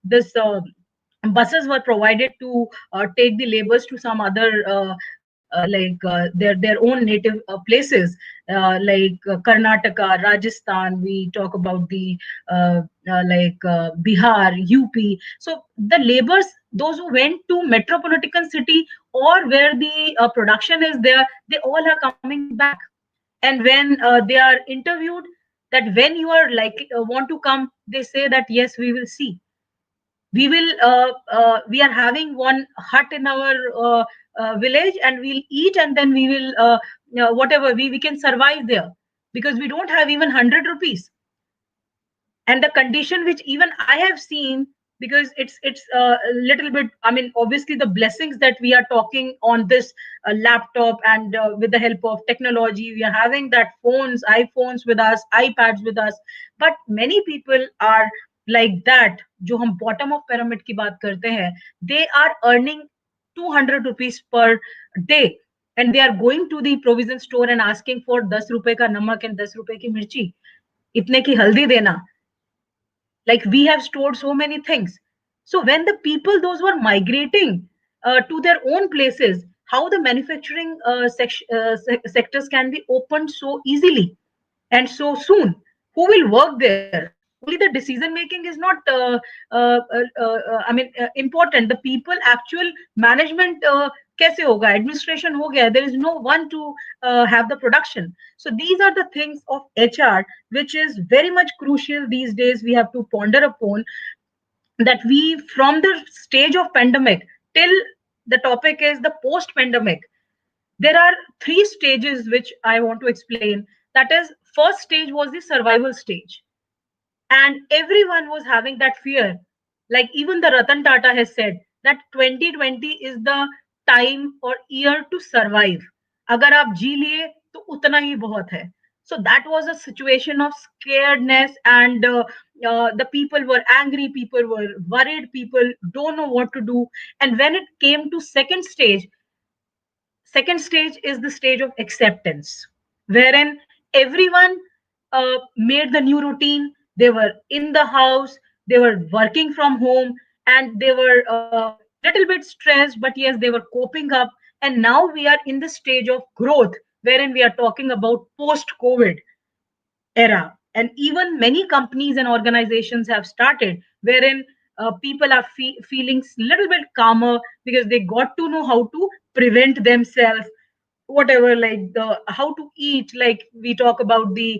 this buses were provided to take the laborers to some other their own native places, Karnataka, Rajasthan. We talk about the Bihar, UP. So the laborers, those who went to metropolitan city or where the production is there, they all are coming back. And when they are interviewed, that when you are like want to come, they say that yes, we will see, we are having one hut in our village, and we'll eat, and then we will whatever we can survive there, because we don't have even 100 rupees. And the condition which even I have seen, because it's a little bit, I mean, obviously the blessings that we are talking on this laptop, and with the help of technology, we are having that iPhones with us, iPads with us, but many people are like that, जो हम bottom of pyramid की बात करते हैं, they are earning 200 rupees per day, and they are going to the provision store and asking for 10 रुपए का नमक and 10 रुपए की मिर्ची, इतने की हल्दी देना. Like, we have stored so many things. So when the people, those who are migrating to their own places, how the manufacturing sectors can be opened so easily and so soon, who will work there? Only the decision making is not important. The people, actual management कैसे होगा, administration हो गया, there is no one to have the production. So these are the things of HR which is very much crucial these days. We have to ponder upon that. We, from the stage of pandemic till the topic is the post pandemic, there are three stages which I want to explain. That is, first stage was the survival stage, and everyone was having that fear. Like, even the Ratan Tata has said that 2020 is the time or year to survive. अगर आप जी लिए तो उतना ही बहुत है. So that was a situation of scaredness, and the people were angry, people were worried, people don't know what to do. And when it came to second stage is the stage of acceptance, wherein everyone made the new routine. They were in the house, they were working from home, and they were little bit stressed, but yes, they were coping up. And now we are in the stage of growth, wherein we are talking about post COVID era. And even many companies and organizations have started, wherein people are feeling little bit calmer, because they got to know how to prevent themselves, whatever, like the how to eat, like we talk about the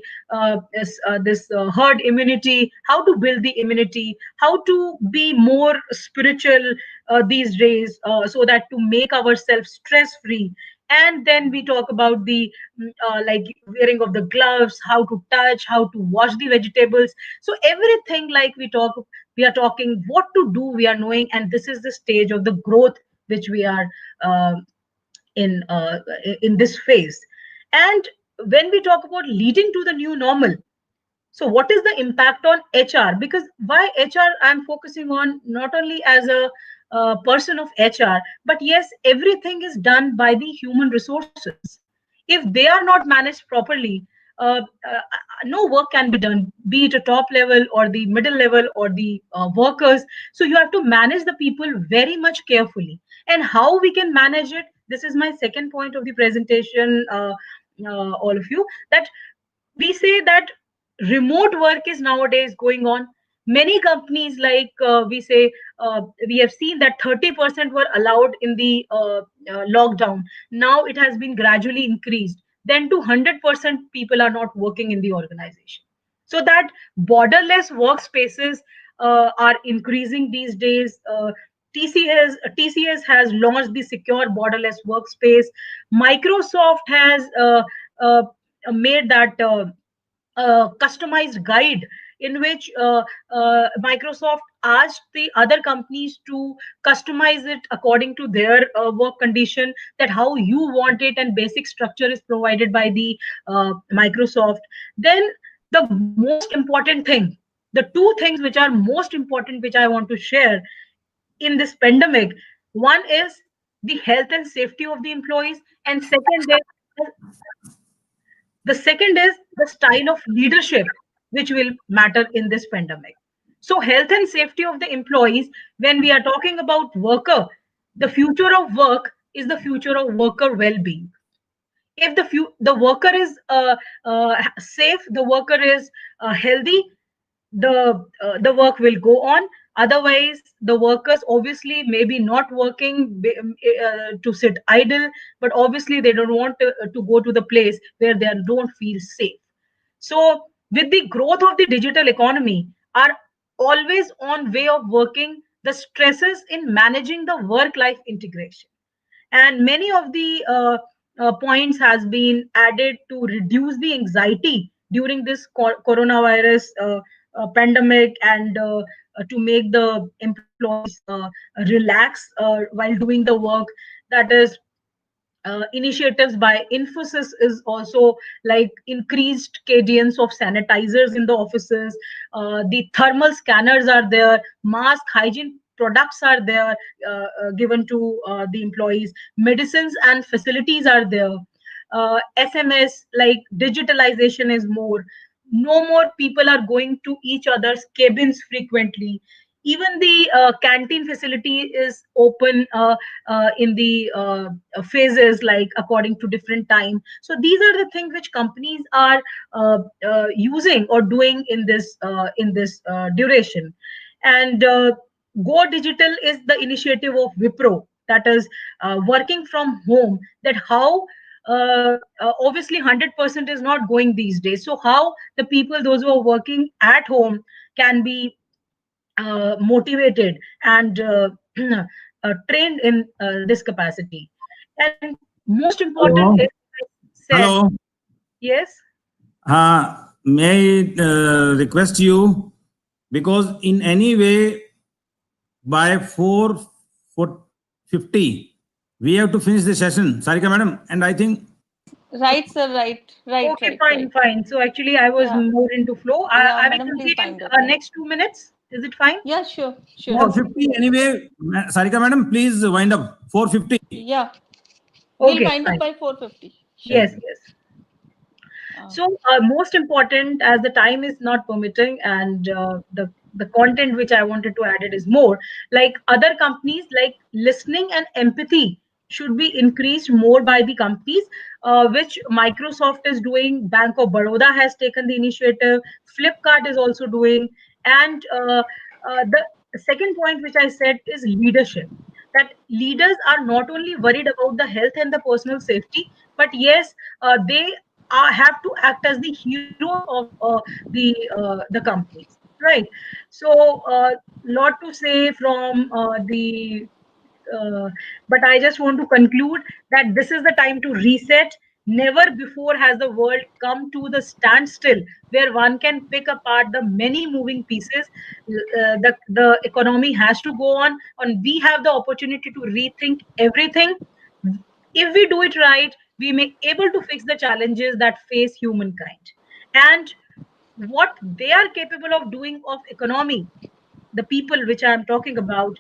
this herd immunity, how to build the immunity, how to be more spiritual these days, so that to make ourselves stress free. And then we talk about the like wearing of the gloves, how to touch, how to wash the vegetables. So everything, like we are talking what to do, we are knowing. And this is the stage of the growth which we are in in this phase. And when we talk about leading to the new normal, So what is the impact on HR? Because why HR I'm focusing on, not only as a person of HR, but yes, everything is done by the human resources. If they are not managed properly, uh, uh, no work can be done, be it a top level or the middle level or the workers. So you have to manage the people very much carefully. And how we can manage it, this is my second point of the presentation, all of you, that we say that remote work is nowadays going on. Many companies, like we say, we have seen that 30% were allowed in the lockdown. Now it has been gradually increased. Then to 100% people are not working in the organization. So that borderless workspaces are increasing these days. TCS has launched the secure borderless workspace. Microsoft has made that customized guide in which Microsoft asked the other companies to customize it according to their work condition, that how you want it, and basic structure is provided by the Microsoft. Then the most important thing, the two things which are most important, which I want to share in this pandemic, one is the health and safety of the employees, and second is the style of leadership which will matter in this pandemic. So health and safety of the employees, when we are talking about worker, the future of work is the future of worker well-being. If the worker is safe, the worker is healthy, the work will go on. Otherwise, the workers obviously maybe not working to sit idle, but obviously they don't want to go to the place where they don't feel safe. So with the growth of the digital economy, our always on way of working, the stresses in managing the work life integration, and many of the points has been added to reduce the anxiety during this coronavirus pandemic, and to make the employees relax while doing the work. That is, initiatives by Infosys is also like increased cadence of sanitizers in the offices. The thermal scanners are there, mask hygiene products are there, given to the employees. Medicines and facilities are there. SMS, like digitalization is more. No more people are going to each other's cabins frequently. Even the canteen facility is open in the phases, like according to different time. So these are the things which companies are using or doing in this duration. And go digital is the initiative of Wipro, that is working from home. That how obviously 100% is not going these days. So how the people, those who are working at home, can be motivated and trained in this capacity. And most important Hello. is, I said, Hello. yes. May I request you, because in any way by 4:50 we have to finish the session, Sarika madam, and I think. Right, sir. Okay, fine, fine. So actually, I was Yeah. more into flow. Yeah, I will madam, please complete in wind up. Yeah. next 2 minutes. Is it fine? Yeah, sure. 4:50 anyway. Sarika madam, please wind up. 4:50. Yeah. We'll Okay, wind up fine. by 4:50. Sure. Yes, yes. So most important, as the time is not permitting, and the content which I wanted to add it is more, like other companies, like listening and empathy should be increased more by the companies, which Microsoft is doing. Bank of Baroda has taken the initiative. Flipkart is also doing. And the second point which I said is leadership. That leaders are not only worried about the health and the personal safety, but yes, they have to act as the heroes of the companies, right? So lot to say from the but I just want to conclude that this is the time to reset. Never before has the world come to the standstill where one can pick apart the many moving pieces. The economy has to go on, and we have the opportunity to rethink everything. If we do it right, we may able to fix the challenges that face humankind. And what they are capable of doing of economy, the people which I am talking about,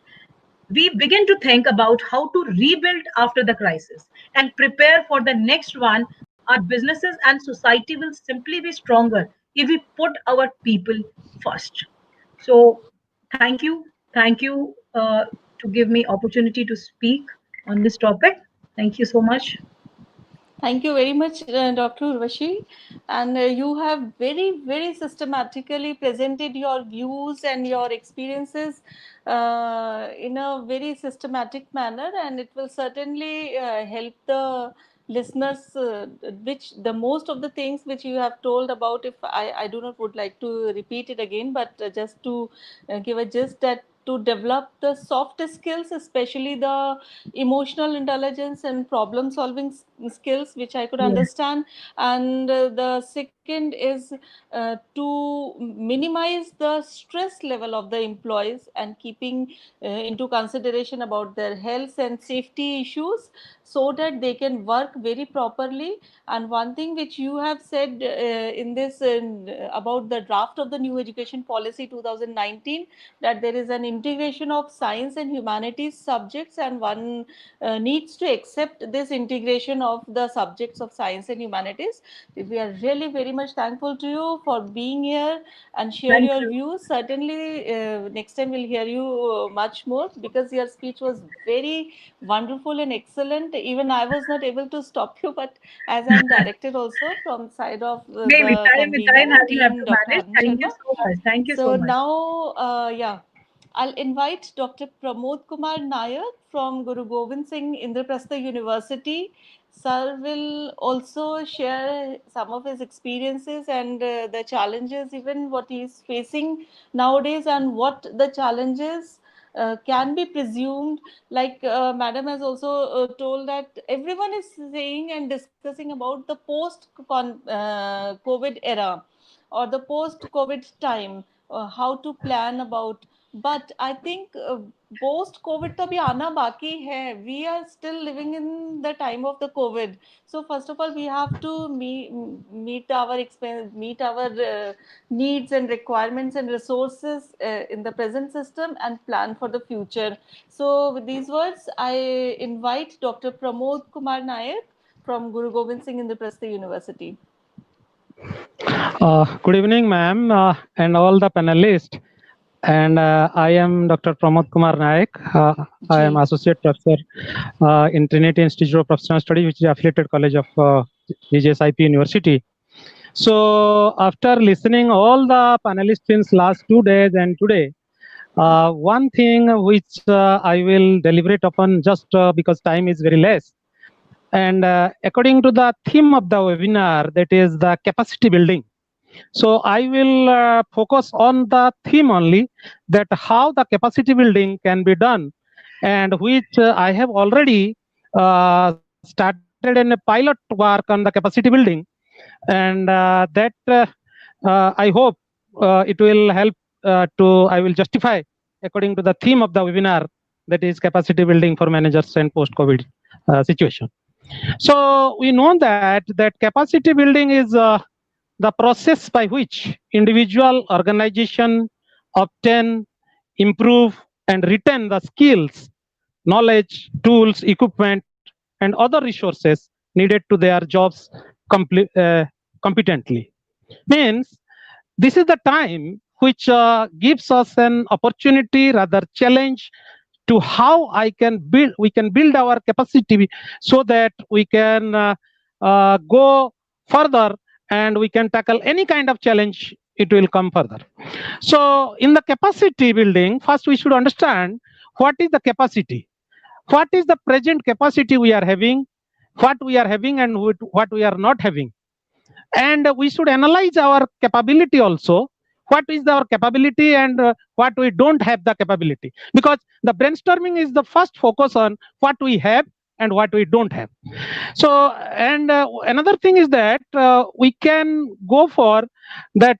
we begin to think about how to rebuild after the crisis and prepare for the next one. Our businesses and society will simply be stronger if we put our people first. So, thank you to give me opportunity to speak on this topic. Thank you so much. Thank you very much, Dr. Urvashi. And you have very, very systematically presented your views and your experiences in a very systematic manner, and it will certainly help the listeners, which the most of the things which you have told about, if I do not would like to repeat it again, but just to give a gist that to develop the soft skills, especially the emotional intelligence and problem solving skills, which I could Yeah. understand. And the second is to minimize the stress level of the employees and keeping into consideration about their health and safety issues so that they can work very properly. And one thing which you have said in this about the draft of the new education policy 2019, that there is an integration of science and humanities subjects, and one needs to accept this integration of the subjects of science and humanities. We are really very much thankful to you for being here and share Thank your you. views. Certainly, next time we'll hear you much more, because your speech was very wonderful and excellent. Even I was not able to stop you, but as I'm directed also from side of Maybe the time convener has you have team, to Dr. manage. Arun Thank you Sharma. so much. Thank you so So much. now, yeah, I'll invite Dr. Pramod Kumar Nayak from Guru Gobind Singh Indraprastha University. Sir will also share some of his experiences and the challenges, even what he is facing nowadays, and what the challenges can be presumed. Like Madam has also told that everyone is saying and discussing about the post-COVID era or the post-COVID time, how to plan about. But I think post COVID to bhi aana baki hai. We are still living in the time of the COVID. So first of all, we have to meet our meet our needs and requirements and resources in the present system and plan for the future. So with these words, I invite Dr. Pramod Kumar Nayak from Guru Gobind Singh Indraprastha University. Good evening, ma'am, and all the panelists. And I am Dr. Pramod Kumar Nayak. I am Associate Professor in Trinity Institute of Professional Studies, which is affiliated college of GJSIP University. So after listening all the panelists since last 2 days and today, one thing which I will deliberate upon just because time is very less. And according to the theme of the webinar, that is the capacity building. So I will focus on the theme only, that how the capacity building can be done, and which I have already started in a pilot work on the capacity building, and I hope it will help I will justify according to the theme of the webinar, that is capacity building for managers and post-COVID situation. So we know that capacity building is the process by which individual organization obtain, improve, and retain the skills, knowledge, tools, equipment, and other resources needed to their jobs competently. Means this is the time which gives us an opportunity, rather challenge, to how we can build our capacity so that we can go further and we can tackle any kind of challenge. It will come further. So in the capacity building, first we should understand what is the capacity, what is the present capacity we are having, what we are having and what we are not having. And we should analyze our capability also, what is our capability and what we don't have the capability, because the brainstorming is the first focus on what we have and what we don't have. So and another thing is that we can go for that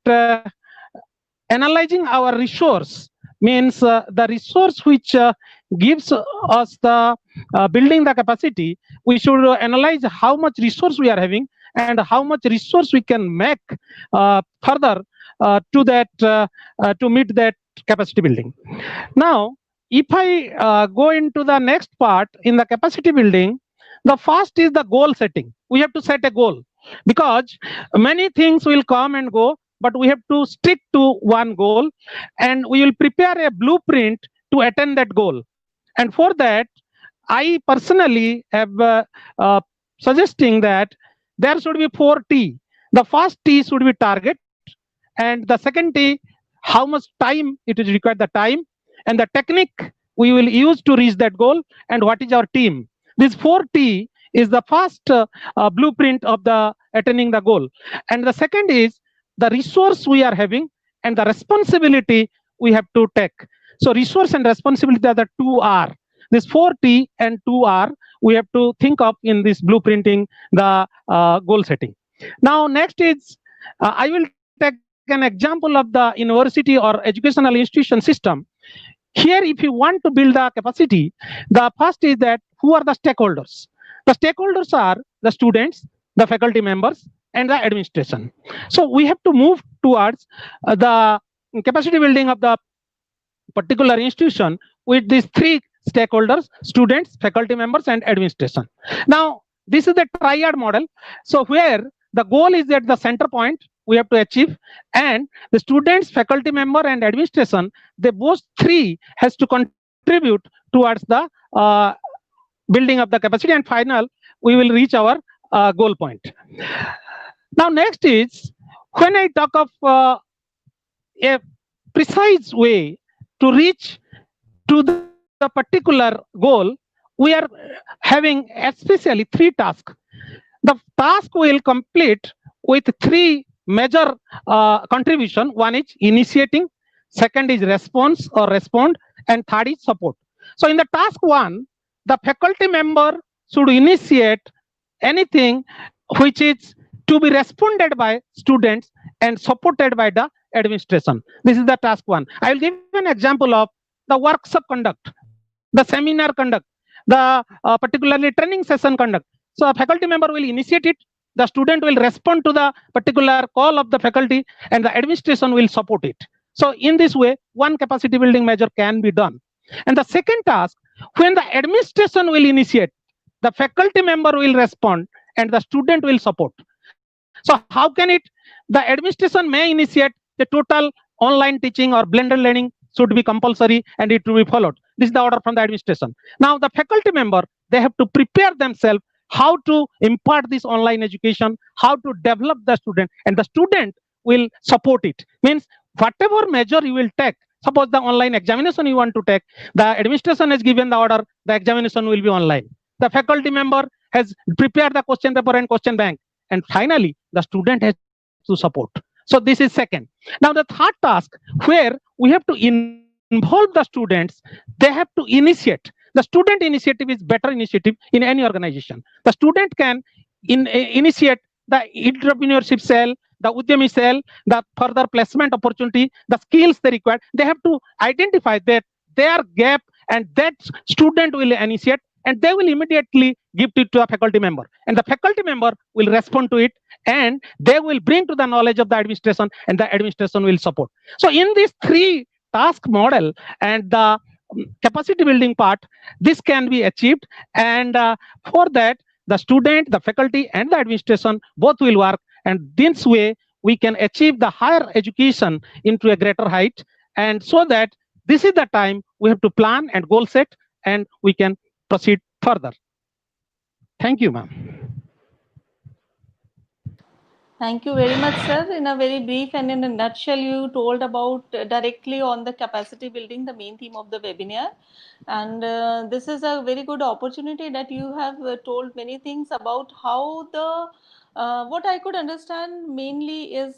analyzing our resource, means the resource which gives us the building the capacity. We should analyze how much resource we are having and how much resource we can make further to meet that capacity building. Now, if I go into the next part in the capacity building, the first is the goal setting. We have to set a goal because many things will come and go, but we have to stick to one goal, and we will prepare a blueprint to attain that goal. And for that, I personally have uh, suggesting that there should be 4T. The first T should be target, and the second T, how much time it is required, the time, and the technique we will use to reach that goal, and what is our team. This 4T is the first blueprint of the attaining the goal, and the second is the resource we are having and the responsibility we have to take. So resource and responsibility are the 2R. This 4T and 2R we have to think of in this blueprinting the goal setting. Now next is I will take an example of the university or educational institution system. Here, if you want to build the capacity, the first is that who are the stakeholders? The stakeholders are the students, the faculty members, and the administration. So we have to move towards the capacity building of the particular institution with these three stakeholders: students, faculty members, and administration. Now, this is the triad model. So where the goal is at the center point we have to achieve, and the students, faculty member, and administration, they both three has to contribute towards the building of the capacity, and final we will reach our goal point. Now next is when I talk of a precise way to reach to the particular goal, we are having especially three tasks. The task will complete with three major contribution. One is initiating, second is response or respond, and third is support. So in the task one, the faculty member should initiate anything which is to be responded by students and supported by the administration. This is the task one. I will give an example of the workshop conduct, the seminar conduct, the particularly training session conduct. So a faculty member will initiate it, the student will respond to the particular call of the faculty, and the administration will support it. So in this way, one capacity building measure can be done. And the second task, when the administration will initiate, the faculty member will respond, and the student will support. So how can it, the administration may initiate the total online teaching or blended learning should be compulsory and it will be followed. This is the order from the administration. Now the faculty member, they have to prepare themselves how to impart this online education, how to develop the student, and the student will support it. Means whatever measure you will take, suppose the online examination you want to take, the administration has given the order, the examination will be online. The faculty member has prepared the question paper and question bank, and finally the student has to support. So this is second. Now the third task, where we have to involve the students, they have to initiate. The student initiative is better initiative in any organization. The student can initiate the entrepreneurship cell, the Udyami cell, the further placement opportunity, the skills they require. They have to identify that their gap, and that student will initiate, and they will immediately give it to a faculty member, and the faculty member will respond to it, and they will bring to the knowledge of the administration, and the administration will support. So in this three task model and the capacity building part, this can be achieved, and for that the student, the faculty, and the administration both will work, and this way we can achieve the higher education into a greater height. And so that this is the time we have to plan and goal set, and we can proceed further. Thank you, ma'am. Thank you very much, sir. In a very brief and in a nutshell, you told about directly on the capacity building, the main theme of the webinar. And this is a very good opportunity that you have told many things about how the, what I could understand mainly is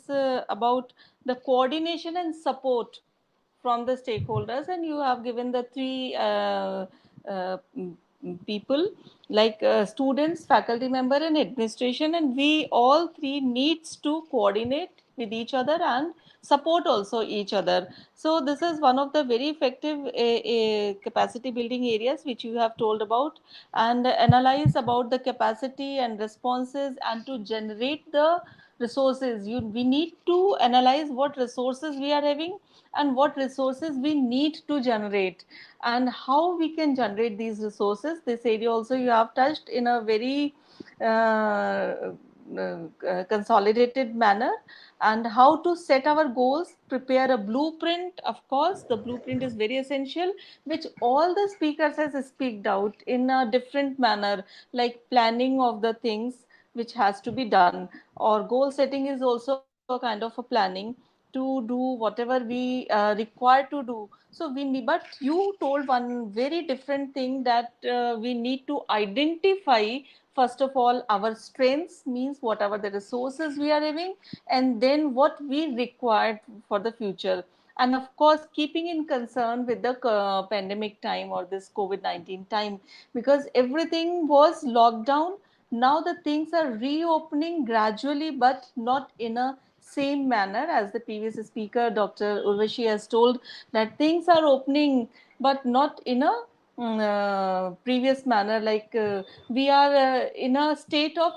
about the coordination and support from the stakeholders, and you have given the three people like students, faculty member, and administration, and we all three needs to coordinate with each other and support also each other. So this is one of the very effective capacity building areas which you have told about, and analyze about the capacity and responses, and to generate the resources. We need to analyze what resources we are having and what resources we need to generate, and how we can generate these resources. This area also you have touched in a very consolidated manner, and how to set our goals, prepare a blueprint. Of course, the blueprint is very essential, which all the speakers has speaked out in a different manner, like planning of the things which has to be done, or goal setting is also a kind of a planning to do whatever we require to do. So we need, but you told one very different thing, that we need to identify first of all our strengths, means whatever the resources we are having, and then what we require for the future. And of course, keeping in concern with the pandemic time or this COVID-19 time, because everything was locked down. Now the things are reopening gradually, but not in a same manner. As the previous speaker, Dr. Urvashi, has told, that things are opening, but not in a previous manner. Like we are in a state of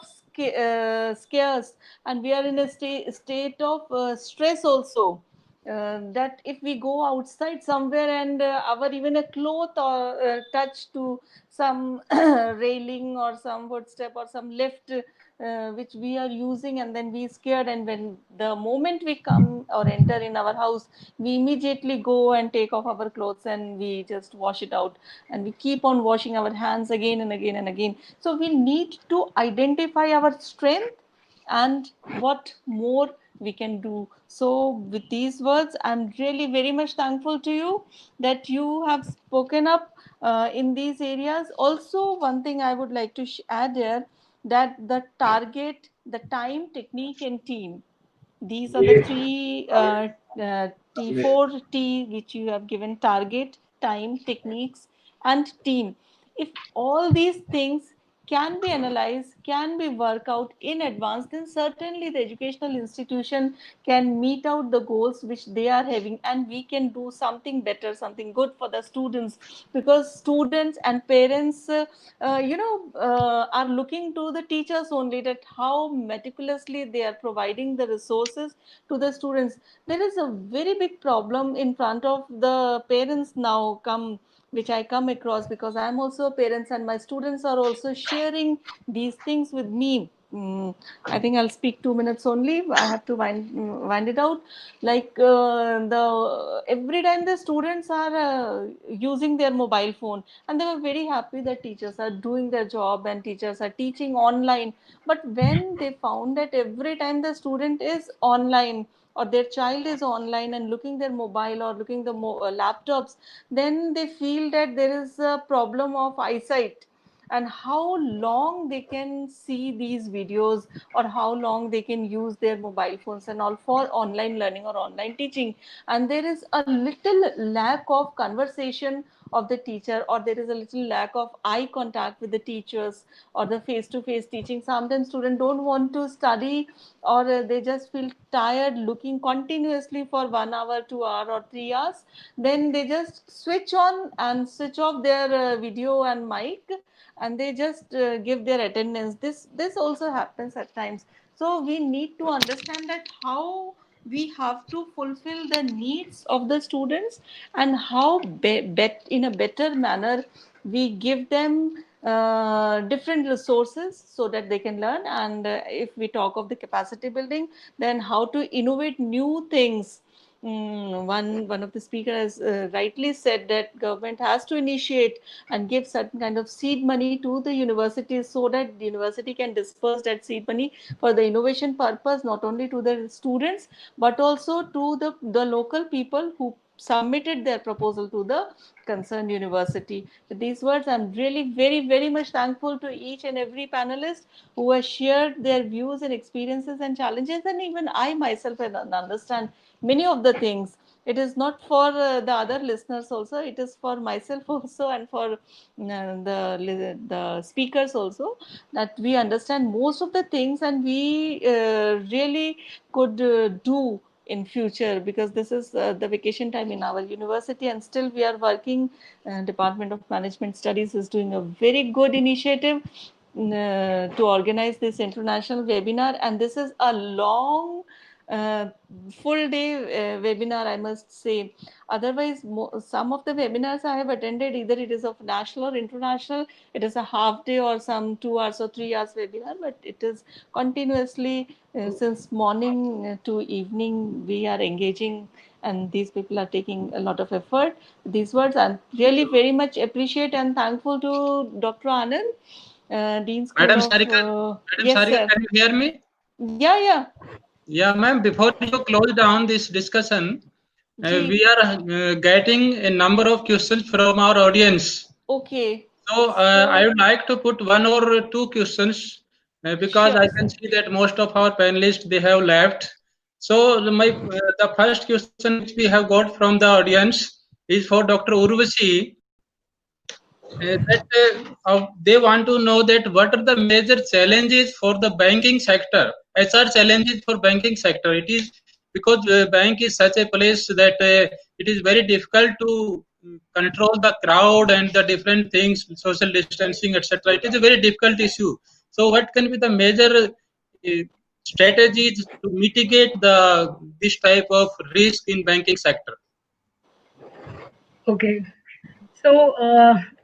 scarce, and we are in a state of stress also. That if we go outside somewhere and our even a cloth or touch to some railing or some footstep or some lift which we are using, and then we scared, and when the moment we come or enter in our house, we immediately go and take off our clothes and we just wash it out, and we keep on washing our hands again and again and again. So we need to identify our strength and what more we can do. So with these words, I'm really very much thankful to you that you have spoken up in these areas. Also, one thing I would like to add here, that the target, the time, technique, and team, these are the three T4T which you have given: target, time, techniques, and team. If all these things can be analyzed, can be worked out in advance, then certainly the educational institution can meet out the goals which they are having, and we can do something better, something good for the students, because students and parents, are looking to the teachers only, that how meticulously they are providing the resources to the students. There is a very big problem in front of the parents now, which I come across, because I am also a parent and my students are also sharing these things with me. I think I'll speak 2 minutes only. I have to wind it out. Like the every time the students are using their mobile phone, and they were very happy that teachers are doing their job and teachers are teaching online. But when they found that every time the student is online or their child is online and looking their mobile or looking the laptops, then they feel that there is a problem of eyesight, and how long they can see these videos or how long they can use their mobile phones and all for online learning or online teaching. And there is a little lack of conversation of the teacher, or there is a little lack of eye contact with the teachers, or the face to face teaching. Sometimes students don't want to study, or they just feel tired looking continuously for 1 hour, 2 hour, or 3 hours. Then they just switch on and switch off their video and mic, and they just give their attendance. This also happens at times. So we need to understand that how we have to fulfill the needs of the students, and how in a better manner we give them different resources so that they can learn. And if we talk of the capacity building, then how to innovate new things. One of the speakers has rightly said that government has to initiate and give certain kind of seed money to the universities, so that the university can disperse that seed money for the innovation purpose, not only to the students but also to the local people who submitted their proposal to the concerned university. With these words, I'm really very, very much thankful to each and every panelist who has shared their views and experiences and challenges. And even I myself understand many of the things. It is not for the other listeners also, it is for myself also, and for the speakers also, that we understand most of the things, and we really could do in future, because this is the vacation time in our university, and still we are working. Department of Management Studies is doing a very good initiative to organize this international webinar, and this is a long full day webinar, I must say. Otherwise, some of the webinars I have attended, either it is of national or international, it is a half day or some 2 hours or 3 hours webinar, but it is continuously since morning to evening we are engaging, and these people are taking a lot of effort. These words I really very much appreciate and thankful to Dr. Anand, Dean School Madam of. Sarika, Yes, sir. can you hear me? Yeah, yeah. Yeah, ma'am. Before you close down this discussion, we are getting a number of questions from our audience. Okay. So I would like to put one or two questions because Sure, I can see that most of our panelists they have left. So the first question which we have got from the audience is for Dr. Urvashi. They want to know that what are the major challenges for the banking sector, HR challenges for banking sector. It is because bank is such a place that it is very difficult to control the crowd and the different things, social distancing, etc. It is a very difficult issue. So what can be the major strategies to mitigate the this type of risk in banking sector? Okay. So,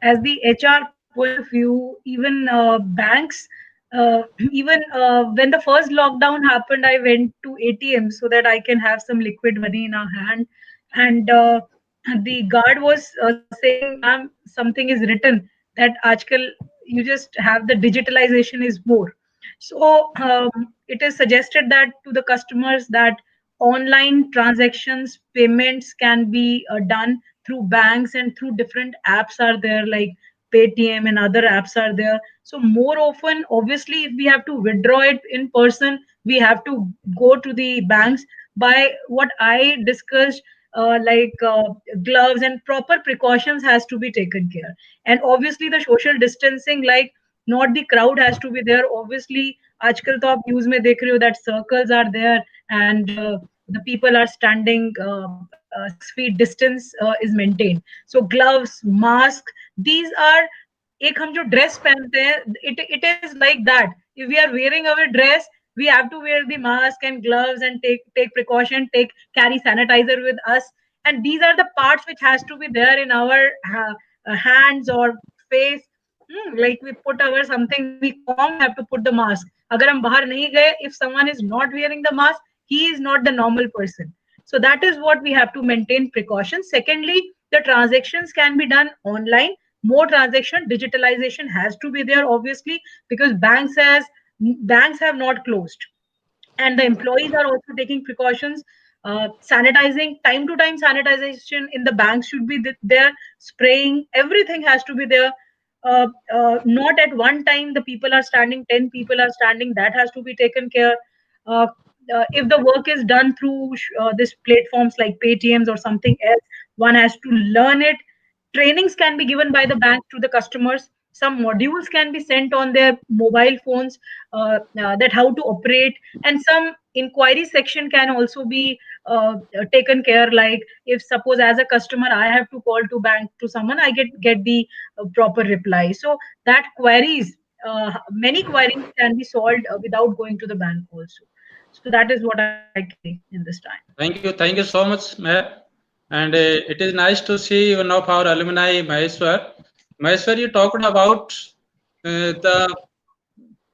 as the HR point of view, even banks, even when the first lockdown happened, I went to ATM so that I can have some liquid money in our hand. And the guard was saying, "Ma'am, something is written that Ajkal you just have the digitalization is more." So it is suggested that to the customers that online transactions, payments can be done through banks and through different apps are there like Paytm and other apps are there. So more often, obviously, if we have to withdraw it in person, we have to go to the banks. By what I discussed, gloves and proper precautions has to be taken care. And obviously, the social distancing, like not the crowd has to be there. Obviously, आजकल तो आप news में देख रहे हो that circles are there and the people are standing 6 feet distance is maintained. So gloves, mask, these are एक हम जो ड्रेस पहनते हैं it is like that. If we are wearing our dress, we have to wear the mask and gloves and take precaution, take carry sanitizer with us. And these are the parts which has to be there in our hands or face. Like we put our something, we cough, we have to put the mask. अगर हम बाहर नहीं गए, if someone is not wearing the mask, he is not the normal person. So that is what we have to maintain precautions. Secondly, the transactions can be done online. More transaction digitalization has to be there, obviously, because banks have not closed, and the employees are also taking precautions. Sanitizing, time to time sanitization in the banks should be there. Spraying, everything has to be there. Not at one time the people are standing, 10 people are standing, that has to be taken care. uh, if the work is done through this platforms like Paytms or something else, one has to learn it. Trainings can be given by the bank to the customers. Some modules can be sent on their mobile phones, that how to operate. And some inquiry section can also be taken care, like if suppose as a customer I have to call to bank to someone, I get the proper reply. So that queries, many queries can be solved without going to the bank also. So that is what I can say in this time. Thank you so much, ma'am. And it is nice to see one of our alumni, Maheshwar. Maheshwar, you talked about the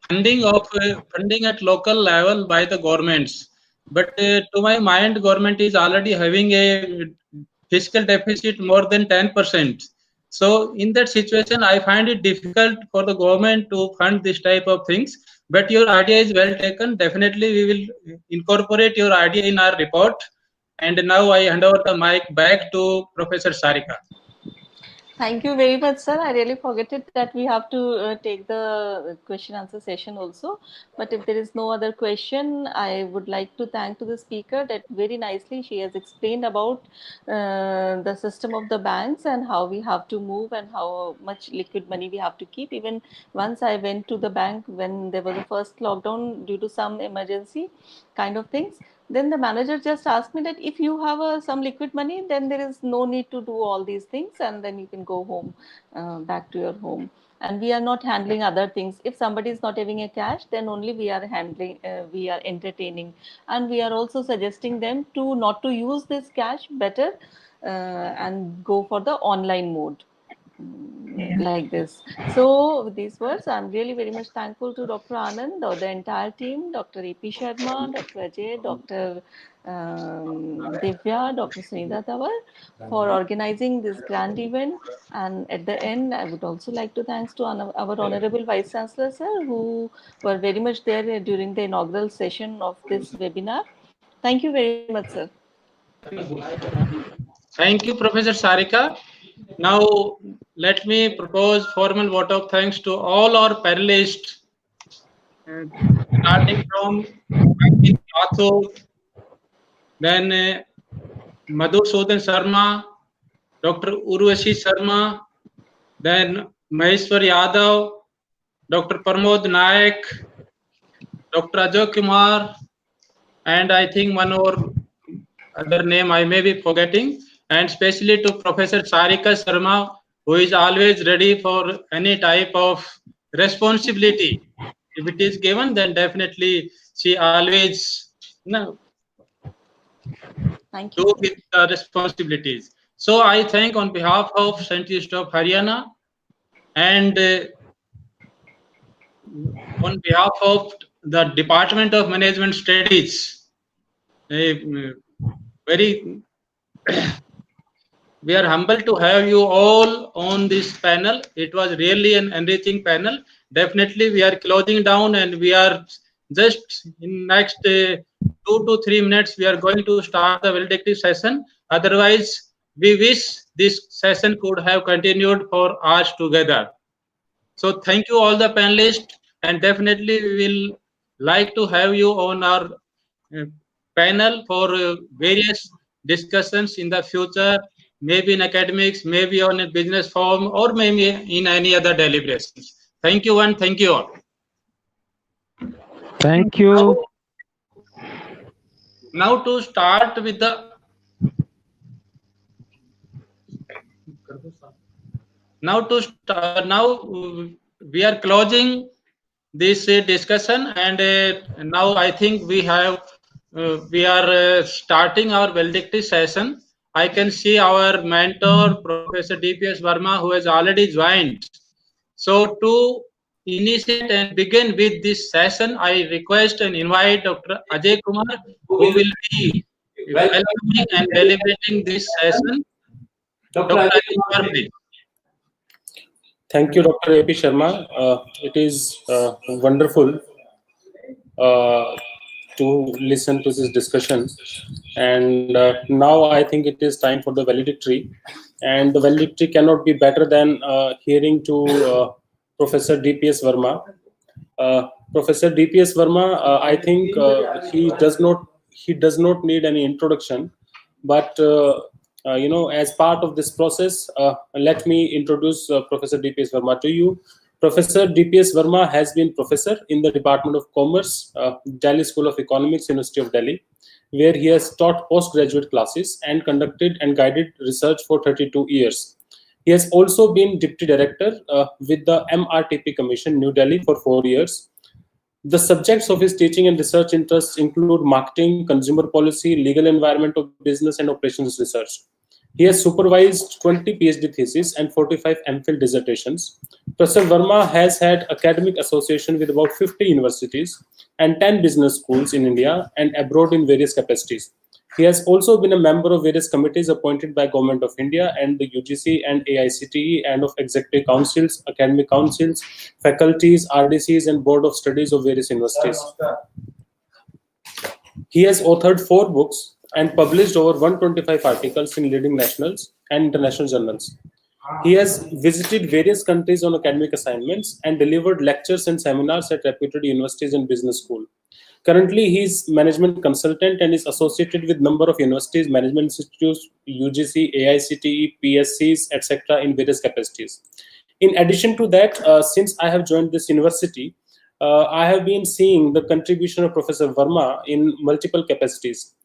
funding at local level by the governments. But to my mind, government is already having a fiscal deficit more than 10%. So in that situation, I find it difficult for the government to fund this type of things. But your idea is well taken. Definitely, we will incorporate your idea in our report. And now I hand over the mic back to Professor Sarika. Thank you very much, sir. I really forget it that we have to take the question answer session also. But if there is no other question, I would like to thank to the speaker that very nicely she has explained about the system of the banks and how we have to move and how much liquid money we have to keep. Even once I went to the bank when there was a first lockdown due to some emergency kind of things, then the manager just asked me that if you have some liquid money, then there is no need to do all these things and then you can go home, back to your home. and we are not handling other things. If somebody is not having a cash, then only we are handling, we are entertaining, and we are also suggesting them to not to use this cash better, and go for the online mode. Like this. So with these words, I'm really very much thankful to Dr. Anand or the entire team, Dr. A.P. Sharma, Dr. Ajay, Dr. Divya, Dr. Sunita Tawar for organizing this grand event. And at the end, I would also like to thanks to our Honorable Vice Chancellor, sir, who were very much there during the inaugural session of this webinar. Thank you very much, sir. Thank you, Professor Sarika. Now, let me propose formal vote of thanks to all our panelists, starting from Ankit Mathur, then Madhusudan Sharma, Dr. Urvashi Sharma, then Maheshwar Yadav, Dr. Pramod Nayak, Dr. Ajay Kumar, and I think one more other name I may be forgetting, and especially to Professor Sarika Sharma, who is always ready for any type of responsibility. If it is given, then definitely she always Thank do you, with the responsibilities. So I thank on behalf of Central Institute of Haryana and on behalf of the Department of Management Studies, very we are humbled to have you all on this panel. It was really an enriching panel. Definitely, we are closing down, and we are just in next 2 to 3 minutes. We are going to start the valedictory session. Otherwise, we wish this session could have continued for hours together. So, thank you all the panelists, and definitely we will like to have you on our panel for various discussions in the future, maybe in academics, maybe on a business forum, or maybe in any other deliberations. Thank you and thank you all. Thank you. Now to start with the we are closing this discussion, and now I think we are starting our valedictory session. I can see our mentor, Professor DPS Verma, who has already joined. So to initiate and begin with this session, I request and invite Dr. Ajay Kumar, who will be welcoming and deliberating this session. Dr. Ajay Kumar, please. Thank you, Dr. A.P. Sharma. It is wonderful to listen to this discussion. And now I think it is time for the valedictory. And the valedictory cannot be better than hearing to Professor DPS Verma. Professor DPS Verma, I think he does not need any introduction, but as part of this process, let me introduce Professor DPS Verma to you. Professor DPS Verma has been professor in the Department of Commerce, Delhi School of Economics, University of Delhi, where he has taught postgraduate classes and conducted and guided research for 32 years. He has also been Deputy Director with the MRTP Commission, New Delhi, for 4 years. The subjects of his teaching and research interests include marketing, consumer policy, legal environment of business, and operations research. He has supervised 20 PhD theses and 45 MPhil dissertations. Professor Verma has had academic association with about 50 universities and 10 business schools in India and abroad in various capacities. He has also been a member of various committees appointed by Government of India and the UGC and AICTE and of executive councils, academic councils, faculties, RDCs, and board of studies of various universities. He has authored 4 books and published over 125 articles in leading nationals and international journals. He has visited various countries on academic assignments and delivered lectures and seminars at reputed universities and business schools. Currently, he is management consultant and is associated with number of universities, management institutes, UGC, AICTE, PSCs, etc. in various capacities. In addition to that, since I have joined this university, I have been seeing the contribution of Professor Verma in multiple capacities.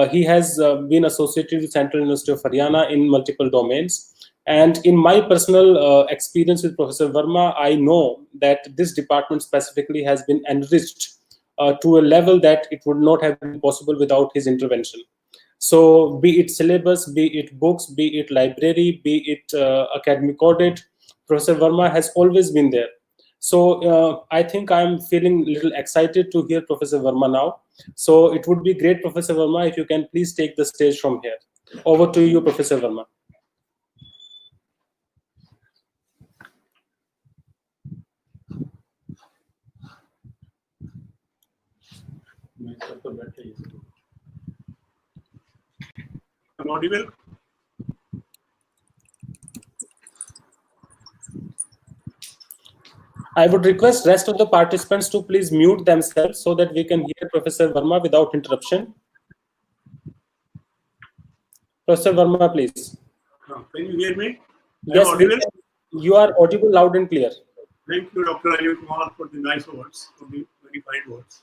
He has been associated with Central University of Haryana in multiple domains, And in my personal experience with Professor Verma, I know that this department specifically has been enriched to a level that it would not have been possible without his intervention. So be it syllabus, be it books, be it library, be it academic audit, Professor Verma has always been there. So I think I'm feeling a little excited to hear Professor Verma now. So it would be great, Professor Verma, if you can please take the stage from here. Over to you, Professor Verma. I'm audible? I would request rest of the participants to please mute themselves so that we can hear Professor Verma without interruption. Professor Verma, please. Can you hear me? Yes, I'm audible? you are audible, loud and clear. Thank you, Dr. Rajiv Kumar, for the nice words, for the very fine words.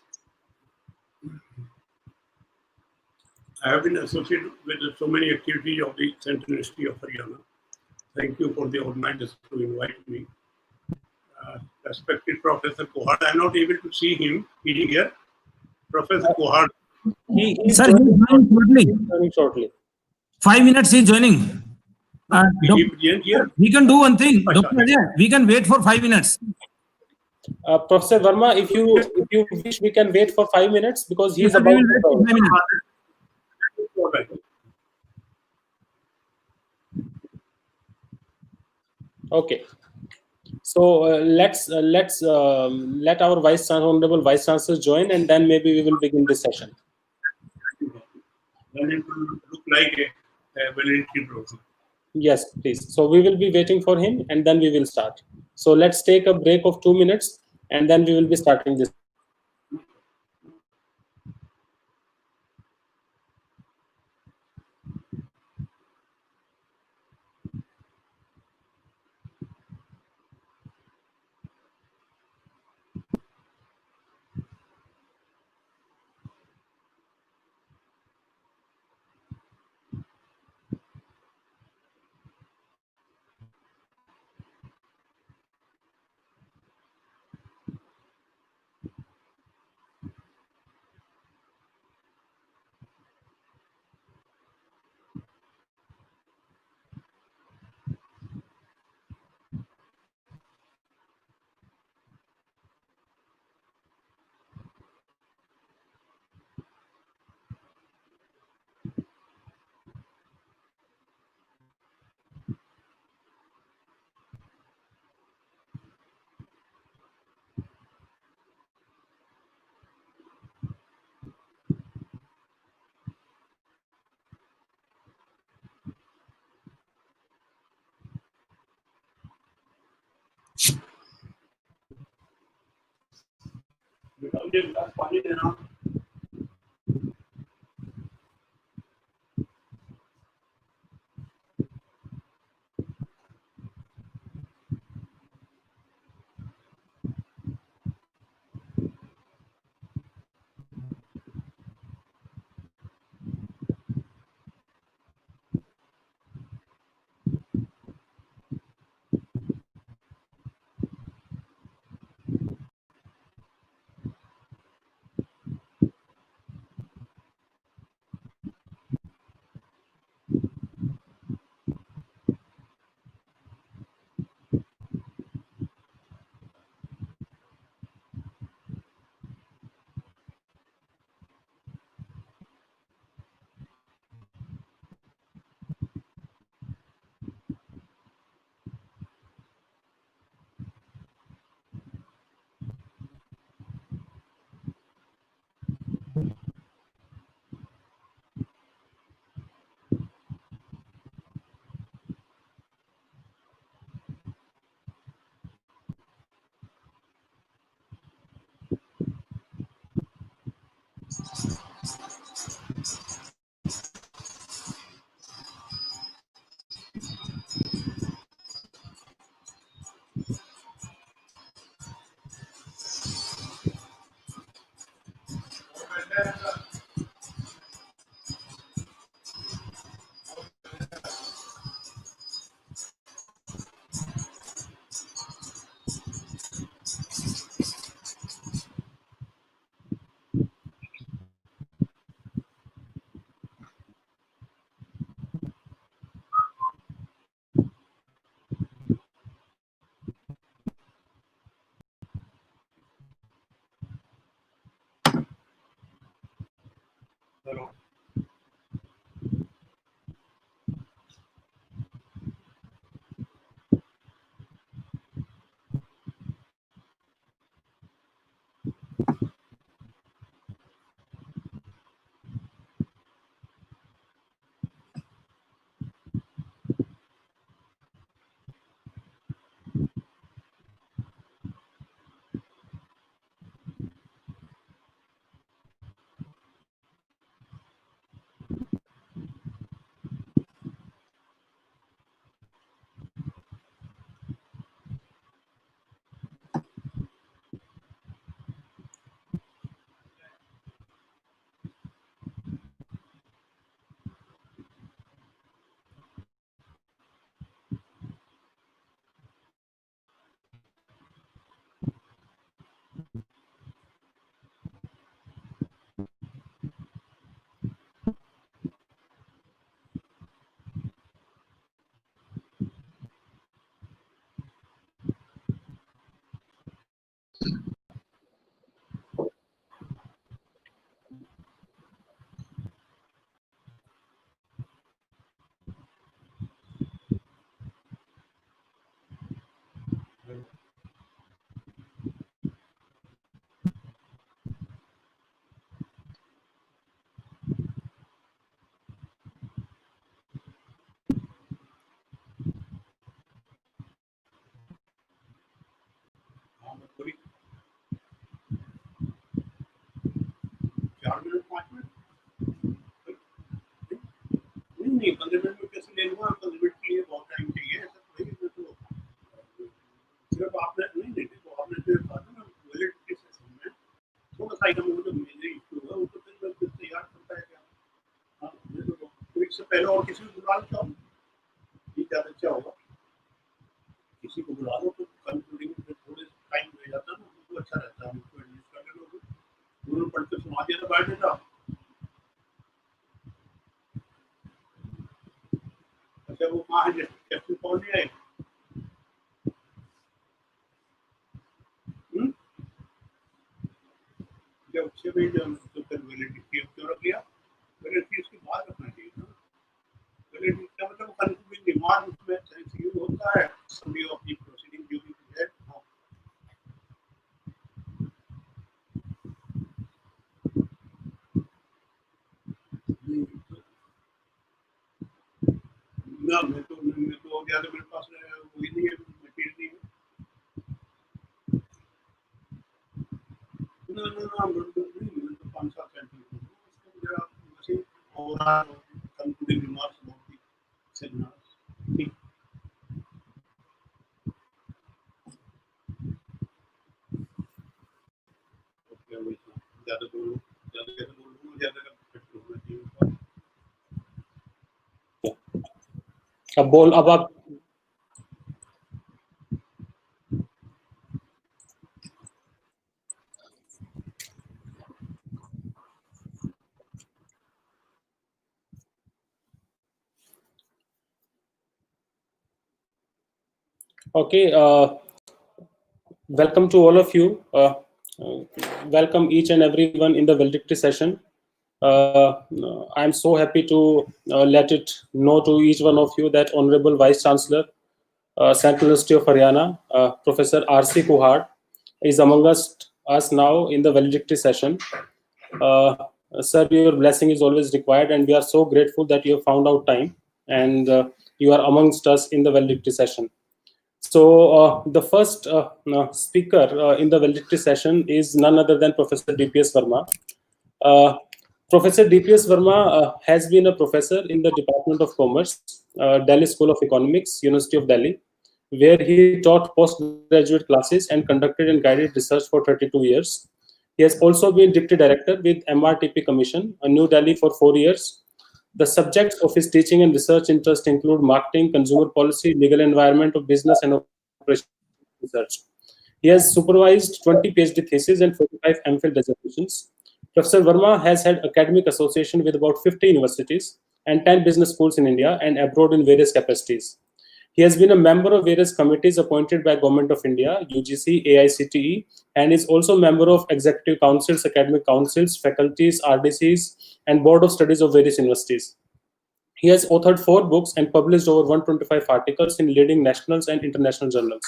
I have been associated with so many activities of the Central University of Haryana. Thank you for the organizers to invite me. Respected Professor Kohad, I'm not able to see him. Is he here? Professor Kohad. He's Sir, joining shortly. 5 minutes he's joining. We can do one thing, Dr. Ajay, we can wait for 5 minutes. Professor Verma, if you wish, we can wait for 5 minutes because he's Yes, about we will to wait for 5 minutes. Okay. So let our honorable vice chancellor join, and then maybe we will begin this session. Then it will look like a validity program. Yes, please. So we will be waiting for him, and then we will start. So let's take a break of 2 minutes, and then we will be starting this. Hello. नहीं 15 minute में कैसे ले लूंगा 15 minute के लिए बहुत time चाहिए ऐसा थोड़ी है तो सिर्फ आपने नहीं देखी तो आपने जो कहा था ना वैलिडिटी सेशन में थोड़ा सा आइटम मुझे मेजर इशू हुआ वो तो फिर मैं तैयार करता है क्या हाँ तो इससे पहले और किसी को बुला लेता हूँ ये ज़्यादा अच्छा होगा किसी को बुला लो तो कंक्लूडिंग में थोड़े टाइम हो जाता है ना तो अच्छा रहता है उसको एडजस्ट कर लो उन्होंने पढ़ के सुना दिया तो बैठ देता अच्छा वो कहाँ है जैसे कौन नहीं आए जब उससे भी जो तो फिर वैलिडिटी क्यों रख लिया वैलिडिटी इसके बाद रखना चाहिए ना वैलिडिटी का मतलब कंक्लूडिंग रिमार्क उसमें यूज होता है समरी ऑफ द प्रोसीडिंग जो भी है ना मैं तो ज़्यादा मेरे पास वही नहीं है मटेरियल नहीं है ना ना ना बिल्कुल नहीं मैं तो 5-7 सेंटेंस उसको जरा वैसे overall concluding remarks about the seminar ठीक ओके वही ज़्यादा बोलूँ ज़्यादा फिट होना चाहिए अब बोल अब आप okay. Welcome to all of you. Welcome each and everyone in the valedictory session. I'm so happy to let it know to each one of you that Honorable Vice Chancellor, Central University of Haryana, Professor R.C. Kuhad, is among us now in the valedictory session. Sir, your blessing is always required, and we are so grateful that you have found out time and you are amongst us in the valedictory session. So the first speaker in the valedictory session is none other than Professor D.P.S. Verma. Professor D.P.S. Verma has been a professor in the Department of Commerce, Delhi School of Economics, University of Delhi, where he taught postgraduate classes and conducted and guided research for 32 years. He has also been Deputy Director with MRTP Commission, New Delhi, for 4 years. The subjects of his teaching and research interest include marketing, consumer policy, legal environment of business, and operational research. He has supervised 20 PhD theses and 45 MPhil dissertations. Professor Verma has had academic association with about 50 universities and 10 business schools in India and abroad in various capacities. He has been a member of various committees appointed by Government of India, UGC, AICTE, and is also a member of executive councils, academic councils, faculties, RDCs, and board of studies of various universities. He has authored 4 books and published over 125 articles in leading national and international journals.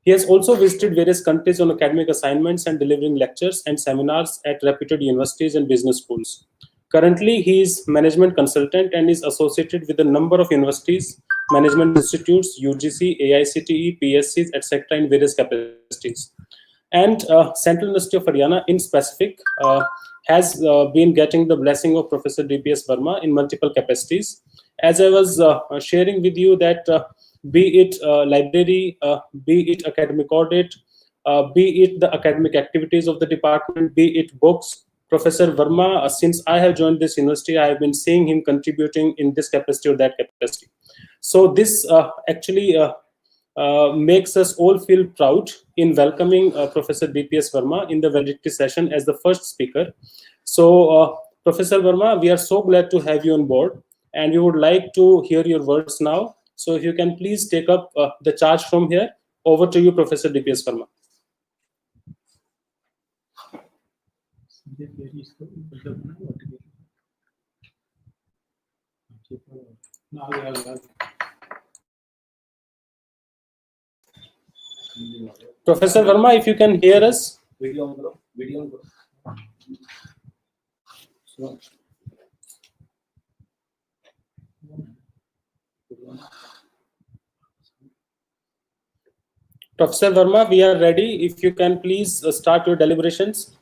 He has also visited various countries on academic assignments and delivering lectures and seminars at reputed universities and business schools. Currently, he is management consultant and is associated with a number of universities, management institutes, UGC, AICTE, PSCs, etc. in various capacities. And Central University of Haryana in specific has been getting the blessing of Professor DPS Verma in multiple capacities. As I was sharing with you that be it library, be it academic audit, be it the academic activities of the department, be it books, Professor Verma, since I have joined this university, I have been seeing him contributing in this capacity or that capacity. So this actually makes us all feel proud in welcoming Professor DPS Verma in the valedictory session as the first speaker. So, Professor Verma, we are so glad to have you on board, and we would like to hear your words now. So, if you can please take up the charge from here. Over to you, Professor DPS Verma. Professor Verma, if you can hear us. Professor Verma, we are ready. If you can please start your deliberations.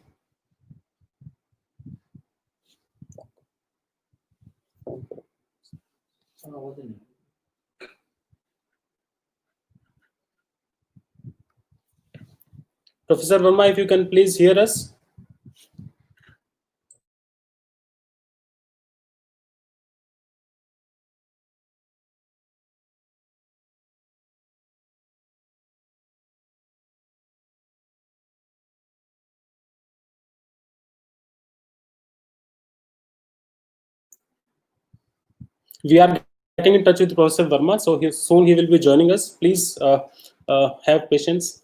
Professor Verma, if you can please hear us. We are getting in touch with Professor Verma, so soon he will be joining us. Please have patience.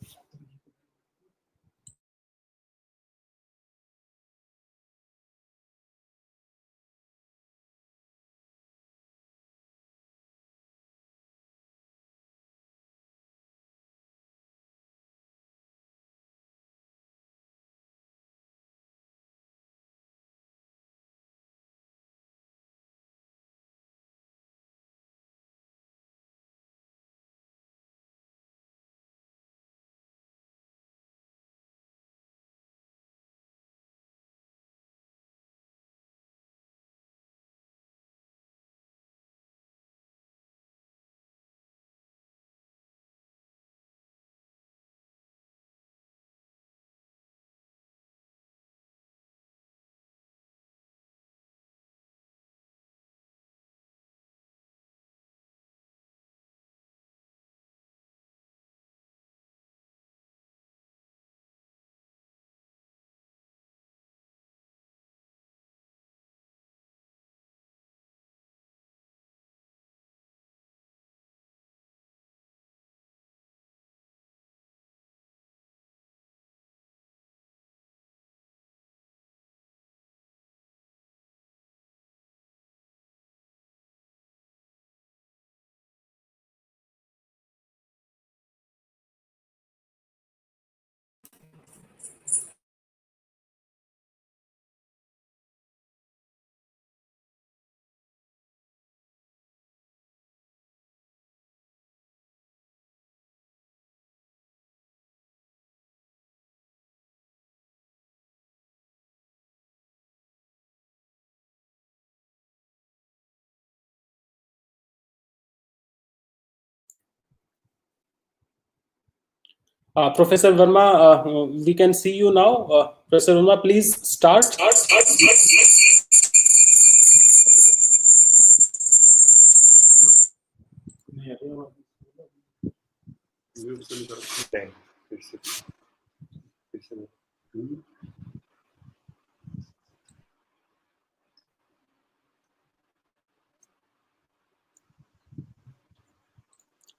Professor Verma, we can see you now. Professor Verma, please start.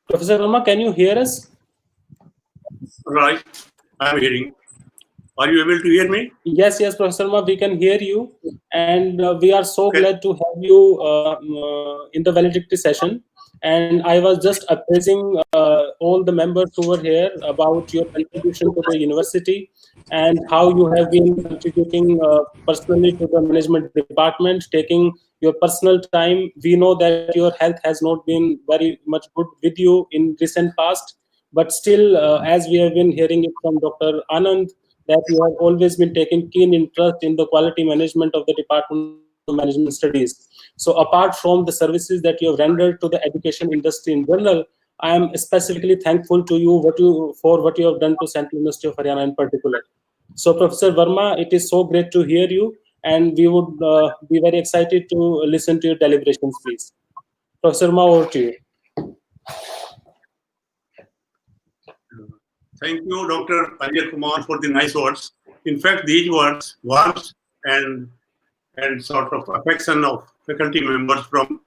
Professor Verma, can you hear us? Right, I'm hearing. Are you able to hear me? Yes, Professor Verma, we can hear you, and we are so glad to have you in the valedictory session. And I was just appraising all the members who were here about your contribution to the university and how you have been contributing personally to the management department, taking your personal time. We know that your health has not been very much good with you in recent past, but still, as we have been hearing it from Dr. Anand, that you have always been taking keen interest in the quality management of the Department of Management Studies. So apart from the services that you have rendered to the education industry in general, I am specifically thankful to you for what you have done to Central University of Haryana in particular. So Professor Verma, it is so great to hear you, and we would be very excited to listen to your deliberations, please. Professor Verma, over to you. Thank you, Dr. Ajay Kumar, for the nice words. In fact, these words, warmth and sort of affection of faculty members from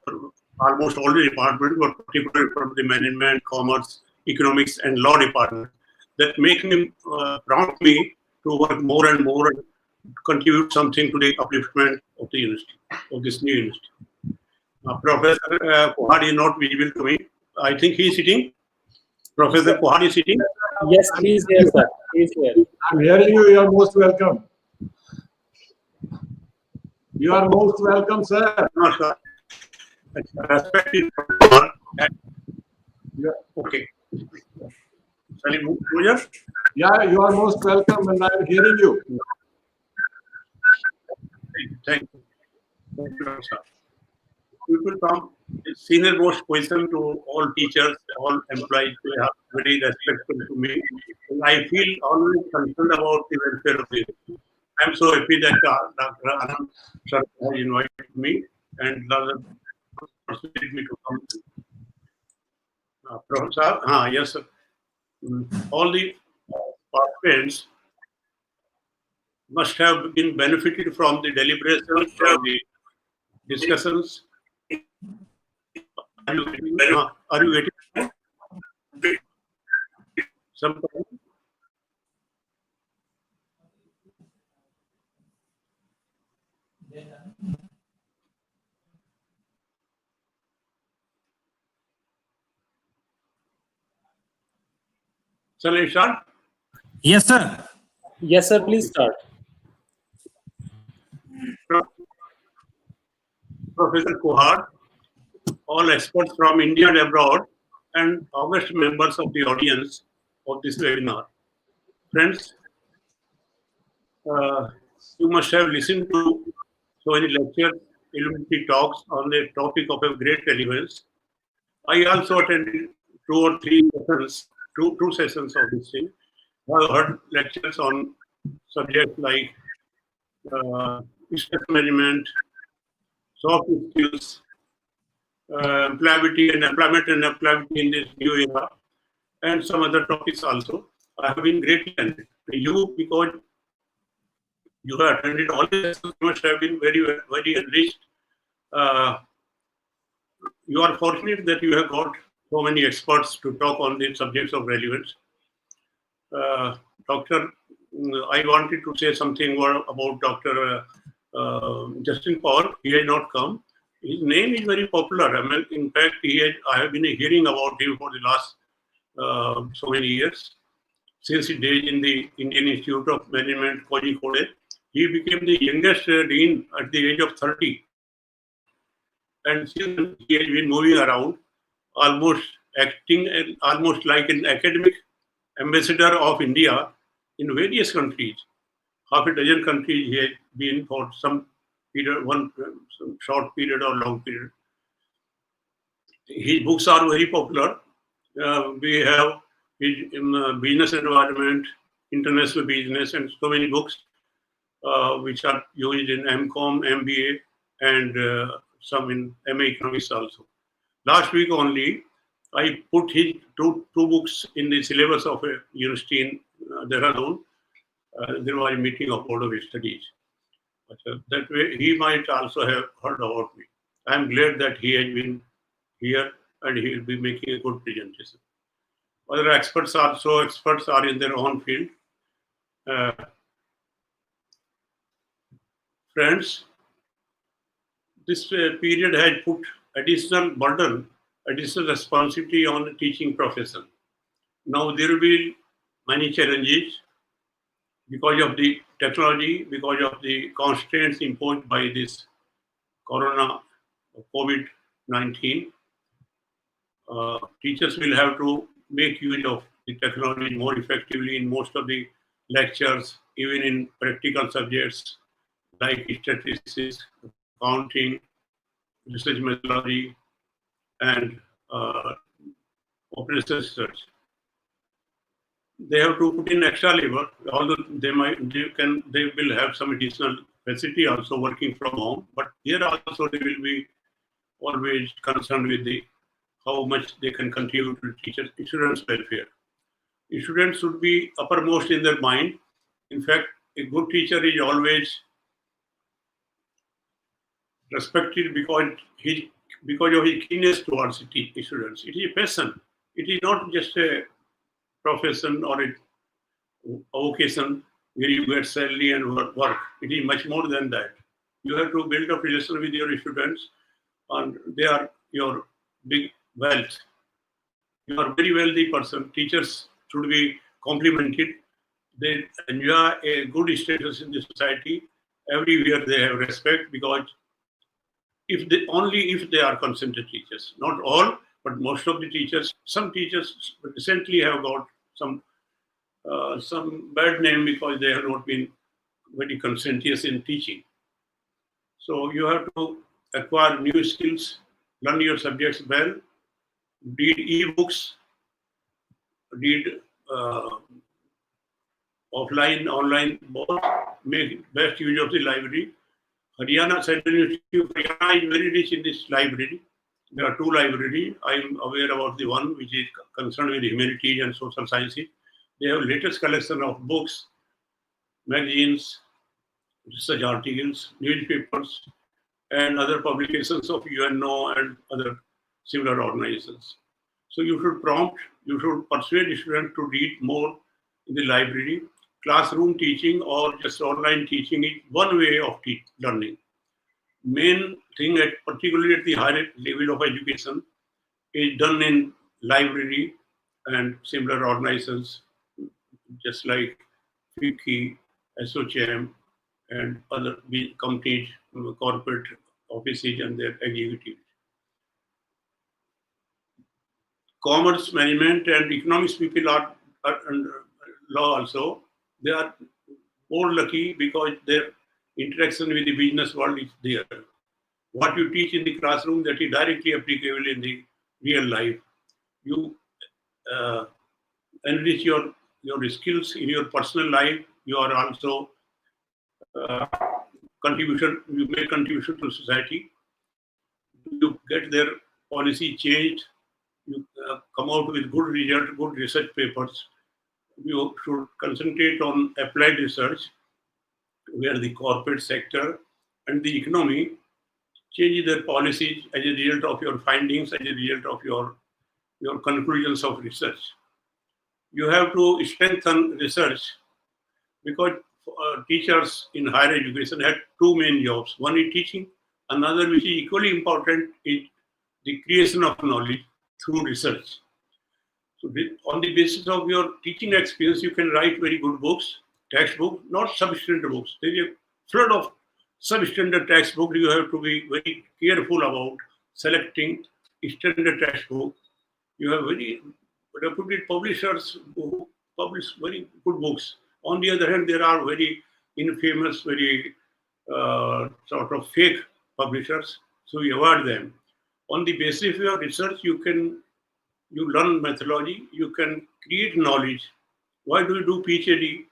almost all the departments, but particularly from the management, commerce, economics, and law department, that make me prompt me to work more and more and contribute something to the upliftment of the university, of this new university. Professor Kuhad is not visible to me. I think he is sitting. Professor Kuhad is sitting. Yes, he is here, sir. He is here. I'm hearing you. You are most welcome. You are most welcome, sir. No, sir. Respected. Okay. Shall we move closer? Yeah, you are most welcome, and I'm hearing you. Thank you. Thank you, sir. People from senior most position to all teachers, all employees, they are very respectful to me. And I feel always concerned about the welfare of the university. I'm so happy that Dr. Anand sir has invited me and persuaded me to come. Professor, yes, sir. All the participants must have been benefited from the deliberations, from the discussions. Are you waiting? Some Shall I start? Yes, sir. Yes, sir. Please start. Professor Kuhad, all experts from India and abroad, and august members of the audience of this webinar. Friends, you must have listened to so many lectures, elementary talks on the topic of a great relevance. I also attended two or three sessions, two sessions of this thing. I heard lectures on subjects like stress management, soft skills, employability and employment in this new era, and some other topics also. I have been greatly enriched. You, because you have attended all the sessions, must have been very enriched. You are fortunate that you have got so many experts to talk on the subjects of relevance. Doctor, I wanted to say something about Dr. Justin Paul. He has not come. His name is very popular. I mean, in fact, I have been hearing about him for the last so many years. Since his days in the Indian Institute of Management, Kozhikode, he became the youngest dean at the age of 30. And since then, he has been moving around, almost acting almost like an academic ambassador of India in various countries. Half a dozen countries he has been for some period, some short period or long period. His books are very popular. We have his business environment, international business, and so many books which are used in MCOM, MBA, and some in MA Economics also. Last week only, I put his two books in the syllabus of a university in Dehradun. There was a meeting of Board of Studies. That way, he might also have heard about me. I am glad that he has been here and he will be making a good presentation. Other experts are in their own field. Friends, this period has put additional burden, additional responsibility on the teaching profession. Now there will be many challenges because of the technology, because of the constraints imposed by this corona, COVID-19. Teachers will have to make use of the technology more effectively in most of the lectures, even in practical subjects like statistics, accounting, research methodology, and operations research. They have to put in extra labor, although they will have some additional facility also working from home, but here also they will be always concerned with how much they can contribute to students' welfare. Students should be uppermost in their mind. In fact, a good teacher is always respected because of his keenness towards students. It is a passion. It is not just a profession or a vocation where you get salary and work. It is much more than that. You have to build a relation with your students, and they are your big wealth. You are a very wealthy person. Teachers should be complimented. They enjoy a good status in the society. Everywhere they have respect because only if they are consented teachers. Not all, but most of the teachers. Some teachers recently have got some bad name because they have not been very conscientious in teaching. So you have to acquire new skills, learn your subjects well, read e-books, read offline, online, both, make best use of the library. Haryana Central University of Haryana is very rich in this library. There are two libraries. I am aware about the one which is concerned with humanities and social sciences. They have latest collection of books, magazines, research articles, newspapers, and other publications of UNO and other similar organizations. So you should persuade students to read more in the library. Classroom teaching or just online teaching is one way of learning. Main thing, particularly at the higher level of education, is done in library and similar organizations, just like FICCI, SOCHM, and other big companies, corporate offices and their executives. Commerce, management, and economics people are under law also. They are more lucky because their interaction with the business world is there. What you teach in the classroom, that is directly applicable in the real life. You enrich your skills in your personal life. You are also you make contribution to society. You get their policy changed. You come out with good result, good research papers. You should concentrate on applied research, where the corporate sector and the economy change their policies as a result of your findings, as a result of your conclusions of research. You have to strengthen research because teachers in higher education had two main jobs. One is teaching, another which is equally important is the creation of knowledge through research. So on the basis of your teaching experience, you can write very good books, textbooks, not substandard books. There is a flood of substandard textbooks. You have to be very careful about selecting standard textbook. You have very reputed publishers who publish very good books. On the other hand, there are very infamous, very sort of fake publishers. So you avoid them. On the basis of your research, you learn methodology, you can create knowledge. Why do you do PhD?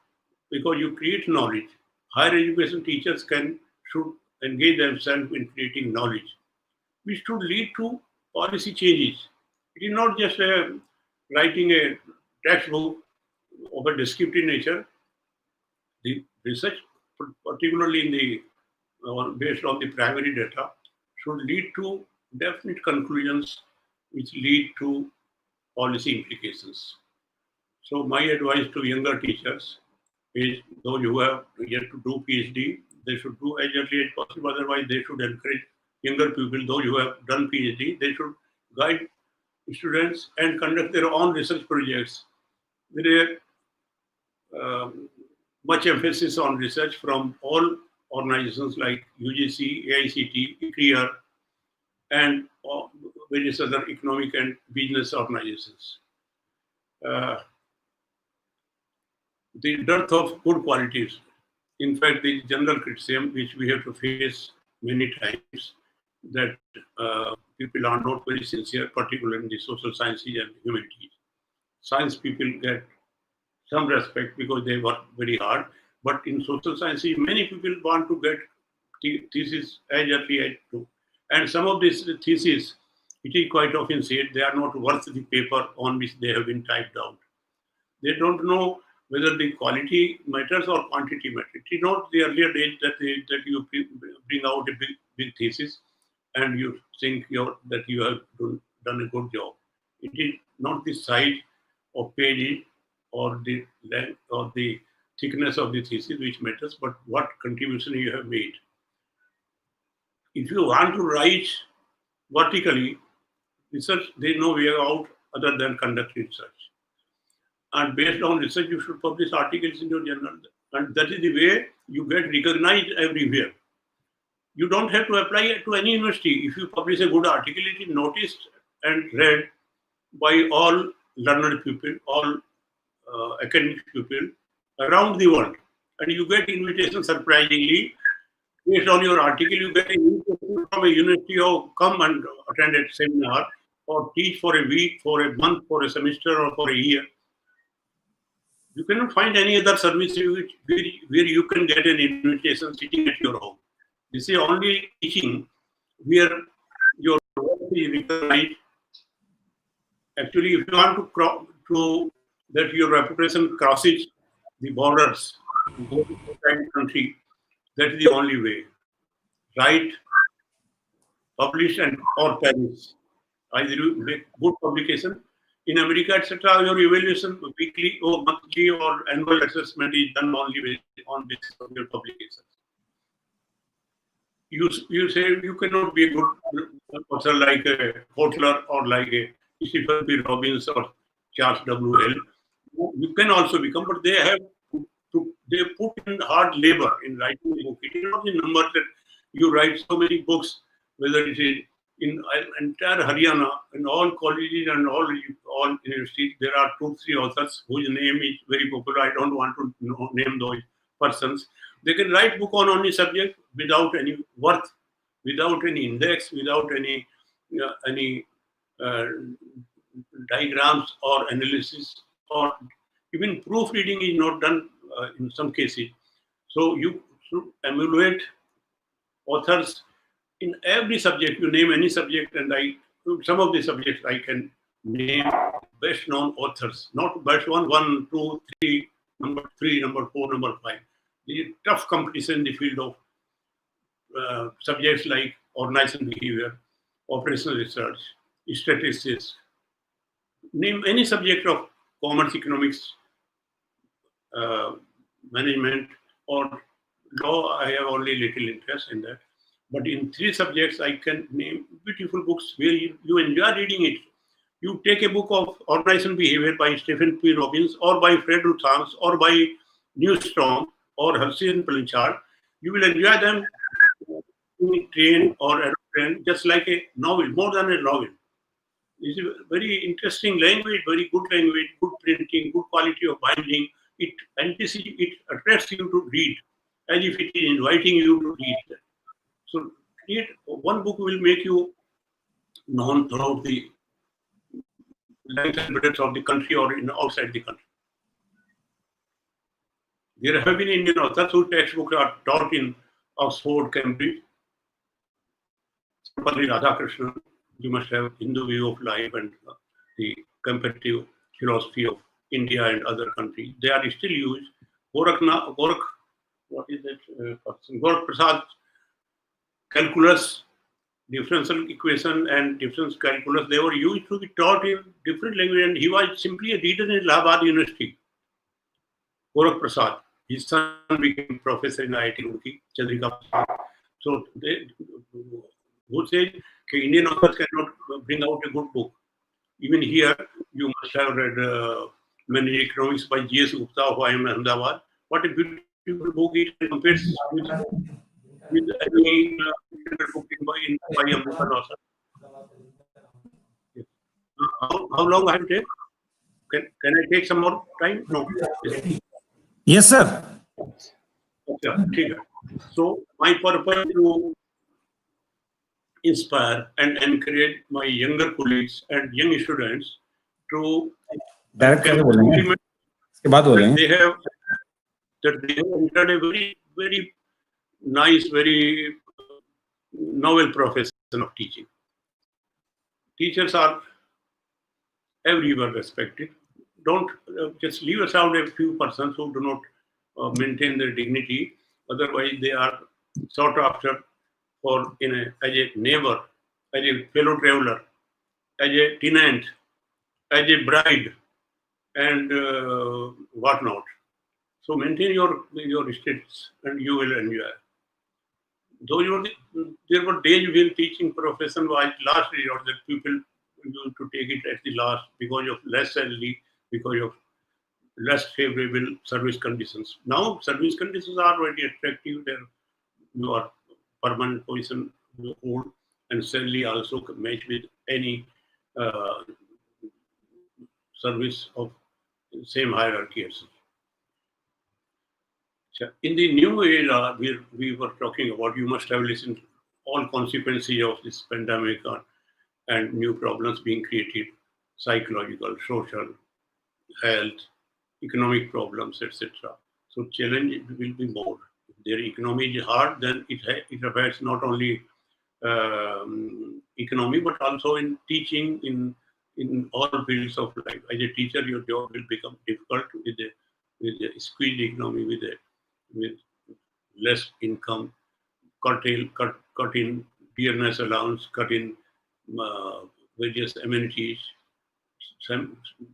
Because you create knowledge. Higher education teachers should engage themselves in creating knowledge, which should lead to policy changes. It is not just writing a textbook of a descriptive nature. The research, particularly in the based on the primary data, should lead to definite conclusions which lead to policy implications. So my advice to younger teachers is those who have yet to do PhD, they should do as early as possible. Otherwise, they should encourage younger people, those who have done PhD, they should guide students and conduct their own research projects. There is much emphasis on research from all organizations like UGC, AICT, ICRIER, and various other economic and business organizations. The dearth of good qualities, in fact, the general criticism which we have to face many times, that people are not very sincere, particularly in the social sciences and humanities. Science people get some respect because they work very hard, but in social sciences, many people want to get thesis as early as too. And some of these theses, it is quite often said, they are not worth the paper on which they have been typed out. They don't know whether the quality matters or quantity matters. It is not the earlier days that you bring out a big thesis and you think that you have done a good job. It is not the size of pages or the length or the thickness of the thesis which matters, but what contribution you have made. If you want to write vertically, research, there is no way out other than conduct research. And based on research, you should publish articles in your journal. And that is the way you get recognized everywhere. You don't have to apply it to any university. If you publish a good article, it is noticed and read by all learned people, all academic people around the world. And you get invitations surprisingly. Based on your article, you get an invitation from a university or come and attend a seminar or teach for a week, for a month, for a semester, or for a year. You cannot find any other service where you can get an invitation sitting at your home. This is only teaching where your work is recognized. Actually, if you want to that your reputation crosses the borders, go to outside country, that is the only way. Write, publish, and or perish. Either you make good publication. In America, etc., your evaluation weekly or monthly or annual assessment is done only on basis of your publications. You say you cannot be a good author like a Kotler or like a Stephen P. Robbins or Charles W. L. You can also become, but they have they put in hard labor in writing a book. It is not the number that you write so many books, whether it is in entire Haryana, in all colleges and all universities, there are 2-3 authors whose name is very popular. I don't want to name those persons. They can write book on any subject without any worth, without any index, without any diagrams or analysis, or even proofreading is not done in some cases. So you should emulate authors in every subject. You name any subject, and some of the subjects I can name best known authors, not best one, 1, 2, 3, number 3, number 4, number 5. The tough competition in the field of subjects like organization behavior, operational research, statistics. Name any subject of commerce, economics, management, or law. I have only little interest in that. But in 3 subjects, I can name beautiful books where you enjoy reading it. You take a book of Organization Behavior by Stephen P. Robbins, or by Fred Luthans, or by Newstrom, or Hersey and Blanchard. You will enjoy them in train or aeroplane, just like a novel, more than a novel. It's a very interesting language, very good language, good printing, good quality of binding. It attracts you to read, as if it is inviting you to read. So one book will make you known throughout the length and breadth of the country or outside the country. There have been Indian authors whose textbooks are taught in Oxford, Cambridge. Radhakrishnan, you must have Hindu view of life and the comparative philosophy of India and other countries. They are still used. Gorakh Prasad calculus differential equation and difference calculus, they were used to be taught in different language, and he was simply a reader in Allahabad University. Gorakh Prasad, his son became professor in IIT Roorkee, Chandrika Prasad. So they, who said Indian authors cannot bring out a good book. Even here, you must have read Managing Economics by G.S. Gupta of IIM Ahmedabad. What a beautiful book it compares with any book by American author. How long I have to take? Can I take some more time? No. Yes, sir. Okay. So my purpose to inspire and encourage my younger colleagues and young students to implement that they have entered a very, very nice, very novel profession of teaching. Teachers are everywhere respected. Don't just leave aside a few persons who do not maintain their dignity. Otherwise, they are sought after for as a neighbor, as a fellow traveler, as a tenant, as a bride, and whatnot. So maintain your status, and you will enjoy. Though there were days when teaching profession was last resort, that people used to take it at the last because of less salary, because of less favorable service conditions. Now service conditions are very attractive. There you are permanent position you hold, and salary also match with any service of same hierarchy. In the new era, we were talking about, you must have listened all consequences of this pandemic and new problems being created, psychological, social, health, economic problems, etc. So challenge will be more. If their economy is hard, then it affects not only economy but also in teaching, in all fields of life. As a teacher, your job will become difficult with a squeezed economy, with less income, cut in dearness allowance, cut in various amenities.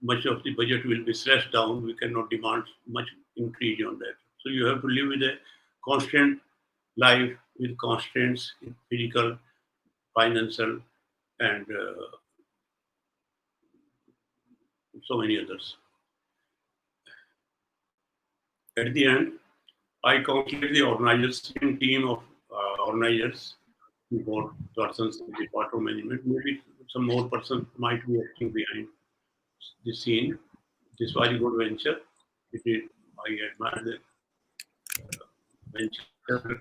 Much of the budget will be slashed down. We cannot demand much increase on that. So you have to live with a constant life with constraints in physical, financial, and so many others. At the end, I congratulate the organizers, team of organizers, board persons, the part of management. Maybe some more persons might be acting behind the scene. This was a good venture. I admire the venture and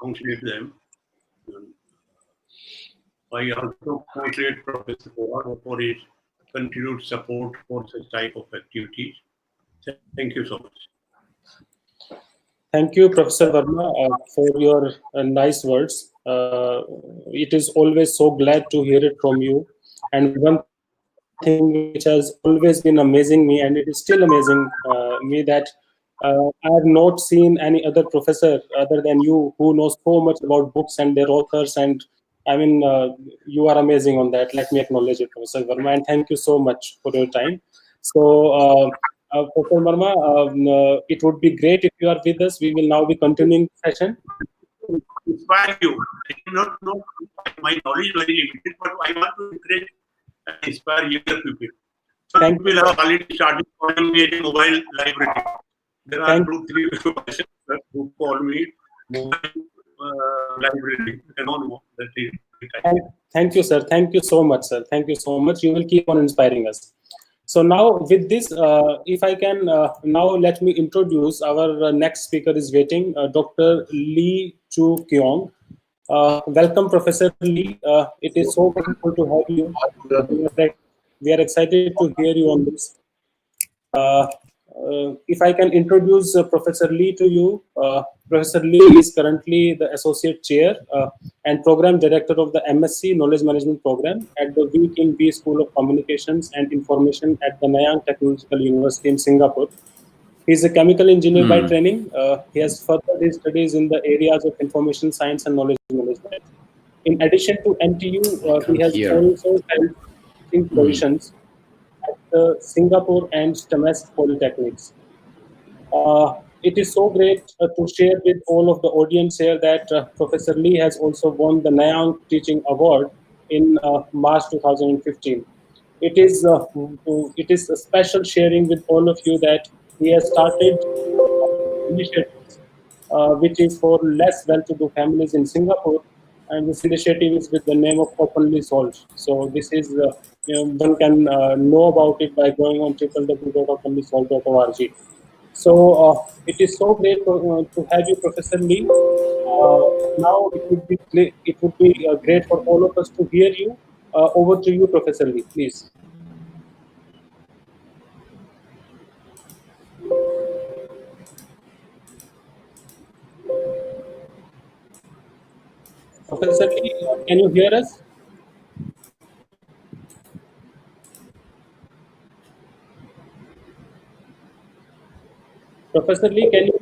congratulate them. And I also congratulate Professor Bohar for his continued support for such type of activities. Thank you so much. Thank you, Professor Verma, for your nice words. It is always so glad to hear it from you. And one thing which has always been amazing me, and it is still amazing me, that I have not seen any other professor other than you who knows so much about books and their authors. And I mean, you are amazing on that. Let me acknowledge it, Professor Verma, and thank you so much for your time. So, Professor Verma, it would be great if you are with us. We will now be continuing the session. Inspire you. Not my knowledge is very limited, but I want to encourage and inspire younger people. Some people have already started calling me a mobile library. There are 2-3 persons who call me mobile library. I don't know that is. Thank you, sir. Thank you so much, sir. Thank you so much. You will keep on inspiring us. So now with this, if I can, now let me introduce our next speaker is waiting, Dr. Lee Chu Kyong. Welcome, Professor Lee. It is so wonderful to have you. We are excited to hear you on this. If I can introduce Professor Lee to you, Professor Lee is currently the Associate Chair and Program Director of the MSc Knowledge Management Program at the Wee Kim Wee School of Communications and Information at the Nanyang Technological University in Singapore. He is a chemical engineer by training. He has furthered his studies in the areas of information science and knowledge management. In addition to NTU, he has also held teaching positions at the Singapore and Stamest Polytechnics. It is so great to share with all of the audience here that Professor Lee has also won the Nanyang Teaching Award in March 2015. It is a special sharing with all of you that he has started initiatives which is for less well-to-do families in Singapore, and this initiative is with the name of Openly Solved. So this is one can know about it by going on www.openlysolved.org. So it is so great to have you, Professor Lee. Now it would be great for all of us to hear you. Over to you, Professor Lee, please. Professor Lee, can you hear us? Professor Lee,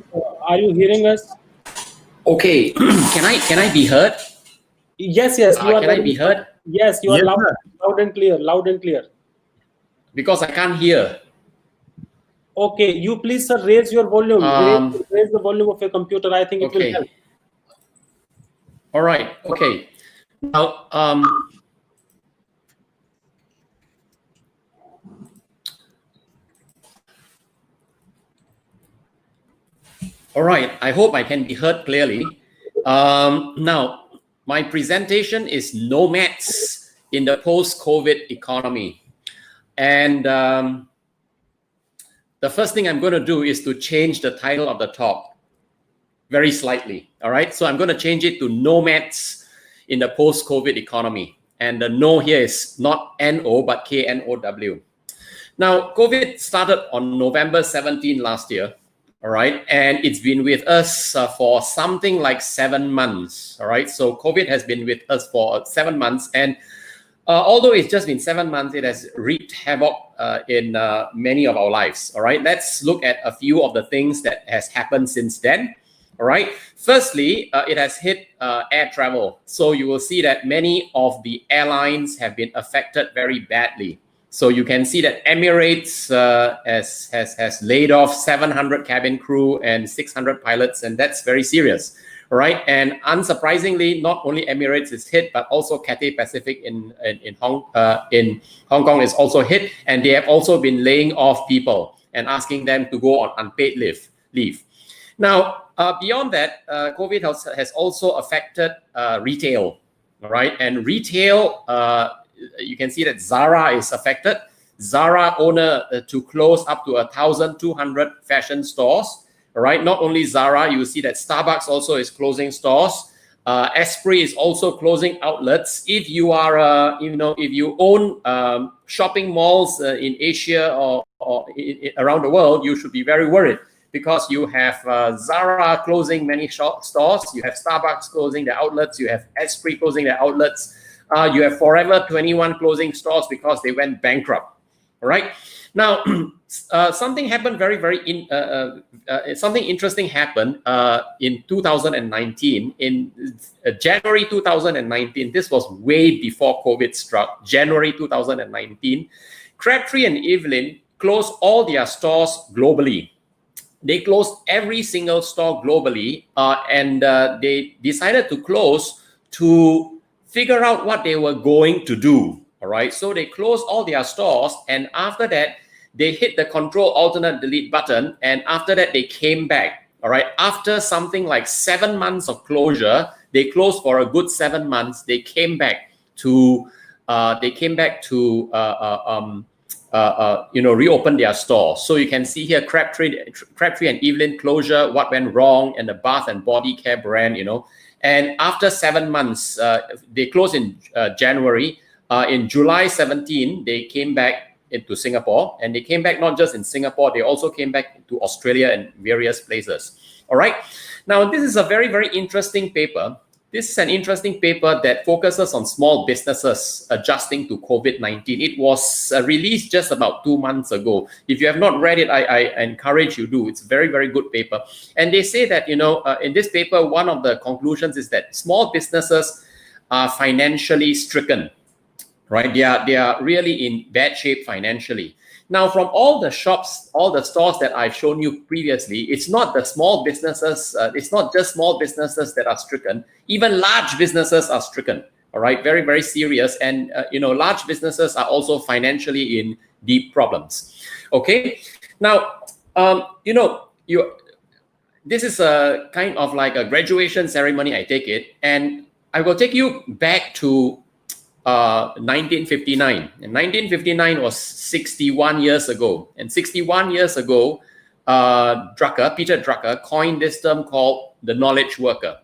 are you hearing us? Okay, can I be heard? Yes, you are. Can I be heard? Yes, you are loud and clear. Loud and clear. Because I can't hear. Okay, you please, sir, raise your volume. Raise the volume of your computer. I think it will help. All right. Okay. Now, all right. I hope I can be heard clearly. Now, my presentation is nomads in the post-COVID economy. And the first thing I'm going to do is to change the title of the talk very slightly. All right. So I'm going to change it to nomads in the post-COVID economy. And the no here is not NO, but KNOW. Now, COVID started on November 17 last year. All right. And it's been with us for something like 7 months. All right. So COVID has been with us for 7 months. And although it's just been 7 months, it has wreaked havoc in many of our lives. All right. Let's look at a few of the things that has happened since then. All right. Firstly, it has hit air travel. So you will see that many of the airlines have been affected very badly. So you can see that Emirates has laid off 700 cabin crew and 600 pilots, and that's very serious. All right. And unsurprisingly, not only Emirates is hit, but also Cathay Pacific in Hong Kong is also hit, and they have also been laying off people and asking them to go on unpaid leave. Now, beyond that, COVID has also affected retail. All right. And retail, you can see that Zara is affected. Zara owner to close up to 1,200 fashion stores. All right. Not only Zara, you see that Starbucks also is closing stores. Esprit is also closing outlets. If you are, if you own shopping malls in Asia or around the world, you should be very worried, because you have Zara closing many stores, you have Starbucks closing their outlets, you have Esprit closing their outlets, you have Forever 21 closing stores because they went bankrupt. All right. Now, something happened something interesting happened in 2019. In January 2019, this was way before COVID struck, January 2019, Crabtree and Evelyn closed all their stores globally. They closed every single store globally, and they decided to close to figure out what they were going to do. All right. So they closed all their stores, and after that, they hit the Control Alternate Delete button, and after that, they came back. All right. After something like 7 months of closure, they closed for a good 7 months. They came back to reopen their store. So you can see here Crabtree and Evelyn closure, what went wrong, and the Bath and Body Care brand, And after 7 months, they closed in January. In July 17, they came back into Singapore, and they came back not just in Singapore, they also came back to Australia and various places. All right. Now, this is a very, very interesting paper. This is an interesting paper that focuses on small businesses adjusting to COVID-19. It was released just about 2 months ago. If you have not read it, I encourage you to. It's a very, very good paper. And they say that, in this paper, one of the conclusions is that small businesses are financially stricken, right? They are really in bad shape financially. Now, from all the shops, all the stores that I've shown you previously, it's not the small businesses, it's not just small businesses that are stricken, even large businesses are stricken, all right? Very, very serious. And, large businesses are also financially in deep problems, okay? Now, this is a kind of like a graduation ceremony, I take it, and I will take you back to 1959. And 1959 was 61 years ago. And 61 years ago, Peter Drucker coined this term called the knowledge worker.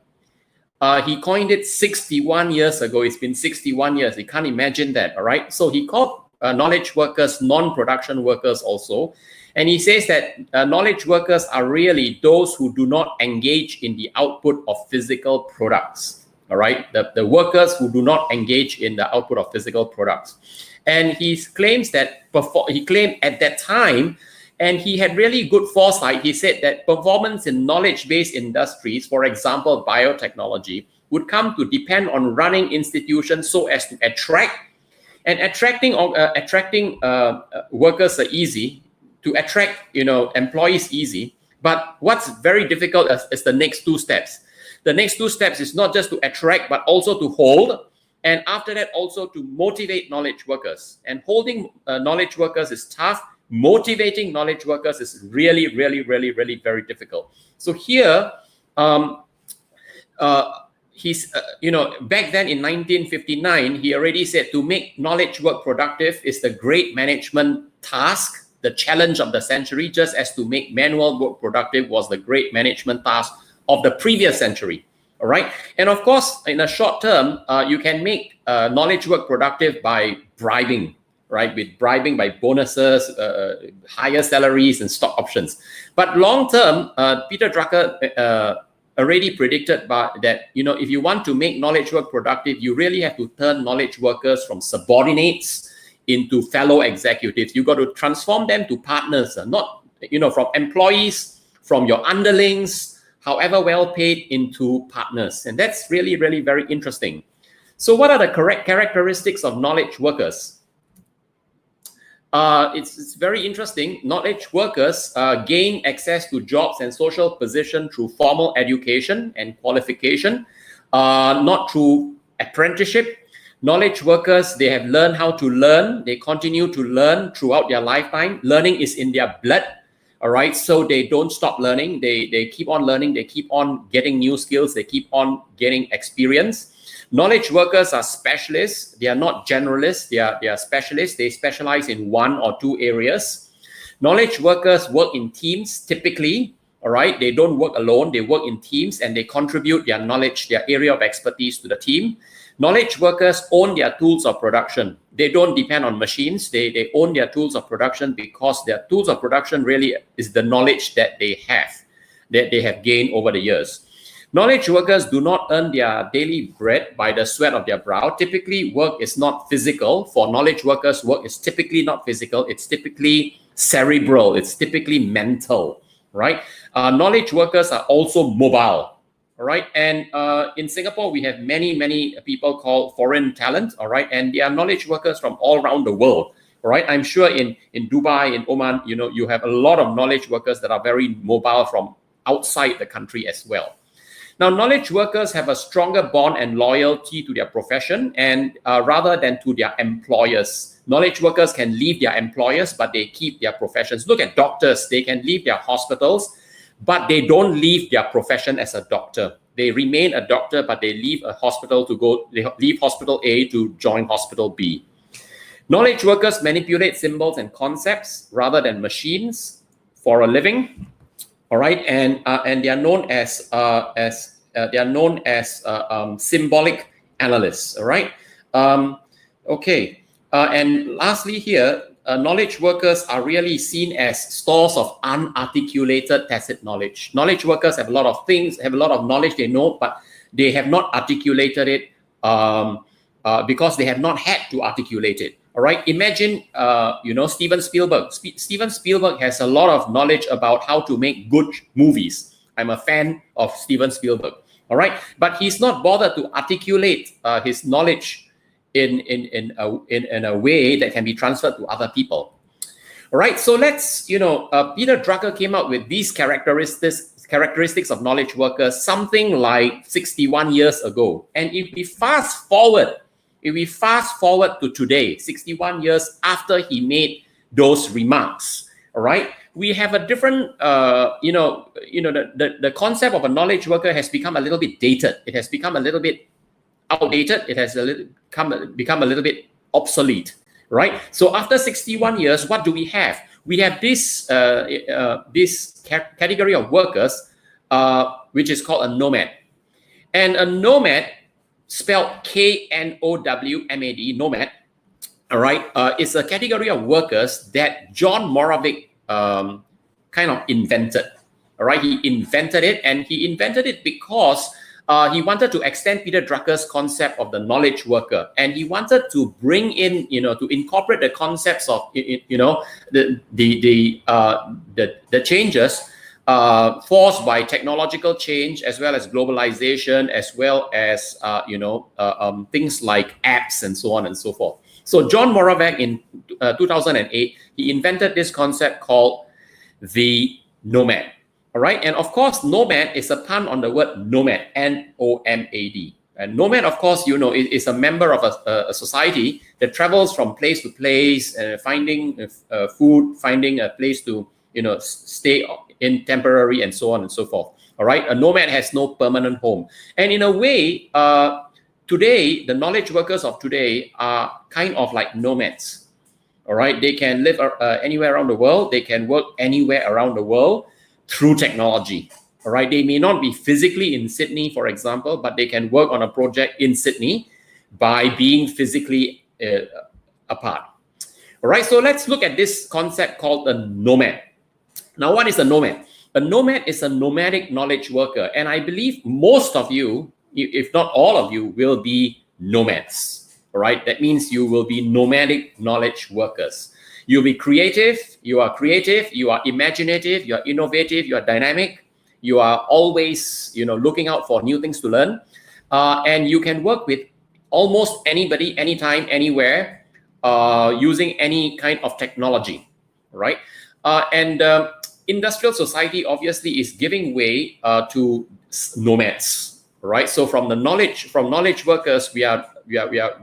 He coined it 61 years ago. It's been 61 years. You can't imagine that, all right? So he called knowledge workers non-production workers also. And he says that knowledge workers are really those who do not engage in the output of physical products. All right, the workers who do not engage in the output of physical products. And he claims that, he claimed at that time, and he had really good foresight, he said that performance in knowledge-based industries, for example, biotechnology, would come to depend on running institutions so as to attract, and attracting workers are easy, to attract employees easy, but what's very difficult is the next two steps. The next two steps is not just to attract, but also to hold. And after that, also to motivate knowledge workers. And holding knowledge workers is tough. Motivating knowledge workers is really, really, really, really very difficult. So here, back then in 1959, he already said to make knowledge work productive is the great management task, the challenge of the century, just as to make manual work productive was the great management task of the previous century, all right? And of course, in a short term, you can make knowledge work productive by bribing, right? With bribing by bonuses, higher salaries and stock options. But long term, Peter Drucker already predicted that, if you want to make knowledge work productive, you really have to turn knowledge workers from subordinates into fellow executives. You got to transform them to partners, not, from employees, from your underlings, however well paid, into partners. And that's really, really very interesting. So what are the correct characteristics of knowledge workers? It's very interesting. Knowledge workers gain access to jobs and social position through formal education and qualification, not through apprenticeship. Knowledge workers, they have learned how to learn. They continue to learn throughout their lifetime. Learning is in their blood. All right, so they don't stop learning. They keep on learning. They keep on getting new skills. They keep on getting experience. Knowledge workers are specialists. They are not generalists. They are specialists. They specialize in one or two areas. Knowledge workers work in teams typically. All right, they don't work alone. They work in teams and they contribute their knowledge, their area of expertise to the team. Knowledge workers own their tools of production. They don't depend on machines. They own their tools of production because their tools of production really is the knowledge that they have gained over the years. Knowledge workers do not earn their daily bread by the sweat of their brow. Typically, work is not physical. For knowledge workers, work is typically not physical. It's typically cerebral. It's typically mental, right? Knowledge workers are also mobile. All right, and in Singapore, we have many people called foreign talent, all right, and they are knowledge workers from all around the world, all right. I'm sure in Dubai, in Oman, you have a lot of knowledge workers that are very mobile from outside the country as well. Now, knowledge workers have a stronger bond and loyalty to their profession and rather than to their employers. Knowledge workers can leave their employers, but they keep their professions. Look at doctors, they can leave their hospitals, but they don't leave their profession as a doctor. They remain a doctor, but they leave a hospital they leave hospital A to join hospital B. Knowledge workers manipulate symbols and concepts rather than machines for a living. All right, and they are known as symbolic analysts. All right, okay, and lastly here. Knowledge workers are really seen as stores of unarticulated tacit knowledge. Knowledge workers have a lot of things, have a lot of knowledge they know, but they have not articulated it because they have not had to articulate it. All right, imagine, Steven Spielberg. Steven Spielberg has a lot of knowledge about how to make good movies. I'm a fan of Steven Spielberg. all right? But he's not bothered to articulate his knowledge in a way that can be transferred to other people. All right, so let's, Peter Drucker came out with these characteristics of knowledge workers something like 61 years ago. And if we fast forward to today, 61 years after he made those remarks, all right, we have a different, the concept of a knowledge worker has become a little bit dated. It has become a little bit outdated. It has become a little bit obsolete, right? So after 61 years, what do we have? We have this category of workers, which is called a nomad. And a nomad, spelled K-N-O-W-M-A-D, nomad, all right, is a category of workers that John Moravec kind of invented. All right, he invented it, and he invented it because he wanted to extend Peter Drucker's concept of the knowledge worker, and he wanted to bring in, to incorporate the concepts of, the changes forced by technological change, as well as globalization, as well as things like apps and so on and so forth. So John Moravec in 2008, he invented this concept called the nomad. All right, and of course, nomad is a pun on the word nomad, N-O-M-A-D. And nomad, of course, is a member of a society that travels from place to place, finding food, finding a place to stay in temporary, and so on and so forth. All right, a nomad has no permanent home, and in a way, today the knowledge workers of today are kind of like nomads. All right, they can live anywhere around the world. They can work anywhere around the world through technology. All right, they may not be physically in Sydney, for example, but they can work on a project in Sydney by being physically apart. All right, so let's look at this concept called the nomad. Now, what is a nomad? A nomad is a nomadic knowledge worker, and I believe most of you, if not all of you, will be nomads. All right, that means you will be nomadic knowledge workers. You'll be creative, you are imaginative, you are innovative, you are dynamic, you are always, looking out for new things to learn. And you can work with almost anybody, anytime, anywhere, using any kind of technology, right? And industrial society obviously is giving way to nomads, right? So from knowledge workers, we are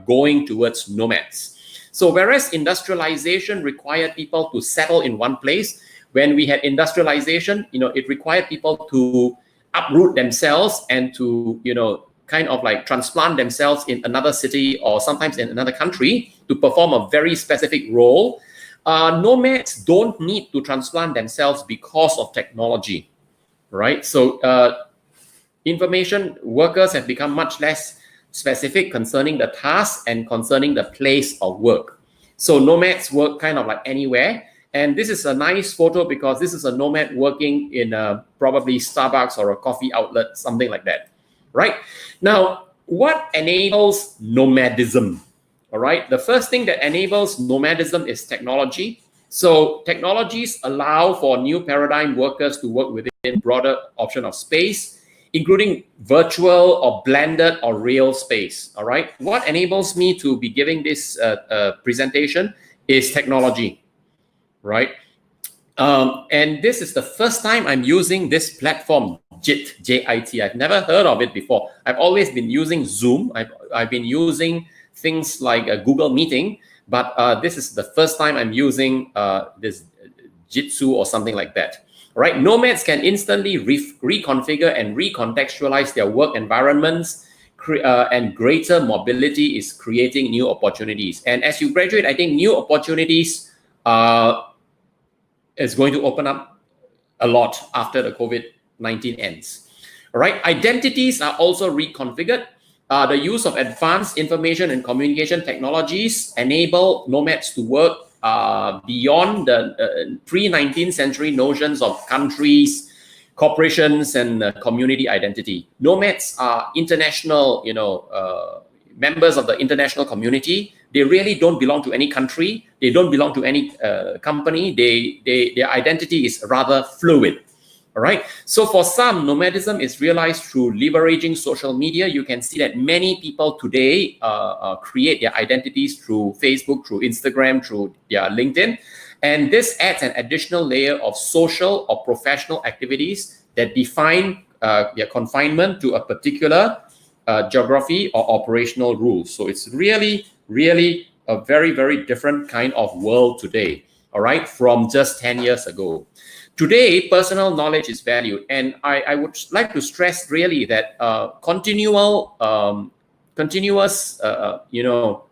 going towards nomads. So whereas industrialization required people to settle in one place, when we had industrialization, it required people to uproot themselves and to, kind of like transplant themselves in another city or sometimes in another country to perform a very specific role. Nomads don't need to transplant themselves because of technology, right? So information workers have become much less specific concerning the task and concerning the place of work. So nomads work kind of like anywhere. And this is a nice photo because this is a nomad working in probably Starbucks or a coffee outlet, something like that, right? Now, what enables nomadism? All right, the first thing that enables nomadism is technology. So technologies allow for new paradigm workers to work within broader option of space, including virtual or blended or real space. All right, what enables me to be giving this presentation is technology, right? And this is the first time I'm using this platform, JIT, J-I-T. I've never heard of it before. I've always been using Zoom. I've been using things like a Google Meeting, but this is the first time I'm using this Jitsu or something like that. Right? Nomads can instantly reconfigure and recontextualize their work environments, and greater mobility is creating new opportunities. And as you graduate, I think new opportunities is going to open up a lot after the COVID-19 ends. All right, identities are also reconfigured. The use of advanced information and communication technologies enable nomads to work beyond the pre-19th century notions of countries, corporations, and community identity. Nomads are international, members of the international community. They really don't belong to any country. They don't belong to any company. Their identity is rather fluid. All right. So for some, nomadism is realized through leveraging social media. You can see that many people today create their identities through Facebook, through Instagram, through their LinkedIn. And this adds an additional layer of social or professional activities that define their confinement to a particular geography or operational rules. So it's really, really a very, very different kind of world today, all right, from just 10 years ago. Today, personal knowledge is valued, and I would like to stress really that continuous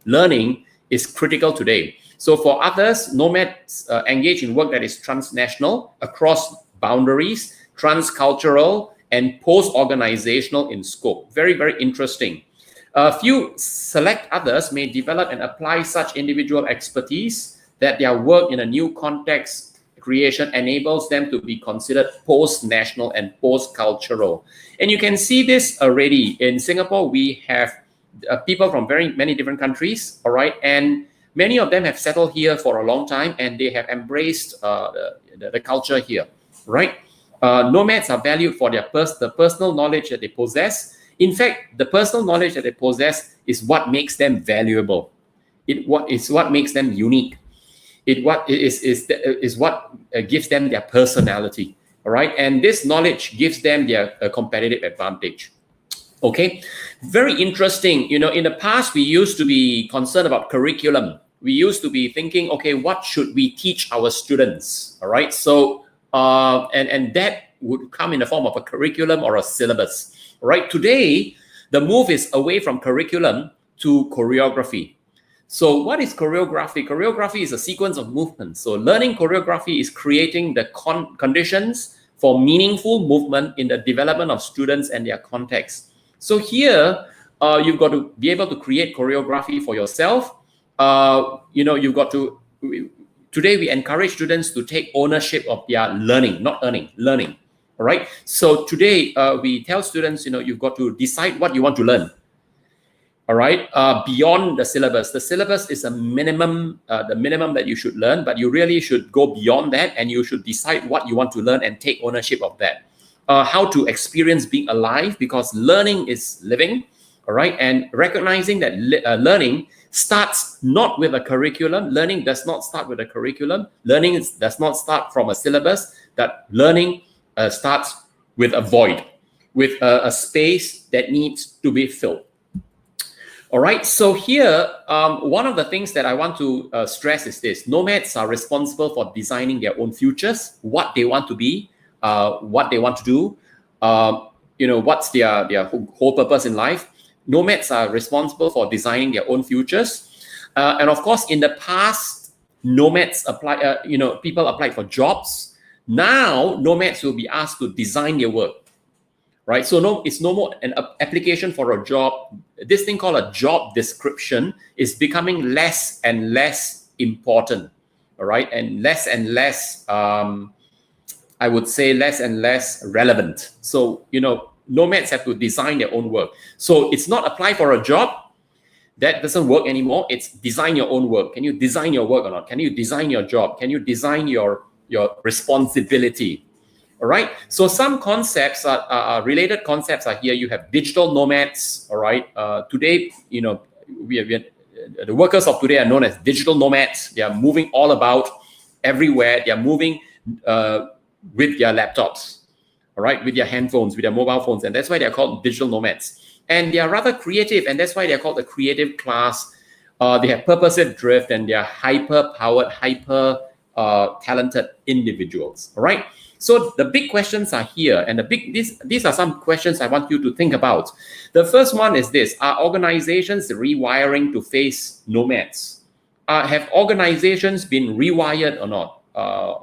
learning is critical today. So for others, nomads engage in work that is transnational, across boundaries, transcultural, and post-organizational in scope. Very, very interesting. A few select others may develop and apply such individual expertise that their work in a new context creation enables them to be considered post-national and post-cultural. And you can see this already. In Singapore, we have people from very many different countries, all right? And many of them have settled here for a long time, and they have embraced the culture here, right? Nomads are valued for the personal knowledge that they possess. In fact, the personal knowledge that they possess is what makes them valuable. It's what makes them unique. It is what gives them their personality, all right? And this knowledge gives them their competitive advantage. Okay, very interesting. You know, in the past, we used to be concerned about curriculum. We used to be thinking, okay, what should we teach our students, all right? So, and that would come in the form of a curriculum or a syllabus, all right? Today, the move is away from curriculum to choreography. So what is choreography? Choreography is a sequence of movements. So learning choreography is creating the conditions for meaningful movement in the development of students and their context. So here, you've got to be able to create choreography for yourself. You've got to, today we encourage students to take ownership of their learning, not earning, learning, all right? So today we tell students, you've got to decide what you want to learn. All right, beyond the syllabus. The syllabus is a minimum, the minimum that you should learn, but you really should go beyond that, and you should decide what you want to learn and take ownership of that. How to experience being alive, because learning is living, all right? And recognizing that learning starts not with a curriculum. Learning does not start with a curriculum. Learning does not start from a syllabus. That learning starts with a void, with a space that needs to be filled. All right, so here, one of the things that I want to stress is this. Nomads are responsible for designing their own futures, what they want to be, what they want to do, what's their whole purpose in life. Nomads are responsible for designing their own futures. And of course, in the past, nomads people applied for jobs. Now, nomads will be asked to design their work. Right, so it's no more an application for a job. This thing called a job description is becoming less and less important, all right, and less, I would say less and less relevant. So, nomads have to design their own work. So it's not apply for a job. That doesn't work anymore. It's design your own work. Can you design your work or not? Can you design your job? Can you design your responsibility? All right. So some concepts related concepts are here. You have digital nomads. All right. Today, the workers of today are known as digital nomads. They are moving all about everywhere. They are moving with their laptops. All right, with their handphones, with their mobile phones, and that's why they are called digital nomads. And they are rather creative, and that's why they are called the creative class. They have purposive drift, and they are hyper-powered, talented individuals. All right. So the big questions are here, and these are some questions I want you to think about. The first one is this: are organizations rewiring to face nomads? Have organizations been rewired or not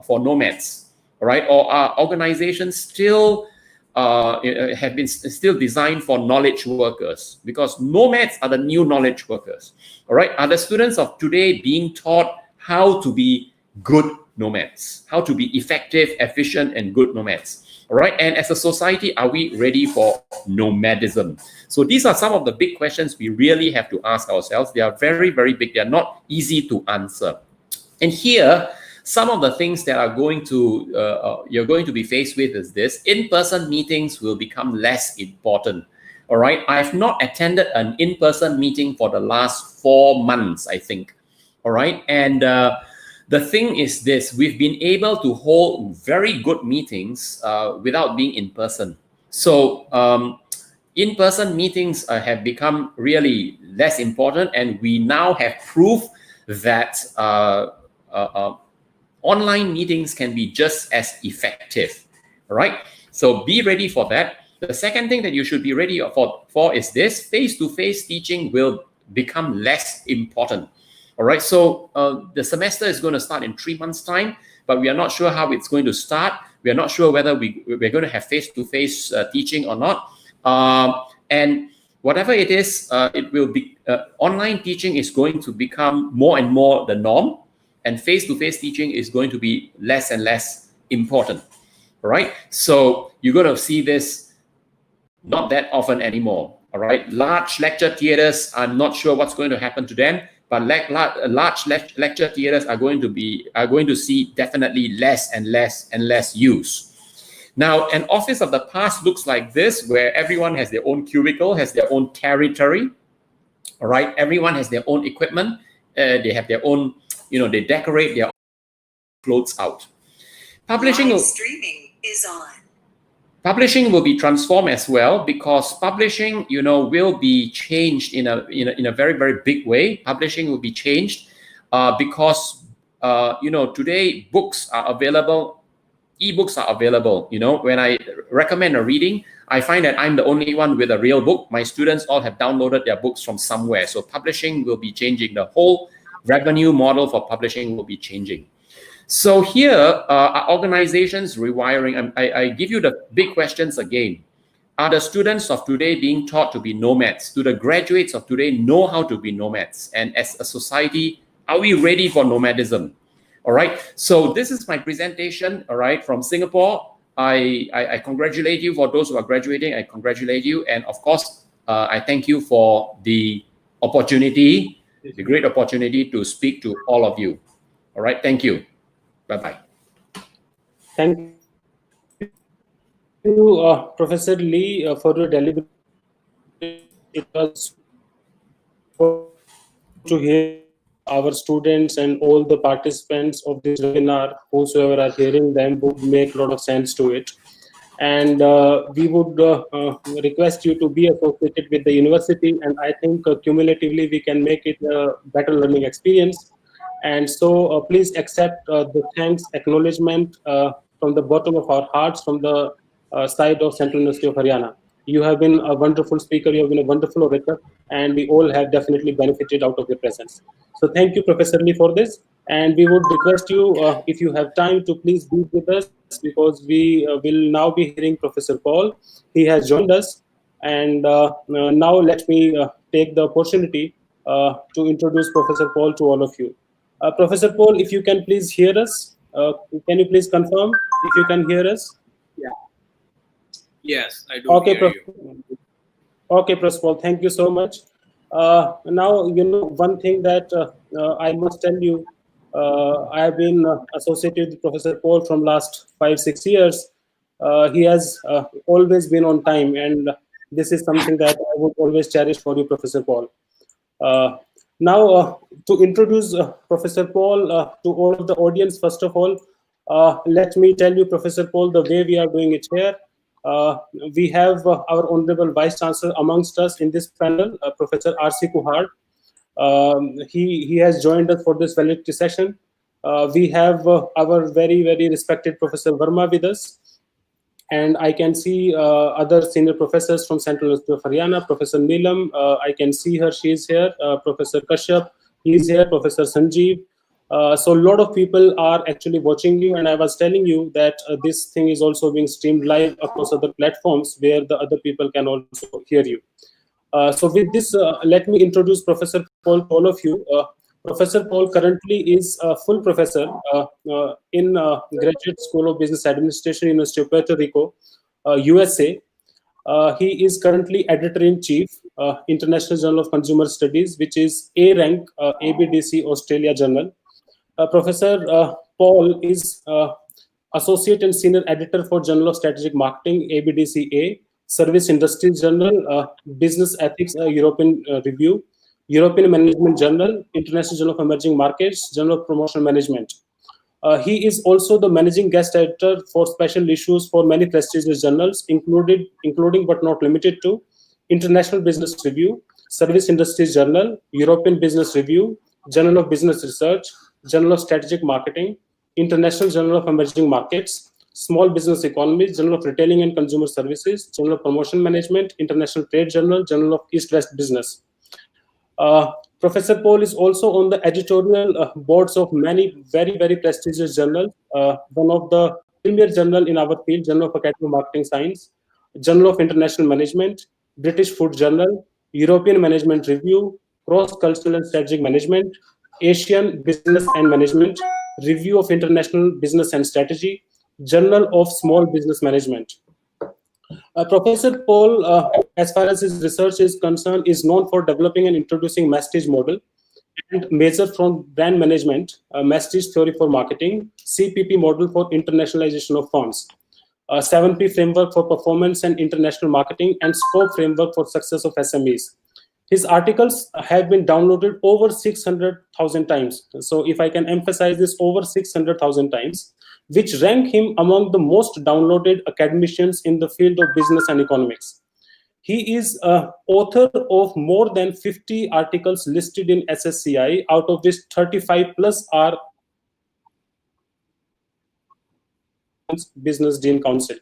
for nomads? All right, or are organizations still have been still designed for knowledge workers? Because nomads are the new knowledge workers. All right, are the students of today being taught how to be good nomads, how to be effective, efficient, and good nomads? All right, and as a society, are we ready for nomadism? So these are some of the big questions we really have to ask ourselves. They are very, very big. They are not easy to answer. And here, some of the things that are going to you're going to be faced with is this: in-person meetings will become less important. All right, I have not attended an in-person meeting for the last 4 months, I think. All right, and the thing is this: we've been able to hold very good meetings without being in person. So in-person meetings have become really less important, and we now have proof that online meetings can be just as effective. All right, so be ready for that. The second thing that you should be ready for is this: face-to-face teaching will become less important. All right, so the semester is going to start in 3 months' time, but we are not sure how it's going to start. We are not sure whether we're going to have face-to-face teaching or not. And whatever it is, it will be online teaching is going to become more and more the norm, and face-to-face teaching is going to be less and less important. All right, so you're going to see this not that often anymore. All right, large lecture theaters, I'm not sure what's going to happen to them, but large lecture theaters are going to see definitely less and less and less use. Now, an office of the past looks like this, where everyone has their own cubicle, has their own territory. All right, everyone has their own equipment. They have their own, they decorate their clothes out. Publishing streaming is on. Publishing will be transformed as well, because publishing, will be changed in a very, very big way. Publishing will be changed because today books are available. Ebooks are available. When I recommend a reading, I find that I'm the only one with a real book. My students all have downloaded their books from somewhere. So publishing will be changing. The whole revenue model for publishing will be changing. So here are organizations rewiring. I give you the big questions again. Are the students of today being taught to be nomads? Do the graduates of today know how to be nomads? And as a society, are we ready for nomadism? All right, so this is my presentation, all right, from Singapore. I congratulate you. For those who are graduating, I congratulate you. And of course, I thank you for the opportunity, the great opportunity to speak to all of you. All right, thank you. Bye-bye. Thank you, Professor Lee, for your delivery. It was to hear our students and all the participants of this webinar, whosoever are hearing them, would make a lot of sense to it. And we would request you to be associated with the university, and I think cumulatively we can make it a better learning experience. And so please accept the thanks, acknowledgement from the bottom of our hearts, from the side of Central University of Haryana. You have been a wonderful speaker, you have been a wonderful orator, and we all have definitely benefited out of your presence. So thank you, Professor Lee, for this. And we would request you, if you have time, to please be with us, because we will now be hearing Professor Paul. He has joined us. And now let me take the opportunity to introduce Professor Paul to all of you. Professor Paul, if you can please hear us, can you please confirm if you can hear us? Yeah. Yes, I do Okay, hear you. Okay, Professor Paul, thank you so much. Now, one thing that I must tell you, I have been associated with Professor Paul from last 5-6 years. He has always been on time, and this is something that I would always cherish for you, Professor Paul. Now, to introduce Professor Paul to all of the audience, first of all, let me tell you, Professor Paul, the way we are doing it here. We have our Honorable Vice Chancellor amongst us in this panel, Professor R.C. Kuhad. He has joined us for this validity session. We have our very, very respected Professor Verma with us. And I can see other senior professors from Central University of Haryana, Professor Neelam, I can see her, she is here, Professor Kashyap, he is here, Professor Sanjeev. So a lot of people are actually watching you, and I was telling you that this thing is also being streamed live across other platforms where the other people can also hear you. So with this, let me introduce Professor Paul to all of you. Professor Paul currently is a full professor in Graduate School of Business Administration, University of Puerto Rico, USA. He is currently Editor-in-Chief, International Journal of Consumer Studies, which is A rank ABDC Australia Journal. Professor Paul is Associate and Senior Editor for Journal of Strategic Marketing, ABDCA, Service Industries Journal, Business Ethics, European Review, European Management Journal, International Journal of Emerging Markets, Journal of Promotional Management. He is also the managing guest editor for special issues for many prestigious journals, including but not limited to International Business Review, Service Industries Journal, European Business Review, Journal of Business Research, Journal of Strategic Marketing, International Journal of Emerging Markets, Small Business Economies, Journal of Retailing and Consumer Services, Journal of Promotion Management, International Trade Journal, Journal of East-West Business. Professor Paul is also on the editorial boards of many very prestigious journals. One of the premier journal in our field, Journal of Academy of Marketing Science, Journal of International Management, British Food Journal, European Management Review, Cross Cultural and Strategic Management, Asian Business and Management, Review of International Business and Strategy, Journal of Small Business Management. Professor Paul, as far as his research is concerned, is known for developing and introducing Mastage model and measure from brand management, Mastage theory for marketing, CPP model for internationalization of firms, 7P framework for performance and international marketing, and scope framework for success of SMEs. His articles have been downloaded over 600,000 times. So if I can emphasize this, over 600,000 times, which rank him among the most downloaded academicians in the field of business and economics. He is author of more than 50 articles listed in SSCI, out of which 35 plus are Business Dean Council.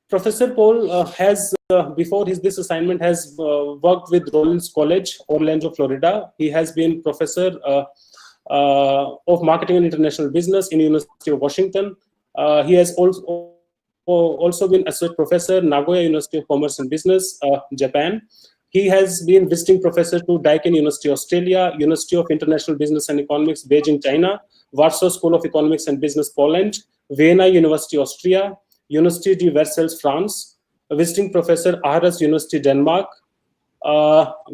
Professor Paul has, before this assignment, has worked with Rollins College, Orlando, Florida. He has been professor of Marketing and International Business in University of Washington. He has also been associate professor, Nagoya University of Commerce and Business, Japan. He has been visiting professor to Daikin University, Australia, University of International Business and Economics, Beijing, China, Warsaw School of Economics and Business, Poland, Vienna University, Austria, Université de Versailles, France, visiting professor, Aarhus University, Denmark,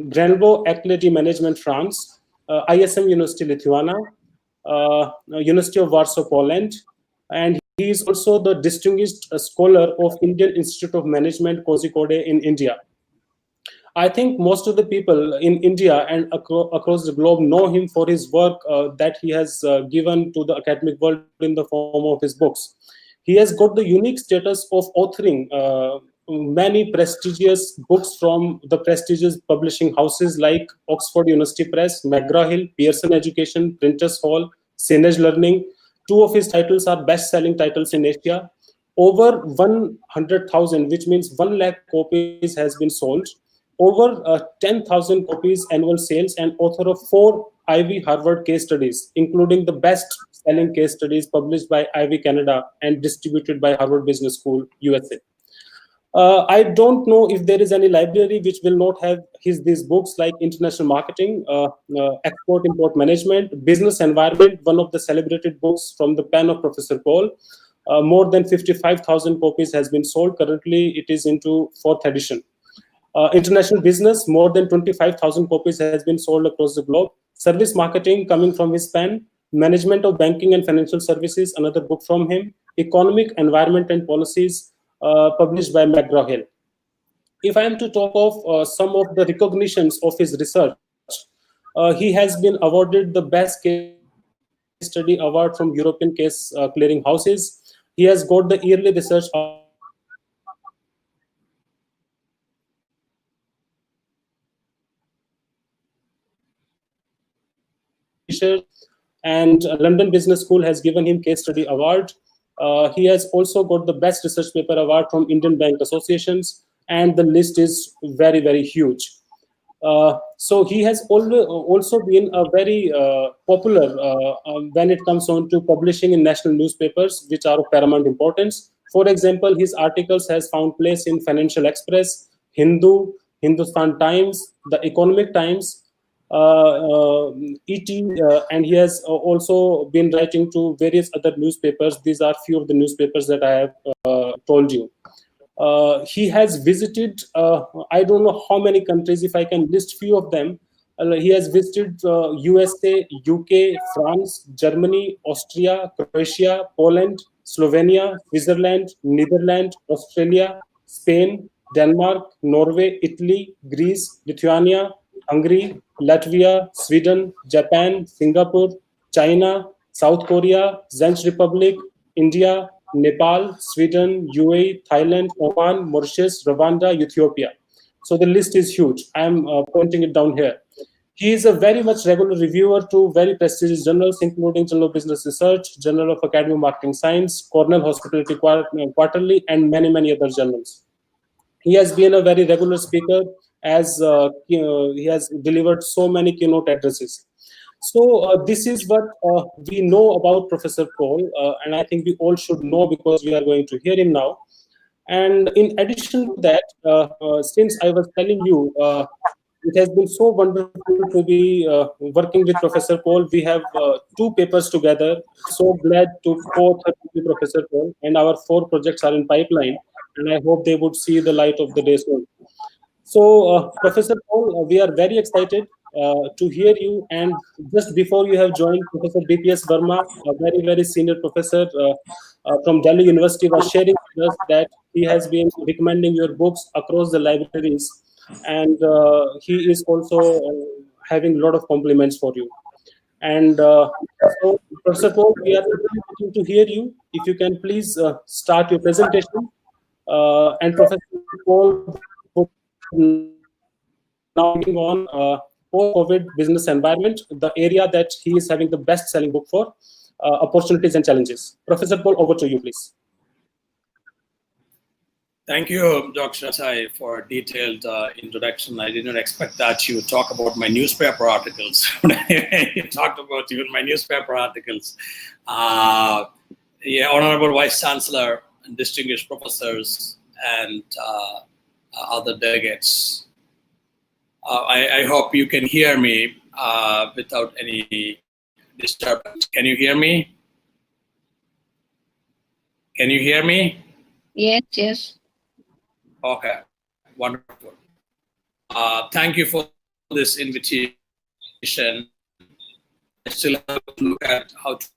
Granvaux École de Management, France, ISM University, Lithuania, University of Warsaw, Poland, and he is also the distinguished scholar of Indian Institute of Management, Kozhikode in India. I think most of the people in India and across the globe know him for his work that he has given to the academic world in the form of his books. He has got the unique status of authoring many prestigious books from the prestigious publishing houses like Oxford University Press, McGraw-Hill, Pearson Education, Printers Hall, Sage Learning. Two of his titles are best-selling titles in Asia. Over 100,000, which means 1 lakh copies has been sold. Over 10,000 copies annual sales, and author of 4 Ivy Harvard case studies, including the best-selling case studies published by Ivy Canada and distributed by Harvard Business School, USA. I don't know if there is any library which will not have these books like International Marketing, Export-Import Management, Business Environment, one of the celebrated books from the pen of Professor Paul. More than 55,000 copies has been sold. Currently, it is into 4th edition. International Business, more than 25,000 copies has been sold across the globe. Service Marketing, coming from his pen. Management of Banking and Financial Services, another book from him. Economic Environment and Policies, published by McGraw-Hill. If I am to talk of some of the recognitions of his research, he has been awarded the Best Case Study Award from European Case Clearing Houses. He has got the Yearly Research and London Business School has given him Case Study Award. He has also got the Best Research Paper Award from Indian Bank Associations, and the list is very huge. So he has also been a very popular when it comes on to publishing in national newspapers, which are of paramount importance. For example, his articles has found place in Financial Express, Hindu, Hindustan Times, The Economic Times, ET, and he has also been writing to various other newspapers. These are few of the newspapers that I have told you. He has visited, I don't know how many countries. If I can list few of them, He has visited USA, UK, France, Germany, Austria, Croatia, Poland, Slovenia, Switzerland, Netherlands, Australia, Spain, Denmark, Norway, Italy, Greece, Lithuania, Hungary, Latvia, Sweden, Japan, Singapore, China, South Korea, Czech Republic, India, Nepal, Sweden, UAE, Thailand, Oman, Mauritius, Rwanda, Ethiopia. So the list is huge. I'm pointing it down here. He is a very much regular reviewer to very prestigious journals, including Journal of Business Research, Journal of Academy of Marketing Science, Cornell Hospitality Quarterly, and many, many other journals. He has been a very regular speaker as he has delivered so many keynote addresses. So this is what we know about Professor Paul, and I think we all should know because we are going to hear him now. And in addition to that, since I was telling you, it has been so wonderful to be working with Professor Paul. We have 2 papers together. So glad to co-author with Professor Paul, and our 4 projects are in pipeline, and I hope they would see the light of the day soon. So, Professor Paul, we are very excited to hear you. And just before you have joined, Professor DPS Verma, a very, very senior professor from Delhi University, was sharing with us that he has been recommending your books across the libraries. And he is also having a lot of compliments for you. And so, Professor Paul, we are waiting to hear you. If you can please start your presentation. And Professor Paul now speaking on post-COVID business environment, the area that he is having the best-selling book for, opportunities and challenges. Professor Paul, over to you, please. Thank you, Dr. Sai, for a detailed introduction. I did not expect that you would talk about my newspaper articles. You talked about even my newspaper articles. Yeah, Honorable Vice Chancellor, and distinguished professors, and other delegates. I hope you can hear me without any disturbance. Can you hear me? Can you hear me? Yes, yes. Okay, wonderful. Thank you for this invitation. I still have to look at how to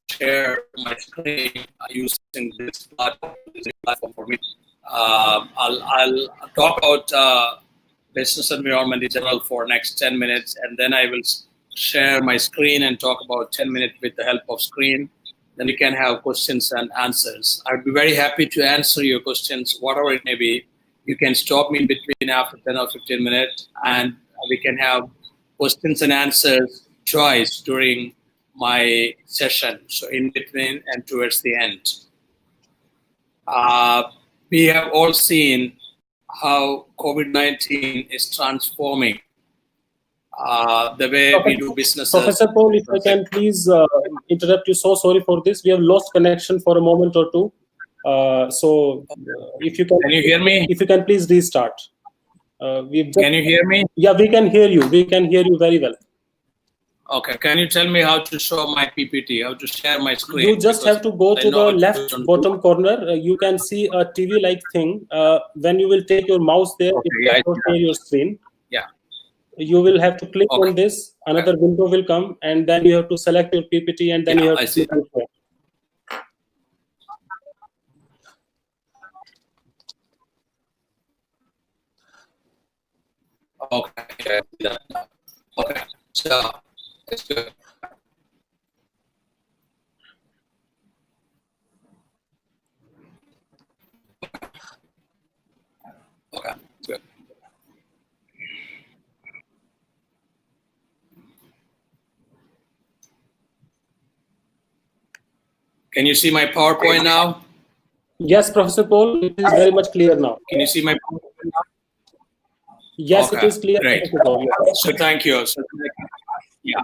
share my screen using this platform for me. I'll talk about business environment in general for next 10 minutes, and then I will share my screen and talk about 10 minutes with the help of screen. Then we can have questions and answers. I'd be very happy to answer your questions, whatever it may be. You can stop me in between after 10 or 15 minutes, and we can have questions and answers choice during my session, so in between and towards the end. We have all seen how COVID-19 is transforming the way we do business. Professor Paul, if I can please interrupt you, so sorry for this. We have lost connection for a moment or two. If you can you hear me? If you can please restart. Can you hear me? Yeah, we can hear you. We can hear you very well. Okay, can you tell me how to show my PPT, how to share my screen? You just have to go to the left bottom corner. You can see a TV-like thing. When you will take your mouse there, it will share your screen. Yeah. You will have to click on this. Another window will come, and then you have to select your PPT, and then you have to click on share. Okay. Okay. So it's good. Okay. Good. Can you see my PowerPoint now? Yes, Professor Paul, it is very much clear now. Can you see my PowerPoint now? Yes, it is clear. Great. So thank you. So yeah,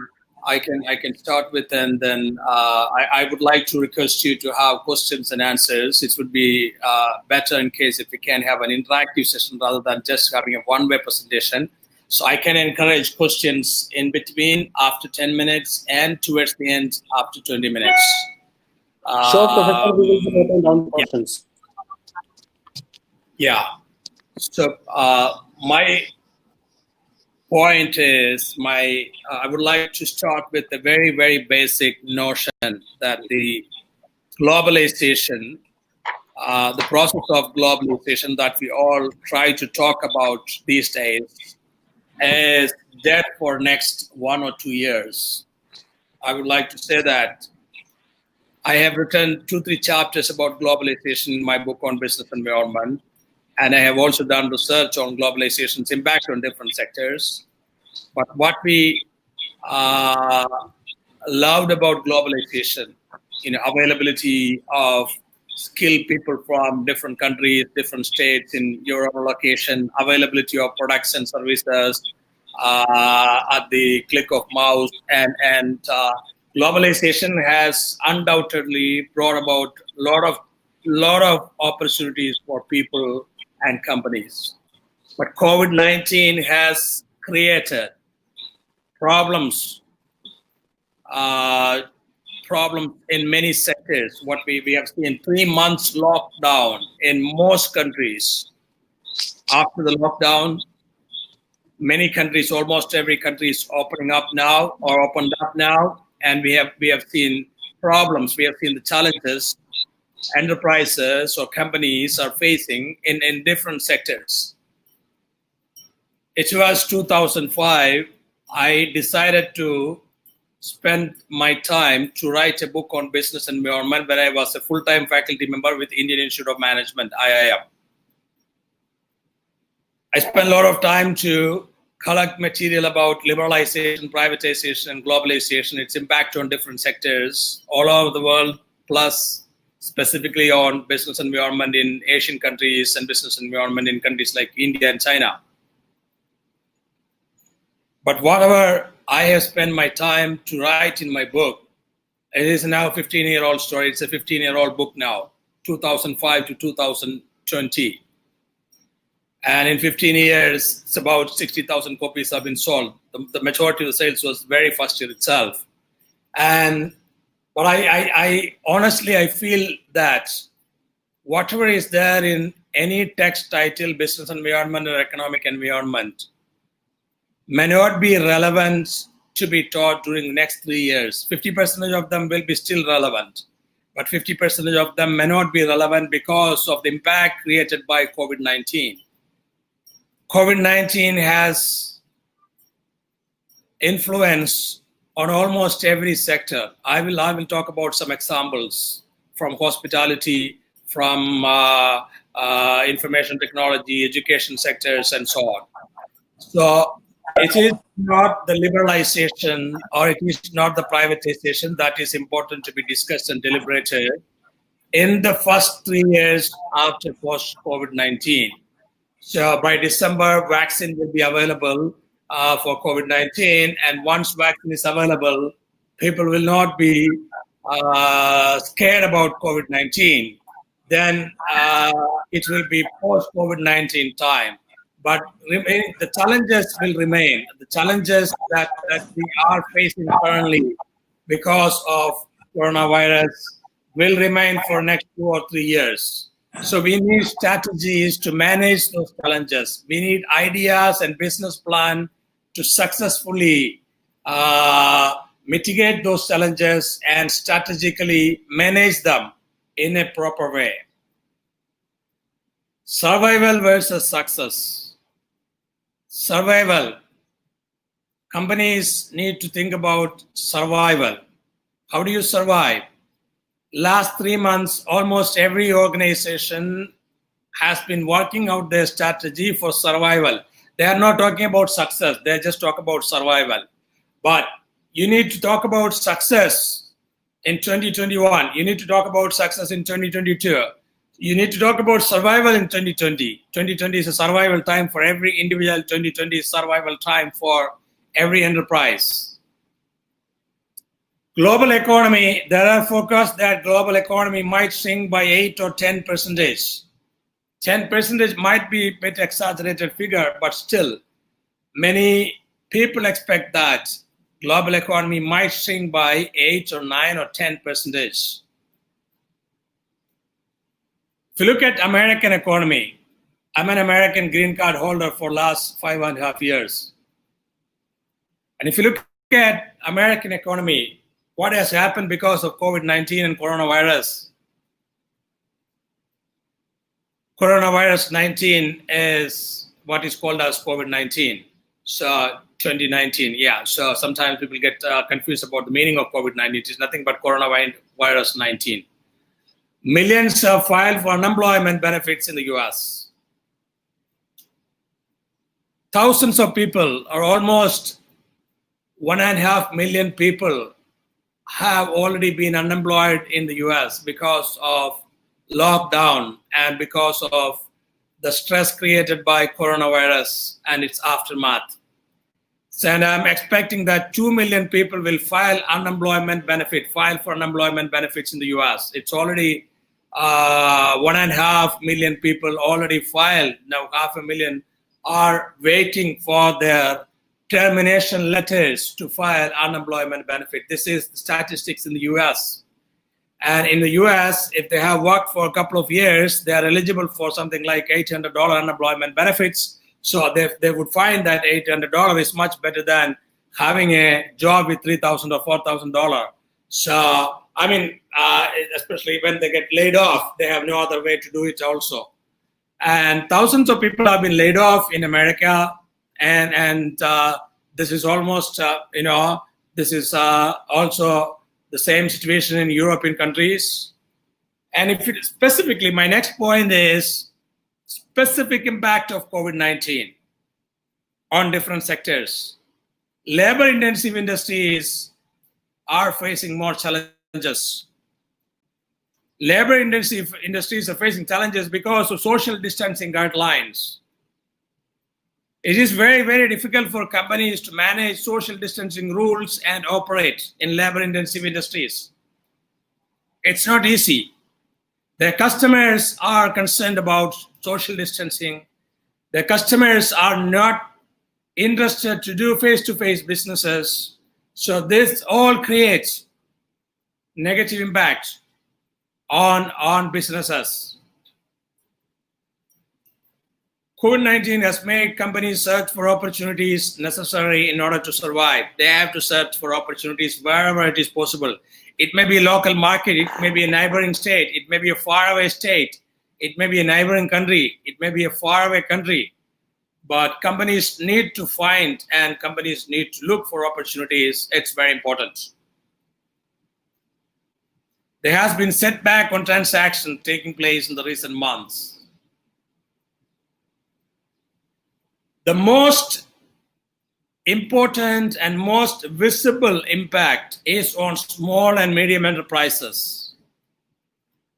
I can start with, and then I would like to request you to have questions and answers. It would be better in case if we can have an interactive session rather than just having a one-way presentation. So I can encourage questions in between after 10 minutes and towards the end after 20 minutes. Sure, Professor, we will be noting down questions. Yeah. So point is I would like to start with a very, very basic notion that the globalization, the process of globalization that we all try to talk about these days is dead for next 1 or 2 years. I would like to say that I have written 2-3 chapters about globalization in my book on business environment, and I have also done research on globalization's impact on different sectors. But what we loved about globalization, availability of skilled people from different countries, different states in your own location, availability of products and services at the click of mouse, and globalization has undoubtedly brought about a lot of opportunities for people and companies. But COVID-19 has created problems in many sectors. What we have seen 3 months lockdown in most countries. After the lockdown, many countries, almost every country is opening up now or opened up now, and we have seen problems. We have seen the challenges enterprises or companies are facing in different sectors. It was 2005. I decided to spend my time to write a book on business environment when I was a full-time faculty member with Indian Institute of Management, IIM. I spent a lot of time to collect material about liberalization, privatization, and globalization, its impact on different sectors all over the world, plus specifically on business environment in Asian countries and business environment in countries like India and China. But whatever I have spent my time to write in my book, it is now a 15-year-old story. It's a 15-year-old book now, 2005 to 2020. And in 15 years, it's about 60,000 copies have been sold. The majority of the sales was very first year itself. But I honestly, I feel that whatever is there in any text title, business environment or economic environment, may not be relevant to be taught during the next 3 years. 50% of them will be still relevant, but 50% of them may not be relevant because of the impact created by COVID-19. COVID-19 has influence on almost every sector. I will talk about some examples from hospitality, from information technology, education sectors, and so on. So it is not the liberalization or it is not the privatization that is important to be discussed and deliberated in the first 3 years after post-COVID-19. So by December, vaccine will be available for COVID-19, and once vaccine is available, people will not be scared about COVID-19. Then it will be post-COVID-19 time. But the challenges will remain. The challenges that we are facing currently because of coronavirus will remain for next 2 or 3 years. So we need strategies to manage those challenges. We need ideas and business plan to successfully mitigate those challenges and strategically manage them in a proper way. Survival versus success. Survival. Companies need to think about survival. How do you survive? Last 3 months, almost every organization has been working out their strategy for survival. They are not talking about success. They just talk about survival. But you need to talk about success in 2021. You need to talk about success in 2022. You need to talk about survival in 2020. 2020 is a survival time for every individual. 2020 is survival time for every enterprise. Global economy, there are forecasts that global economy might shrink by 8 or 10%. 10% might be a bit exaggerated figure, but still, many people expect that global economy might shrink by 8 or 9 or 10%. If you look at American economy, I'm an American green card holder for last 5.5 years. And if you look at American economy, what has happened because of COVID-19 and coronavirus? Coronavirus 19 is what is called as COVID-19. So 2019, yeah. So sometimes people get confused about the meaning of COVID-19. It is nothing but coronavirus 19. Millions have filed for unemployment benefits in the US. Thousands of people, or almost 1.5 million people, have already been unemployed in the US because of lockdown and because of the stress created by coronavirus and its aftermath. So, and I'm expecting that 2 million people will file for unemployment benefits in the US. It's already 1.5 million people already filed. Now 500,000 are waiting for their termination letters to file unemployment benefit. This is the statistics in the US. And in the US, if they have worked for a couple of years, they are eligible for something like $800 unemployment benefits. So they would find that $800 is much better than having a job with $3,000 or $4,000. So, I mean, especially when they get laid off, they have no other way to do it also. And thousands of people have been laid off in America. And this is almost, this is also the same situation in European countries. And if it specifically, my next point is specific impact of COVID-19 on different sectors. Labor-intensive industries are facing more challenges. Labor-intensive industries are facing challenges because of social distancing guidelines. It is very, very difficult for companies to manage social distancing rules and operate in labor-intensive industries. It's not easy. Their customers are concerned about social distancing. Their customers are not interested to do face-to-face businesses. So this all creates negative impact on businesses. COVID-19 has made companies search for opportunities necessary in order to survive. They have to search for opportunities wherever it is possible. It may be a local market, it may be a neighboring state, it may be a faraway state, it may be a neighboring country, it may be a faraway country. But companies need to find and companies need to look for opportunities. It's very important. There has been setback on transactions taking place in the recent months. The most important and most visible impact is on small and medium enterprises.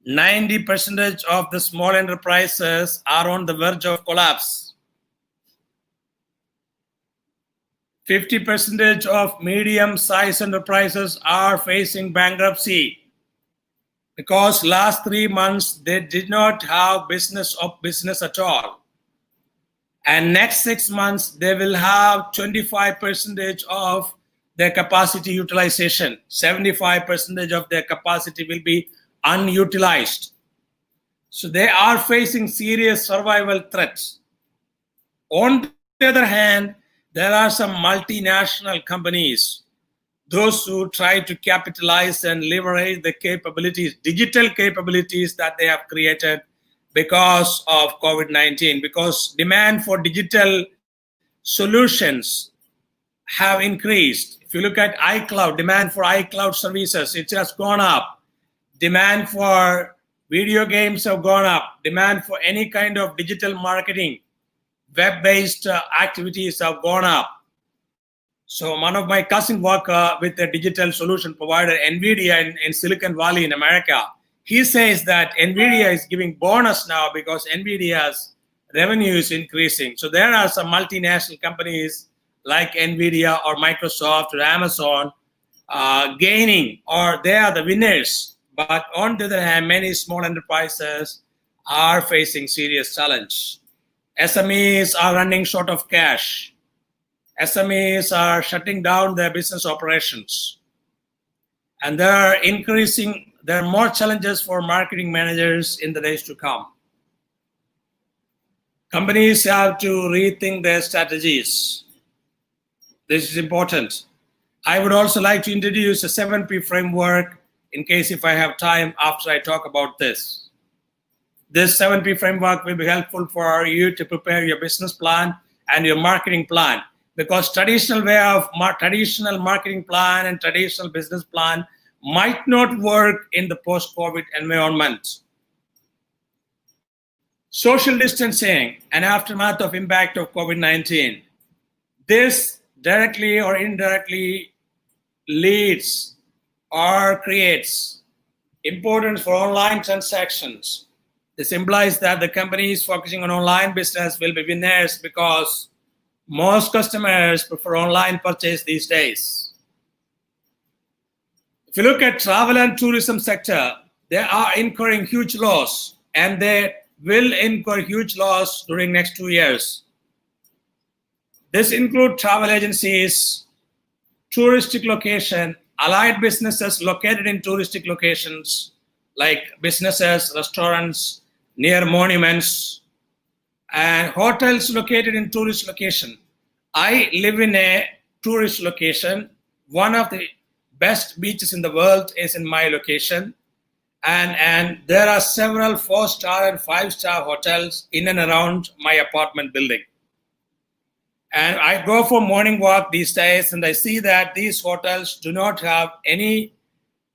90% of the small enterprises are on the verge of collapse. 50% of medium-sized enterprises are facing bankruptcy because last 3 months they did not have business at all. And next 6 months, they will have 25% of their capacity utilization. 75% of their capacity will be unutilized. So they are facing serious survival threats. On the other hand, there are some multinational companies, those who try to capitalize and leverage the capabilities, digital capabilities that they have created because of COVID-19, because demand for digital solutions have increased. If you look at iCloud, demand for iCloud services, it has gone up. Demand for video games have gone up. Demand for any kind of digital marketing, web-based activities have gone up. So one of my cousin work with a digital solution provider, NVIDIA in Silicon Valley in America. He says that NVIDIA is giving bonus now because NVIDIA's revenue is increasing. So there are some multinational companies like NVIDIA or Microsoft or Amazon gaining, or they are the winners. But on the other hand, many small enterprises are facing serious challenge. SMEs are running short of cash. SMEs are shutting down their business operations. And there are more challenges for marketing managers in the days to come. Companies have to rethink their strategies. This is important. I would also like to introduce a 7P framework in case if I have time after I talk about this. This 7P framework will be helpful for you to prepare your business plan and your marketing plan, because traditional marketing plan and traditional business plan might not work in the post-COVID environment. Social distancing and aftermath of impact of COVID-19. This directly or indirectly leads or creates importance for online transactions. This implies that the companies focusing on online business will be winners because most customers prefer online purchase these days. If you look at travel and tourism sector, they are incurring huge loss, and they will incur huge loss during next 2 years. This includes travel agencies, touristic location, allied businesses located in touristic locations like businesses, restaurants near monuments, and hotels located in tourist location. I live in a tourist location. One of the best beaches in the world is in my location. And there are several 4-star and 5-star hotels in and around my apartment building. And I go for morning walk these days, and I see that these hotels do not have any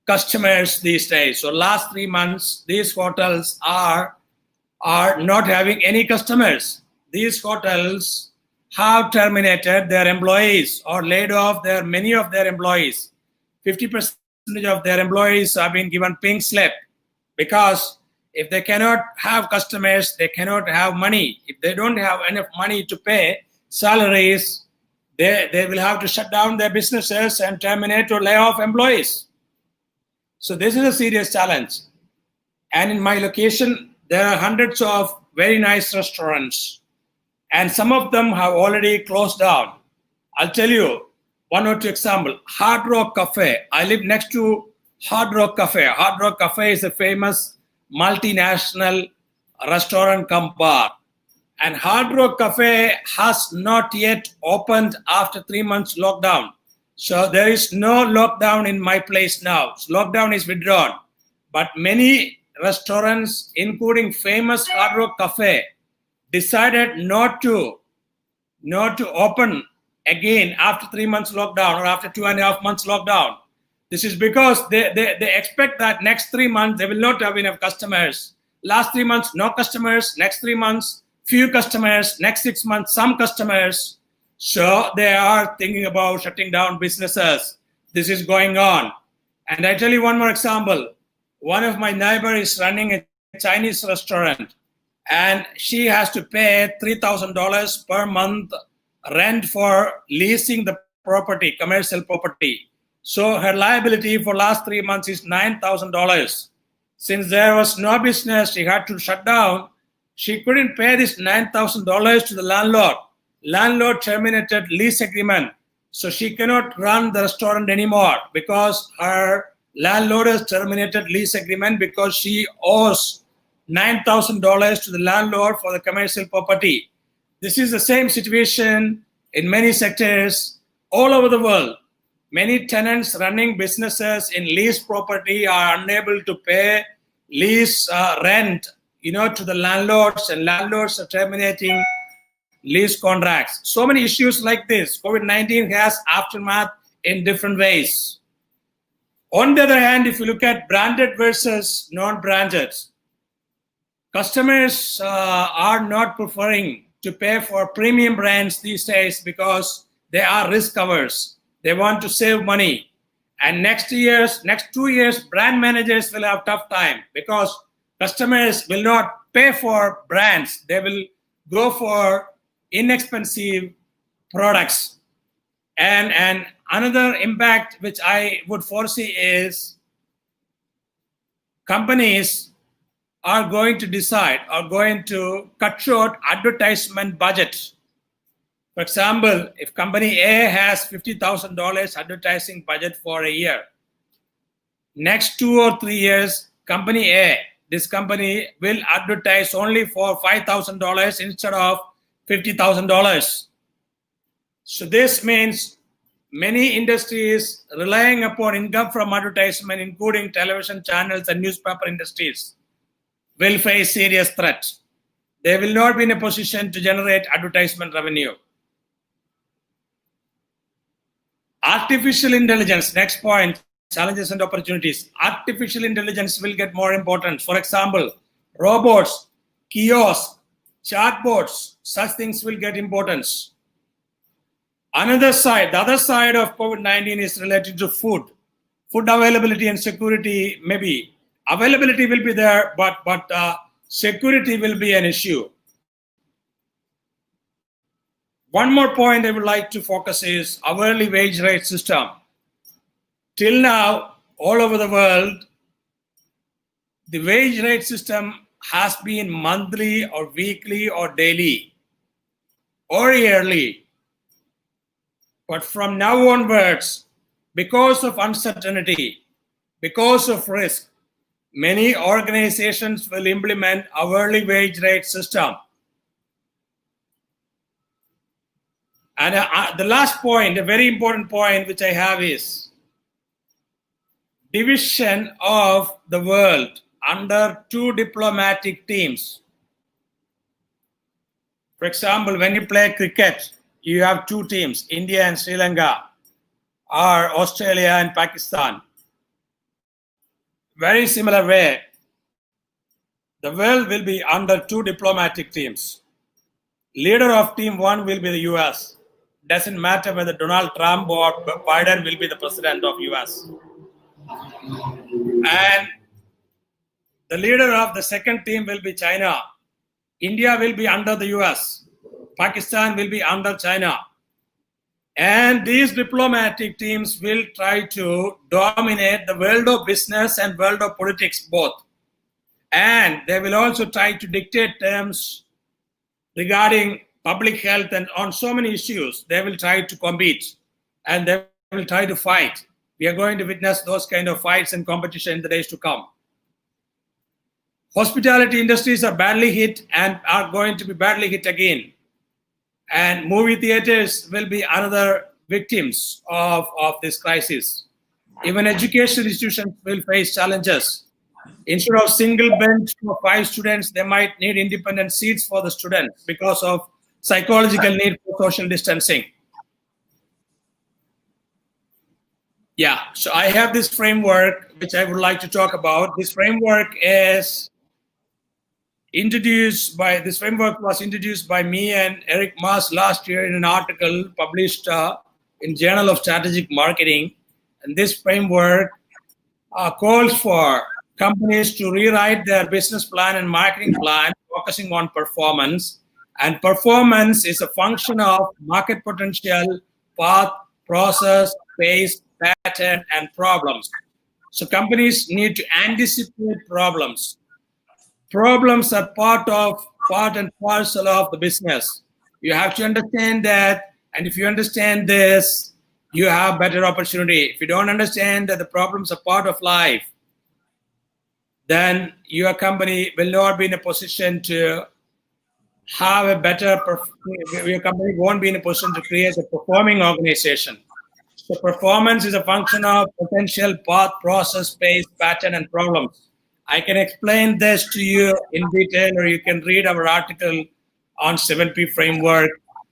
customers these days. So last 3 months, these hotels are not having any customers. These hotels have terminated their employees or laid off many of their employees. 50% of their employees have been given pink slip, because if they cannot have customers, they cannot have money. If they don't have enough money to pay salaries, they will have to shut down their businesses and terminate or lay off employees. So this is a serious challenge. And in my location, there are hundreds of very nice restaurants, and some of them have already closed down. I'll tell you one or two examples. Hard Rock Cafe. I live next to Hard Rock Cafe. Hard Rock Cafe is a famous multinational restaurant cum bar. And Hard Rock Cafe has not yet opened after 3 months lockdown. So there is no lockdown in my place now. So lockdown is withdrawn. But many restaurants, including famous Hard Rock Cafe, decided not to open again after 3 months lockdown or after 2.5 months lockdown. This is because they expect that next 3 months they will not have enough customers. Last 3 months, no customers. Next 3 months, few customers. Next 6 months, some customers. So they are thinking about shutting down businesses. This is going on. And I tell you one more example. One of my neighbors is running a Chinese restaurant, and she has to pay $3,000 per month rent for leasing the property, commercial property. So her liability for last 3 months is $9,000. Since there was no business, she had to shut down. She couldn't pay this $9,000 to the landlord. Landlord terminated lease agreement. So she cannot run the restaurant anymore because her landlord has terminated lease agreement because she owes $9,000 to the landlord for the commercial property. This is the same situation in many sectors all over the world. Many tenants running businesses in leased property are unable to pay lease rent, to the landlords, and landlords are terminating lease contracts. So many issues like this. COVID-19 has aftermath in different ways. On the other hand, if you look at branded versus non-branded, customers are not preferring to pay for premium brands these days because they are risk averse. They want to save money. And next 2 years, brand managers will have tough time because customers will not pay for brands. They will go for inexpensive products. And another impact which I would foresee is companies are going to cut short advertisement budget. For example, if company A has $50,000 advertising budget for a year, next 2 or 3 years, company A, this company will advertise only for $5,000 instead of $50,000. So this means many industries relying upon income from advertisement, including television channels and newspaper industries, will face serious threats. They will not be in a position to generate advertisement revenue. Artificial intelligence, next point, challenges and opportunities. Artificial intelligence will get more important. For example, robots, kiosks, chatbots, such things will get importance. Another side, the other side of COVID-19 is related to food. Food availability and security, maybe. Availability will be there, but security will be an issue. One more point I would like to focus is hourly wage rate system. Till now, all over the world, the wage rate system has been monthly or weekly or daily or yearly. But from now onwards, because of uncertainty, because of risk, many organizations will implement hourly wage rate system. And the last point, a very important point which I have is division of the world under two diplomatic teams. For example, when you play cricket, you have two teams, India and Sri Lanka, or Australia and Pakistan. Very similar way, the world will be under two diplomatic teams. Leader of team one will be the US. Doesn't matter whether Donald Trump or Biden will be the president of US. And the leader of the second team will be China. India will be under the US. Pakistan will be under China. And these diplomatic teams will try to dominate the world of business and world of politics both. And they will also try to dictate terms regarding public health, and on so many issues, they will try to compete and they will try to fight. We are going to witness those kind of fights and competition in the days to come. Hospitality industries are badly hit and are going to be badly hit again. And movie theaters will be another victims of this crisis. Even education institutions will face challenges. Instead of single bench for 5 students, they might need independent seats for the students because of psychological need for social distancing. Yeah, so I have this framework which I would like to talk about. This framework was introduced by me and Eric Maas last year in an article published in Journal of Strategic Marketing. And this framework calls for companies to rewrite their business plan and marketing plan, focusing on performance. And performance is a function of market potential, path, process, pace, pattern, and problems. So companies need to anticipate problems. Problems are part and parcel of the business. You have to understand that, and if you understand this, you have better opportunity. If you don't understand that the problems are part of life, then your company will not be in a position to have a better, your company won't be in a position to create a performing organization. So performance is a function of potential, path, process, pace, pattern, and problems. I can explain this to you in detail, or you can read our article on 7P framework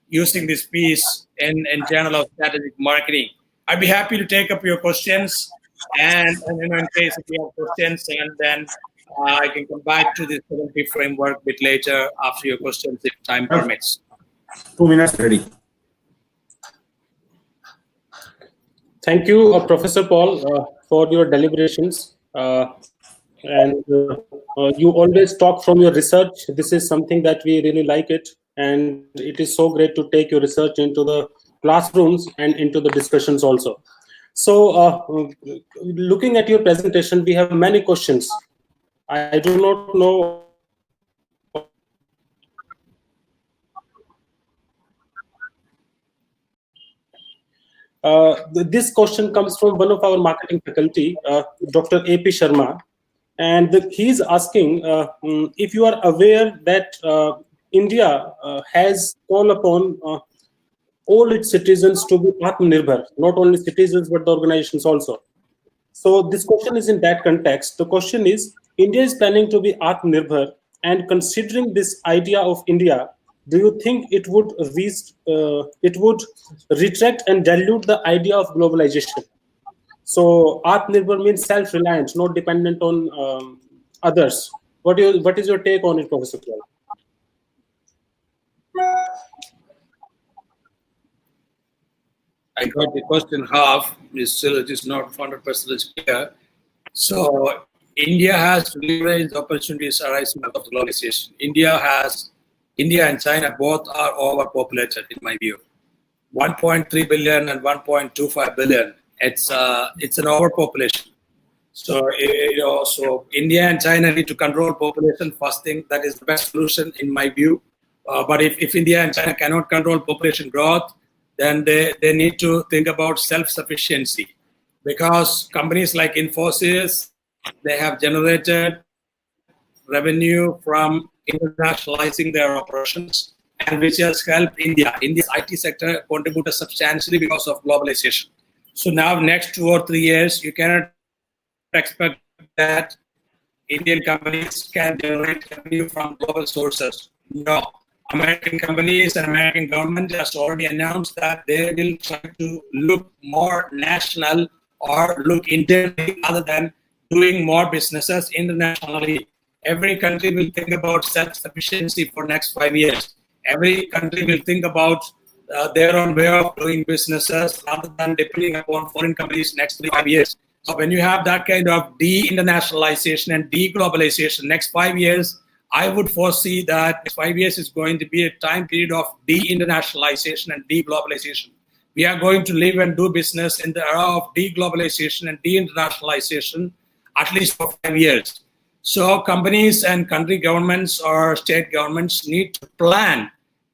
using this piece in Journal of Strategic Marketing. I'd be happy to take up your questions, and in case if you have questions, and then I can come back to this 7P framework a bit later after your questions if time permits. 2 minutes ready. Thank you, Professor Paul, for your deliberations. You always talk from your research. This is something that we really like it. And it is so great to take your research into the classrooms and into the discussions also. So looking at your presentation, we have many questions. I do not know. This question comes from one of our marketing faculty, Dr. A.P. Sharma. And he's asking if you are aware that India has called upon all its citizens to be Atmanirbhar, not only citizens but the organizations also. So this question is in that context. The question is, India is planning to be Atmanirbhar, and considering this idea of India, do you think it would retract and dilute the idea of globalization? So Atmanirbhar means self-reliant, not dependent on others. What is your take on it, Professor Paul? I got the question half. It is not 100% clear. So India has leveraged opportunities arising out of globalization. India and China both are overpopulated, in my view. 1.3 billion and 1.25 billion. It's an overpopulation. So so India and China need to control population. First thing, that is the best solution in my view. But if India and China cannot control population growth, then they need to think about self-sufficiency, because companies like Infosys, they have generated revenue from internationalizing their operations, and which has helped India. India's IT sector contributed substantially because of globalization. So now, next 2 or 3 years, you cannot expect that Indian companies can generate revenue from global sources. No. American companies and American government has already announced that they will try to look more national or look internally other than doing more businesses internationally. Every country will think about self-sufficiency for next 5 years. Every country will think about their own way of doing businesses rather than depending upon foreign companies next 3 to 5 years. So when you have that kind of de-internationalization and de-globalization next 5 years, I would foresee that 5 years is going to be a time period of de-internationalization and de-globalization. We are going to live and do business in the era of de-globalization and de-internationalization at least for 5 years. So companies and country governments or state governments need to plan,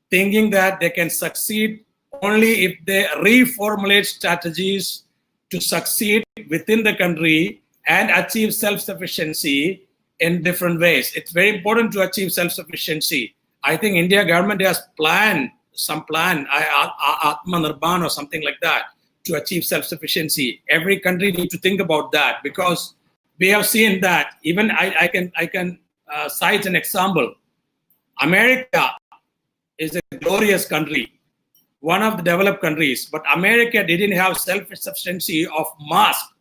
thinking that they can succeed only if they reformulate strategies to succeed within the country and achieve self-sufficiency in different ways. It's very important to achieve self-sufficiency. I think India government has planned some plan, Atmanirbhar or something like that, to achieve self-sufficiency. Every country needs to think about that, because we have seen that. Even I can cite an example. America is a glorious country, one of the developed countries, but America didn't have self-sufficiency of masks.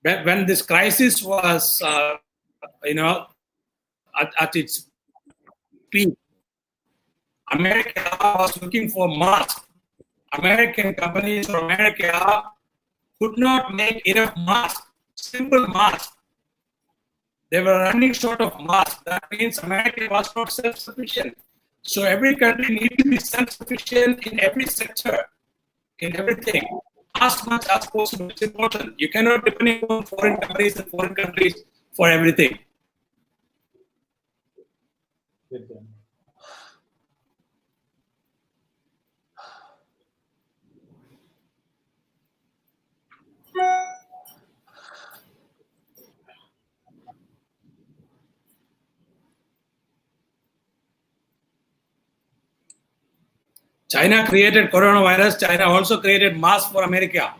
When this crisis was, at its peak, America was looking for masks. American companies or America could not make enough masks, simple masks. They were running short of masks. That means America was not self-sufficient. So every country needs to be self-sufficient in every sector, in everything, as much as possible. It's important. You cannot depend on foreign companies and foreign countries for everything. China created coronavirus. China also created masks for America.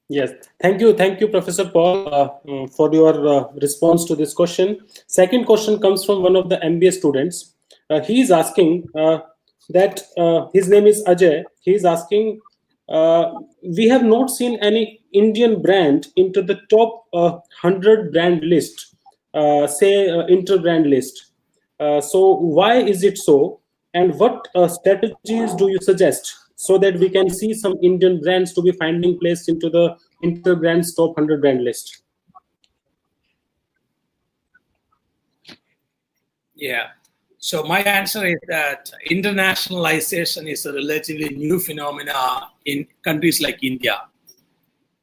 Yes, thank you, Professor Paul, for your response to this question. Second question comes from one of the MBA students. He is asking that his name is Ajay. He is asking, we have not seen any Indian brand into the top 100 brand list, say Interbrand list. So why is it so? And what strategies do you suggest so that we can see some Indian brands to be finding place into the Interbrands top 100 brand list? Yeah. So my answer is that internationalization is a relatively new phenomena in countries like India.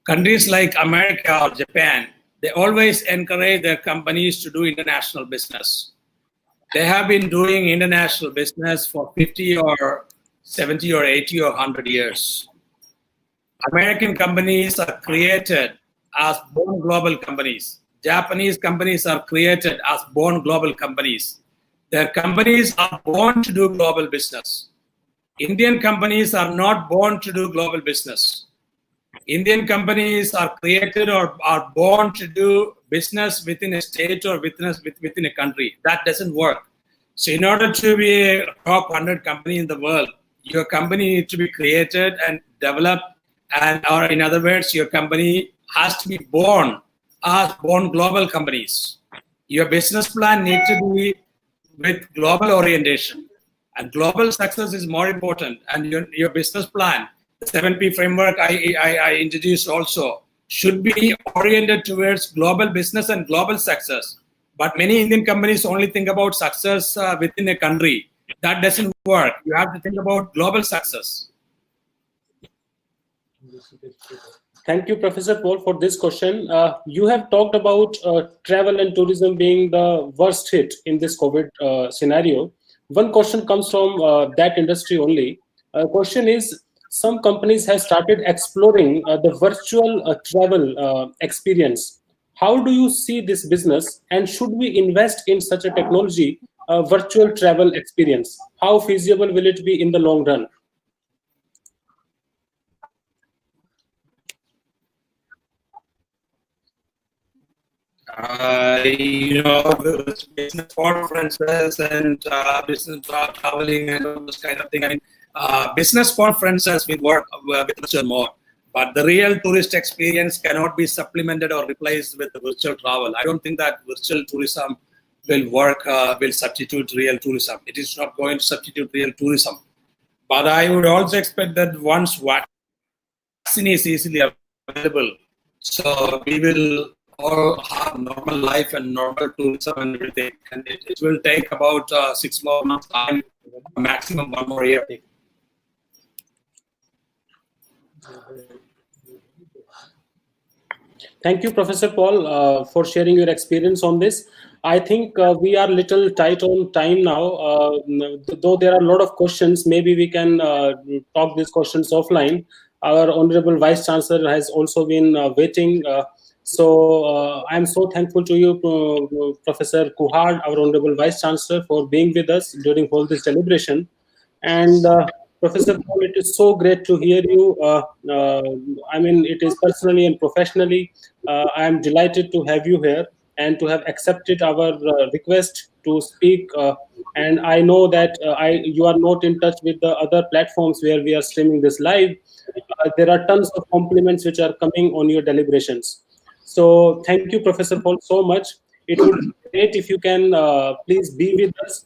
Countries like America or Japan, they always encourage their companies to do international business. They have been doing international business for 50 or 70 or 80 or 100 years. American companies are created as born global companies. Japanese companies are created as born global companies. Their companies are born to do global business. Indian companies are not born to do global business. Indian companies are created or are born to do business within a state or within a country. That doesn't work. So in order to be a top 100 company in the world, your company needs to be created and developed, and or in other words, your company has to be born as born global companies. Your business plan needs to be with global orientation, and global success is more important. And your business plan, the 7P framework I introduced also, should be oriented towards global business and global success. But many Indian companies only think about success within a country. That doesn't work. You have to think about global success. Thank you, Professor Paul, for this question. You have talked about travel and tourism being the worst hit in this COVID scenario. One question comes from that industry only. Question is, some companies have started exploring the virtual travel experience. How do you see this business, and should we invest in such a technology, virtual travel experience? How feasible will it be in the long run? Business conferences and business traveling and all those kind of thing. I mean, business conferences will work with virtual mode, but the real tourist experience cannot be supplemented or replaced with the virtual travel. I don't think that virtual tourism will work, will substitute real tourism. It is not going to substitute real tourism. But I would also expect that once vaccine is easily available, so we will all have normal life and normal tourism and everything. And it will take about 6 more months time, maximum 1 more year. Thank you, Professor Paul, for sharing your experience on this. I think we are little tight on time now. Though there are a lot of questions, maybe we can talk these questions offline. Our Honorable Vice Chancellor has also been waiting. So I'm so thankful to you, Professor Kuhad, our Honorable Vice Chancellor, for being with us during all this deliberation. And Professor Paul, it is so great to hear you. I mean, it is personally and professionally. I am delighted to have you here and to have accepted our request to speak. And I know that you are not in touch with the other platforms where we are streaming this live. There are tons of compliments which are coming on your deliberations. So thank you, Professor Paul, so much. It would be great if you can please be with us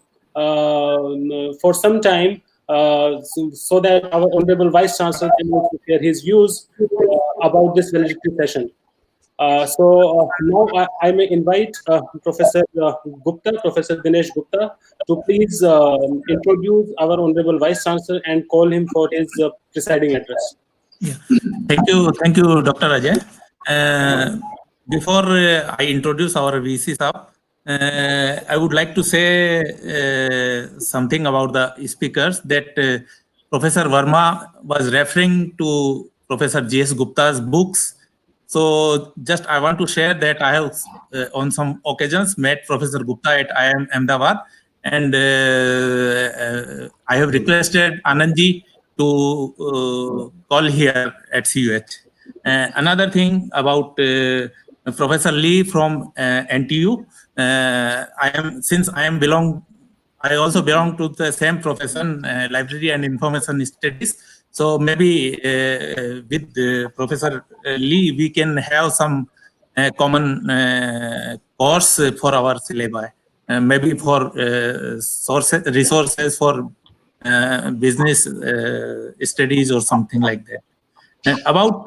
for some time so that our Honorable Vice Chancellor can also share his views about this valedictory session. Now I may invite Professor Gupta, Professor Dinesh Gupta, to please introduce our Honorable Vice Chancellor and call him for his presiding address. Yeah. Thank you, Dr. Ajay. Before I introduce our VC sub, I would like to say something about the speakers that Professor Verma was referring to Professor J.S. Gupta's books. So just I want to share that I have on some occasions met Professor Gupta at IIM Ahmedabad, and I have requested Anandji to call here at CUH. Another thing about Professor Lee from NTU, I also belong to the same profession, library and information studies. So maybe with Professor Lee, we can have some common course for our syllabi, maybe for resources for business studies or something like that. About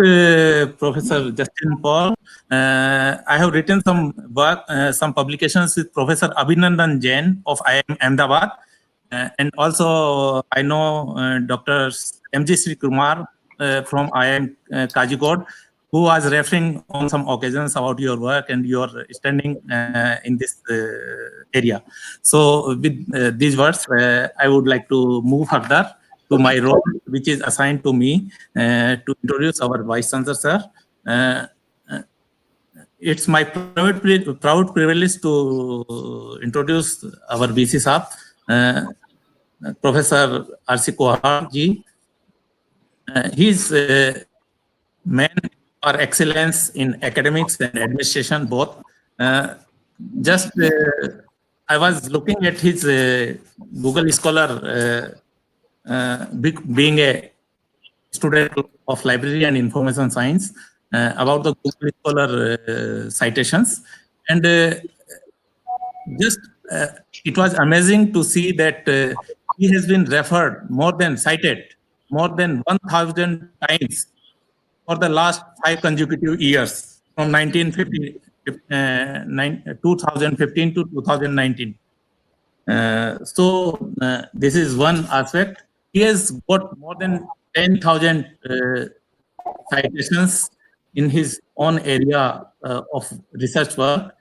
Professor Justin Paul, I have written some work, some publications with Professor Abhinandan Jain of IIM Ahmedabad, and also I know Dr. M.G. Sri Kumar from IIM Kajikot, who was referring on some occasions about your work and your standing in this area. So with these words, I would like to move further to my role, which is assigned to me to introduce our Vice Chancellor, sir. it's my proud privilege to introduce our VC Saab, Professor R.C. Kohar ji. He's man for excellence in academics and administration both. Just I was looking at his Google Scholar, being a student of library and information science, about the Google Scholar citations, and just it was amazing to see that he has been cited more than 1,000 times for the last 5 consecutive years, from 2015 to 2019. This is one aspect. He has got more than 10,000 citations in his own area of research work.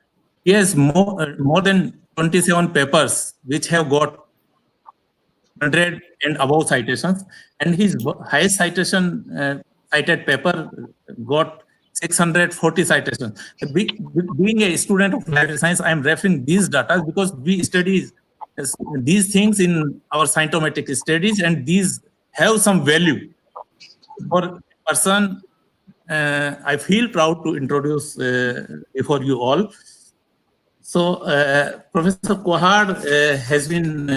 He has more than 27 papers which have got 100 and above citations, and his highest cited paper got 640 citations. Being a student of library science, I am referring these data because we study these things in our scientometric studies, and these have some value for a person. I feel proud to introduce before you all. So, Professor Kohar has been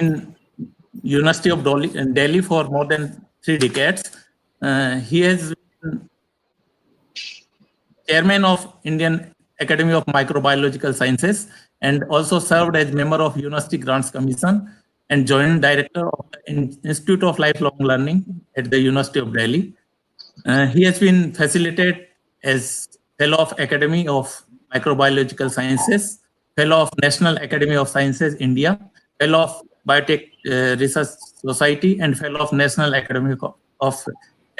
in University of Delhi for more than 3 decades. He has been chairman of Indian Academy of Microbiological Sciences and also served as member of University Grants Commission and joint director of the Institute of Lifelong Learning at the University of Delhi. He has been facilitated as Fellow of Academy of Microbiological Sciences, Fellow of National Academy of Sciences, India, Fellow of Biotech Research Society, and Fellow of National Academy of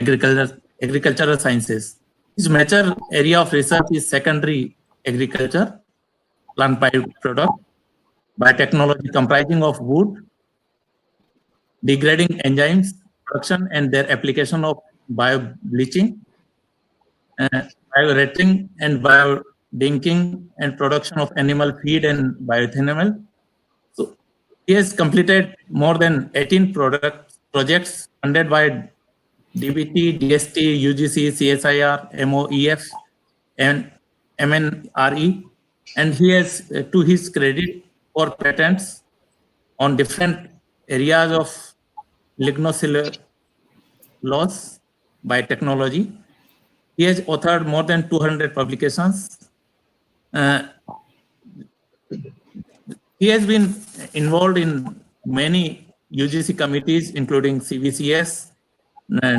Agricultural Sciences. His major area of research is secondary agriculture, plant byproduct, biotechnology comprising of wood, degrading enzymes, production and their application of bio-bleaching, bio-retting and bio-dinking, and production of animal feed and bioethanol. So he has completed more than 18 projects funded by DBT, DST, UGC, CSIR, MOEF, and MNRE, and he has, to his credit, 4 patents on different areas of lignocellulose biotechnology. He has authored more than 200 publications. He has been involved in many UGC committees, including CVCS,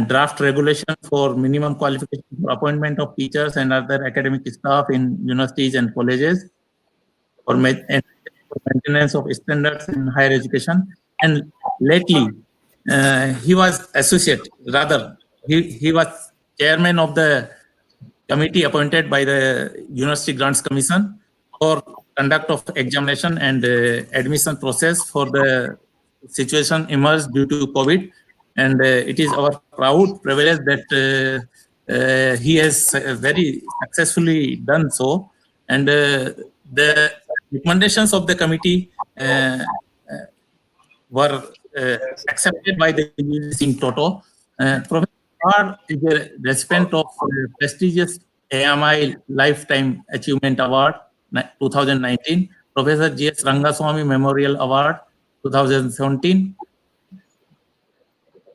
draft regulation for minimum qualification for appointment of teachers and other academic staff in universities and colleges, for maintenance of standards in higher education. And lately, he was he was chairman of the committee appointed by the University Grants Commission for conduct of examination and admission process for the situation emerged due to COVID. And it is our proud privilege that he has very successfully done so. And the recommendations of the committee were accepted by the UGC in toto. Professor Kohar is a recipient of prestigious AMI Lifetime Achievement Award 2019, Professor G.S. Rangaswamy Memorial Award 2017,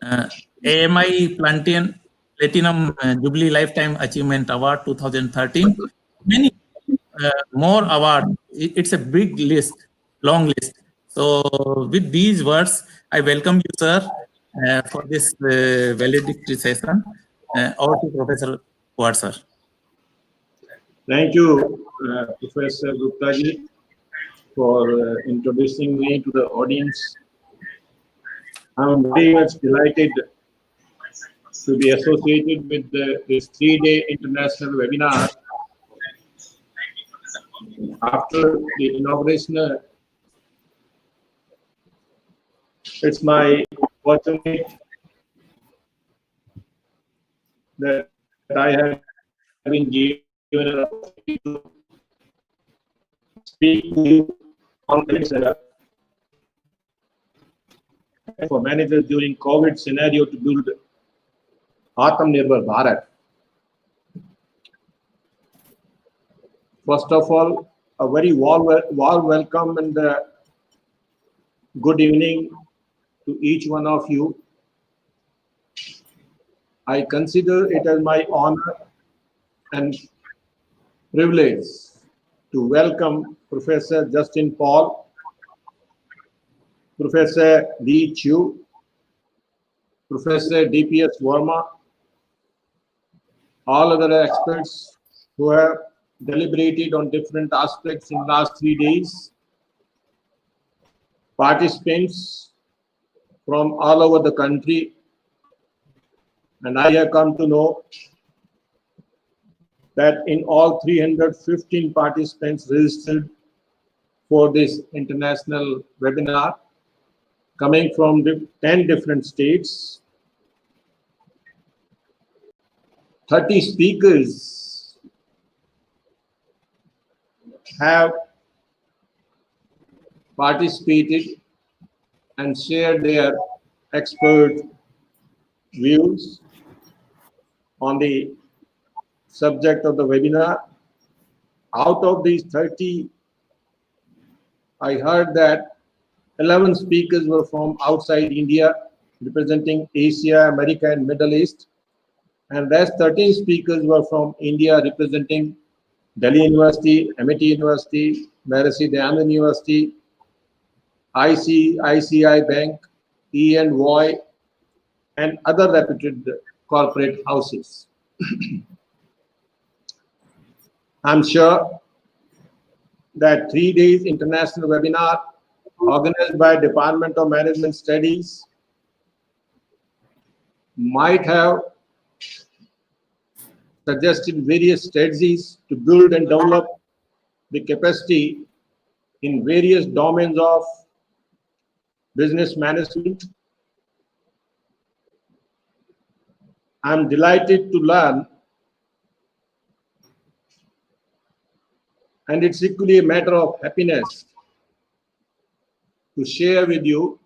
AMI Platinum Jubilee Lifetime Achievement Award 2013. Many more awards. It's a big list, long list. So with these words, I welcome you, sir, for this valedictory session. Over to Professor Kohar, sir. Thank you, Professor Gupta ji, for introducing me to the audience. I'm very much delighted to be associated with this 3-day international webinar. After the inauguration, it's my fortunate that I have been given an opportunity to speak to you on this and for managers during COVID scenario to build Atmanirbhar Bharat. First of all, a very warm welcome and good evening to each one of you. I consider it as my honor and privilege to welcome Professor Justin Paul, Professor Lee Chu, Professor DPS Verma, all other experts who have deliberated on different aspects in the last 3 days, participants from all over the country, and I have come to know that in all 315 participants registered for this international webinar coming from 10 different states, 30 speakers have participated and shared their expert views on the subject of the webinar. Out of these 30, I heard that 11 speakers were from outside India, representing Asia, America, and Middle East. And rest 13 speakers were from India, representing Delhi University, MIT University, Maharishi Dayanand University, ICICI Bank, E&Y, and other reputed corporate houses. I'm sure that 3 days international webinar organized by Department of Management Studies might have suggested various strategies to build and develop the capacity in various domains of business management. I'm delighted to learn, and it's equally a matter of happiness to share with you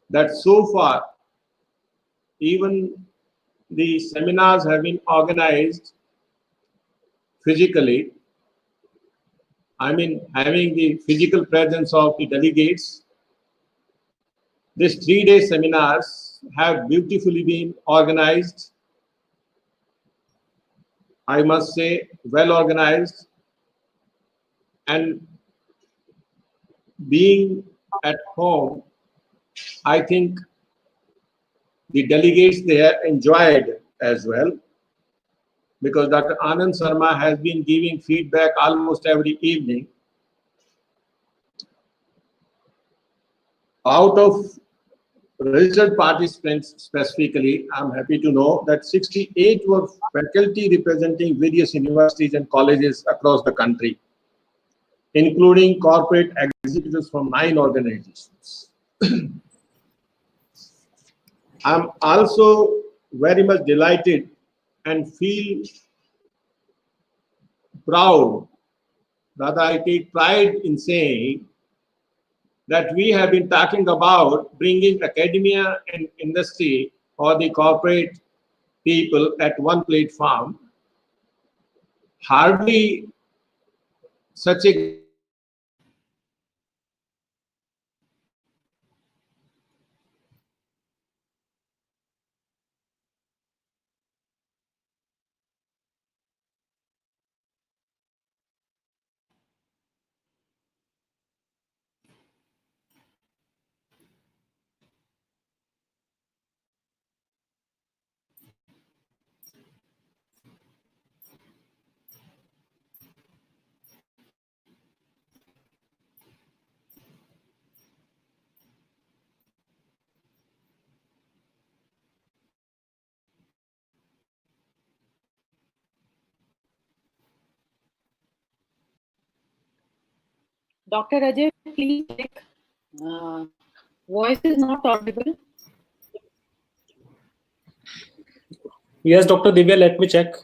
that so far, even the seminars have been organized physically. I mean, having the physical presence of the delegates. These 3-day seminars have beautifully been organized. I must say, well organized, and being at home, I think the delegates they have enjoyed as well, because Dr. Anand Sharma has been giving feedback almost every evening. Out of registered participants specifically, I'm happy to know that 68 were faculty representing various universities and colleges across the country, including corporate executives from 9 organizations. I'm also very much delighted and feel proud, rather I take pride in saying that we have been talking about bringing academia and industry or the corporate people at one platform. Hardly such a Dr. Ajay, please check. Voice is not audible. Yes, Dr. Divya, let me check.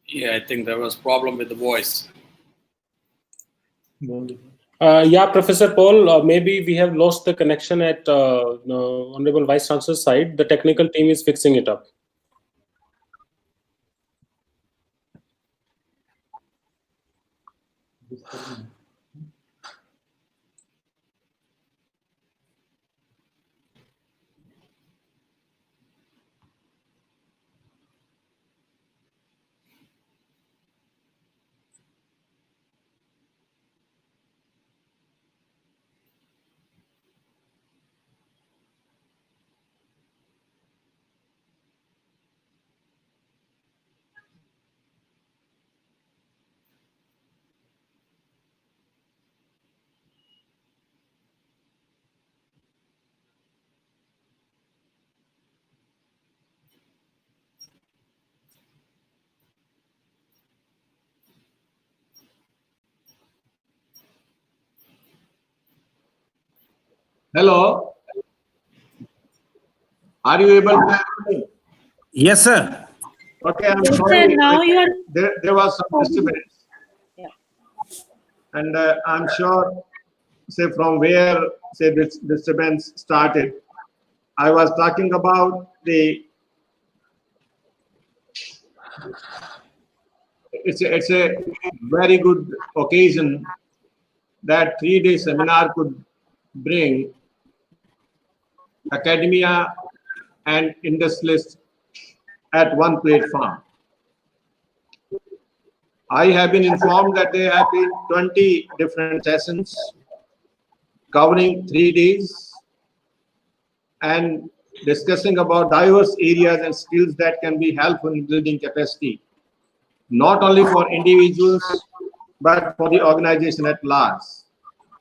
Yeah, I think there was problem with the voice. Yeah, Professor Paul, maybe we have lost the connection at Honorable Vice Chancellor's side. The technical team is fixing it up. Hello. Are you able to hear me? Yes, sir. Okay, I'm Yes, sir. sorry. Now you are. There was some disturbance. Yeah. And I'm sure, say, from where, say, this disturbance started. I was talking about it's a very good occasion that 3-day seminar could bring academia and industrialists at one platform. I have been informed that there have been 20 different sessions covering 3 days and discussing about diverse areas and skills that can be helpful in building capacity, not only for individuals, but for the organization at large.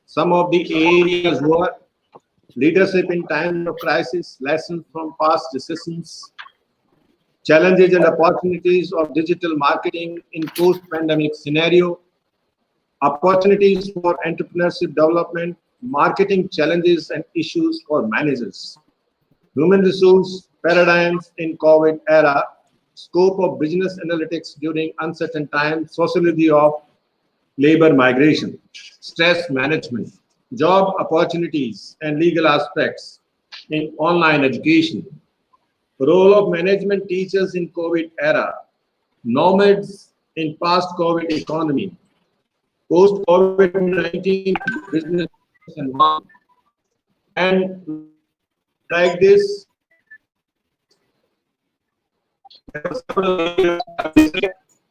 Some of the areas were leadership in times of crisis, lessons from past decisions, challenges and opportunities of digital marketing in post-pandemic scenario, opportunities for entrepreneurship development, marketing challenges and issues for managers, human resource paradigms in COVID era, scope of business analytics during uncertain times, sociology of labor migration, stress management, job opportunities and legal aspects in online education, role of management teachers in COVID era, nomads in post-COVID economy, post-COVID-19 business environment, and like this,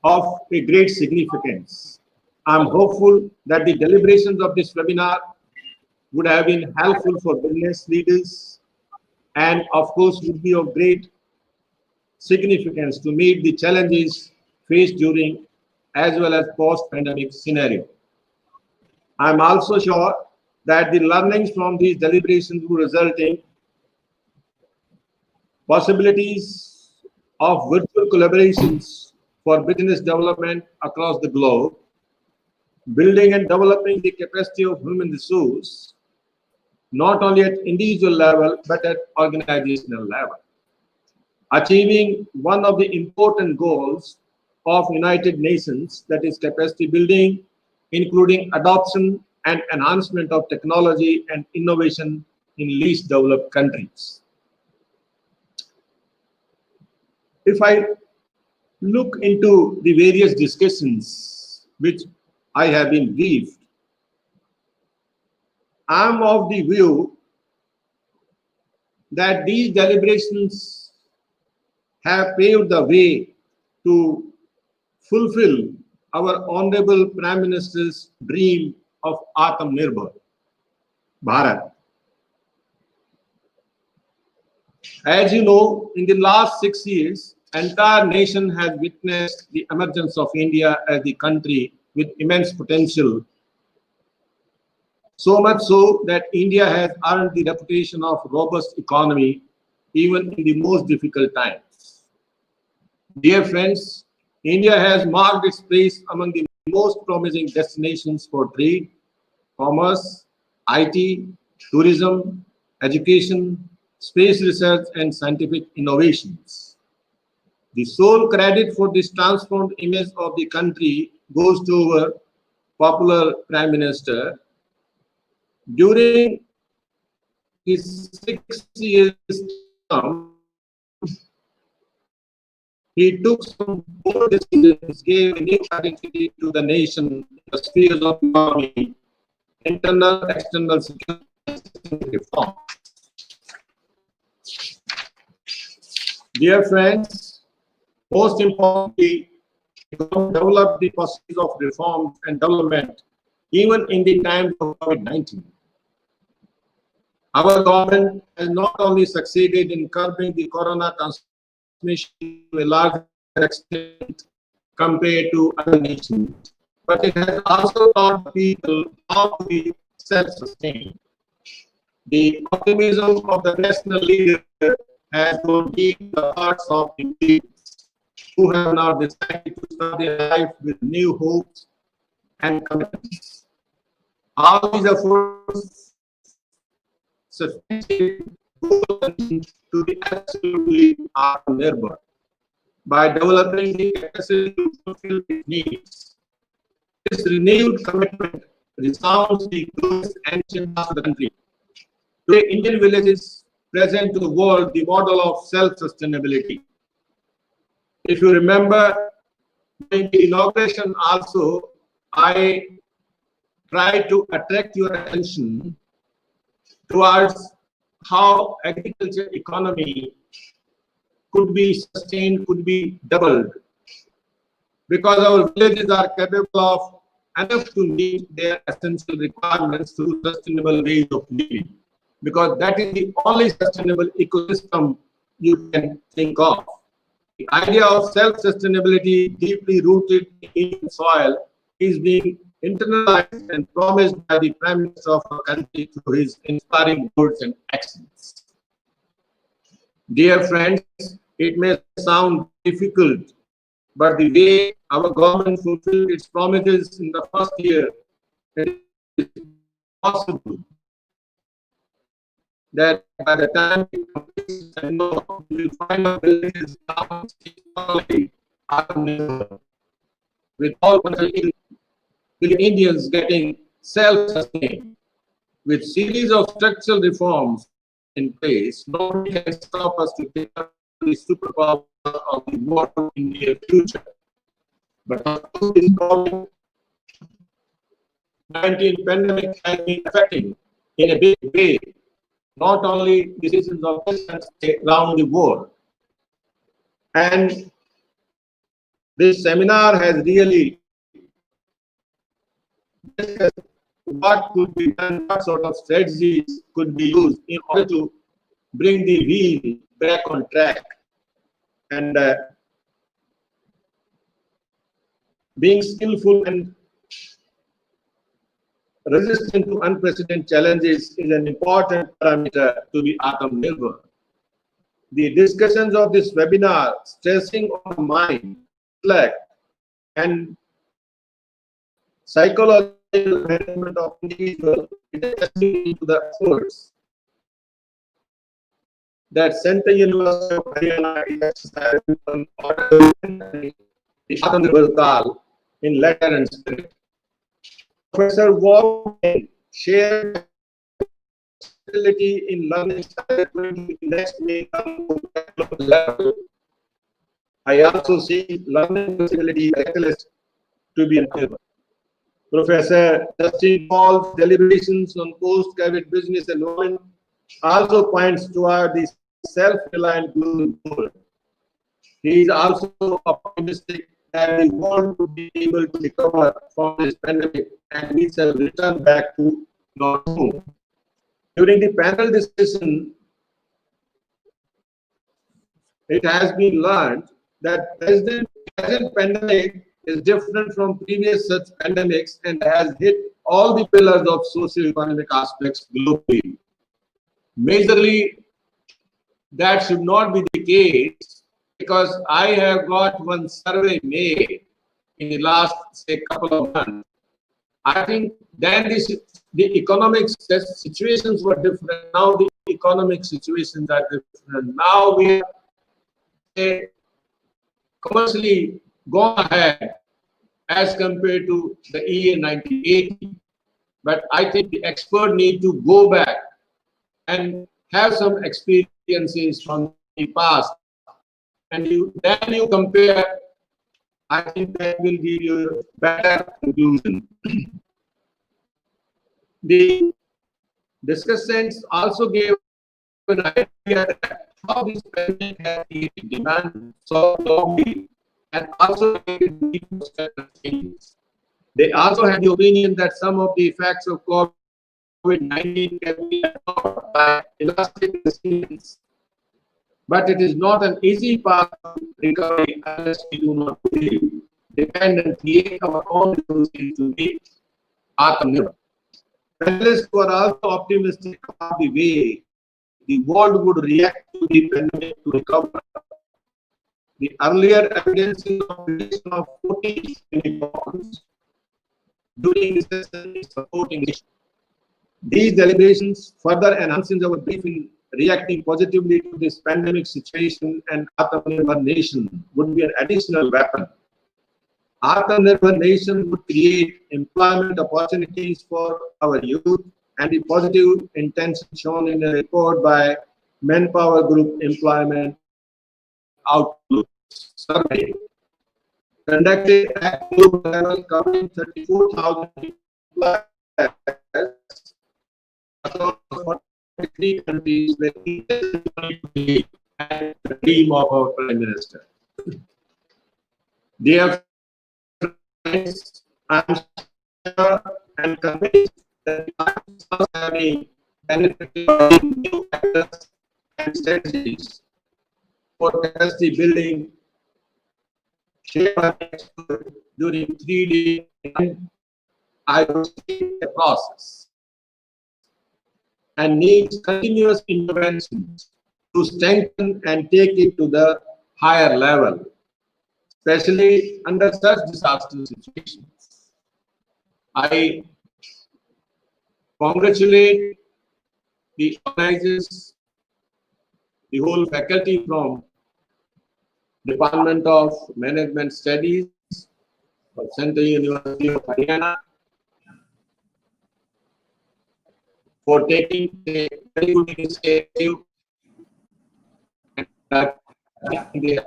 of a great significance. I'm hopeful that the deliberations of this webinar would have been helpful for business leaders and of course would be of great significance to meet the challenges faced during as well as post-pandemic scenario. I'm also sure that the learnings from these deliberations will result in possibilities of virtual collaborations for business development across the globe, building and developing the capacity of human resource, not only at individual level, but at organizational level. Achieving one of the important goals of United Nations, that is capacity building, including adoption and enhancement of technology and innovation in least developed countries. If I look into the various discussions which I have been briefed, I'm of the view that these deliberations have paved the way to fulfill our Honorable Prime Minister's dream of Atmanirbhar Bharat. As you know, in the last 6 years, entire nation has witnessed the emergence of India as the country with immense potential, so much so that India has earned the reputation of robust economy even in the most difficult times. Dear friends, India has marked its place among the most promising destinations for trade, commerce, IT, tourism, education, space research, and scientific innovations. The sole credit for this transformed image of the country goes to our popular Prime Minister. During his 6 years term, he took some bold decisions, gave a new identity to the nation in the spheres of economy, internal, external security reform. Dear friends, most importantly, we develop the process of reform and development even in the times of COVID-19. Our government has not only succeeded in curbing the corona transmission to a large extent compared to other nations, but it has also taught people how to be self-sustained. The optimism of the national leader has gone deep in the hearts of Indians who have now decided to start their life with new hopes and commitments. All these efforts substantiate to be absolutely Atmanirbhar by developing the capacity to fulfill its needs. This renewed commitment resounds the growth ancient past of the country. Today, Indian villages present to the world the model of self-sustainability. If you remember, during the inauguration also, I tried to attract your attention towards how agriculture economy could be sustained, could be doubled, because our villages are capable of enough to meet their essential requirements through sustainable ways of living, because that is the only sustainable ecosystem you can think of. The idea of self-sustainability deeply rooted in Indian soil is being internalized and promised by the Prime Minister of our country through his inspiring words and actions. Dear friends, it may sound difficult, but the way our government fulfilled its promises in the first year, it is possible that by the time we complete and know, we will find our villages with all Indians getting self-sustained. With series of structural reforms in place, nobody can stop us to take up the superpower of the world in the near future. But this COVID-19 pandemic has been affecting in a big way not only the citizens of this country around the world. And this seminar has really discussed what could be done, what sort of strategies could be used in order to bring the wheel back on track. And being skillful and resistant to unprecedented challenges is an important parameter to be Atmanirbhar. The discussions of this webinar stressing on the mind, intellect, and psychological management of individual is a testimony to the efforts that Central University of Haryana is exercising on order to the Atmanirbhar Kal in letter and spirit. Professor Wong shared facility in learning started the next week level. I also see learning facility catalyst to be enabled. Professor Justin Paul's deliberations on post-COVID business environment also points toward the self-reliant global world. He is also optimistic that the world will be able to recover from this pandemic and we shall return back to normal. During the panel discussion, it has been learned that present pandemic is different from previous such pandemics and has hit all the pillars of socio-economic aspects globally. Majorly, that should not be the case because I have got one survey made in the last, say, couple of months. I think then the economic situations were different. Now the economic situations are different. Now we are commercially gone ahead as compared to the year 1980. But I think the expert need to go back and have some experiences from the past. And then you compare, I think that will give you a better conclusion. The discussants also gave an idea that how this pandemic has created demand so globally and also created need for certain changes. They also had the opinion that some of the effects of COVID-19 can be absorbed by elastic resilience. But it is not an easy path to recovery unless we do not depend and create our own resources to meet Atmanirbhar. Panelists were also optimistic about the way the world would react to the pandemic to recover. The earlier evidences of creation of 40 unicorns during this session is supporting it. These deliberations further enhances our belief in reacting positively to this pandemic situation, and Atmanirbhar nation would be an additional weapon. Atmanirbhar nation would create employment opportunities for our youth, and the positive intention shown in a report by Manpower Group Employment Outlook survey conducted at global level covering 34,000 employers across 43 countries with and the dream of our Prime Minister. Dear friends, I'm sure and convinced that the having benefited from new actors and strategies for capacity building during 3 days. I would say the process and needs continuous interventions to strengthen and take it to the higher level, especially under such disaster situations. I congratulate the organizers, the whole faculty from Department of Management Studies of Central University of Haryana for taking a very good initiative and that they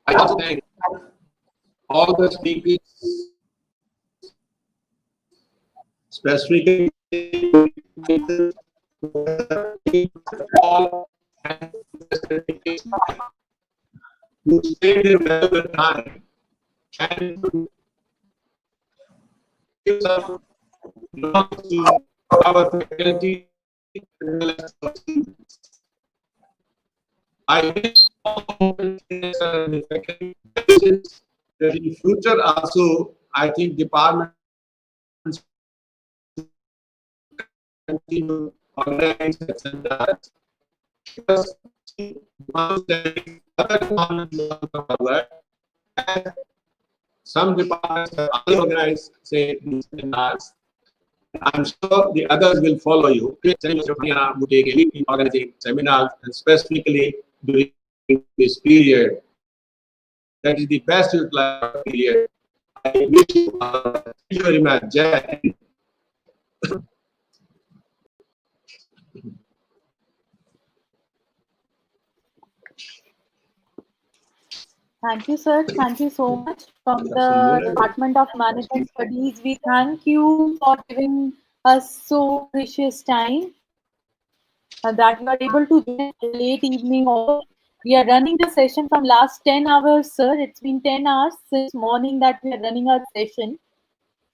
I also thank all the speakers, specifically all who stayed their valuable time and give some knowledge to our faculty I wish that in future also, I think departments continue organize seminars because other departments some departments have already organized, say, these seminars. I'm sure the others will follow you. Would take a lead in organizing seminars and specifically during this period. That is the best utilized period. I wish you thank you very much. Jai Hind. Thank you, sir. Thank you so much. From the Department of Management Studies, we thank you for giving us so precious time that you are able to join at late evening. Also, we are running the session from last 10 hours, sir. It's been 10 hours since morning that we are running our session.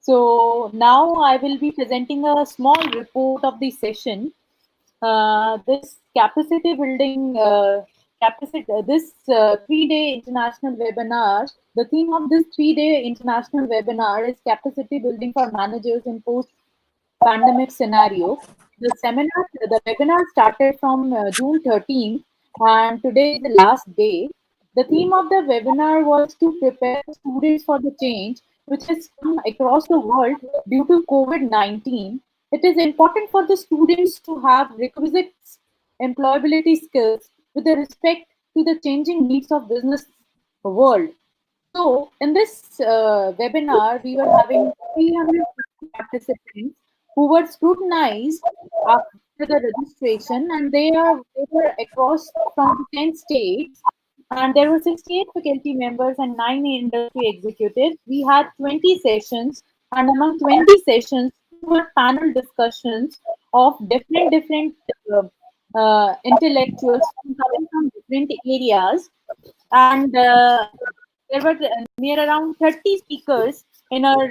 So now I will be presenting a small report of the session. This capacity building, this 3-day international webinar, the theme of this 3-day international webinar is capacity building for managers in post-pandemic scenario. The webinar started from June 13th, and today is the last day. The theme of the webinar was to prepare students for the change which has come across the world due to COVID-19. It is important for the students to have requisite employability skills with respect to the changing needs of business world. So in this webinar, we were having 350 participants who were scrutinized after the registration, and they were across from 10 states, and there were 68 faculty members and 9 industry executives. We had 20 sessions, and among 20 sessions, 2 were panel discussions of different intellectuals coming from different areas, and there were near around 30 speakers in our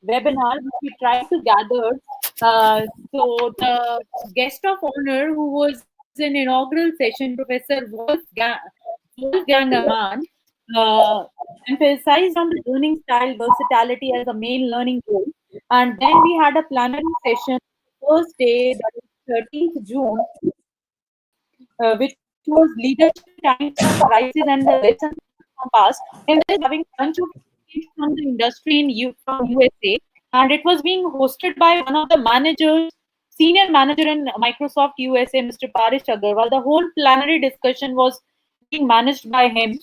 webinar, which we tried to gather. So the guest of honor, who was in inaugural session, Professor Wolfgang Amann, uh, emphasized on the learning style versatility as a main learning goal. And then we had a plenary session first day, that is 13th June, which was leadership in times of crisis and the lessons from past. And this having a bunch of speakers from the industry from USA, and it was being hosted by one of the managers, senior manager in Microsoft USA, Mr. Parish Agarwal. The whole plenary discussion was being managed by him.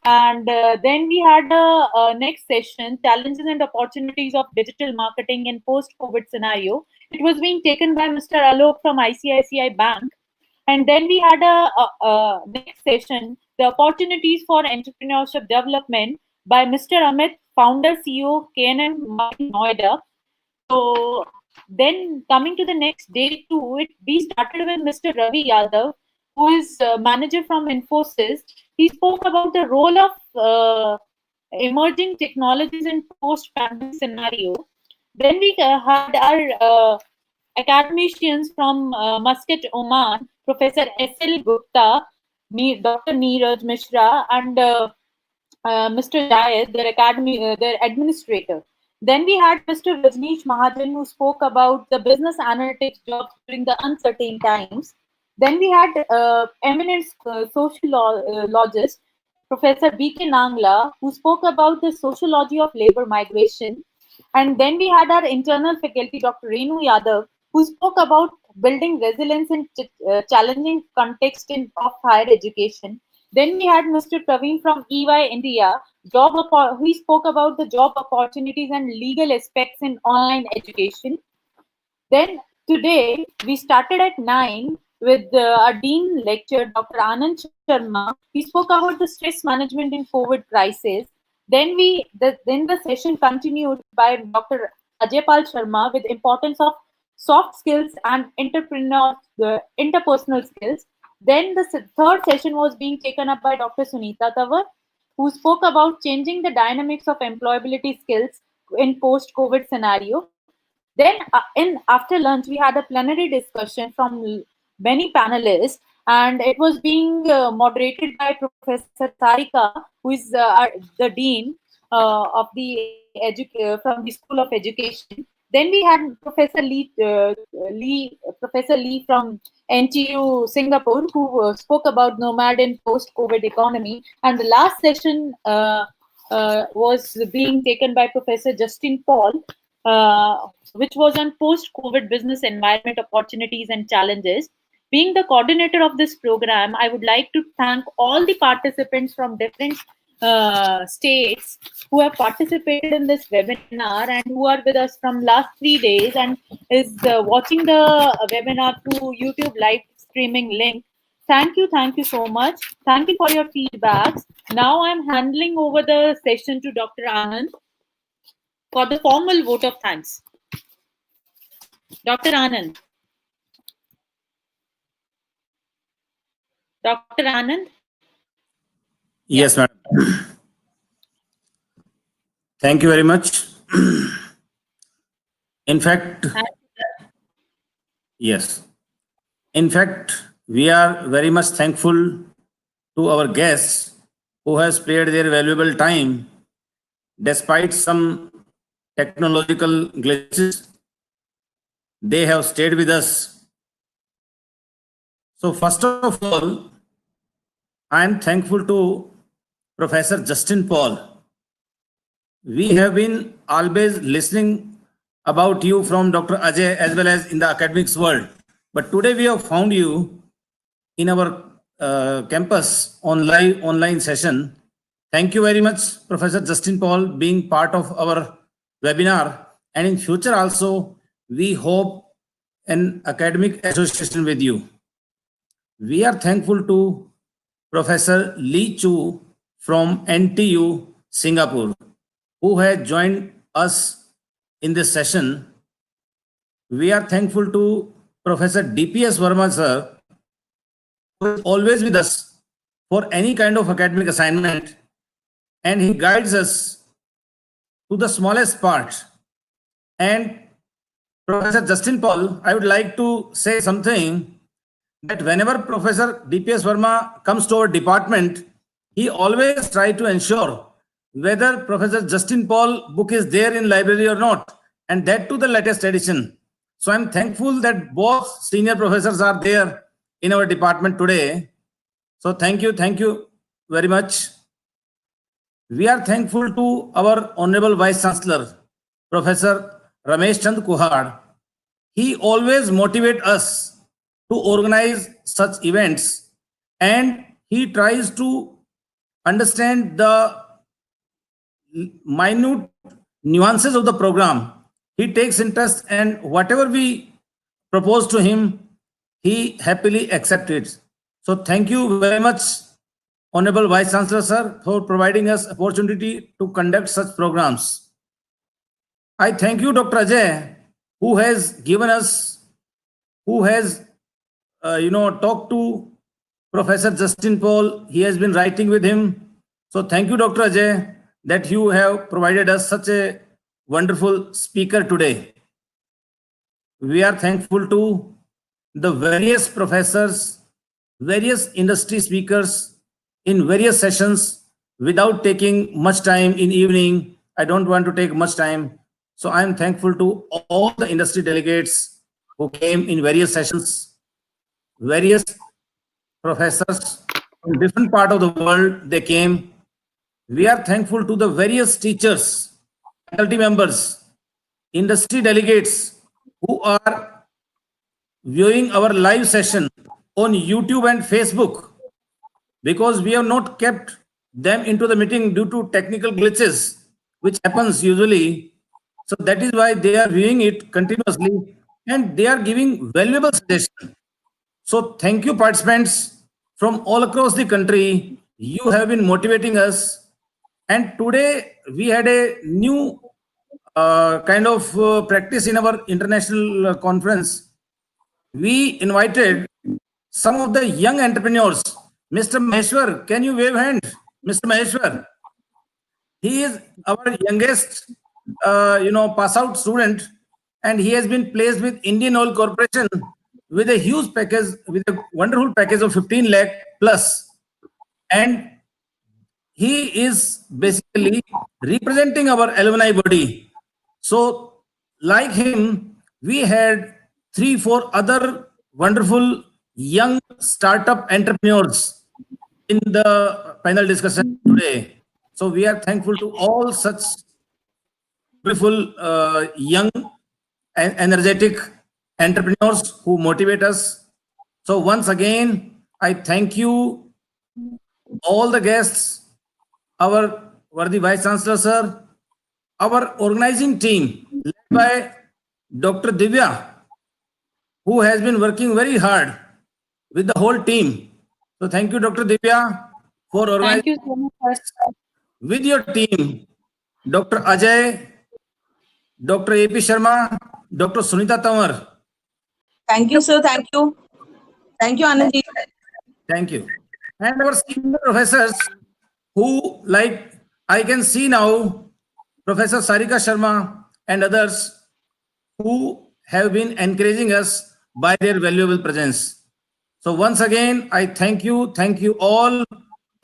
And then we had a next session, challenges and opportunities of digital marketing in post-COVID scenario. It was being taken by Mr. Alok from ICICI Bank. And then we had a next session, the opportunities for entrepreneurship development by Mr. Amit, founder, CEO, KNM Marketing Noida. So then coming to the next day two, we started with Mr. Ravi Yadav, who is manager from Infosys. He spoke about the role of emerging technologies in post-pandemic scenario. Then we had our academicians from Muscat, Oman, Professor S.L. Gupta, Dr. Neeraj Mishra, and Mr. Jayed, their administrator. Then we had Mr. Rajneesh Mahajan, who spoke about the business analytics jobs during the uncertain times. Then we had eminent sociologist, Professor B.K. Nangla, who spoke about the sociology of labor migration. And then we had our internal faculty, Dr. Renu Yadav, who spoke about building resilience in challenging context of higher education. Then we had Mr. Praveen from EY India. He spoke about the job opportunities and legal aspects in online education. Then today we started at 9 with our dean lecture, Dr. Anand Sharma. He spoke about the stress management in COVID crisis. Then the session continued by Dr. Ajaypal Sharma with importance of soft skills and interpersonal skills. Then the third session was being taken up by Dr. Sunita Tawar, who spoke about changing the dynamics of employability skills in post-COVID scenario. Then, after lunch, we had a plenary discussion from many panelists, and it was being moderated by Professor Sarika, who is the dean from the School of Education. Then we had Professor Lee from NTU Singapore, who spoke about nomad and post-COVID economy. And the last session was being taken by Professor Justin Paul, which was on post-COVID business environment opportunities and challenges. Being the coordinator of this program, I would like to thank all the participants from different states who have participated in this webinar and who are with us from last 3 days and is watching the webinar through YouTube live streaming link. Thank you so much. Thank you for your feedbacks. Now I'm handing over the session to Dr. Anand for the formal vote of thanks. Dr. Anand. Dr. Anand? Yes, madam. Thank you very much. In fact, yes. In fact, we are very much thankful to our guests who has spared their valuable time despite some technological glitches. They have stayed with us. So first of all, I am thankful to Professor Justin Paul. We have been always listening about you from Dr. Ajay as well as in the academics world. But today we have found you in our campus online session. Thank you very much, Professor Justin Paul, being part of our webinar. And in future also, we hope an academic association with you. We are thankful to Professor Lee Chu from NTU, Singapore, who has joined us in this session. We are thankful to Professor DPS Verma, sir, who is always with us for any kind of academic assignment, and he guides us to the smallest part. And Professor Justin Paul, I would like to say something that whenever Professor DPS Verma comes to our department, he always tries to ensure whether Professor Justin Paul book is there in library or not, and that to the latest edition. So I'm thankful that both senior professors are there in our department today. So thank you very much. We are thankful to our Honorable Vice Chancellor, Professor Ramesh Chand Kuhad. He always motivates us to organize such events, and he tries to understand the minute nuances of the program. He takes interest, and whatever we propose to him, he happily accepts it. So thank you very much, Honorable Vice Chancellor, sir, for providing us opportunity to conduct such programs. I thank you, Dr. Ajay, who has given us, who has, talked to Professor Justin Paul. He has been writing with him. So thank you, Dr. Ajay, that you have provided us such a wonderful speaker today. We are thankful to the various professors, various industry speakers in various sessions without taking much time in evening. I don't want to take much time. So I am thankful to all the industry delegates who came in various sessions, various professors from different part of the world, they came. We are thankful to the various teachers, faculty members, industry delegates who are viewing our live session on YouTube and Facebook, because we have not kept them into the meeting due to technical glitches, which happens usually. So that is why they are viewing it continuously and they are giving valuable suggestions. So thank you, participants from all across the country. You have been motivating us. And today we had a new kind of practice in our international conference. We invited some of the young entrepreneurs. Mr. Maheshwar, can you wave hand? Mr. Maheshwar, he is our youngest, pass out student, and he has been placed with Indian Oil Corporation with a huge package, with a wonderful package of 15 lakh plus. And he is basically representing our alumni body. So like him, we had 3-4 other wonderful young startup entrepreneurs in the panel discussion today. So we are thankful to all such beautiful young and energetic entrepreneurs who motivate us. So once again, I thank you, all the guests, our worthy Vice Chancellor, sir, our organizing team led by Dr. Divya, who has been working very hard with the whole team. So thank you, Dr. Divya, for organizing Thank you so much, sir. with your team, Dr. Ajay, Dr. AP Sharma, Dr. Sunita Tamar. Thank you, sir. Thank you. Thank you, Anandji. Thank you. And our senior professors who, like I can see now, Professor Sarika Sharma and others who have been encouraging us by their valuable presence. So once again, I thank you all,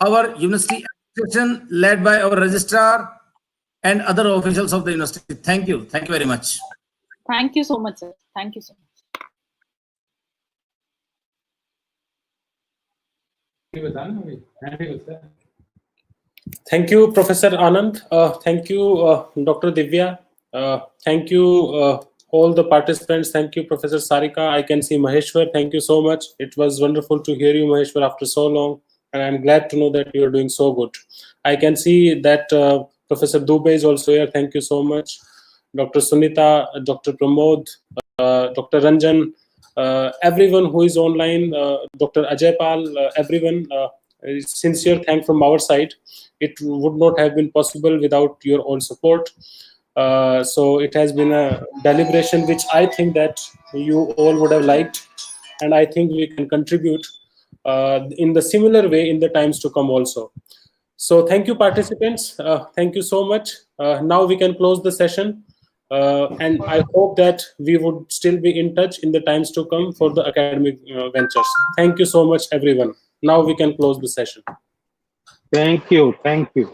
our university administration led by our registrar and other officials of the university. Thank you very much. Thank you so much, sir. Thank you so much. Thank you, Professor Anand. Thank you, Dr. Divya. Thank you, all the participants. Thank you, Professor Sarika. I can see Maheshwar. Thank you so much. It was wonderful to hear you, Maheshwar, after so long. And I'm glad to know that you are doing so good. I can see that Professor Dubey is also here. Thank you so much. Dr. Sunita, Dr. Pramod, Dr. Ranjan, everyone who is online, Dr. Ajay Pal, everyone, sincere thank from our side. It would not have been possible without your all support. So it has been a deliberation which I think that you all would have liked, and I think we can contribute in the similar way in the times to come also. So thank you, participants. Thank you so much. Now we can close the session. And I hope that we would still be in touch in the times to come for the academic ventures. Thank you so much, everyone. Now we can close the session. Thank you. Thank you.